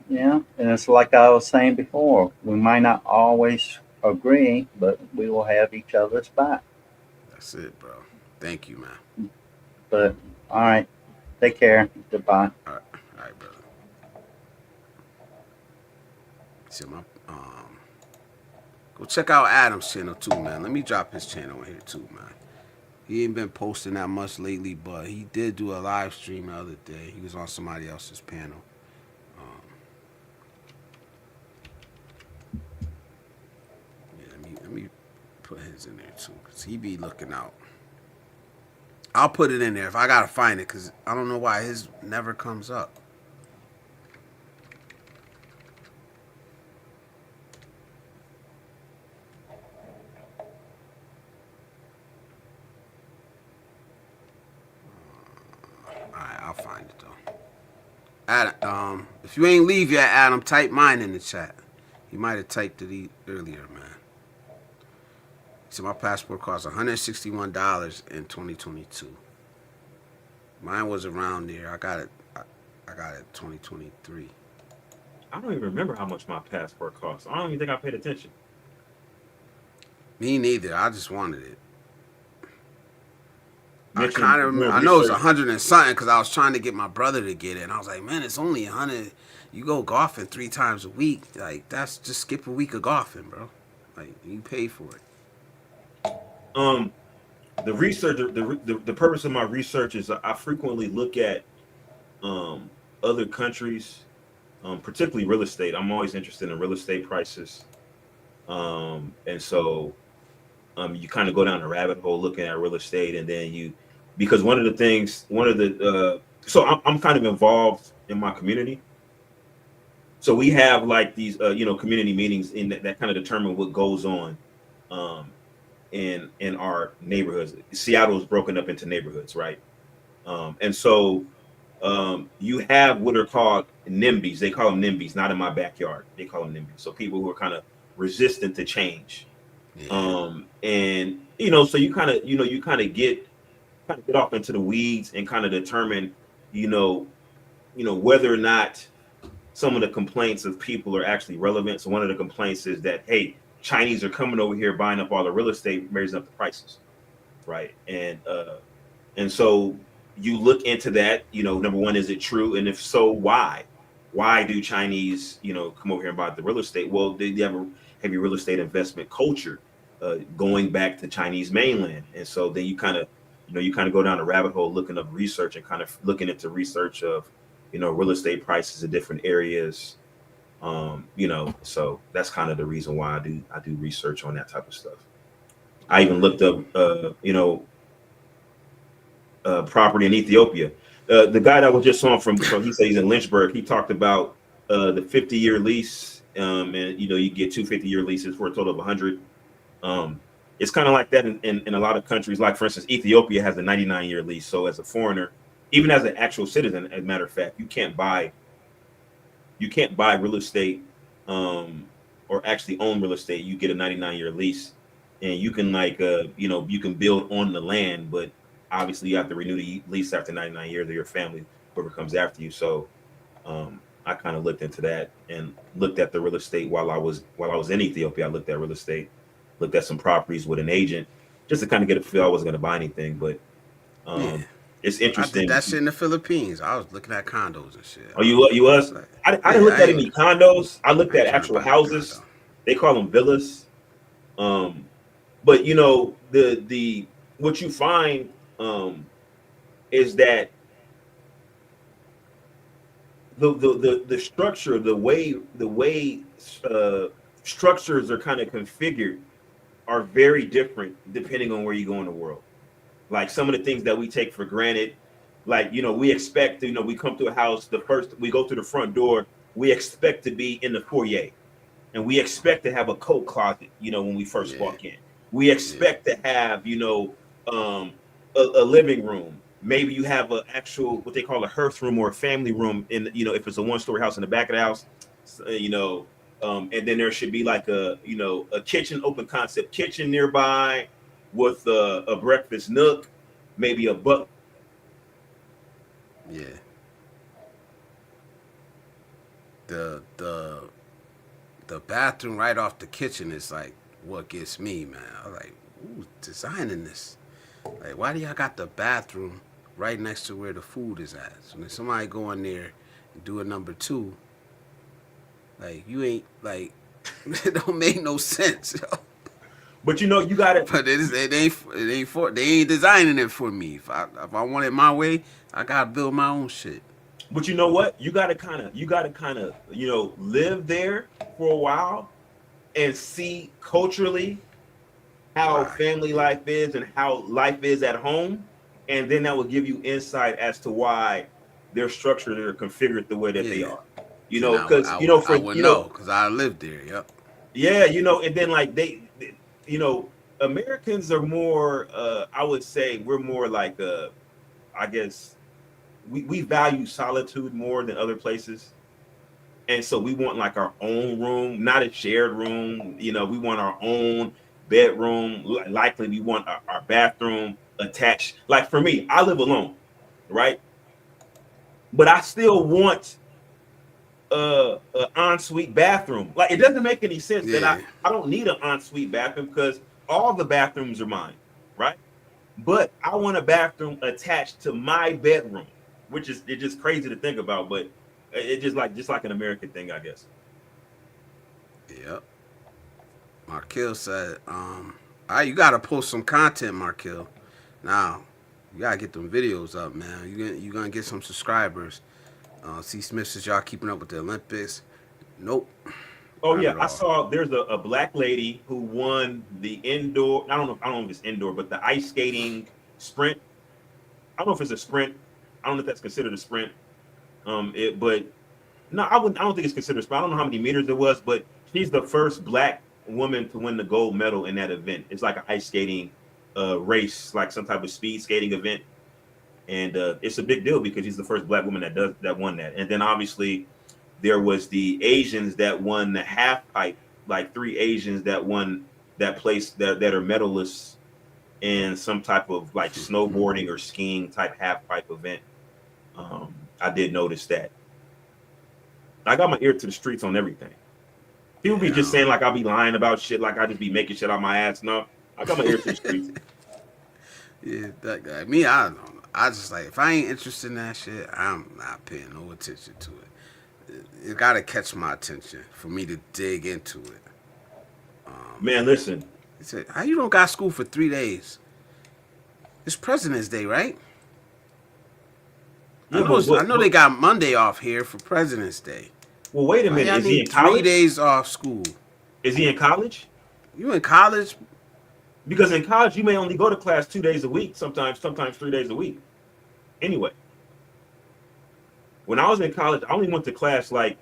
[SPEAKER 4] Yeah, and it's like I was saying before, we might not always agree, but we will have each other's back.
[SPEAKER 2] That's it, bro. Thank you, man.
[SPEAKER 4] But all right, take care. Goodbye.
[SPEAKER 2] All right, brother. See my go check out Adam's channel too, man. Let me drop his channel in here too, man. He ain't been posting that much lately, but he did do a live stream the other day. He was on somebody else's panel. Yeah, let me put his in there too, cause he be looking out. I'll put it in there if I gotta find it, cause I don't know why his never comes up. I'll find it though. Adam, if you ain't leave yet, Adam, type mine in the chat. You might have typed it earlier, man. So my passport cost $161 in 2022. Mine was around there. I got it 2023.
[SPEAKER 5] I don't even remember how much my passport cost. I don't even think I paid attention.
[SPEAKER 2] Me neither. I just wanted it. I
[SPEAKER 5] Mention
[SPEAKER 2] kind of
[SPEAKER 5] doing
[SPEAKER 2] remember. I know it's
[SPEAKER 5] research.
[SPEAKER 2] 100 and something because I was trying to get my brother to get it, and I was like, man, it's only 100. You go golfing 3 times a week. Like, that's just skip a week of golfing, bro. Like, you pay for it.
[SPEAKER 5] The research, the purpose of my research is I frequently look at other countries, particularly real estate. I'm always interested in real estate prices, and so you kind of go down the rabbit hole looking at real estate, and then because so I'm kind of involved in my community. So we have like these community meetings that kind of determine what goes on in our neighborhoods. Seattle is broken up into neighborhoods, right? And so you have what are called NIMBYs. They call them NIMBYs, not in my backyard. They call them NIMBYs. So people who are kind of resistant to change. Yeah. And so you kind of get off into the weeds and kind of determine, whether or not some of the complaints of people are actually relevant. So one of the complaints is that, hey, Chinese are coming over here buying up all the real estate, raising up the prices, right? And so you look into that. Number one, is it true? And if so, why? Why do Chinese, come over here and buy the real estate? Well, they have heavy real estate investment culture, going back to Chinese mainland. And so then you kind of, you kind of go down a rabbit hole looking up research and kind of looking into research of, real estate prices in different areas. So that's kind of the reason why I do research on that type of stuff. I even looked up, property in Ethiopia. The guy that was just on from he said he's in Lynchburg. He talked about the 50-year lease, and you get 2 50-year leases for a total of 100. It's kind of like that in a lot of countries. Like for instance, Ethiopia has a 99-year lease. So as a foreigner, even as an actual citizen, as a matter of fact, you can't buy real estate, or actually own real estate. You get a 99-year lease, and you can you can build on the land, but obviously you have to renew the lease after 99 years, or your family, whoever comes after you. So I kind of looked into that and looked at the real estate while I was in Ethiopia. I looked at real estate, looked at some properties with an agent, just to kind of get a feel. I wasn't going to buy anything, but it's interesting.
[SPEAKER 2] I did that shit in the Philippines. I was looking at condos and shit.
[SPEAKER 5] Oh, you was? I didn't look at any condos. I looked at actual houses. They call them villas. But the what you find is that the structure, the way structures are kind of configured are very different depending on where you go in the world. Like some of the things that we take for granted, like we expect to, we come to a house, we go to the front door, we expect to be in the foyer, and we expect to have a coat closet, when we first walk in. We expect to have, a living room. Maybe you have an actual, what they call a hearth room or a family room in, if it's a 1-story house in the back of the house, and then there should be like a kitchen, open concept kitchen nearby with a breakfast nook, maybe a buck.
[SPEAKER 2] Yeah. The bathroom right off the kitchen is like what gets me, man. I was like, who's designing this? Like, why do y'all got the bathroom right next to where the food is at? So when somebody go in there and do a number 2, like, you ain't, like, it don't make no sense, yo.
[SPEAKER 5] But you got it.
[SPEAKER 2] But they ain't designing it for me. If I want it my way, I gotta build my own shit.
[SPEAKER 5] But you know what? You gotta kind of live there for a while and see culturally how family life is and how life is at home, and then that will give you insight as to why they're structured or configured the way that they are. Because
[SPEAKER 2] I would know because I lived there. Yep.
[SPEAKER 5] Yeah, and then like they Americans are more. I would say we're more like I guess we value solitude more than other places. And so we want like our own room, not a shared room. We want our own bedroom. Likely we want our bathroom attached. Like for me, I live alone, right? But I still want an ensuite bathroom. Like it doesn't make any sense that I don't need an ensuite bathroom because all the bathrooms are mine, right? But I want a bathroom attached to my bedroom, which is it's just crazy to think about, but it's just like an American thing, I guess.
[SPEAKER 2] Yep. Markil said, you gotta post some content, Markil. Now, you gotta get them videos up, man. You gonna get some subscribers. C. Smith says y'all keeping up with the Olympics. Nope.
[SPEAKER 5] Oh yeah, I saw there's a black lady who won the indoor. I don't know if it's indoor, but the ice skating sprint. I don't know if it's a sprint. I don't know if that's considered a sprint. But no, I don't think it's considered a sprint. I don't know how many meters it was, but she's the first black woman to win the gold medal in that event. It's like an ice skating race, like some type of speed skating event, and it's a big deal because she's the first black woman that won that. And then obviously there was the Asians that won the half pipe, like 3 Asians that won that place that are medalists in some type of like snowboarding or skiing type half pipe event. I did notice that. I got my ear to the streets on everything. People be just saying like I be lying about shit, like I just be making shit out my ass. No, I got my ear to the streets.
[SPEAKER 2] Yeah, that guy. Me, I don't know. I just like if I ain't interested in that shit, I'm not paying no attention to it. It gotta catch my attention for me to dig into it.
[SPEAKER 5] Man, listen.
[SPEAKER 2] He said, "How you don't got school for 3 days? It's President's Day, right?"
[SPEAKER 5] Yeah, but
[SPEAKER 2] I know they got Monday off here for President's Day.
[SPEAKER 5] well, wait a
[SPEAKER 2] Why
[SPEAKER 5] minute.
[SPEAKER 2] y'all
[SPEAKER 5] Is he in
[SPEAKER 2] need 3
[SPEAKER 5] college?
[SPEAKER 2] days off school?
[SPEAKER 5] Is he in college?
[SPEAKER 2] You in college?
[SPEAKER 5] Because in college, you may only go to class 2 days a week, sometimes 3 days a week. Anyway, when I was in college, I only went to class like,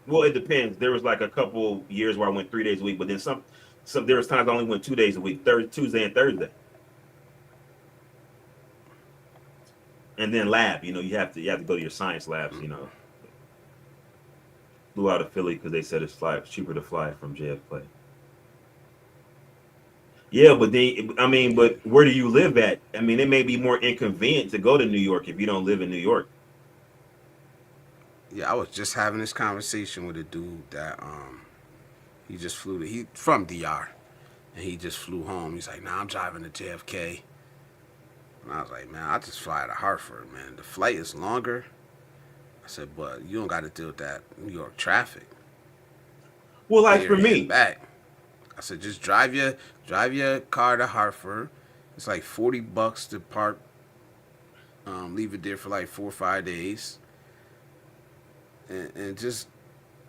[SPEAKER 5] well, it depends. There was like a couple years where I went 3 days a week, but then some there was times I only went 2 days a week, Tuesday and Thursday. And then lab, you have to go to your science labs, Flew out of Philly because they said it's cheaper to fly from JFK. Yeah, but where do you live at? I mean, it may be more inconvenient to go to New York if you don't live in New York.
[SPEAKER 2] Yeah, I was just having this conversation with a dude that he just flew he from DR, and he just flew home. He's like, "Nah, I'm driving to JFK." And I was like, "Man, I just fly to Hartford, man. The flight is longer." I said, "But you don't got to deal with that New York traffic."
[SPEAKER 5] Well, like
[SPEAKER 2] There
[SPEAKER 5] for
[SPEAKER 2] and
[SPEAKER 5] me,
[SPEAKER 2] back. I said, "Just drive your car to Hartford. It's like $40 to park. Leave it there for like 4 or 5 days, and just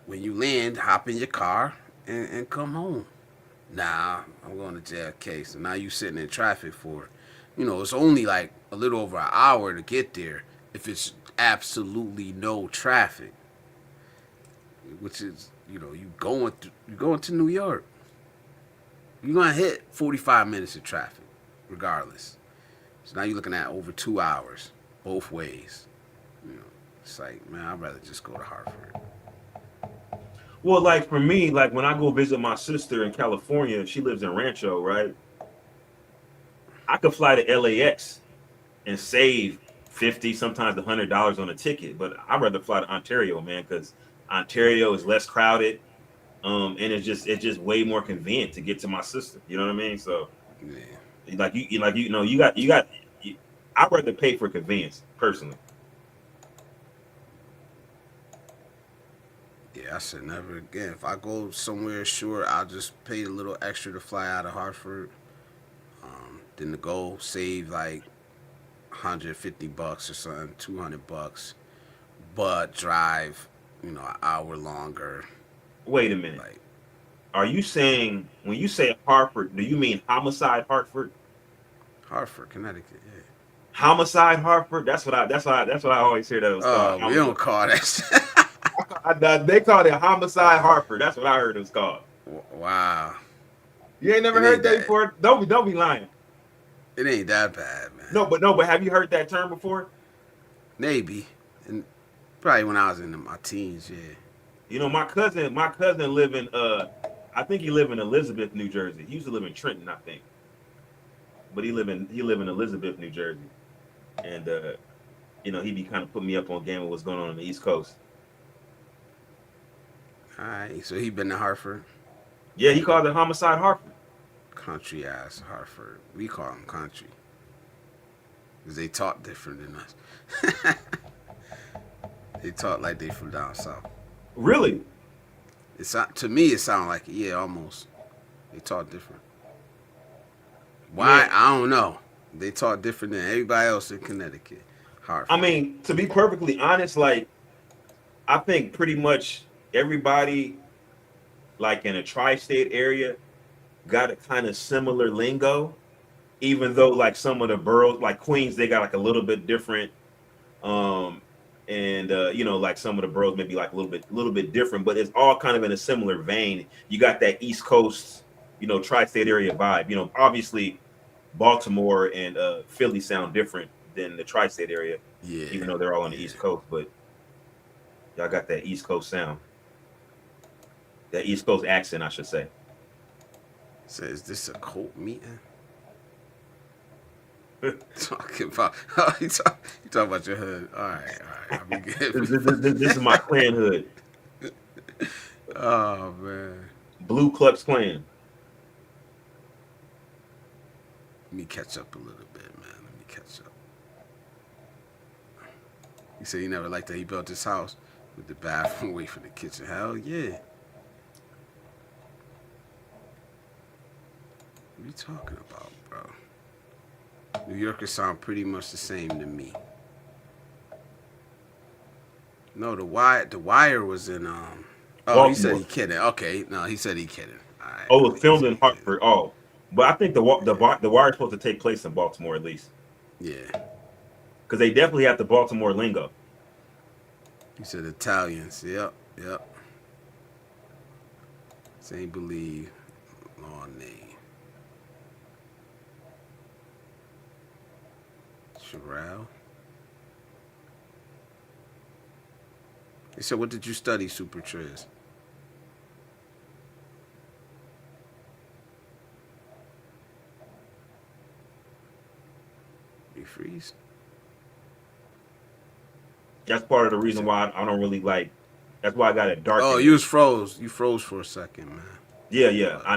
[SPEAKER 2] when you land, hop in your car and come home." Nah, I'm going to JFK. So now you sitting in traffic for, it's only like a little over an hour to get there if it's absolutely no traffic, which is, you going to New York. You're going to hit 45 minutes of traffic regardless. So now you're looking at over 2 hours both ways. It's like, man, I'd rather just go to Hartford.
[SPEAKER 5] well, like for me, like when I go visit my sister in California, she lives in Rancho, right? I could fly to LAX and save $50, sometimes $100 on a ticket, but I'd rather fly to Ontario, man, because Ontario is less crowded, and it's just way more convenient to get to my sister. You know what I mean? So,
[SPEAKER 2] Yeah.
[SPEAKER 5] I'd rather pay for convenience personally.
[SPEAKER 2] Yeah, I said never again. If I go somewhere, sure, I'll just pay a little extra to fly out of Hartford. Then to go save like $150 or something, $200, but drive, an hour longer.
[SPEAKER 5] Wait a minute.
[SPEAKER 2] Like,
[SPEAKER 5] Are you saying when you say Hartford, do you mean homicide Hartford?
[SPEAKER 2] Hartford, Connecticut. Yeah.
[SPEAKER 5] Homicide Hartford? That's what I always hear that it was called.
[SPEAKER 2] Oh, we don't call that.
[SPEAKER 5] They called it homicide Hartford. That's what I heard it was called.
[SPEAKER 2] Wow.
[SPEAKER 5] You ain't never heard that before? Don't be lying.
[SPEAKER 2] It ain't that bad, man.
[SPEAKER 5] No, but have you heard that term before?
[SPEAKER 2] Maybe, and probably when I was in my teens. Yeah.
[SPEAKER 5] My cousin live in I think he live in Elizabeth, New Jersey. He used to live in Trenton, I think, but he live in Elizabeth, New Jersey, and he be kind of putting me up on game of what's going on the East Coast.
[SPEAKER 2] All right, so he been to Hartford.
[SPEAKER 5] Yeah, he called it homicide Hartford.
[SPEAKER 2] Country ass Hartford. We call them country because they talk different than us. They talk like they from down south.
[SPEAKER 5] Really?
[SPEAKER 2] To me, it sounds like almost. They talk different. Why?
[SPEAKER 5] Yeah.
[SPEAKER 2] I don't know. They talk different than everybody else in Connecticut. Hartford.
[SPEAKER 5] I mean, to be perfectly honest, like I think pretty much everybody, like in a tri-state area, got a kind of similar lingo, even though like some of the boroughs, like Queens, they got like a little bit different, like some of the boroughs maybe like a little bit different, but it's all kind of in a similar vein. You got that East Coast, tri-state area vibe. Obviously, Baltimore and Philly sound different than the tri-state area, even though they're all on the East Coast, but y'all got that East Coast sound, that East Coast accent, I should say.
[SPEAKER 2] So is this a cult meeting? Talking about you talking about your hood. All right. I'll be good.
[SPEAKER 5] This is my clan hood.
[SPEAKER 2] Oh man.
[SPEAKER 5] Blue Klux Klan.
[SPEAKER 2] Let me catch up a little bit, man. Let me catch up. He said he never liked that he built his house with the bathroom away from the kitchen. Hell yeah. you talking about, bro? New Yorkers sound pretty much the same to me. No, the Wire was in Oh, he said
[SPEAKER 5] Baltimore.
[SPEAKER 2] he kidding. Okay, no, he said he kidding. All right.
[SPEAKER 5] Oh, it was
[SPEAKER 2] He
[SPEAKER 5] filmed
[SPEAKER 2] said
[SPEAKER 5] in
[SPEAKER 2] he kidding.
[SPEAKER 5] Hartford. Oh, but I think the Wire is supposed to take place in Baltimore at least,
[SPEAKER 2] Yeah.
[SPEAKER 5] because they definitely have the Baltimore lingo.
[SPEAKER 2] He said Italians. Yep. Yep. Same believe. Law name. Sherelle. He said, what did you study, Super Triz? You freeze?
[SPEAKER 5] That's part of the reason why I don't really like. That's why I got it dark.
[SPEAKER 2] Oh, you was froze. You froze for a second, man.
[SPEAKER 5] Yeah. I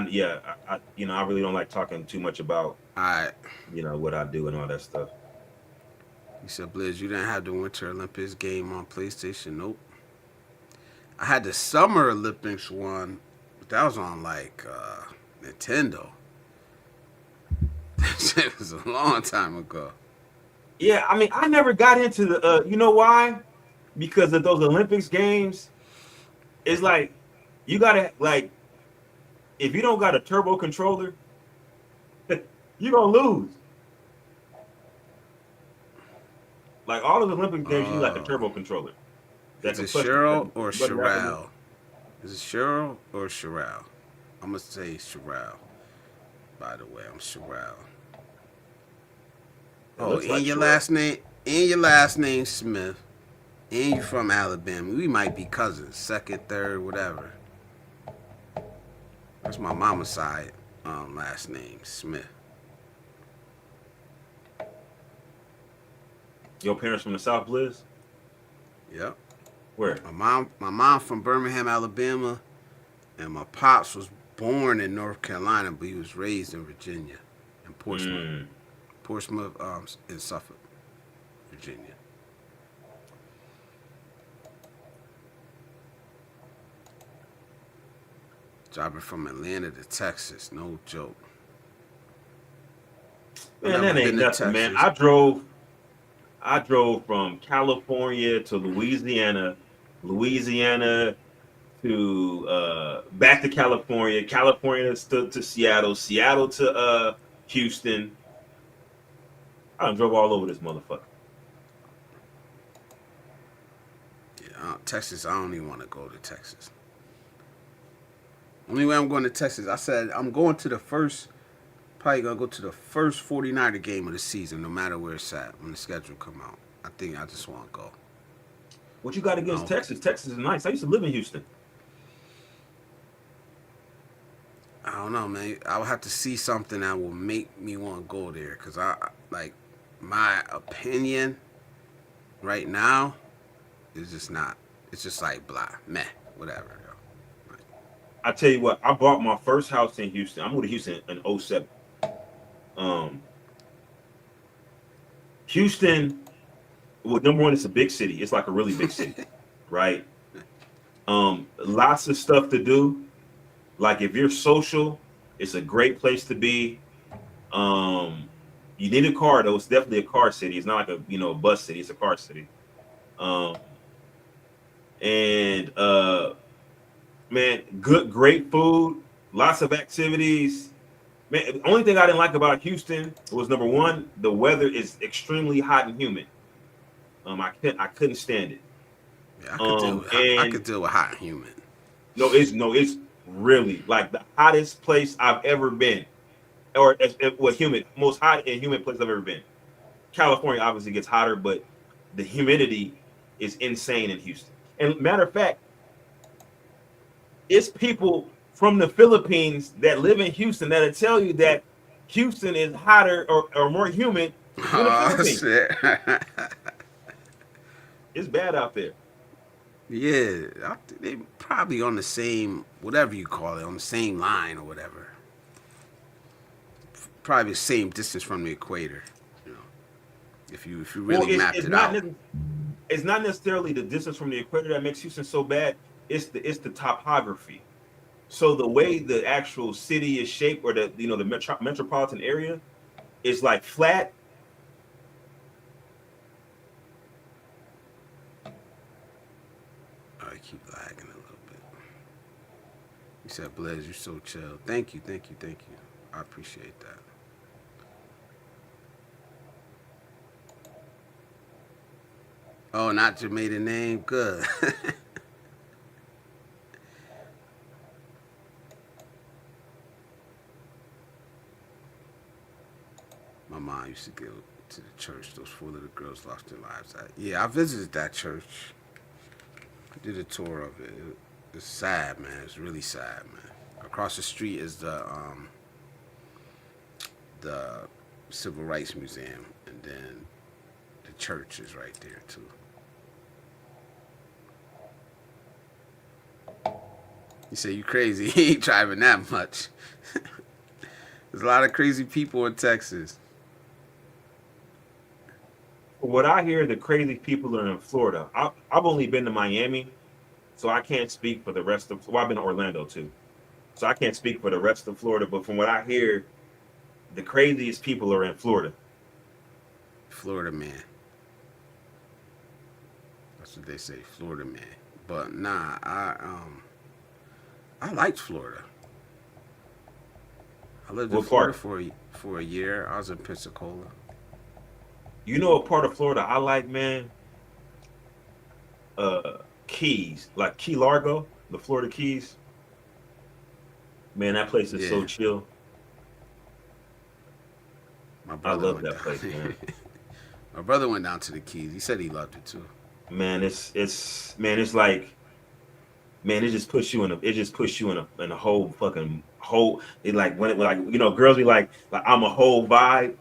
[SPEAKER 5] I really don't like talking too much about
[SPEAKER 2] All right.
[SPEAKER 5] what I do and all that stuff.
[SPEAKER 2] He said, Blizz, you didn't have the Winter Olympics game on PlayStation? Nope. I had the Summer Olympics one, but that was on like Nintendo. That shit was a long time ago.
[SPEAKER 5] Yeah, I mean, I never got into the. You know why? Because of those Olympics games. It's like you gotta like, if you don't got a turbo controller, you're gonna lose. Like all of the Olympic games, you need like a turbo controller.
[SPEAKER 2] Is it Cheryl or Sherelle? Is it Cheryl or Sherelle? I'm gonna say Sherelle. By the way, I'm Sherelle. Oh, and
[SPEAKER 5] like
[SPEAKER 2] your
[SPEAKER 5] Sherelle.
[SPEAKER 2] last name, and your last name Smith, and you from Alabama. We might be cousins, second, third, whatever. That's my mama's side last name, Smith.
[SPEAKER 5] Your parents from the South, Blizz?
[SPEAKER 2] Yep.
[SPEAKER 5] Where?
[SPEAKER 2] My mom from Birmingham, Alabama, and my pops was born in North Carolina, but he was raised in Virginia, in Portsmouth. Portsmouth, in Suffolk, Virginia. Driving from Atlanta to Texas, no joke.
[SPEAKER 5] Man, that ain't nothing, man. I drove from California to Louisiana, Louisiana to back to California, California to Seattle, Seattle to Houston. I done drove all over this motherfucker.
[SPEAKER 2] Yeah, Texas, I don't even want to go to Texas. Only way I'm going to Texas, I said I'm going to the first, probably going to go to the first 49er game of the season, no matter where it's at, when the schedule come out. I think I just want to go.
[SPEAKER 5] What you got against Texas? Texas is nice. I used to live in Houston.
[SPEAKER 2] I don't know, man. I would have to see something that will make me want to go there, because my opinion right now is just not. It's just like blah, meh, whatever.
[SPEAKER 5] I tell you what, I bought my first house in Houston. I moved to Houston in 07. Houston, well, number one, it's a big city. It's like a really big city, right? Lots of stuff to do. Like if you're social, it's a great place to be. You need a car though. It's definitely a car city. It's not like a bus city. It's a car city. Man, great food, lots of activities. Man, the only thing I didn't like about Houston was number one, the weather is extremely hot and humid. I couldn't stand it.
[SPEAKER 2] Yeah, I could deal with hot and humid.
[SPEAKER 5] It's really like the hottest place I've ever been, or humid, most hot and humid place I've ever been. California obviously gets hotter, but the humidity is insane in Houston. And matter of fact, it's people from the Philippines that live in Houston that'll tell you that Houston is hotter or more humid than the Philippines.
[SPEAKER 2] Shit.
[SPEAKER 5] It's bad out there.
[SPEAKER 2] Yeah, they probably on the same, whatever you call it, on the same line or whatever. Probably the same distance from the equator. If you really mapped it out.
[SPEAKER 5] It's not necessarily the distance from the equator that makes Houston so bad. It's the topography. So the way the actual city is shaped, or the the metropolitan area, is like flat.
[SPEAKER 2] I keep lagging a little bit. You said, Blizz, you're so chill. Thank you, thank you, thank you. I appreciate that. Oh, not your maiden name? Good. My mom used to go to the church those 4 little girls lost their lives at. Yeah, I visited that church. I did a tour of it. It's sad, man. It's really sad, man. Across the street is the Civil Rights Museum, and then the church is right there too. You say you crazy? He ain't driving that much. There's a lot of crazy people in Texas.
[SPEAKER 5] What I hear, the crazy people are in Florida. I've only been to Miami, so I can't speak for the rest of. Well, I've been to Orlando too, so I can't speak for the rest of Florida. But from what I hear, the craziest people are in Florida.
[SPEAKER 2] Florida man. That's what they say, Florida man. But nah, I liked Florida. I lived in
[SPEAKER 5] What
[SPEAKER 2] Florida
[SPEAKER 5] part?
[SPEAKER 2] for a year. I was in Pensacola.
[SPEAKER 5] You know, a part of Florida I like, man. Keys, like Key Largo, the Florida Keys. Man, that place is so
[SPEAKER 2] Yeah,
[SPEAKER 5] chill.
[SPEAKER 2] my
[SPEAKER 5] I
[SPEAKER 2] brother
[SPEAKER 5] love
[SPEAKER 2] went
[SPEAKER 5] that place,
[SPEAKER 2] down.
[SPEAKER 5] man.
[SPEAKER 2] My brother went down to the Keys. He said he loved it too.
[SPEAKER 5] Man, it's like, man, it just puts you in a whole fucking whole. It like when it like girls be like I'm a whole vibe.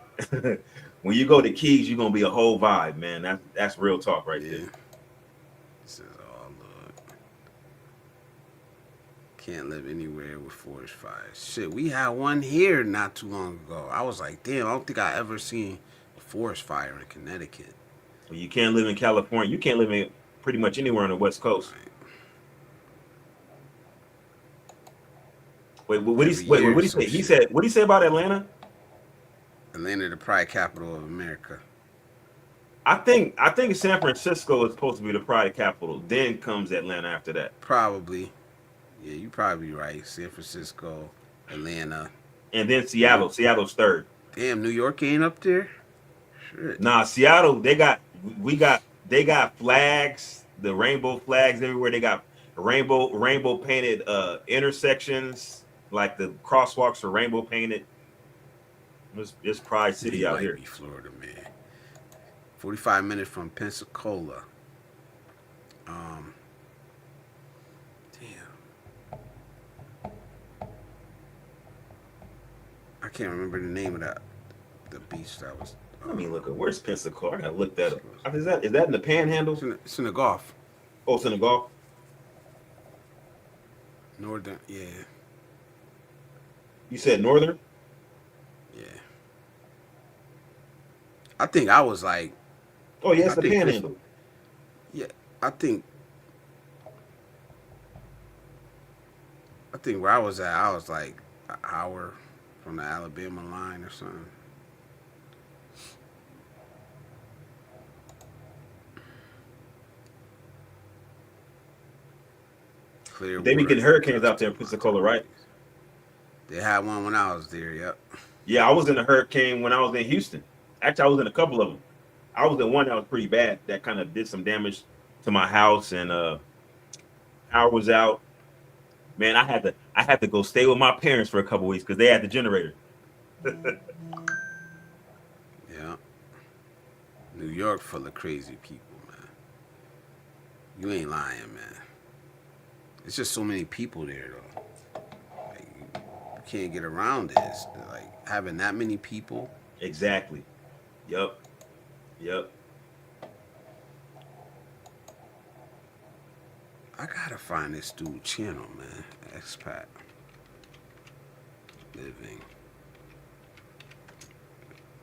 [SPEAKER 5] When you go to Keys, you're gonna be a whole vibe, man. That's real talk right there.
[SPEAKER 2] Yeah. He says, "Oh Lord, can't live anywhere with forest fires." Shit, we had one here not too long ago. I was like, damn, I don't think I ever seen a forest fire in Connecticut.
[SPEAKER 5] Well, you can't live in California. You can't live in pretty much anywhere on the West Coast.
[SPEAKER 2] Right.
[SPEAKER 5] Wait,
[SPEAKER 2] Every year,
[SPEAKER 5] what did he
[SPEAKER 2] some
[SPEAKER 5] say? He
[SPEAKER 2] shit.
[SPEAKER 5] said, what did he say about Atlanta?
[SPEAKER 2] Atlanta, the pride capital of America.
[SPEAKER 5] I think San Francisco is supposed to be the pride capital. Then comes Atlanta after that,
[SPEAKER 2] Probably. Yeah, you probably right. San Francisco, Atlanta,
[SPEAKER 5] and then
[SPEAKER 2] New.
[SPEAKER 5] Seattle. Seattle's third.
[SPEAKER 2] Damn, New York ain't up there. Shit.
[SPEAKER 5] Nah, Seattle. They got flags, the rainbow flags everywhere. They got rainbow painted intersections, like the crosswalks are rainbow painted. It's Pride
[SPEAKER 2] Yeah,
[SPEAKER 5] City
[SPEAKER 2] you
[SPEAKER 5] out
[SPEAKER 2] might
[SPEAKER 5] here.
[SPEAKER 2] be Florida, man. 45 minutes from Pensacola. Um, damn. I can't remember the name of the beach that was.
[SPEAKER 5] Let me look at where's Pensacola. I gotta look that up. Is that in the Panhandle?
[SPEAKER 2] It's in the Gulf.
[SPEAKER 5] Oh, it's in the Gulf.
[SPEAKER 2] Northern, yeah,
[SPEAKER 5] You said Northern.
[SPEAKER 2] yeah. I think I was like,
[SPEAKER 5] Oh, yeah, it's
[SPEAKER 2] I
[SPEAKER 5] the
[SPEAKER 2] think this,
[SPEAKER 5] Panhandle.
[SPEAKER 2] yeah, I think, I think where I was like an hour from the Alabama line or something.
[SPEAKER 5] They be
[SPEAKER 2] Clearwater
[SPEAKER 5] getting
[SPEAKER 2] is the
[SPEAKER 5] hurricanes out there
[SPEAKER 2] capital
[SPEAKER 5] in
[SPEAKER 2] of my
[SPEAKER 5] Pensacola,
[SPEAKER 2] country.
[SPEAKER 5] right?
[SPEAKER 2] They had one when I was there. Yep.
[SPEAKER 5] Yeah, I was in a hurricane when I was in Houston. Actually, I was in a couple of them. I was in one that was pretty bad. That kind of did some damage to my house, and power was out. Man, I had to go stay with my parents for a couple weeks because they had the generator.
[SPEAKER 2] Yeah. New York full of crazy people, man. You ain't lying, man. It's just so many people there, though. Like, you can't get around it. It's like having that many people.
[SPEAKER 5] Exactly. Yep. Yep.
[SPEAKER 2] I gotta find this dude channel, man. Expat living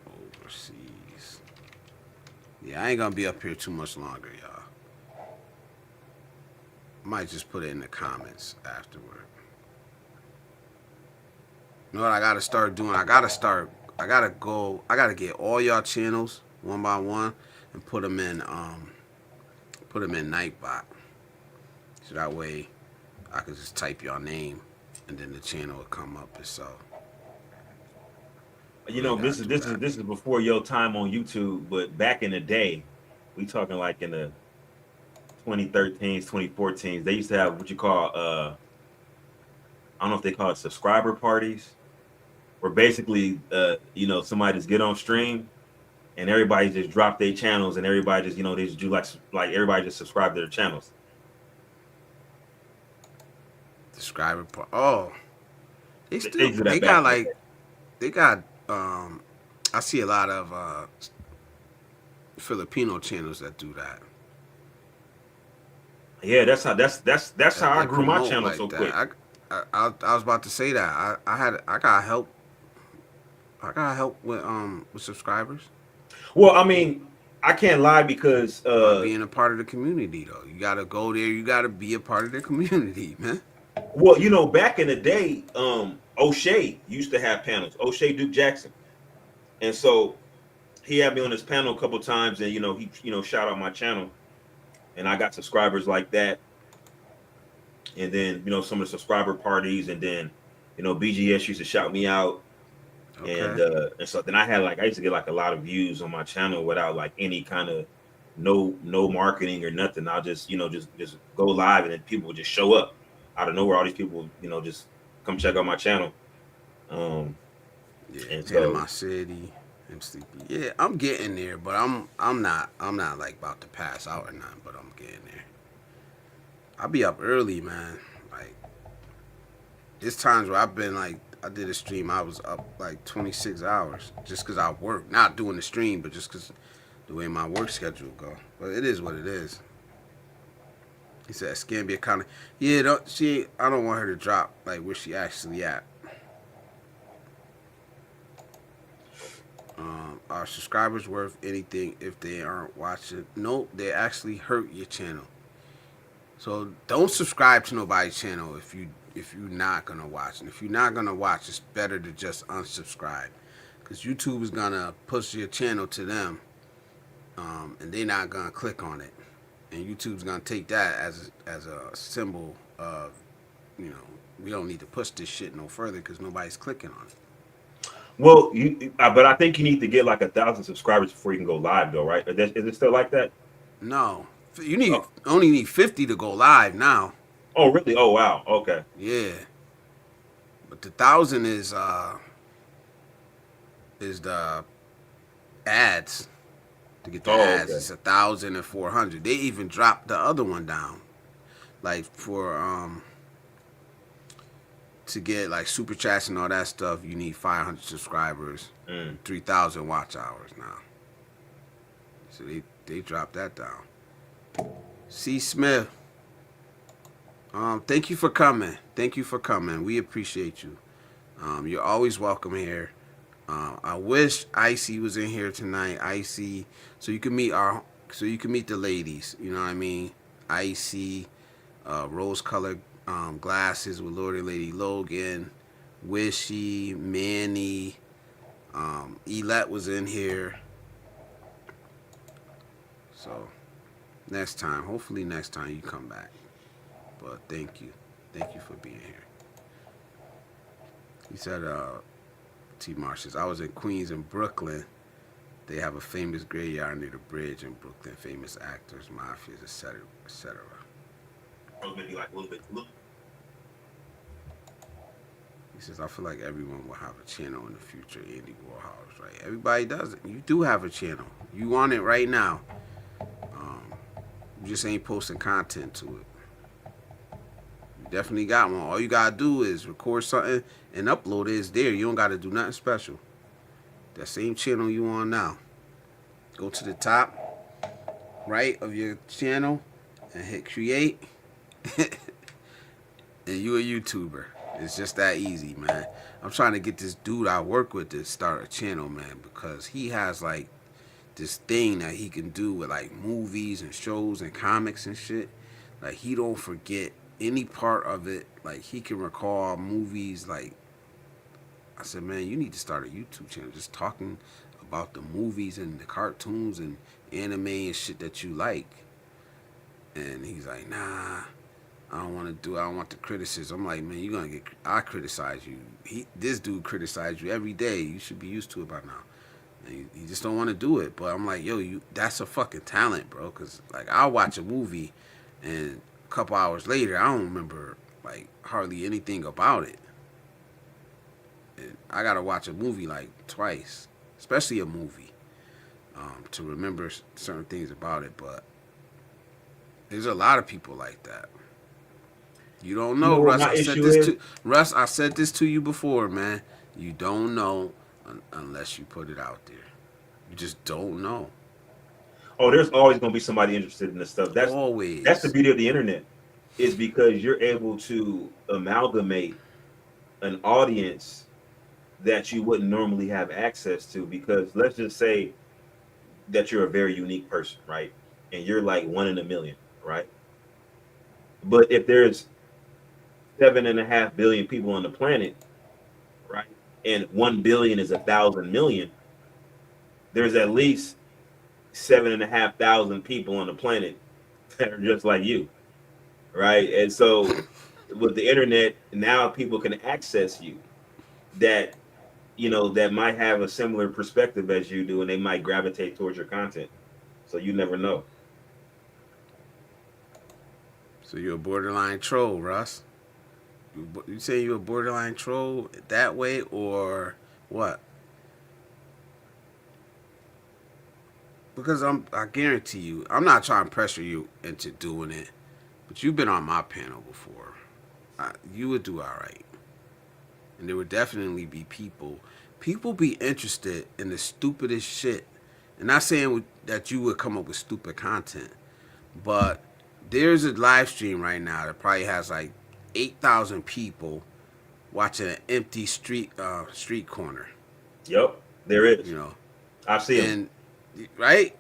[SPEAKER 2] overseas. Yeah, I ain't gonna be up here too much longer, y'all. Might just put it in the comments afterward. You know what I gotta start doing? I gotta start. I gotta go. I gotta get all y'all channels one by one and put them in Nightbot. So that way I could just type your name and then the channel will come up itself.
[SPEAKER 5] You
[SPEAKER 2] Really
[SPEAKER 5] know,
[SPEAKER 2] gotta
[SPEAKER 5] this is
[SPEAKER 2] do
[SPEAKER 5] this is
[SPEAKER 2] that.
[SPEAKER 5] this is before your time on YouTube, but back in the day, we talking like in the 2013s, 2014s, they used to have what you call I don't know if they call it subscriber parties, where basically somebody just get on stream and everybody just drop their channels and everybody just they just do like everybody just subscribe to their channels.
[SPEAKER 2] Subscriber part. Oh,
[SPEAKER 5] They do
[SPEAKER 2] they
[SPEAKER 5] that back
[SPEAKER 2] got
[SPEAKER 5] in the day.
[SPEAKER 2] like they got I see a lot of Filipino channels that do that.
[SPEAKER 5] Yeah, that's how I
[SPEAKER 2] They
[SPEAKER 5] grew my
[SPEAKER 2] promote
[SPEAKER 5] channel
[SPEAKER 2] like
[SPEAKER 5] so quick.
[SPEAKER 2] that. I was about to say that. I got help. I got help with subscribers
[SPEAKER 5] Well, I mean, I can't lie because
[SPEAKER 2] by being a part of the community though. You gotta go there. You gotta be a part of the community, man.
[SPEAKER 5] well, back in the day, O'Shea used to have panels. O'Shea Duke Jackson, and so he had me on his panel a couple times, and he shout out my channel, and I got subscribers like that, and then some of the subscriber parties, and then BGS used to shout me out,
[SPEAKER 2] Okay.
[SPEAKER 5] and so then I used to get like a lot of views on my channel without like any kind of no marketing or nothing. I'll just just go live, and then people would just show up out of nowhere. All these people just come check out my channel. Um,
[SPEAKER 2] Yeah,
[SPEAKER 5] and so
[SPEAKER 2] Panama City. I'm sleepy. Yeah, I'm getting there, but I'm not like about to pass out or nothing, but I'm getting there. I'll be up early, man. Like there's times where I've been like I did a stream, I was up like 26 hours just because I work, not doing the stream, but just because the way my work schedule go. But it is what it is. He said Scambia kind of yeah. I don't want her to drop like where she actually at. Are subscribers worth anything if they aren't watching? No, they actually hurt your channel. So don't subscribe to nobody's channel if you're not gonna watch. And if you're not gonna watch, it's better to just unsubscribe, because YouTube is gonna push your channel to them, and they're not gonna click on it, and YouTube's gonna take that as a symbol of we don't need to push this shit no further because nobody's clicking on it.
[SPEAKER 5] well, but I think you need to get like 1,000 subscribers before you can go live, though, right? Is it still like that?
[SPEAKER 2] No, you
[SPEAKER 5] Oh,
[SPEAKER 2] only need 50 to go live now.
[SPEAKER 5] oh, really? Oh, wow. Okay.
[SPEAKER 2] Yeah, but the 1,000 is the ads. To get the
[SPEAKER 5] Oh,
[SPEAKER 2] ads,
[SPEAKER 5] okay.
[SPEAKER 2] it's 1,400. They even dropped the other one down, like for to get like super chats and all that stuff. You need 500 subscribers,
[SPEAKER 5] Mm.
[SPEAKER 2] 3,000 watch hours now. So they dropped that down. C. Smith, thank you for coming. Thank you for coming. We appreciate you. You're always welcome here. I wish Icy was in here tonight. Icy, so you can meet the ladies. You know what I mean? Icy, rose-colored glasses with Lord and Lady Logan, Wishy, Manny, Elette was in here. So hopefully next time you come back. But thank you for being here. He said, T. Marshes, I was in Queens and Brooklyn. They have a famous graveyard near the bridge in Brooklyn. Famous actors, mafias, etc., etc.
[SPEAKER 5] Oh, maybe like a little bit.
[SPEAKER 2] He says, I feel like everyone will have a channel in the future. Andy Warhol's right. Everybody does it. You do have a channel. You on it right now. You just ain't posting content to it. You definitely got one. All you gotta do is record something and upload it. It's there. You don't gotta do nothing special. That same channel you on now. Go to the top right of your channel and hit create. And you a YouTuber. It's just that easy, man. I'm trying to get this dude I work with to start a channel, man, because he has like this thing that he can do with like movies and shows and comics and shit. Like he don't forget any part of it. Like he can recall movies like I said, man, you need to start a YouTube channel just talking about the movies and the cartoons and anime and shit that you like. And he's like, nah, I don't want to do it. I don't want the criticism. I'm like, man, you're going to get, I criticize you. This dude criticizes you every day. You should be used to it by now. And you just don't want to do it. But I'm like, yo, that's a fucking talent, bro. Because, like, I'll watch a movie and a couple hours later, I don't remember, like, hardly anything about it. And I got to watch a movie, like, twice, especially a movie, to remember certain things about it. But there's a lot of people like that. You don't know, Russ. Russ, I said this to you before, man. You don't know unless you put it out there. You just don't know.
[SPEAKER 5] Oh, there's always going to be somebody interested in this stuff. That's
[SPEAKER 2] always.
[SPEAKER 5] That's the beauty of the internet, is because you're able to amalgamate an audience that you wouldn't normally have access to. Because let's just say that you're a very unique person, right? And you're like 1 in a million, right? But if there's 7.5 billion people on the planet, right? And 1 billion is 1,000 million. There's at least 7,500 people on the planet that are just like you, right? And so with the internet, now people can access you that, that might have a similar perspective as you do, and they might gravitate towards your content. So you never know.
[SPEAKER 2] So you're a borderline troll, Russ? You say you're a borderline troll that way, or what? Because I guarantee you, I'm not trying to pressure you into doing it, but you've been on my panel before. You would do all right. And there would definitely be people be interested in the stupidest shit. And not saying that you would come up with stupid content, but there's a live stream right now that probably has like 8,000 people watching an empty street corner.
[SPEAKER 5] Yep, there is. I've seen
[SPEAKER 2] it. Right?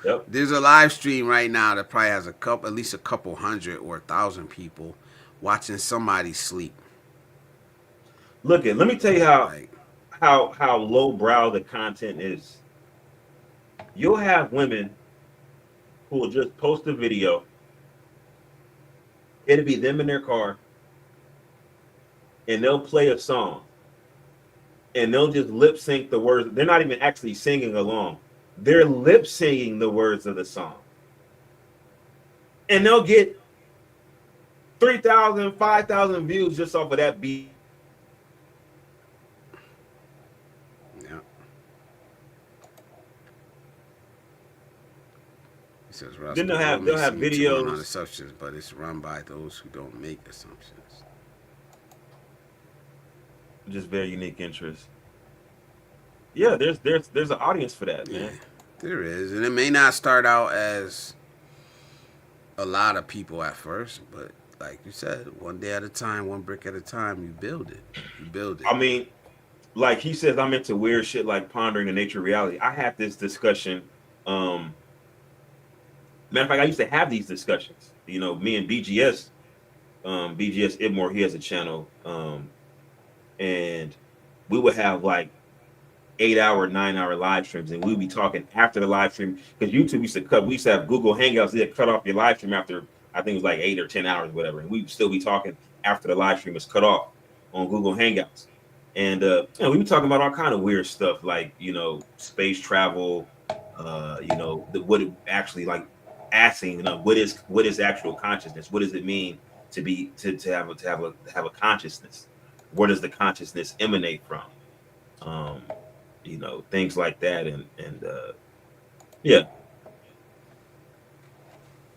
[SPEAKER 5] Yep.
[SPEAKER 2] There's a live stream right now that probably has at least a couple hundred or 1,000 people watching somebody sleep.
[SPEAKER 5] Let me tell you how lowbrow the content is. You'll have women who will just post a video. It'll be them in their car, and they'll play a song, and they'll just lip sync the words. They're not even actually singing along. They're lip syncing the words of the song. And they'll get 3,000, 5,000 views just off of that beat.
[SPEAKER 2] Yeah. Says,
[SPEAKER 5] then they'll have videos
[SPEAKER 2] on assumptions, but it's run by those who don't make assumptions.
[SPEAKER 5] Just very unique interest. Yeah, there's an audience for that, man.
[SPEAKER 2] Yeah, there is, and it may not start out as a lot of people at first, but like you said, one day at a time, one brick at a time, you build it.
[SPEAKER 5] I mean, like he says, I'm into weird shit like pondering the nature of reality. I had this discussion. Matter of fact, I used to have these discussions. Me and BGS Ibmore, he has a channel, and we would have like 8-hour, 9-hour live streams, and we'd be talking after the live stream, because YouTube used to cut. We used to have Google Hangouts. They'd cut off your live stream after, I think it was like 8 or 10 hours, whatever, and we'd still be talking after the live stream is cut off on Google Hangouts. And we were talking about all kind of weird stuff, like space travel, what it actually like. Asking, what is actual consciousness? What does it mean to have a consciousness? Where does the consciousness emanate from? Things like that, and yeah.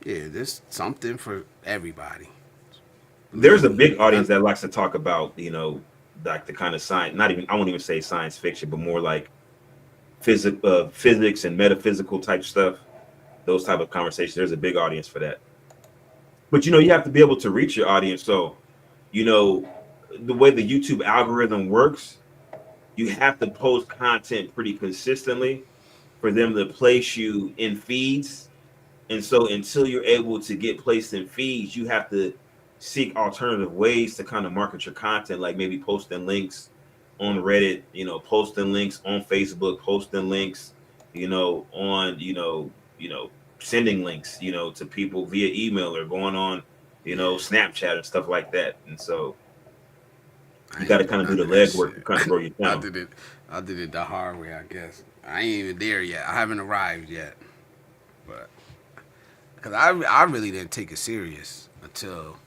[SPEAKER 2] Yeah, there's something for everybody.
[SPEAKER 5] There's a big audience that likes to talk about, like the kind of science. I won't even say science fiction, but more like physics and metaphysical type stuff. Those type of conversations. There's a big audience for that. But you have to be able to reach your audience. So, the way the YouTube algorithm works, you have to post content pretty consistently for them to place you in feeds. And so until you're able to get placed in feeds, you have to seek alternative ways to kind of market your content, like maybe posting links on Reddit, posting links on Facebook, posting links, on sending links, to people via email or going on, Snapchat and stuff like that. And so
[SPEAKER 2] I
[SPEAKER 5] you got
[SPEAKER 2] ain't
[SPEAKER 5] to
[SPEAKER 2] do
[SPEAKER 5] kind of do
[SPEAKER 2] none
[SPEAKER 5] the
[SPEAKER 2] of that
[SPEAKER 5] legwork to
[SPEAKER 2] shit.
[SPEAKER 5] kind of grow your
[SPEAKER 2] I
[SPEAKER 5] channel.
[SPEAKER 2] did it. I did it the hard way, I guess. I ain't even there yet. I haven't arrived yet. But because I really didn't take it serious until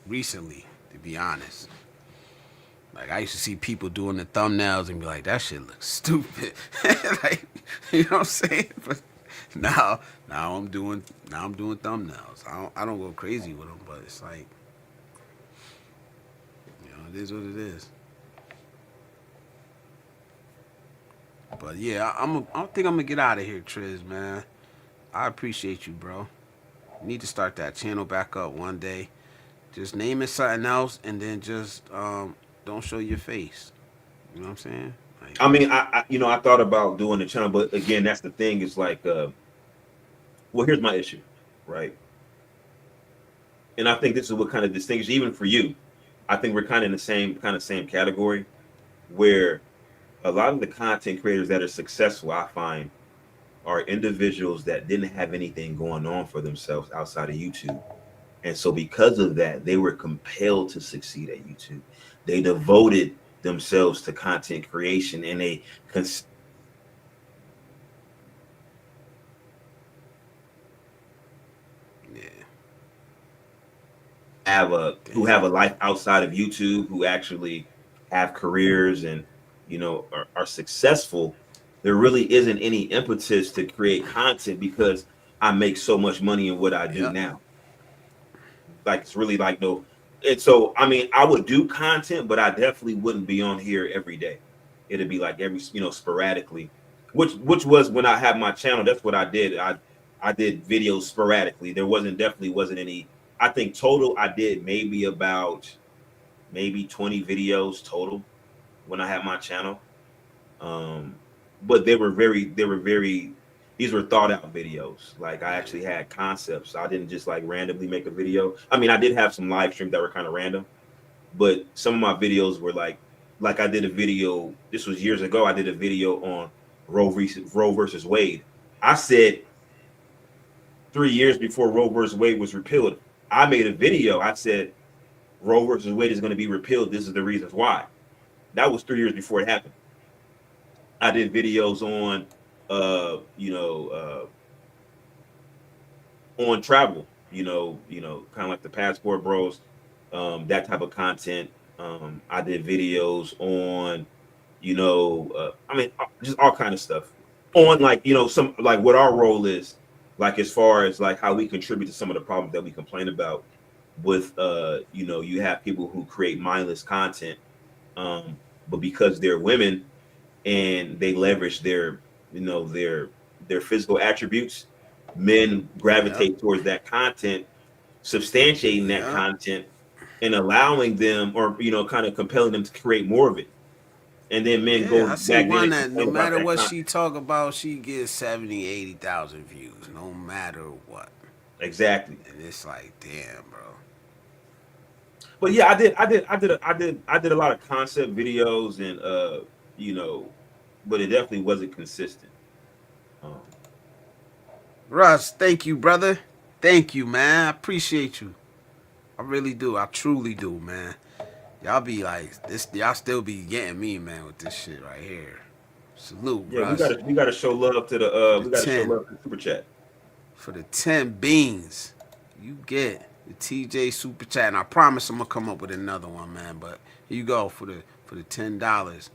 [SPEAKER 2] recently, to be honest. Like I used to see people doing the thumbnails and be like, that shit looks stupid. Like, you know what I'm saying? But now I'm doing thumbnails. I don't go crazy with them, but it's like, it is what it is. But yeah, I think I'm gonna get out of here, Triz, man. I appreciate you, bro. You need to start that channel back up one day. Just name it something else, and then just don't show your face. You know what I'm saying? Like,
[SPEAKER 5] I mean, I thought about doing the channel, but again, that's the thing. Is like, well, here's my issue, right? And I think this is what kind of distinguishes even for you. I think we're kind of in the same category, where a lot of the content creators that are successful, I find, are individuals that didn't have anything going on for themselves outside of YouTube. And so because of that, they were compelled to succeed at YouTube. They devoted themselves to content creation, and they
[SPEAKER 2] yeah,
[SPEAKER 5] who have a life outside of YouTube, who actually have careers and are successful. There really isn't any impetus to create content because I make so much money in what I do
[SPEAKER 2] yep,
[SPEAKER 5] now. Like it's really like no. And so I mean, I would do content, but I definitely wouldn't be on here every day. It'd be like every sporadically, which was when I had my channel. That's what I did. I did videos sporadically. There definitely wasn't any. I think total I did maybe 20 videos total when I had my channel. But they were very these were thought out videos. Like I actually had concepts. I didn't just like randomly make a video. I mean, I did have some live streams that were kind of random, but some of my videos were like I did a video. This was years ago. I did a video on Roe versus Wade. I said 3 years before Roe versus Wade was repealed, I made a video. I said Roe versus Wade is going to be repealed. This is the reasons why. That was 3 years before it happened. I did videos on, on travel. Kind of like the Passport Bros, that type of content. I did videos on, I mean, just all kind of stuff on like some like what our role is, like as far as like how we contribute to some of the problems that we complain about with you have people who create mindless content, but because they're women and they leverage their physical attributes, men
[SPEAKER 2] yep,
[SPEAKER 5] gravitate towards that content, substantiating that
[SPEAKER 2] yep.
[SPEAKER 5] content and allowing them, or kind of compelling them to create more of it. And then men
[SPEAKER 2] Yeah,
[SPEAKER 5] go
[SPEAKER 2] I see
[SPEAKER 5] back then
[SPEAKER 2] one
[SPEAKER 5] and
[SPEAKER 2] that no
[SPEAKER 5] complain about
[SPEAKER 2] matter
[SPEAKER 5] that
[SPEAKER 2] what she
[SPEAKER 5] content.
[SPEAKER 2] talk about, she gets 70, 80,000 views, no matter what.
[SPEAKER 5] Exactly.
[SPEAKER 2] And it's like, damn, bro.
[SPEAKER 5] But yeah, I did a lot of concept videos, and you know, but it definitely wasn't consistent. Um,
[SPEAKER 2] Russ, thank you, brother. Thank you, man. I appreciate you. I really do. I truly do, man. Y'all be like this. Y'all still be getting me, man, with this shit right here. Salute,
[SPEAKER 5] yeah, we
[SPEAKER 2] Russ,
[SPEAKER 5] gotta we gotta show love to
[SPEAKER 2] for the
[SPEAKER 5] we gotta show
[SPEAKER 2] 10,
[SPEAKER 5] love to the super chat.
[SPEAKER 2] for the 10 beans. You get the TJ super chat, and I promise I'm gonna come up with another one, man. But here you go for the $10.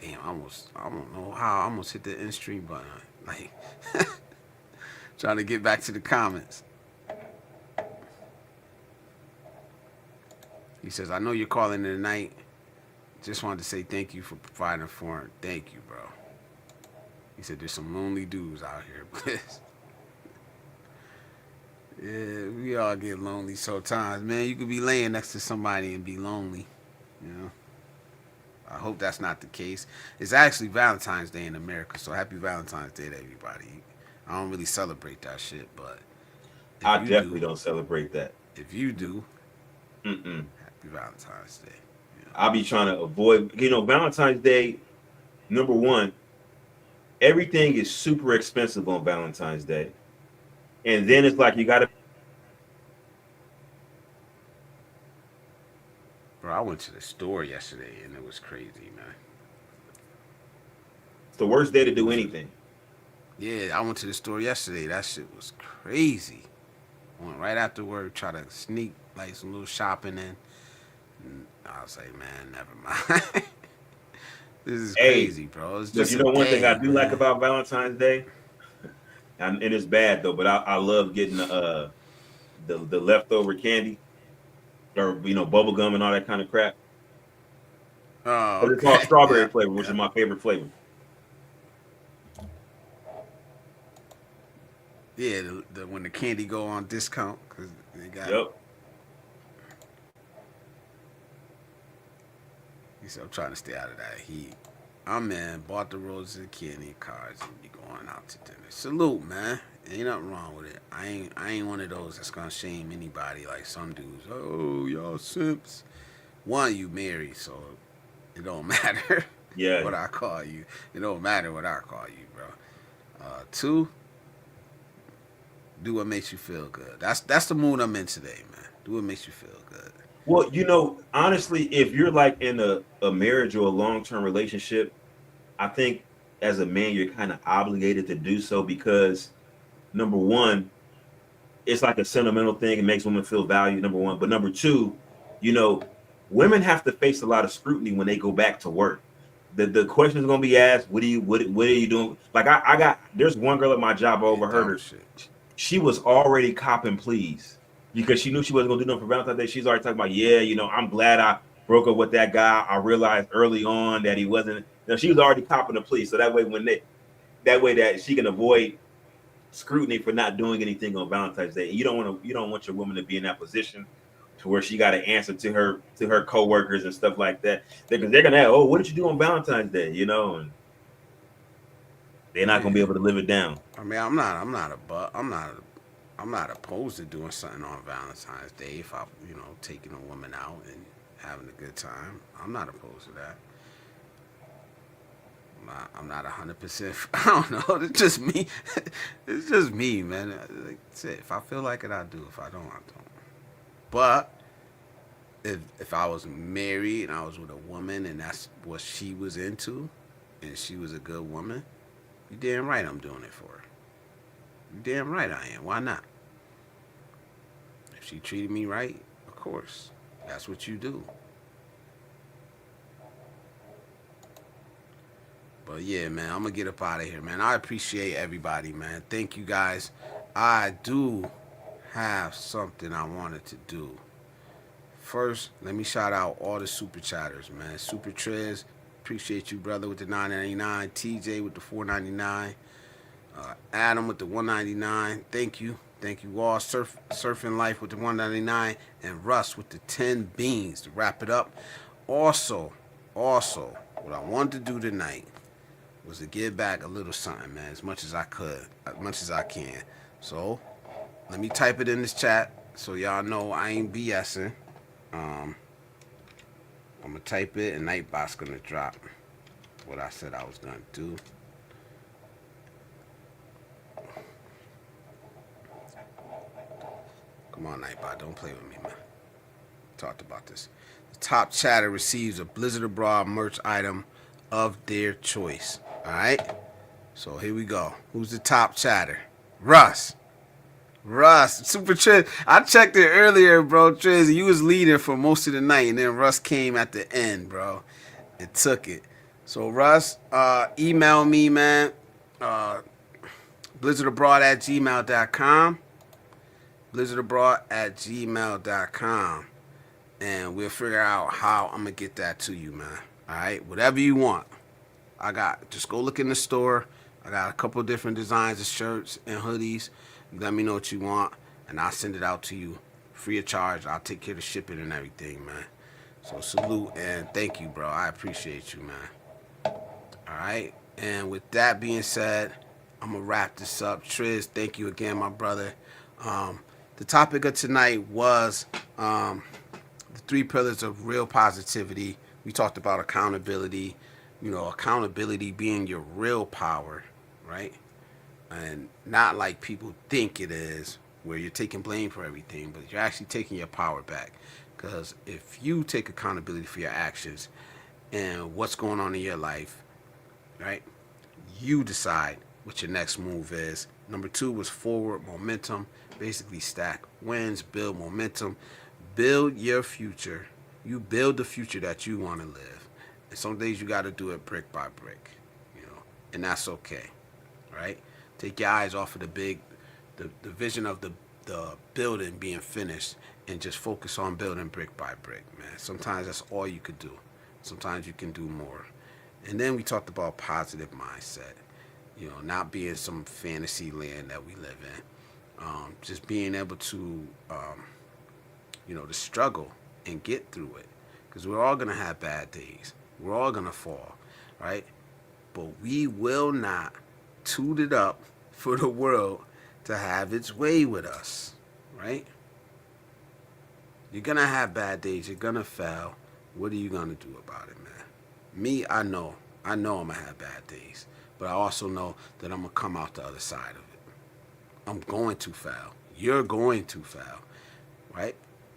[SPEAKER 2] Damn, I don't know how I almost hit the end stream button. Like, trying to get back to the comments. He says, I know you're calling tonight. Just wanted to say thank you for providing for him. Thank you, bro. He said, there's some lonely dudes out here, Bliss. Yeah, we all get lonely sometimes, man. You could be laying next to somebody and be lonely, you know. I hope that's not the case. It's actually Valentine's Day in America, so happy Valentine's Day to everybody. I don't really celebrate that shit, but
[SPEAKER 5] I
[SPEAKER 2] if you
[SPEAKER 5] definitely
[SPEAKER 2] do,
[SPEAKER 5] don't celebrate that.
[SPEAKER 2] if you do,
[SPEAKER 5] Mm-mm.
[SPEAKER 2] happy Valentine's Day.
[SPEAKER 5] I'll be trying to avoid, Valentine's Day. Number one, everything is super expensive on Valentine's Day, and then it's like you got to.
[SPEAKER 2] Bro, I went to the store yesterday and it was crazy, man.
[SPEAKER 5] It's the worst day to do anything.
[SPEAKER 2] Yeah, I went to the store yesterday. That shit was crazy. Went right after work, try to sneak like some little shopping in. And I was like, man, never mind. This is
[SPEAKER 5] Hey,
[SPEAKER 2] crazy, bro. It's
[SPEAKER 5] look,
[SPEAKER 2] just
[SPEAKER 5] one thing I do like
[SPEAKER 2] man.
[SPEAKER 5] about Valentine's Day, and it's bad though, but I love getting the leftover candy or bubble gum and all that kind of crap.
[SPEAKER 2] Oh,
[SPEAKER 5] But it's all
[SPEAKER 2] okay.
[SPEAKER 5] strawberry
[SPEAKER 2] Yeah,
[SPEAKER 5] flavor, which is
[SPEAKER 2] yeah.
[SPEAKER 5] my favorite flavor.
[SPEAKER 2] Yeah, when the candy go on discount, because they got.
[SPEAKER 5] Yep.
[SPEAKER 2] He said, I'm trying to stay out of that heat. I'm in, bought the roses and candy cards and be going out to dinner. Salute, man. Ain't nothing wrong with it. I ain't one of those that's gonna shame anybody like some dudes. Oh, y'all simps. One, you married, so it don't matter
[SPEAKER 5] Yeah.
[SPEAKER 2] what I call you. It don't matter what I call you, bro. Two, do what makes you feel good. That's the mood I'm in today, man. Do what makes you feel good.
[SPEAKER 5] Well, honestly, if you're like in a marriage or a long-term relationship, I think as a man, you're kind of obligated to do so because number one, it's like a sentimental thing. It makes women feel valued, number one. But number two, women have to face a lot of scrutiny when they go back to work. The question is going to be asked, what are you doing? Like there's one girl at my job, I overheard her.
[SPEAKER 2] Shit.
[SPEAKER 5] She was already copping pleas because she knew she wasn't going to do nothing for Valentine's Day. She's already talking about, I'm glad I broke up with that guy. I realized early on that he wasn't. She was already copping a plea, so that way that she can avoid scrutiny for not doing anything on Valentine's Day. And you don't want your woman to be in that position to where she got to answer to her coworkers and stuff like that, because they're gonna ask, oh, what did you do on Valentine's Day? And they're not gonna be able to live it down.
[SPEAKER 2] I mean, I'm not opposed to doing something on Valentine's Day if I, taking a woman out and having a good time. I'm not opposed to that. I'm not 100%. I don't know. It's just me. It's just me, man. Like, that's it. If I feel like it, I do. If I don't, I don't. But if I was married and I was with a woman and that's what she was into, and she was a good woman, you damn right I'm doing it for her. You damn right I am. Why not? If she treated me right, of course. That's what you do. But yeah, man, I'm going to get up out of here, man. I appreciate everybody, man. Thank you guys. I do have something I wanted to do. First, let me shout out all the super chatters, man. Super Trez, appreciate you, brother, with the $9.99. TJ with the $4.99. Adam with the $1.99. Thank you. Thank you all. Surfing Life with the $1.99. And Russ with the 10 beans to wrap it up. Also, what I wanted to do tonight was to give back a little something, man, as much as I could, as much as I can. So, let me type it in this chat so y'all know I ain't BSing. I'm going to type it and Nightbot's going to drop what I said I was going to do. Come on, Nightbot, don't play with me, man. Talked about this. The top chatter receives a Blizzard Abroad merch item of their choice. All right? So here we go. Who's the top chatter? Russ, Super Triz. I checked it earlier, bro. Triz, you was leading for most of the night, and then Russ came at the end, bro. It took it. So, Russ, email me, man. blizzardabroad@gmail.com. blizzardabroad@gmail.com. And we'll figure out how I'm going to get that to you, man. All right? Whatever you want. Just go look in the store. I got a couple of different designs of shirts and hoodies. Let me know what you want, and I'll send it out to you free of charge. I'll take care of the shipping and everything, man. So salute and thank you, bro. I appreciate you, man. All right. And with that being said, I'm going to wrap this up. Triz, thank you again, my brother. The topic of tonight was the 3 pillars of real positivity. We talked about accountability, accountability being your real power, right? And not like people think it is, where you're taking blame for everything, but you're actually taking your power back. Because if you take accountability for your actions and what's going on in your life, right, you decide what your next move is. Number 2 was forward momentum. Basically stack wins, build momentum, build your future. You build the future that you want to live. And some days you got to do it brick by brick, and that's okay, right? Take your eyes off of the vision of the building being finished and just focus on building brick by brick, man. Sometimes that's all you could do. Sometimes you can do more. And then we talked about positive mindset, not being some fantasy land that we live in. Just being able to, to struggle and get through it. Because we're all going to have bad days. We're all going to fall, right? But we will not toot it up for the world to have its way with us, right? You're going to have bad days. You're going to fail. What are you going to do about it, man? Me, I know I'm going to have bad days. But I also know that I'm going to come out the other side of it. I'm going to fail. You're going to fail, right?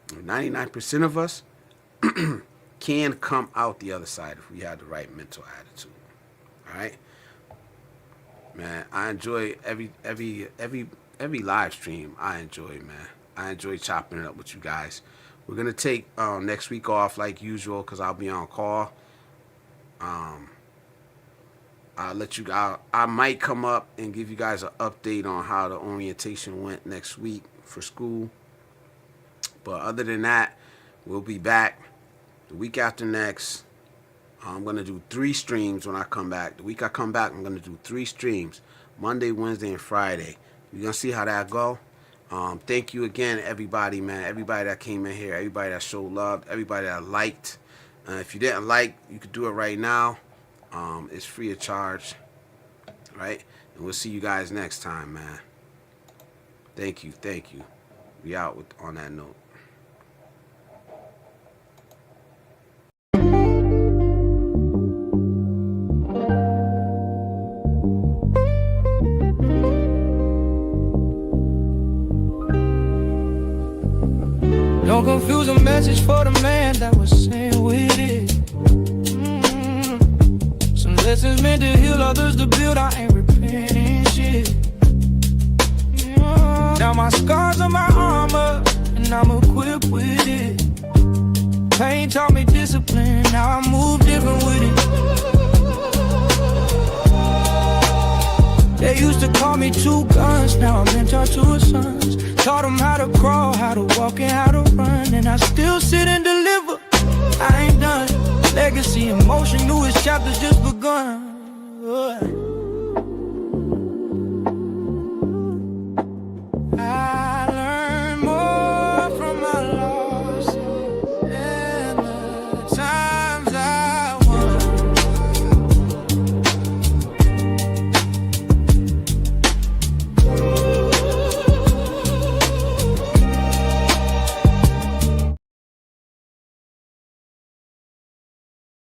[SPEAKER 2] 99% of us can come out the other side if we have the right mental attitude. All right, man. I enjoy every live stream. I enjoy, man. I enjoy chopping it up with you guys. We're gonna take next week off like usual because I'll be on call. I'll let you. I might come up and give you guys an update on how the orientation went next week for school. But other than that, we'll be back the week after next. I'm going to do 3 streams when I come back. The week I come back, I'm going to do 3 streams. Monday, Wednesday, and Friday. You're going to see how that go. Thank you again, everybody, man. Everybody that came in here. Everybody that showed love. Everybody that liked. If you didn't like, you could do it right now. It's free of charge. Right? And we'll see you guys next time, man. Thank you. Thank you. We out on that note.
[SPEAKER 1] Don't confuse a message for the man that was saying with it. Some lessons meant to heal, others to build. I ain't repenting shit. Now my scars are my armor, and I'm equipped with it. Pain taught me discipline, now I move different with it. They used to call me 2 guns, now I'm mentor to a sons. Taught them how to crawl, how to walk, and how to run. And I still sit and deliver, I ain't done. Legacy, emotion, newest chapters just begun.